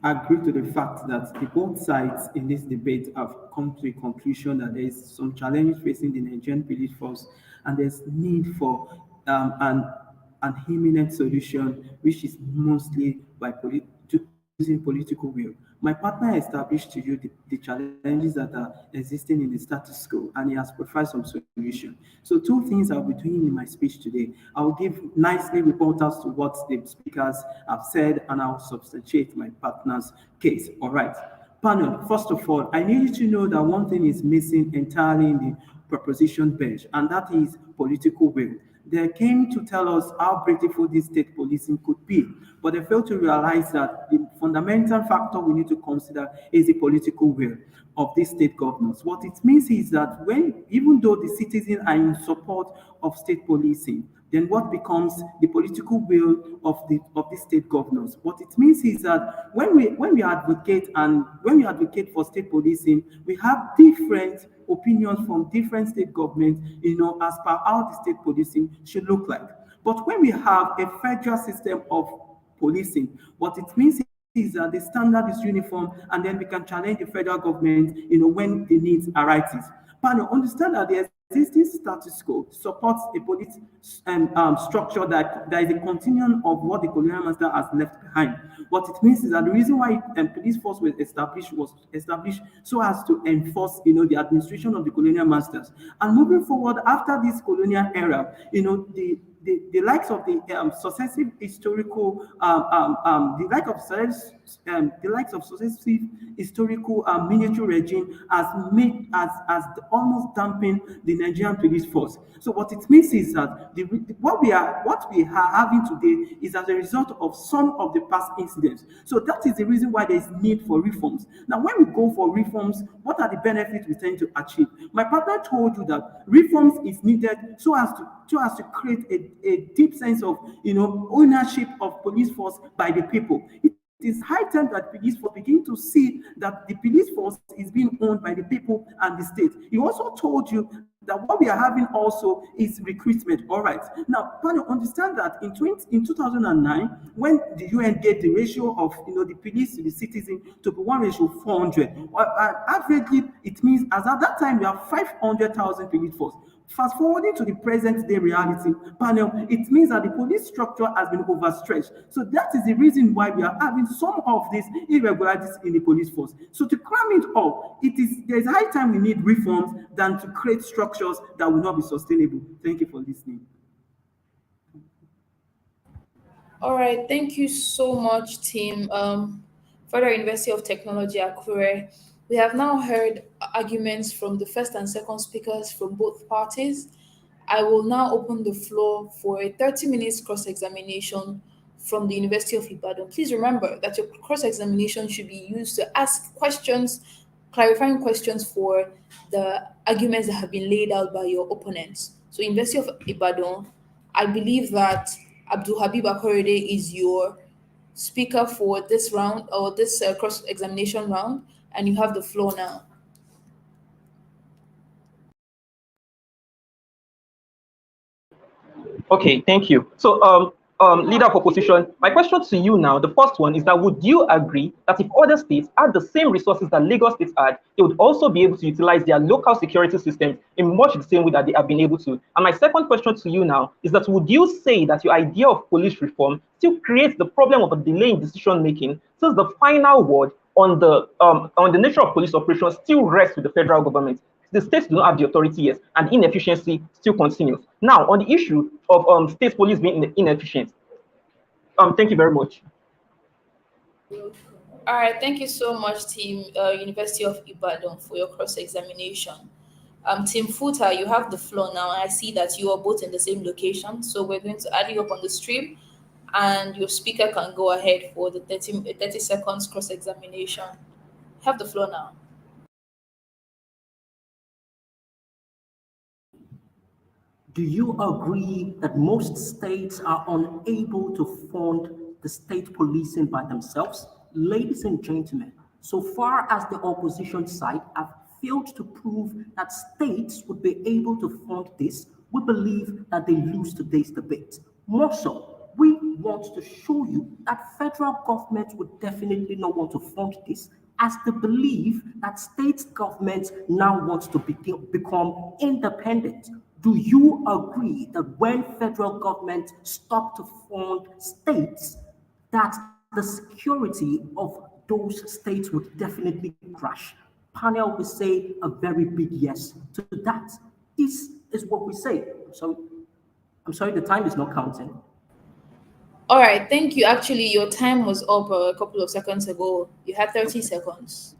agree to the fact that the both sides in this debate have come to a conclusion that there is some challenges facing the Nigerian police force, and there's need for an imminent solution, which is mostly by using political will. My partner established to you the challenges that are existing in the status quo, and he has provided some solution. So two things I'll be doing in my speech today. I'll give nicely reporters to what the speakers have said, and I'll substantiate my partner's case. All right. Panel, first of all, I need you to know that one thing is missing entirely in the proposition bench, and that is political will. They came to tell us how beautiful this state policing could be, but they failed to realize that the fundamental factor we need to consider is the political will of these state governors. What it means is that even though the citizens are in support of state policing, then what becomes the political will of the state governors? What it means is that when we advocate for state policing, we have different opinions from different state governments, as per how the state policing should look like. But when we have a federal system of policing, what it means is that the standard is uniform, and then we can challenge the federal government, when the needs arises. Panel, understand that the existing status quo supports a police structure that is a continuum of what the colonial master has left behind. What it means is that the reason why police force was established so as to enforce, the administration of the colonial masters. And moving forward after this colonial era, the likes of the successive historical the likes of successive historical military regime has almost dampened the Nigerian police force. So what it means is that what we are having today is as a result of some of the past incidents. So that is the reason why there is need for reforms. Now, when we go for reforms, what are the benefits we tend to achieve? My partner told you that reforms is needed so as to create a deep sense of ownership of police force by the people. It is high time that police force begin to see that the police force is being owned by the people and the state. He also told you that what we are having also is recruitment. All right. Now, panel, understand that in 2009, when the UN gave the ratio of the police to the citizen to be 1:400, averagely it means as at that time we have 500,000 police force. Fast forwarding to the present day reality, panel, it means that the police structure has been overstretched. So that is the reason why we are having some of these irregularities in the police force. So to cram it all, there's high time we need reforms than to create structures that will not be sustainable. Thank you for listening. All right, thank you so much, team. Federal University of Technology, Akure. We have now heard arguments from the first and second speakers from both parties. I will now open the floor for a 30 minutes cross-examination from the University of Ibadan. Please remember that your cross-examination should be used to ask questions, clarifying questions for the arguments that have been laid out by your opponents. So University of Ibadan, I believe that Abdul Habib Akorede is your speaker for this round or this cross-examination round, and you have the floor now. Okay, thank you. So, leader of opposition, my question to you now, the first one is that would you agree that if other states had the same resources that Lagos State had, they would also be able to utilize their local security systems in much the same way that they have been able to? And my second question to you now is that would you say that your idea of police reform still creates the problem of a delay in decision making, since the final word on the nature of police operations still rests with the federal government. The states do not have the authority yet, and inefficiency still continues. Now, on the issue of state police being inefficient, thank you very much. All right, thank you so much, Team University of Ibadan, for your cross-examination. Team Futa, you have the floor now. I see that you are both in the same location, so we're going to add you up on the stream, and your speaker can go ahead for the 30 seconds cross-examination. Have the floor now. Do you agree that most states are unable to fund the state policing by themselves? Ladies and gentlemen, so far as the opposition side have failed to prove that states would be able to fund this, we believe that they lose today's debate. More so, we want to show you that federal government would definitely not want to fund this, as they believe that state governments now want to become independent. Do you agree that when federal government stop to fund states, that the security of those states would definitely crash? Panel will say a very big yes to that. This is what we say. So I'm sorry, the time is not counting. All right, thank you. Actually, your time was up a couple of seconds ago. You had 30 seconds.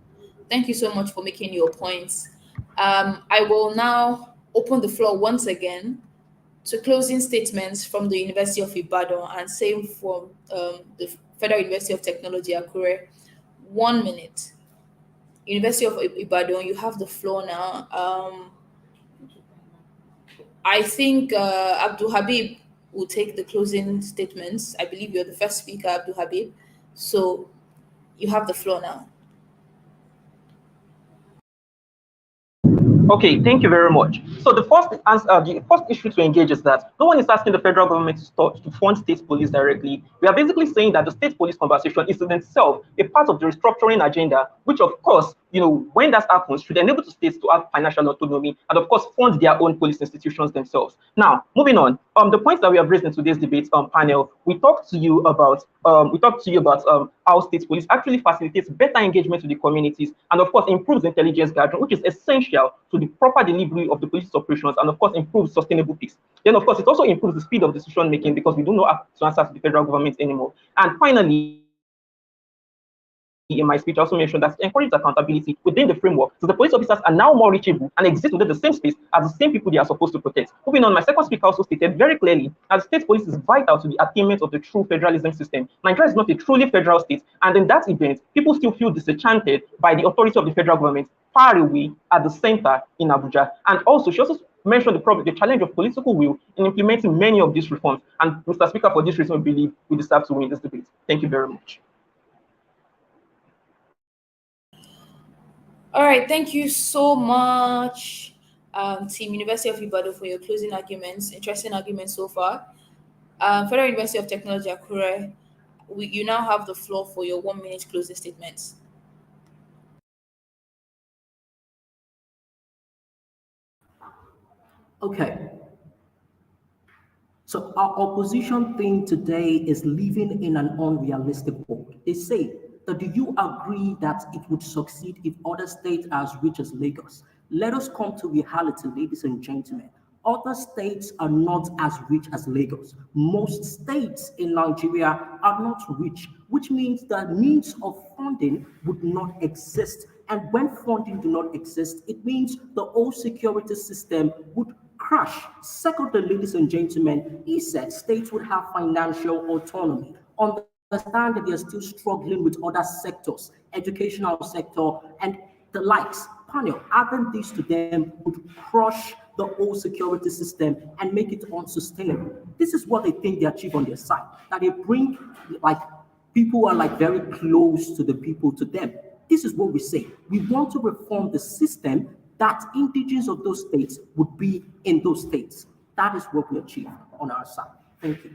Thank you so much for making your points. I will now open the floor once again to closing statements from the University of Ibadan and same from the Federal University of Technology, Akure. 1 minute. University of Ibadan, you have the floor now. I think Abdul Habib will take the closing statements. I believe you're the first speaker, Abdul Habib. So you have the floor now. Okay, thank you very much. So the first answer, the first issue to engage is that no one is asking the federal government to fund state police directly. We are basically saying that the state police conversation is in itself a part of the restructuring agenda, which of course, when that happens, should enable the states to have financial autonomy and of course fund their own police institutions themselves. Now, moving on, the points that we have raised in today's debate panel, we talked to you about how state police actually facilitates better engagement with the communities and of course improves intelligence gathering, which is essential to the proper delivery of the police operations and of course improves sustainable peace. Then of course it also improves the speed of decision making because we do not have to answer to the federal government anymore. And finally, in my speech, I also mentioned that it encourages accountability within the framework. So the police officers are now more reachable and exist within the same space as the same people they are supposed to protect. Moving on, my second speaker also stated very clearly that the state police is vital to the attainment of the true federalism system. Nigeria is not a truly federal state, and in that event, people still feel disenchanted by the authority of the federal government far away at the center in Abuja. And also, she also mentioned the challenge of political will in implementing many of these reforms. And Mr. Speaker, for this reason, we believe we deserve to win this debate. Thank you very much. All right, thank you so much, Team University of Ibadan, for your closing arguments. Interesting arguments so far. Federal University of Technology, Akure, you now have the floor for your 1 minute closing statements. Okay. So our opposition thing today is living in an unrealistic world. They say that do you agree that it would succeed if other states are as rich as Lagos? Let us come to reality, ladies and gentlemen. Other states are not as rich as Lagos. Most states in Nigeria are not rich, which means that means of funding would not exist. And when funding do not exist, it means the whole security system would crash. Secondly, ladies and gentlemen, he said states would have financial autonomy. Understand that they are still struggling with other sectors, educational sector, and the likes. Panel, adding this to them would crush the whole security system and make it unsustainable. This is what they think they achieve on their side. That they bring people who are very close to the people to them. This is what we say. We want to reform the system that indigenous of those states would be in those states. That is what we achieve on our side. Thank you.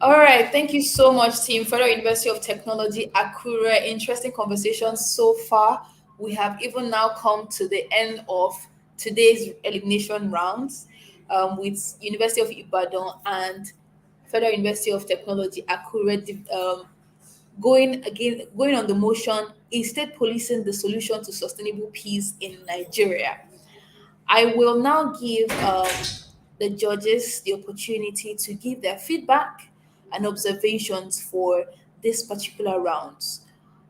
All right, thank you so much, Team Federal University of Technology, Akure. Interesting conversations so far. We have even now come to the end of today's elimination rounds with University of Ibadan and Federal University of Technology, Akure going on the motion, is state policing the solution to sustainable peace in Nigeria? I will now give the judges the opportunity to give their feedback and observations for this particular round.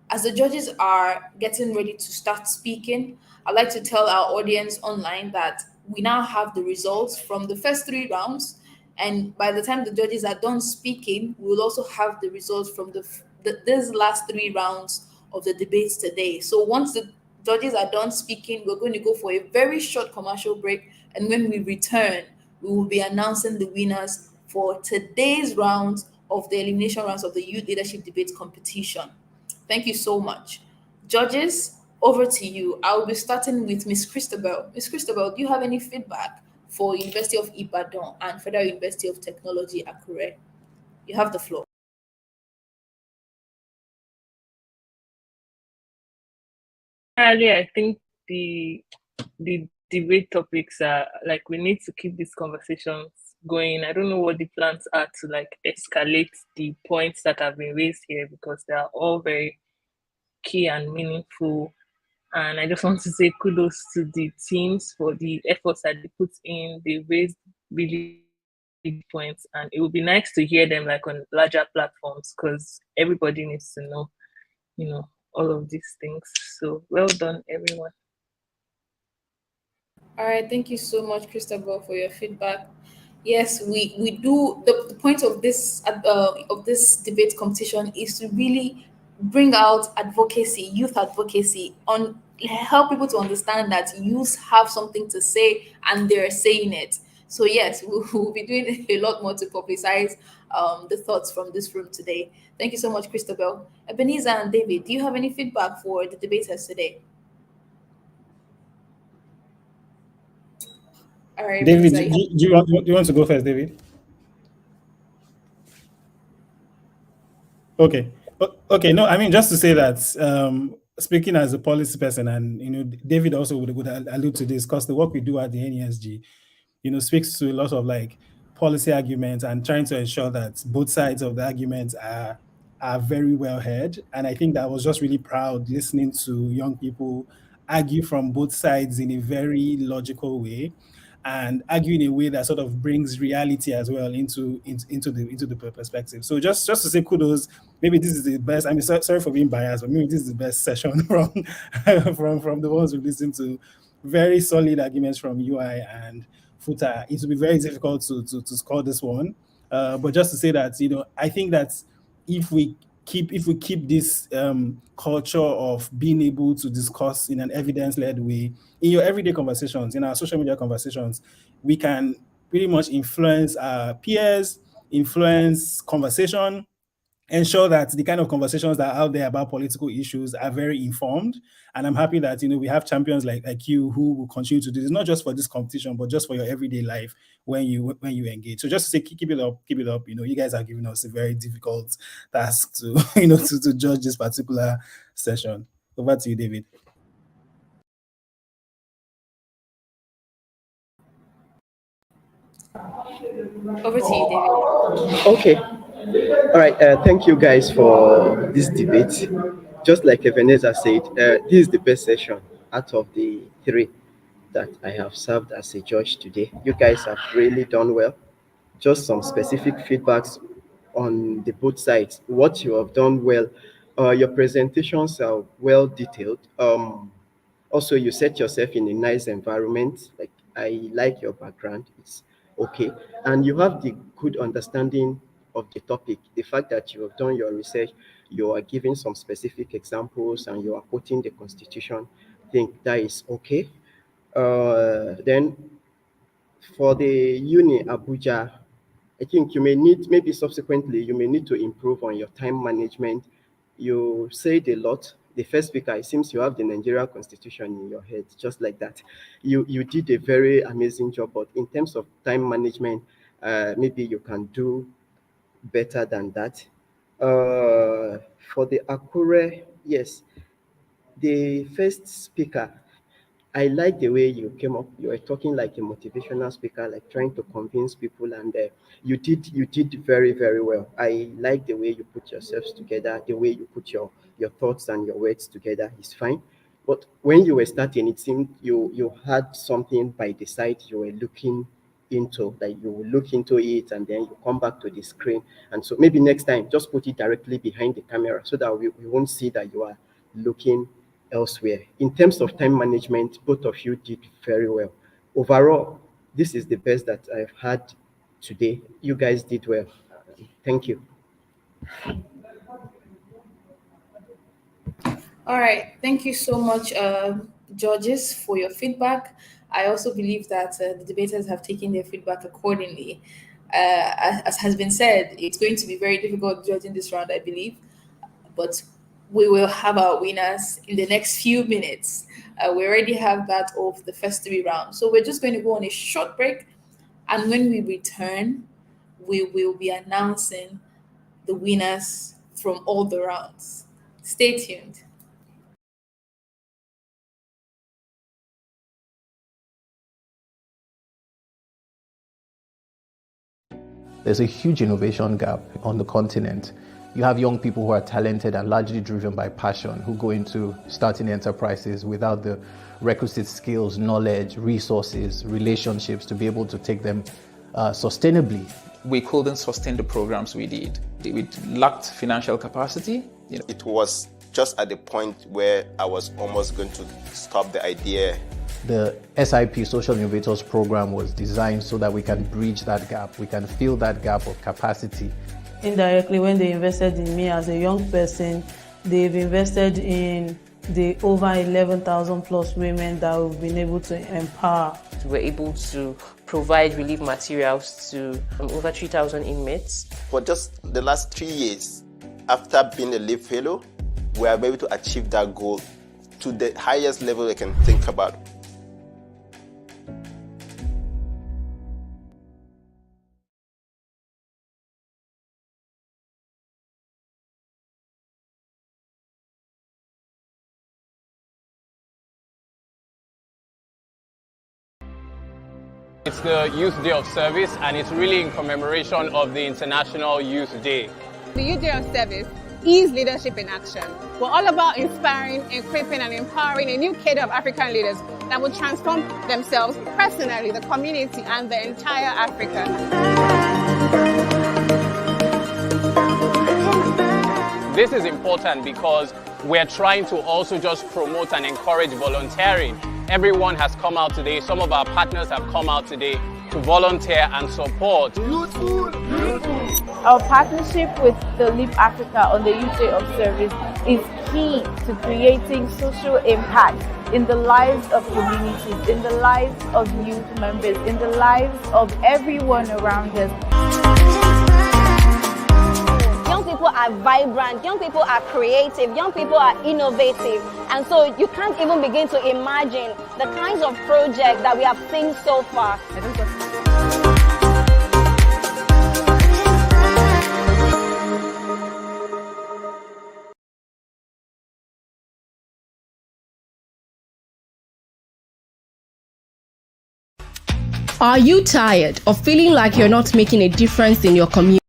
As the judges are getting ready to start speaking, I'd like to tell our audience online that we now have the results from the first three rounds. And by the time the judges are done speaking, we will also have the results from these last three rounds of the debates today. So once the judges are done speaking, we're going to go for a very short commercial break. And when we return, we will be announcing the winners for today's round of the elimination rounds of the Youth Leadership Debate competition. Thank you so much. Judges, over to you. I will be starting with Miss Christabel. Miss Christabel, do you have any feedback for University of Ibadan and Federal University of Technology, Akure? You have the floor. Generally, I think the debate topics are like we need to keep these conversations going. I don't know what the plans are to like escalate the points that have been raised here because they are all very key and meaningful. And I just want to say kudos to the teams for the efforts that they put in. They raised really big points, and it would be nice to hear them like on larger platforms because everybody needs to know, all of these things. So well done, everyone. All right, thank you so much, Christabel, for your feedback. Yes, we do. The point of this debate competition is to really bring out advocacy, youth advocacy, on help people to understand that youth have something to say and they're saying it. So yes, we'll be doing a lot more to publicize the thoughts from this room today. Thank you so much, Christabel. Ebenezer and David, do you have any feedback for the debaters today? All right, David, Ebenezer, do you want to go first, David? Okay. Okay. No, I mean, just to say that speaking as a policy person, and David also would allude to this because the work we do at the NESG, speaks to a lot of like policy arguments and trying to ensure that both sides of the arguments are very well heard. And I think that I was just really proud listening to young people argue from both sides in a very logical way and argue in a way that sort of brings reality as well into the perspective. So just to say kudos, maybe this is the best. I mean, sorry for being biased, but maybe this is the best session from from the ones we've listened to. Very solid arguments from UI and Futa. It will be very difficult to score this one. But just to say that, I think that if we keep this culture of being able to discuss in an evidence-led way in your everyday conversations, in our social media conversations, we can pretty much influence our peers, influence conversation, ensure that the kind of conversations that are out there about political issues are very informed. And I'm happy that we have champions like you who will continue to do this, not just for this competition, but just for your everyday life when you engage. So just to say, keep it up, keep it up. You guys are giving us a very difficult task to to judge this particular session. Over to you, David. over to you, David. Okay. All right. Thank you guys for this debate. Just like Ebenezer said, this is the best session out of the three that I have served as a judge today. You guys have really done well. Just some specific feedbacks on the both sides. What you have done well. Your presentations are well detailed. Also, you set yourself in a nice environment. Like I like your background. It's okay, and you have the good understanding of the topic. The fact that you have done your research, you are giving some specific examples, and you are quoting the Constitution. I think that is okay. Then for the uni Abuja, I think you may need, maybe subsequently, you may need to improve on your time management. You said a lot. The first speaker, it seems you have the Nigerian constitution in your head, just like that. You did a very amazing job, but in terms of time management, maybe you can do better than that. For the Akure, yes, the first speaker, I like the way you came up. You were talking like a motivational speaker, like trying to convince people, and you did very very well. I like the way you put yourselves together, the way you put your thoughts and your words together is fine. But when you were starting, it seemed you had something by the side you were looking into, like you will look into it and then you come back to the screen. And so maybe next time just put it directly behind the camera so that we won't see that you are looking elsewhere. In terms of time management, both of you did very well. Overall, this is the best that I've had today. You guys did well. Thank you. All right. Thank you so much, judges, for your feedback. I also believe that the debaters have taken their feedback accordingly. As has been said, it's going to be very difficult judging this round, I believe, but we will have our winners in the next few minutes. We already have that of the first three rounds. So we're just going to go on a short break. And when we return, we will be announcing the winners from all the rounds. Stay tuned. There's a huge innovation gap on the continent. You have young people who are talented and largely driven by passion, who go into starting enterprises without the requisite skills, knowledge, resources, relationships to be able to take them sustainably. We couldn't sustain the programs we did. We lacked financial capacity. It was just at the point where I was almost going to stop the idea. The SIP Social Innovators Program was designed so that we can bridge that gap. We can fill that gap of capacity. Indirectly, when they invested in me as a young person, they've invested in the over 11,000 plus women that we've been able to empower. We're able to provide relief materials to over 3,000 inmates. For just the last 3 years, after being a LEAP fellow, we are able to achieve that goal to the highest level we can think about. It's the Youth Day of Service, and it's really in commemoration of the International Youth Day. The Youth Day of Service is leadership in action. We're all about inspiring, equipping, and empowering a new cadre of African leaders that will transform themselves personally, the community, and the entire Africa. This is important because we're trying to also just promote and encourage volunteering. Everyone has come out today. Some of our partners have come out today to volunteer and support. Our partnership with the Leap Africa on the Youth Day of Service is key to creating social impact in the lives of communities, in the lives of youth members, in the lives of everyone around us. Young people are vibrant, young people are creative, young people are innovative. And so you can't even begin to imagine the kinds of projects that we have seen so far. Are you tired of feeling like you're not making a difference in your community?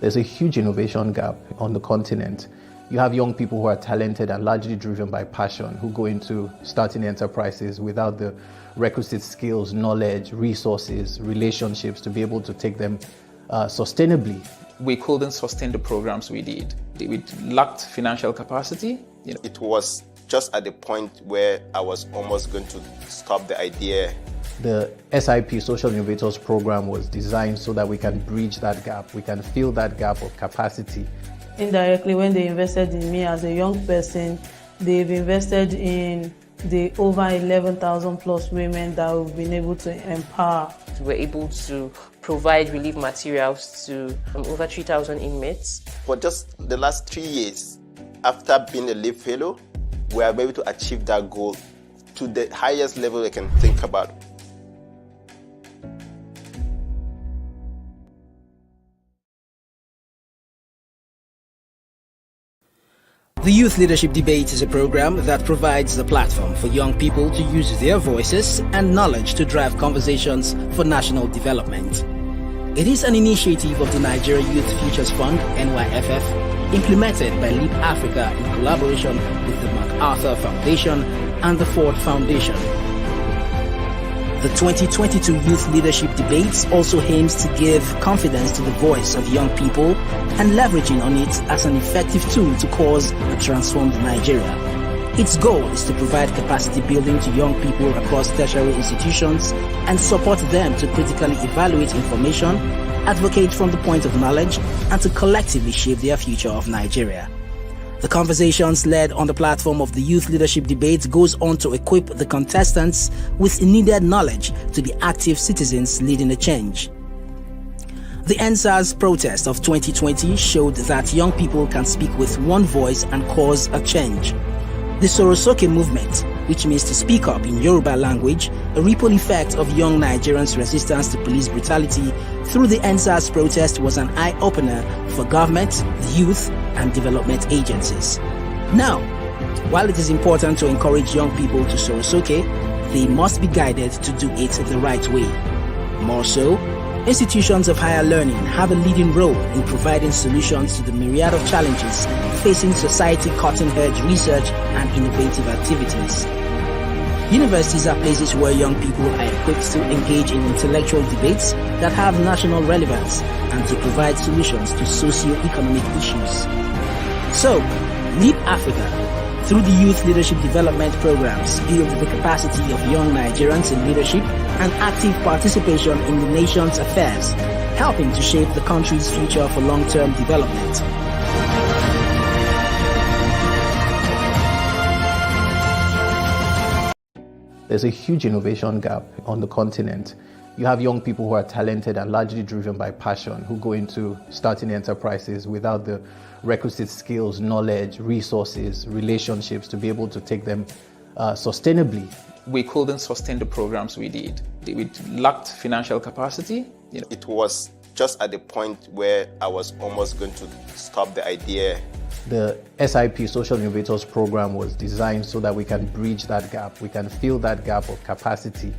There's a huge innovation gap on the continent. You have young people who are talented and largely driven by passion, who go into starting enterprises without the requisite skills, knowledge, resources, relationships to be able to take them sustainably. We couldn't sustain the programs we did. We lacked financial capacity. It was just at the point where I was almost going to stop the idea. The SIP Social Innovators Program was designed so that we can bridge that gap. We can fill that gap of capacity. Indirectly, when they invested in me as a young person, they've invested in the over 11,000 plus women that we've been able to empower. We're able to provide relief materials to over 3,000 inmates. For just the last 3 years, after being a LEAP fellow, we are able to achieve that goal to the highest level we can think about. The Youth Leadership Debate is a program that provides the platform for young people to use their voices and knowledge to drive conversations for national development. It is an initiative of the Nigeria Youth Futures Fund, NYFF, implemented by Leap Africa in collaboration with the MacArthur Foundation and the Ford Foundation. The 2022 Youth Leadership Debates also aims to give confidence to the voice of young people and leveraging on it as an effective tool to cause a transformed Nigeria. Its goal is to provide capacity building to young people across tertiary institutions and support them to critically evaluate information, advocate from the point of knowledge, and to collectively shape their future of Nigeria. The conversations led on the platform of the Youth Leadership Debate goes on to equip the contestants with needed knowledge to be active citizens leading a change. The NSAS protest of 2020 showed that young people can speak with one voice and cause a change. The Sorosoke movement, which means to speak up in Yoruba language, a ripple effect of young Nigerians' resistance to police brutality through the NSAS protest, was an eye-opener for government, the youth, and development agencies. Now, while it is important to encourage young people to Sorosoke, they must be guided to do it the right way. More so, institutions of higher learning have a leading role in providing solutions to the myriad of challenges facing society, cutting-edge research and innovative activities. Universities are places where young people are equipped to engage in intellectual debates that have national relevance and to provide solutions to socio-economic issues. So, Leap Africa, through the Youth Leadership Development Programs, build the capacity of young Nigerians in leadership and active participation in the nation's affairs, helping to shape the country's future for long-term development. There's a huge innovation gap on the continent. You have young people who are talented and largely driven by passion, who go into starting enterprises without the requisite skills, knowledge, resources, relationships to be able to take them sustainably. We couldn't sustain the programs we did. We lacked financial capacity. It was just at the point where I was almost going to stop the idea. The SIP, Social Innovators Program, was designed so that we can bridge that gap. We can fill that gap of capacity.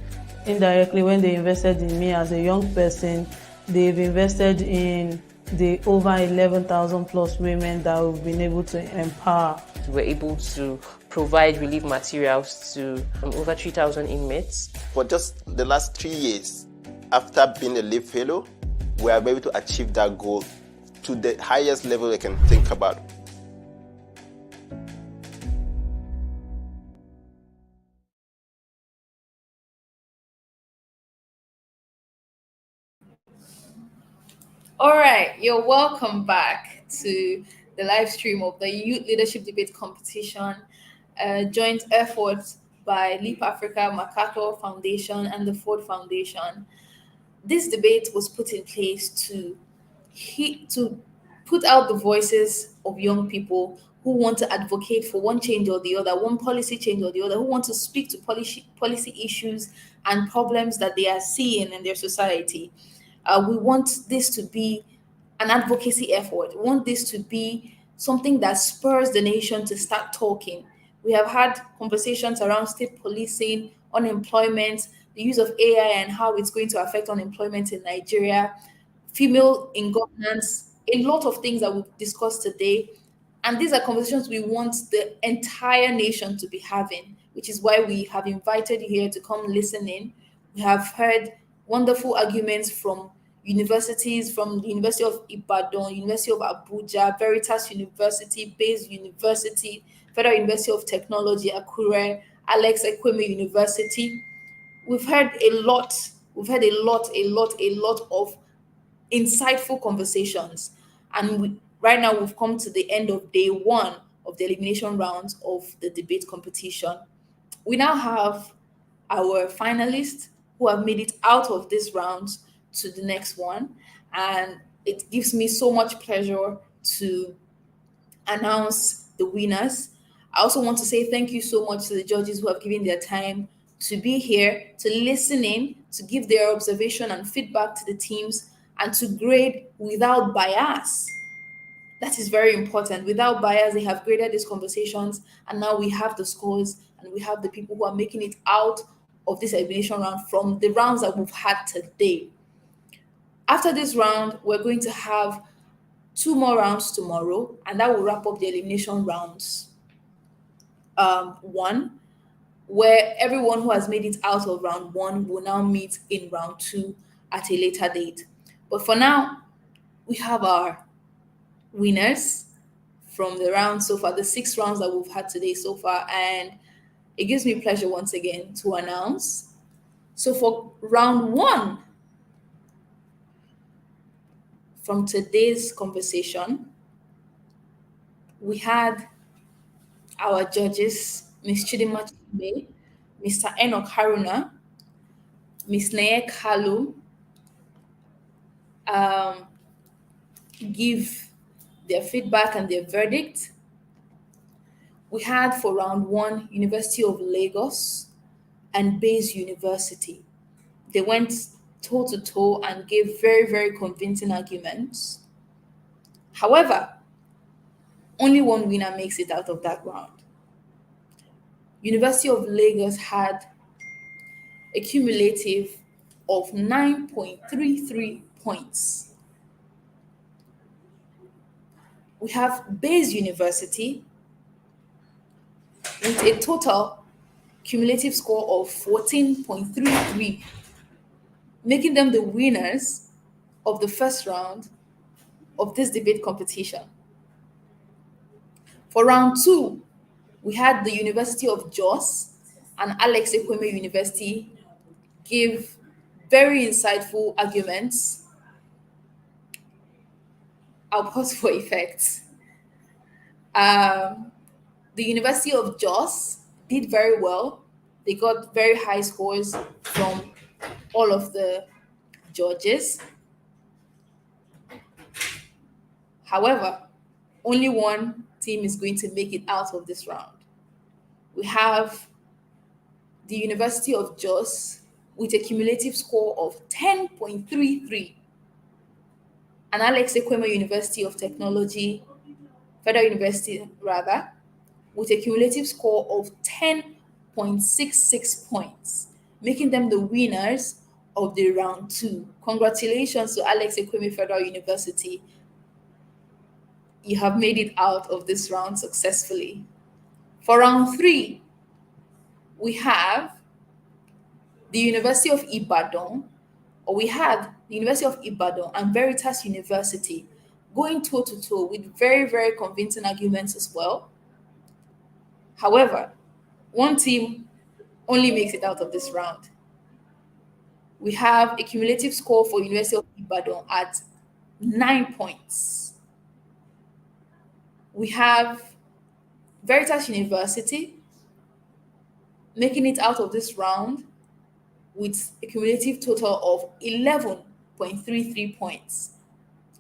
Indirectly, when they invested in me as a young person, they've invested in the over 11,000 plus women that we've been able to empower. We're able to provide relief materials to over 3,000 inmates. For just the last 3 years, after being a LEAP fellow, we are able to achieve that goal to the highest level I can think about. All right, you're welcome back to the live stream of the Youth Leadership Debate Competition, a joint effort by Leap Africa, MacArthur Foundation, and the Ford Foundation. This debate was put in place to put out the voices of young people who want to advocate for one change or the other, one policy change or the other, who want to speak to policy issues and problems that they are seeing in their society. We want this to be an advocacy effort. We want this to be something that spurs the nation to start talking. We have had conversations around state policing, unemployment, the use of AI and how it's going to affect unemployment in Nigeria, female in governance, a lot of things that we've discussed today. And these are conversations we want the entire nation to be having, which is why we have invited you here to come listen in. We have heard wonderful arguments from universities, from the University of Ibadan, University of Abuja, Veritas University, Bayes University, Federal University of Technology, Akure, Alex Ekweme University. We've heard a lot. We've had a lot of insightful conversations. And right now we've come to the end of day one of the elimination rounds of the debate competition. We now have our finalists who have made it out of this round to the next one. And it gives me so much pleasure to announce the winners. I also want to say thank you so much to the judges who have given their time to be here, to listen in, to give their observation and feedback to the teams, and to grade without bias. That is very important. Without bias, they have graded these conversations, and now we have the scores and we have the people who are making it out of this elimination round from the rounds that we've had today. After this round, we're going to have 2 more rounds tomorrow, and that will wrap up the elimination rounds. 1, where everyone who has made it out of round 1 will now meet in round 2 at a later date. But for now, we have our winners from the round so far, the 6 rounds that we've had today so far, and it gives me pleasure once again to announce. So for round 1, from today's conversation, we had our judges, Ms. Chidima Chime, Mr. Enoch Haruna, Ms. Neye Kalu, give their feedback and their verdict. We had for round 1, University of Lagos and Bayes University. They went toe-to-toe and gave very, very convincing arguments. However, only one winner makes it out of that round. University of Lagos had a cumulative of 9.33 points. We have Bayes University with a total cumulative score of 14.33, making them the winners of the first round of this debate competition. For round 2, we had the University of Jos and Alex Ekweme University give very insightful arguments. I'll pause for effect. The University of Jos did very well. They got very high scores from all of the judges. However, only one team is going to make it out of this round. We have the University of Jos with a cumulative score of 10.33, and Alex Ekweme University of Technology, Federal University rather, with a cumulative score of 10.66 points, making them the winners of the round 2. Congratulations to Alex Ekweme Federal University. You have made it out of this round successfully. For round 3, we have the University of Ibadan, or we had the University of Ibadan and Veritas University going toe-to-toe with very, very convincing arguments as well. However, one team only makes it out of this round. We have a cumulative score for University of Ibadan at 9 points. We have Veritas University making it out of this round with a cumulative total of 11.33 points.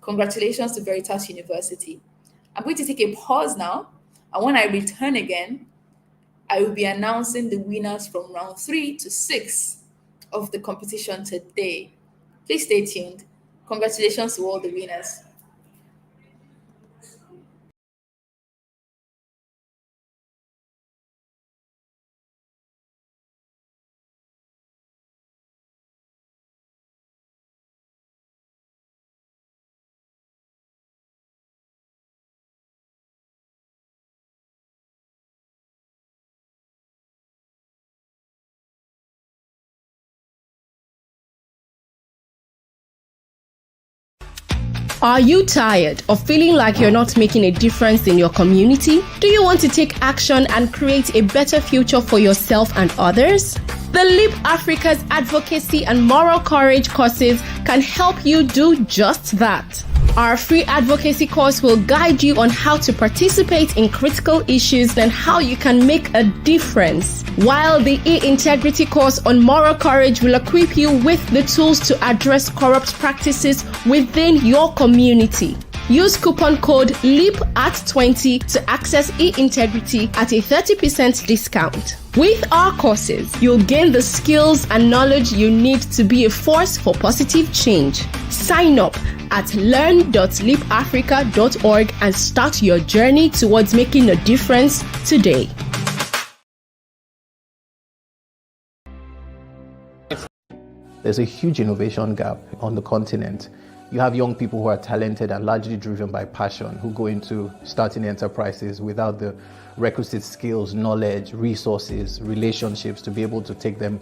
Congratulations to Veritas University. I'm going to take a pause now, and when I return again, I will be announcing the winners from round 3 to 6 of the competition today. Please stay tuned. Congratulations to all the winners. Are you tired of feeling like you're not making a difference in your community? Do you want to take action and create a better future for yourself and others? The Leap Africa's advocacy and moral courage courses can help you do just that. Our free advocacy course will guide you on how to participate in critical issues and how you can make a difference. While the e-integrity course on moral courage will equip you with the tools to address corrupt practices within your community. Use coupon code LEAP@20 to access e-integrity at a 30% discount. With our courses, you'll gain the skills and knowledge you need to be a force for positive change. Sign up at learn.leapafrica.org and start your journey towards making a difference today. There's a huge innovation gap on the continent. You have young people who are talented and largely driven by passion, who go into starting enterprises without the requisite skills, knowledge, resources, relationships to be able to take them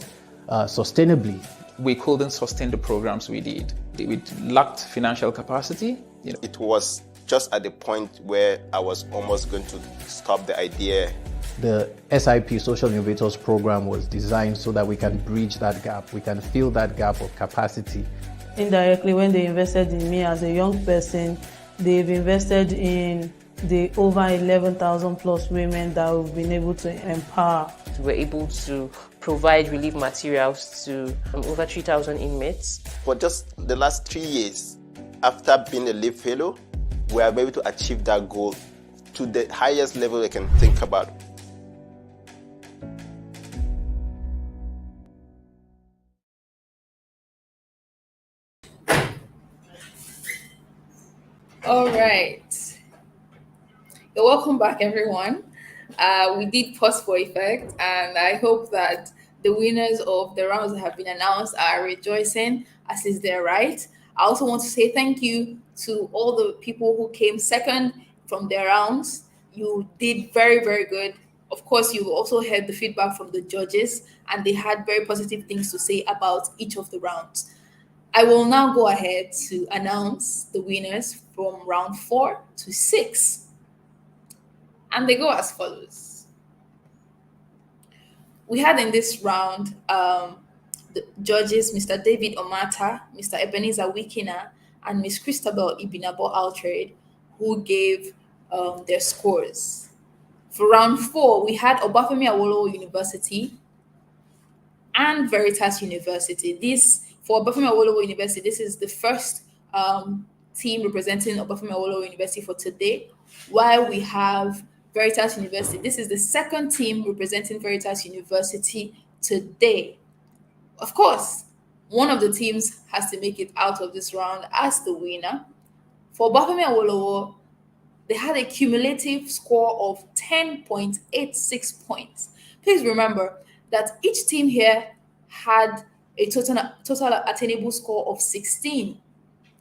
sustainably. We couldn't sustain the programs we did. We lacked financial capacity. It was just at the point where I was almost going to stop the idea. The SIP Social Innovators Program was designed so that we can bridge that gap. We can fill that gap of capacity. Indirectly, when they invested in me as a young person, they've invested in the over 11,000 plus women that we've been able to empower. We're able to provide relief materials to over 3,000 inmates. For just the last 3 years, after being a LEAP fellow, we are able to achieve that goal to the highest level I can think about. All right. You're welcome back, everyone. We did pause for effect, and I hope that the winners of the rounds that have been announced are rejoicing, as is their right. I also want to say thank you to all the people who came second from their rounds. You did very, very good. Of course, you also heard the feedback from the judges, and they had very positive things to say about each of the rounds. I will now go ahead to announce the winners from round 4 to 6. And they go as follows. We had in this round the judges, Mr. David Omata, Mr. Ebenezer Wikina, and Ms. Christabel Ibinabo Altrade, who gave their scores. For round 4, we had Obafemi Awolowo University and Veritas University. For Obafemi Awolowo University, this is the first team representing Obafemi Awolowo University for today, while we have Veritas University. This is the second team representing Veritas University today. Of course, one of the teams has to make it out of this round as the winner. For Obafemi Awolowo, they had a cumulative score of 10.86 points. Please remember that each team here had a total attainable score of 16.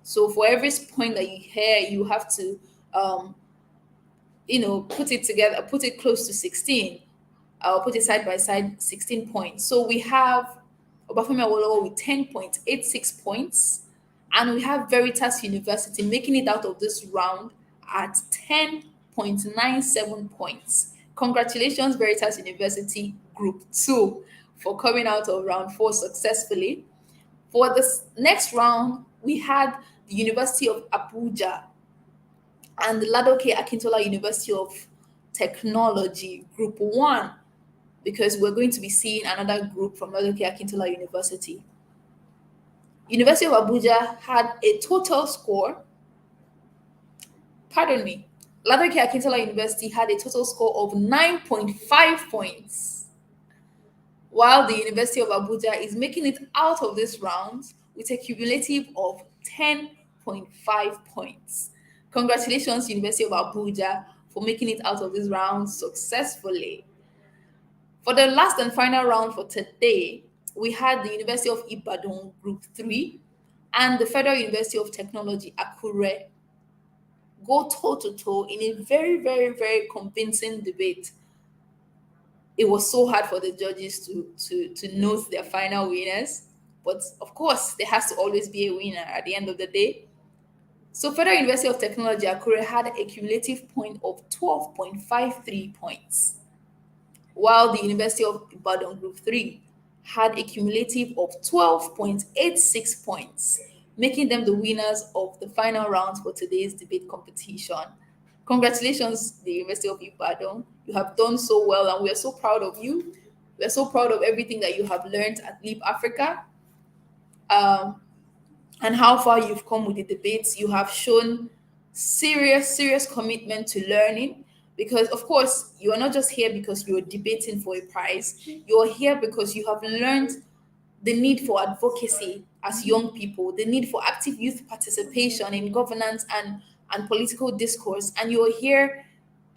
So for every point that you hear, you have to put it together, put it close to 16. I'll put it side by side, 16 points. So we have Obafemi Awolowo with 10.86 points, and we have Veritas University making it out of this round at 10.97 points. Congratulations, Veritas University Group 2, for coming out of round 4 successfully. For this next round, we had the University of Abuja and the Ladoke Akintola University of Technology, Group 1, because we're going to be seeing another group from Ladoke Akintola University. University of Abuja had a total score, Ladoke Akintola University had a total score of 9.5 points, while the University of Abuja is making it out of this round with a cumulative of 10.5 points. Congratulations, University of Abuja, for making it out of this round successfully. For the last and final round for today, we had the University of Ibadan Group 3 and the Federal University of Technology, Akure, go toe-to-toe in a very, very, very convincing debate. It was so hard for the judges to note their final winners, but of course, there has to always be a winner at the end of the day. So Federal University of Technology, Akure had a cumulative point of 12.53 points, while the University of Ibadan Group 3 had a cumulative of 12.86 points, making them the winners of the final rounds for today's debate competition. Congratulations, the University of Ibadan. You have done so well, and we are so proud of you. We are so proud of everything that you have learned at Leap Africa, and how far you've come with the debates. You have shown serious commitment to learning, because of course you are not just here because you're debating for a prize. You're here because you have learned the need for advocacy as young people, the need for active youth participation in governance and political discourse. And you're here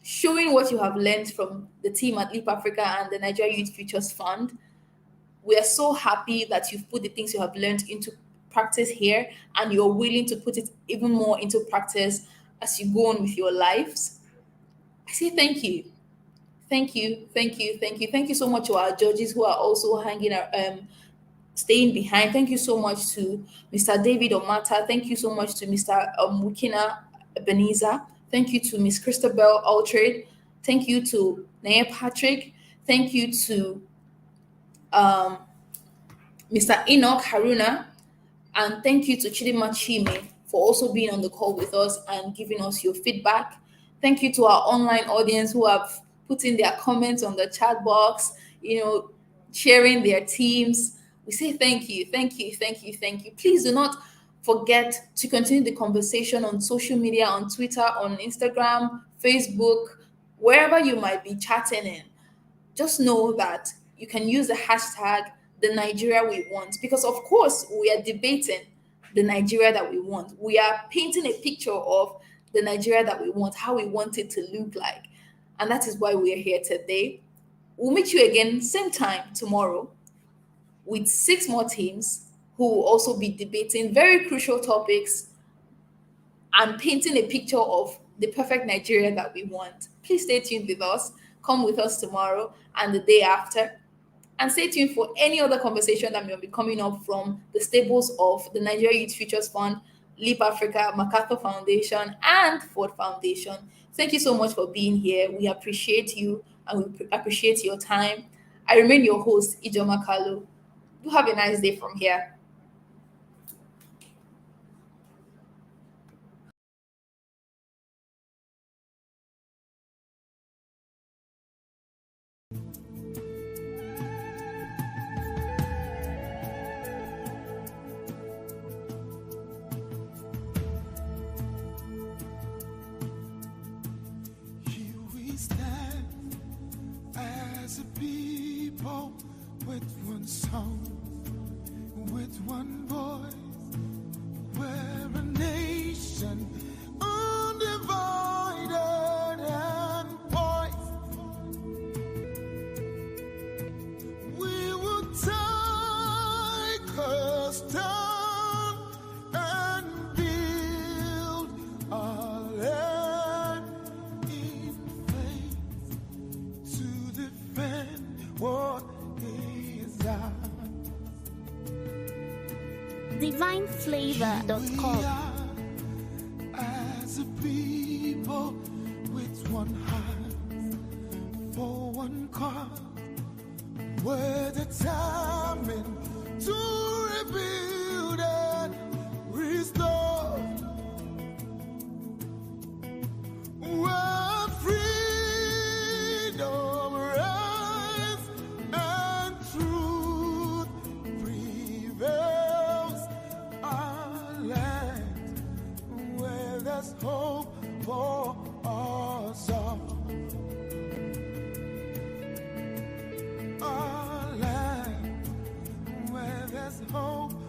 showing what you have learned from the team at Leap Africa and the Nigeria Youth Futures Fund. We are so happy that you've put the things you have learned into practice here, and you're willing to put it even more into practice as you go on with your lives. I say thank you. Thank you, thank you, thank you. Thank you so much to our judges who are also staying behind. Thank you so much to Mr. David Omata. Thank you so much to Mr. Mukina Ebenezer. Thank you to Miss Christabel Altrade. Thank you to Naya Patrick. Thank you to Mr. Enoch Haruna. And thank you to Chidima Chime for also being on the call with us and giving us your feedback. Thank you to our online audience who have put in their comments on the chat box, sharing their teams. We say thank you, thank you, thank you, thank you. Please do not forget to continue the conversation on social media, on Twitter, on Instagram, Facebook, wherever you might be chatting in. Just know that you can use the hashtag the Nigeria we want, because of course we are debating the Nigeria that we want. We are painting a picture of the Nigeria that we want, how we want it to look like. And that is why we're here today. We'll meet you again same time tomorrow with 6 more teams who will also be debating very crucial topics and painting a picture of the perfect Nigeria that we want. Please stay tuned with us. Come with us tomorrow and the day after. And stay tuned for any other conversation that may be coming up from the stables of the Nigeria Youth Futures Fund, Leap Africa, MacArthur Foundation, and Ford Foundation. Thank you so much for being here. We appreciate you and we appreciate your time. I remain your host, Ijoma Kalu. Do have a nice day from here. As a people with one song, with one voice, we're a nation undivided and poised. We will take a stand and build our land in faith to defend what is ours. DivineFlavor.com. As a people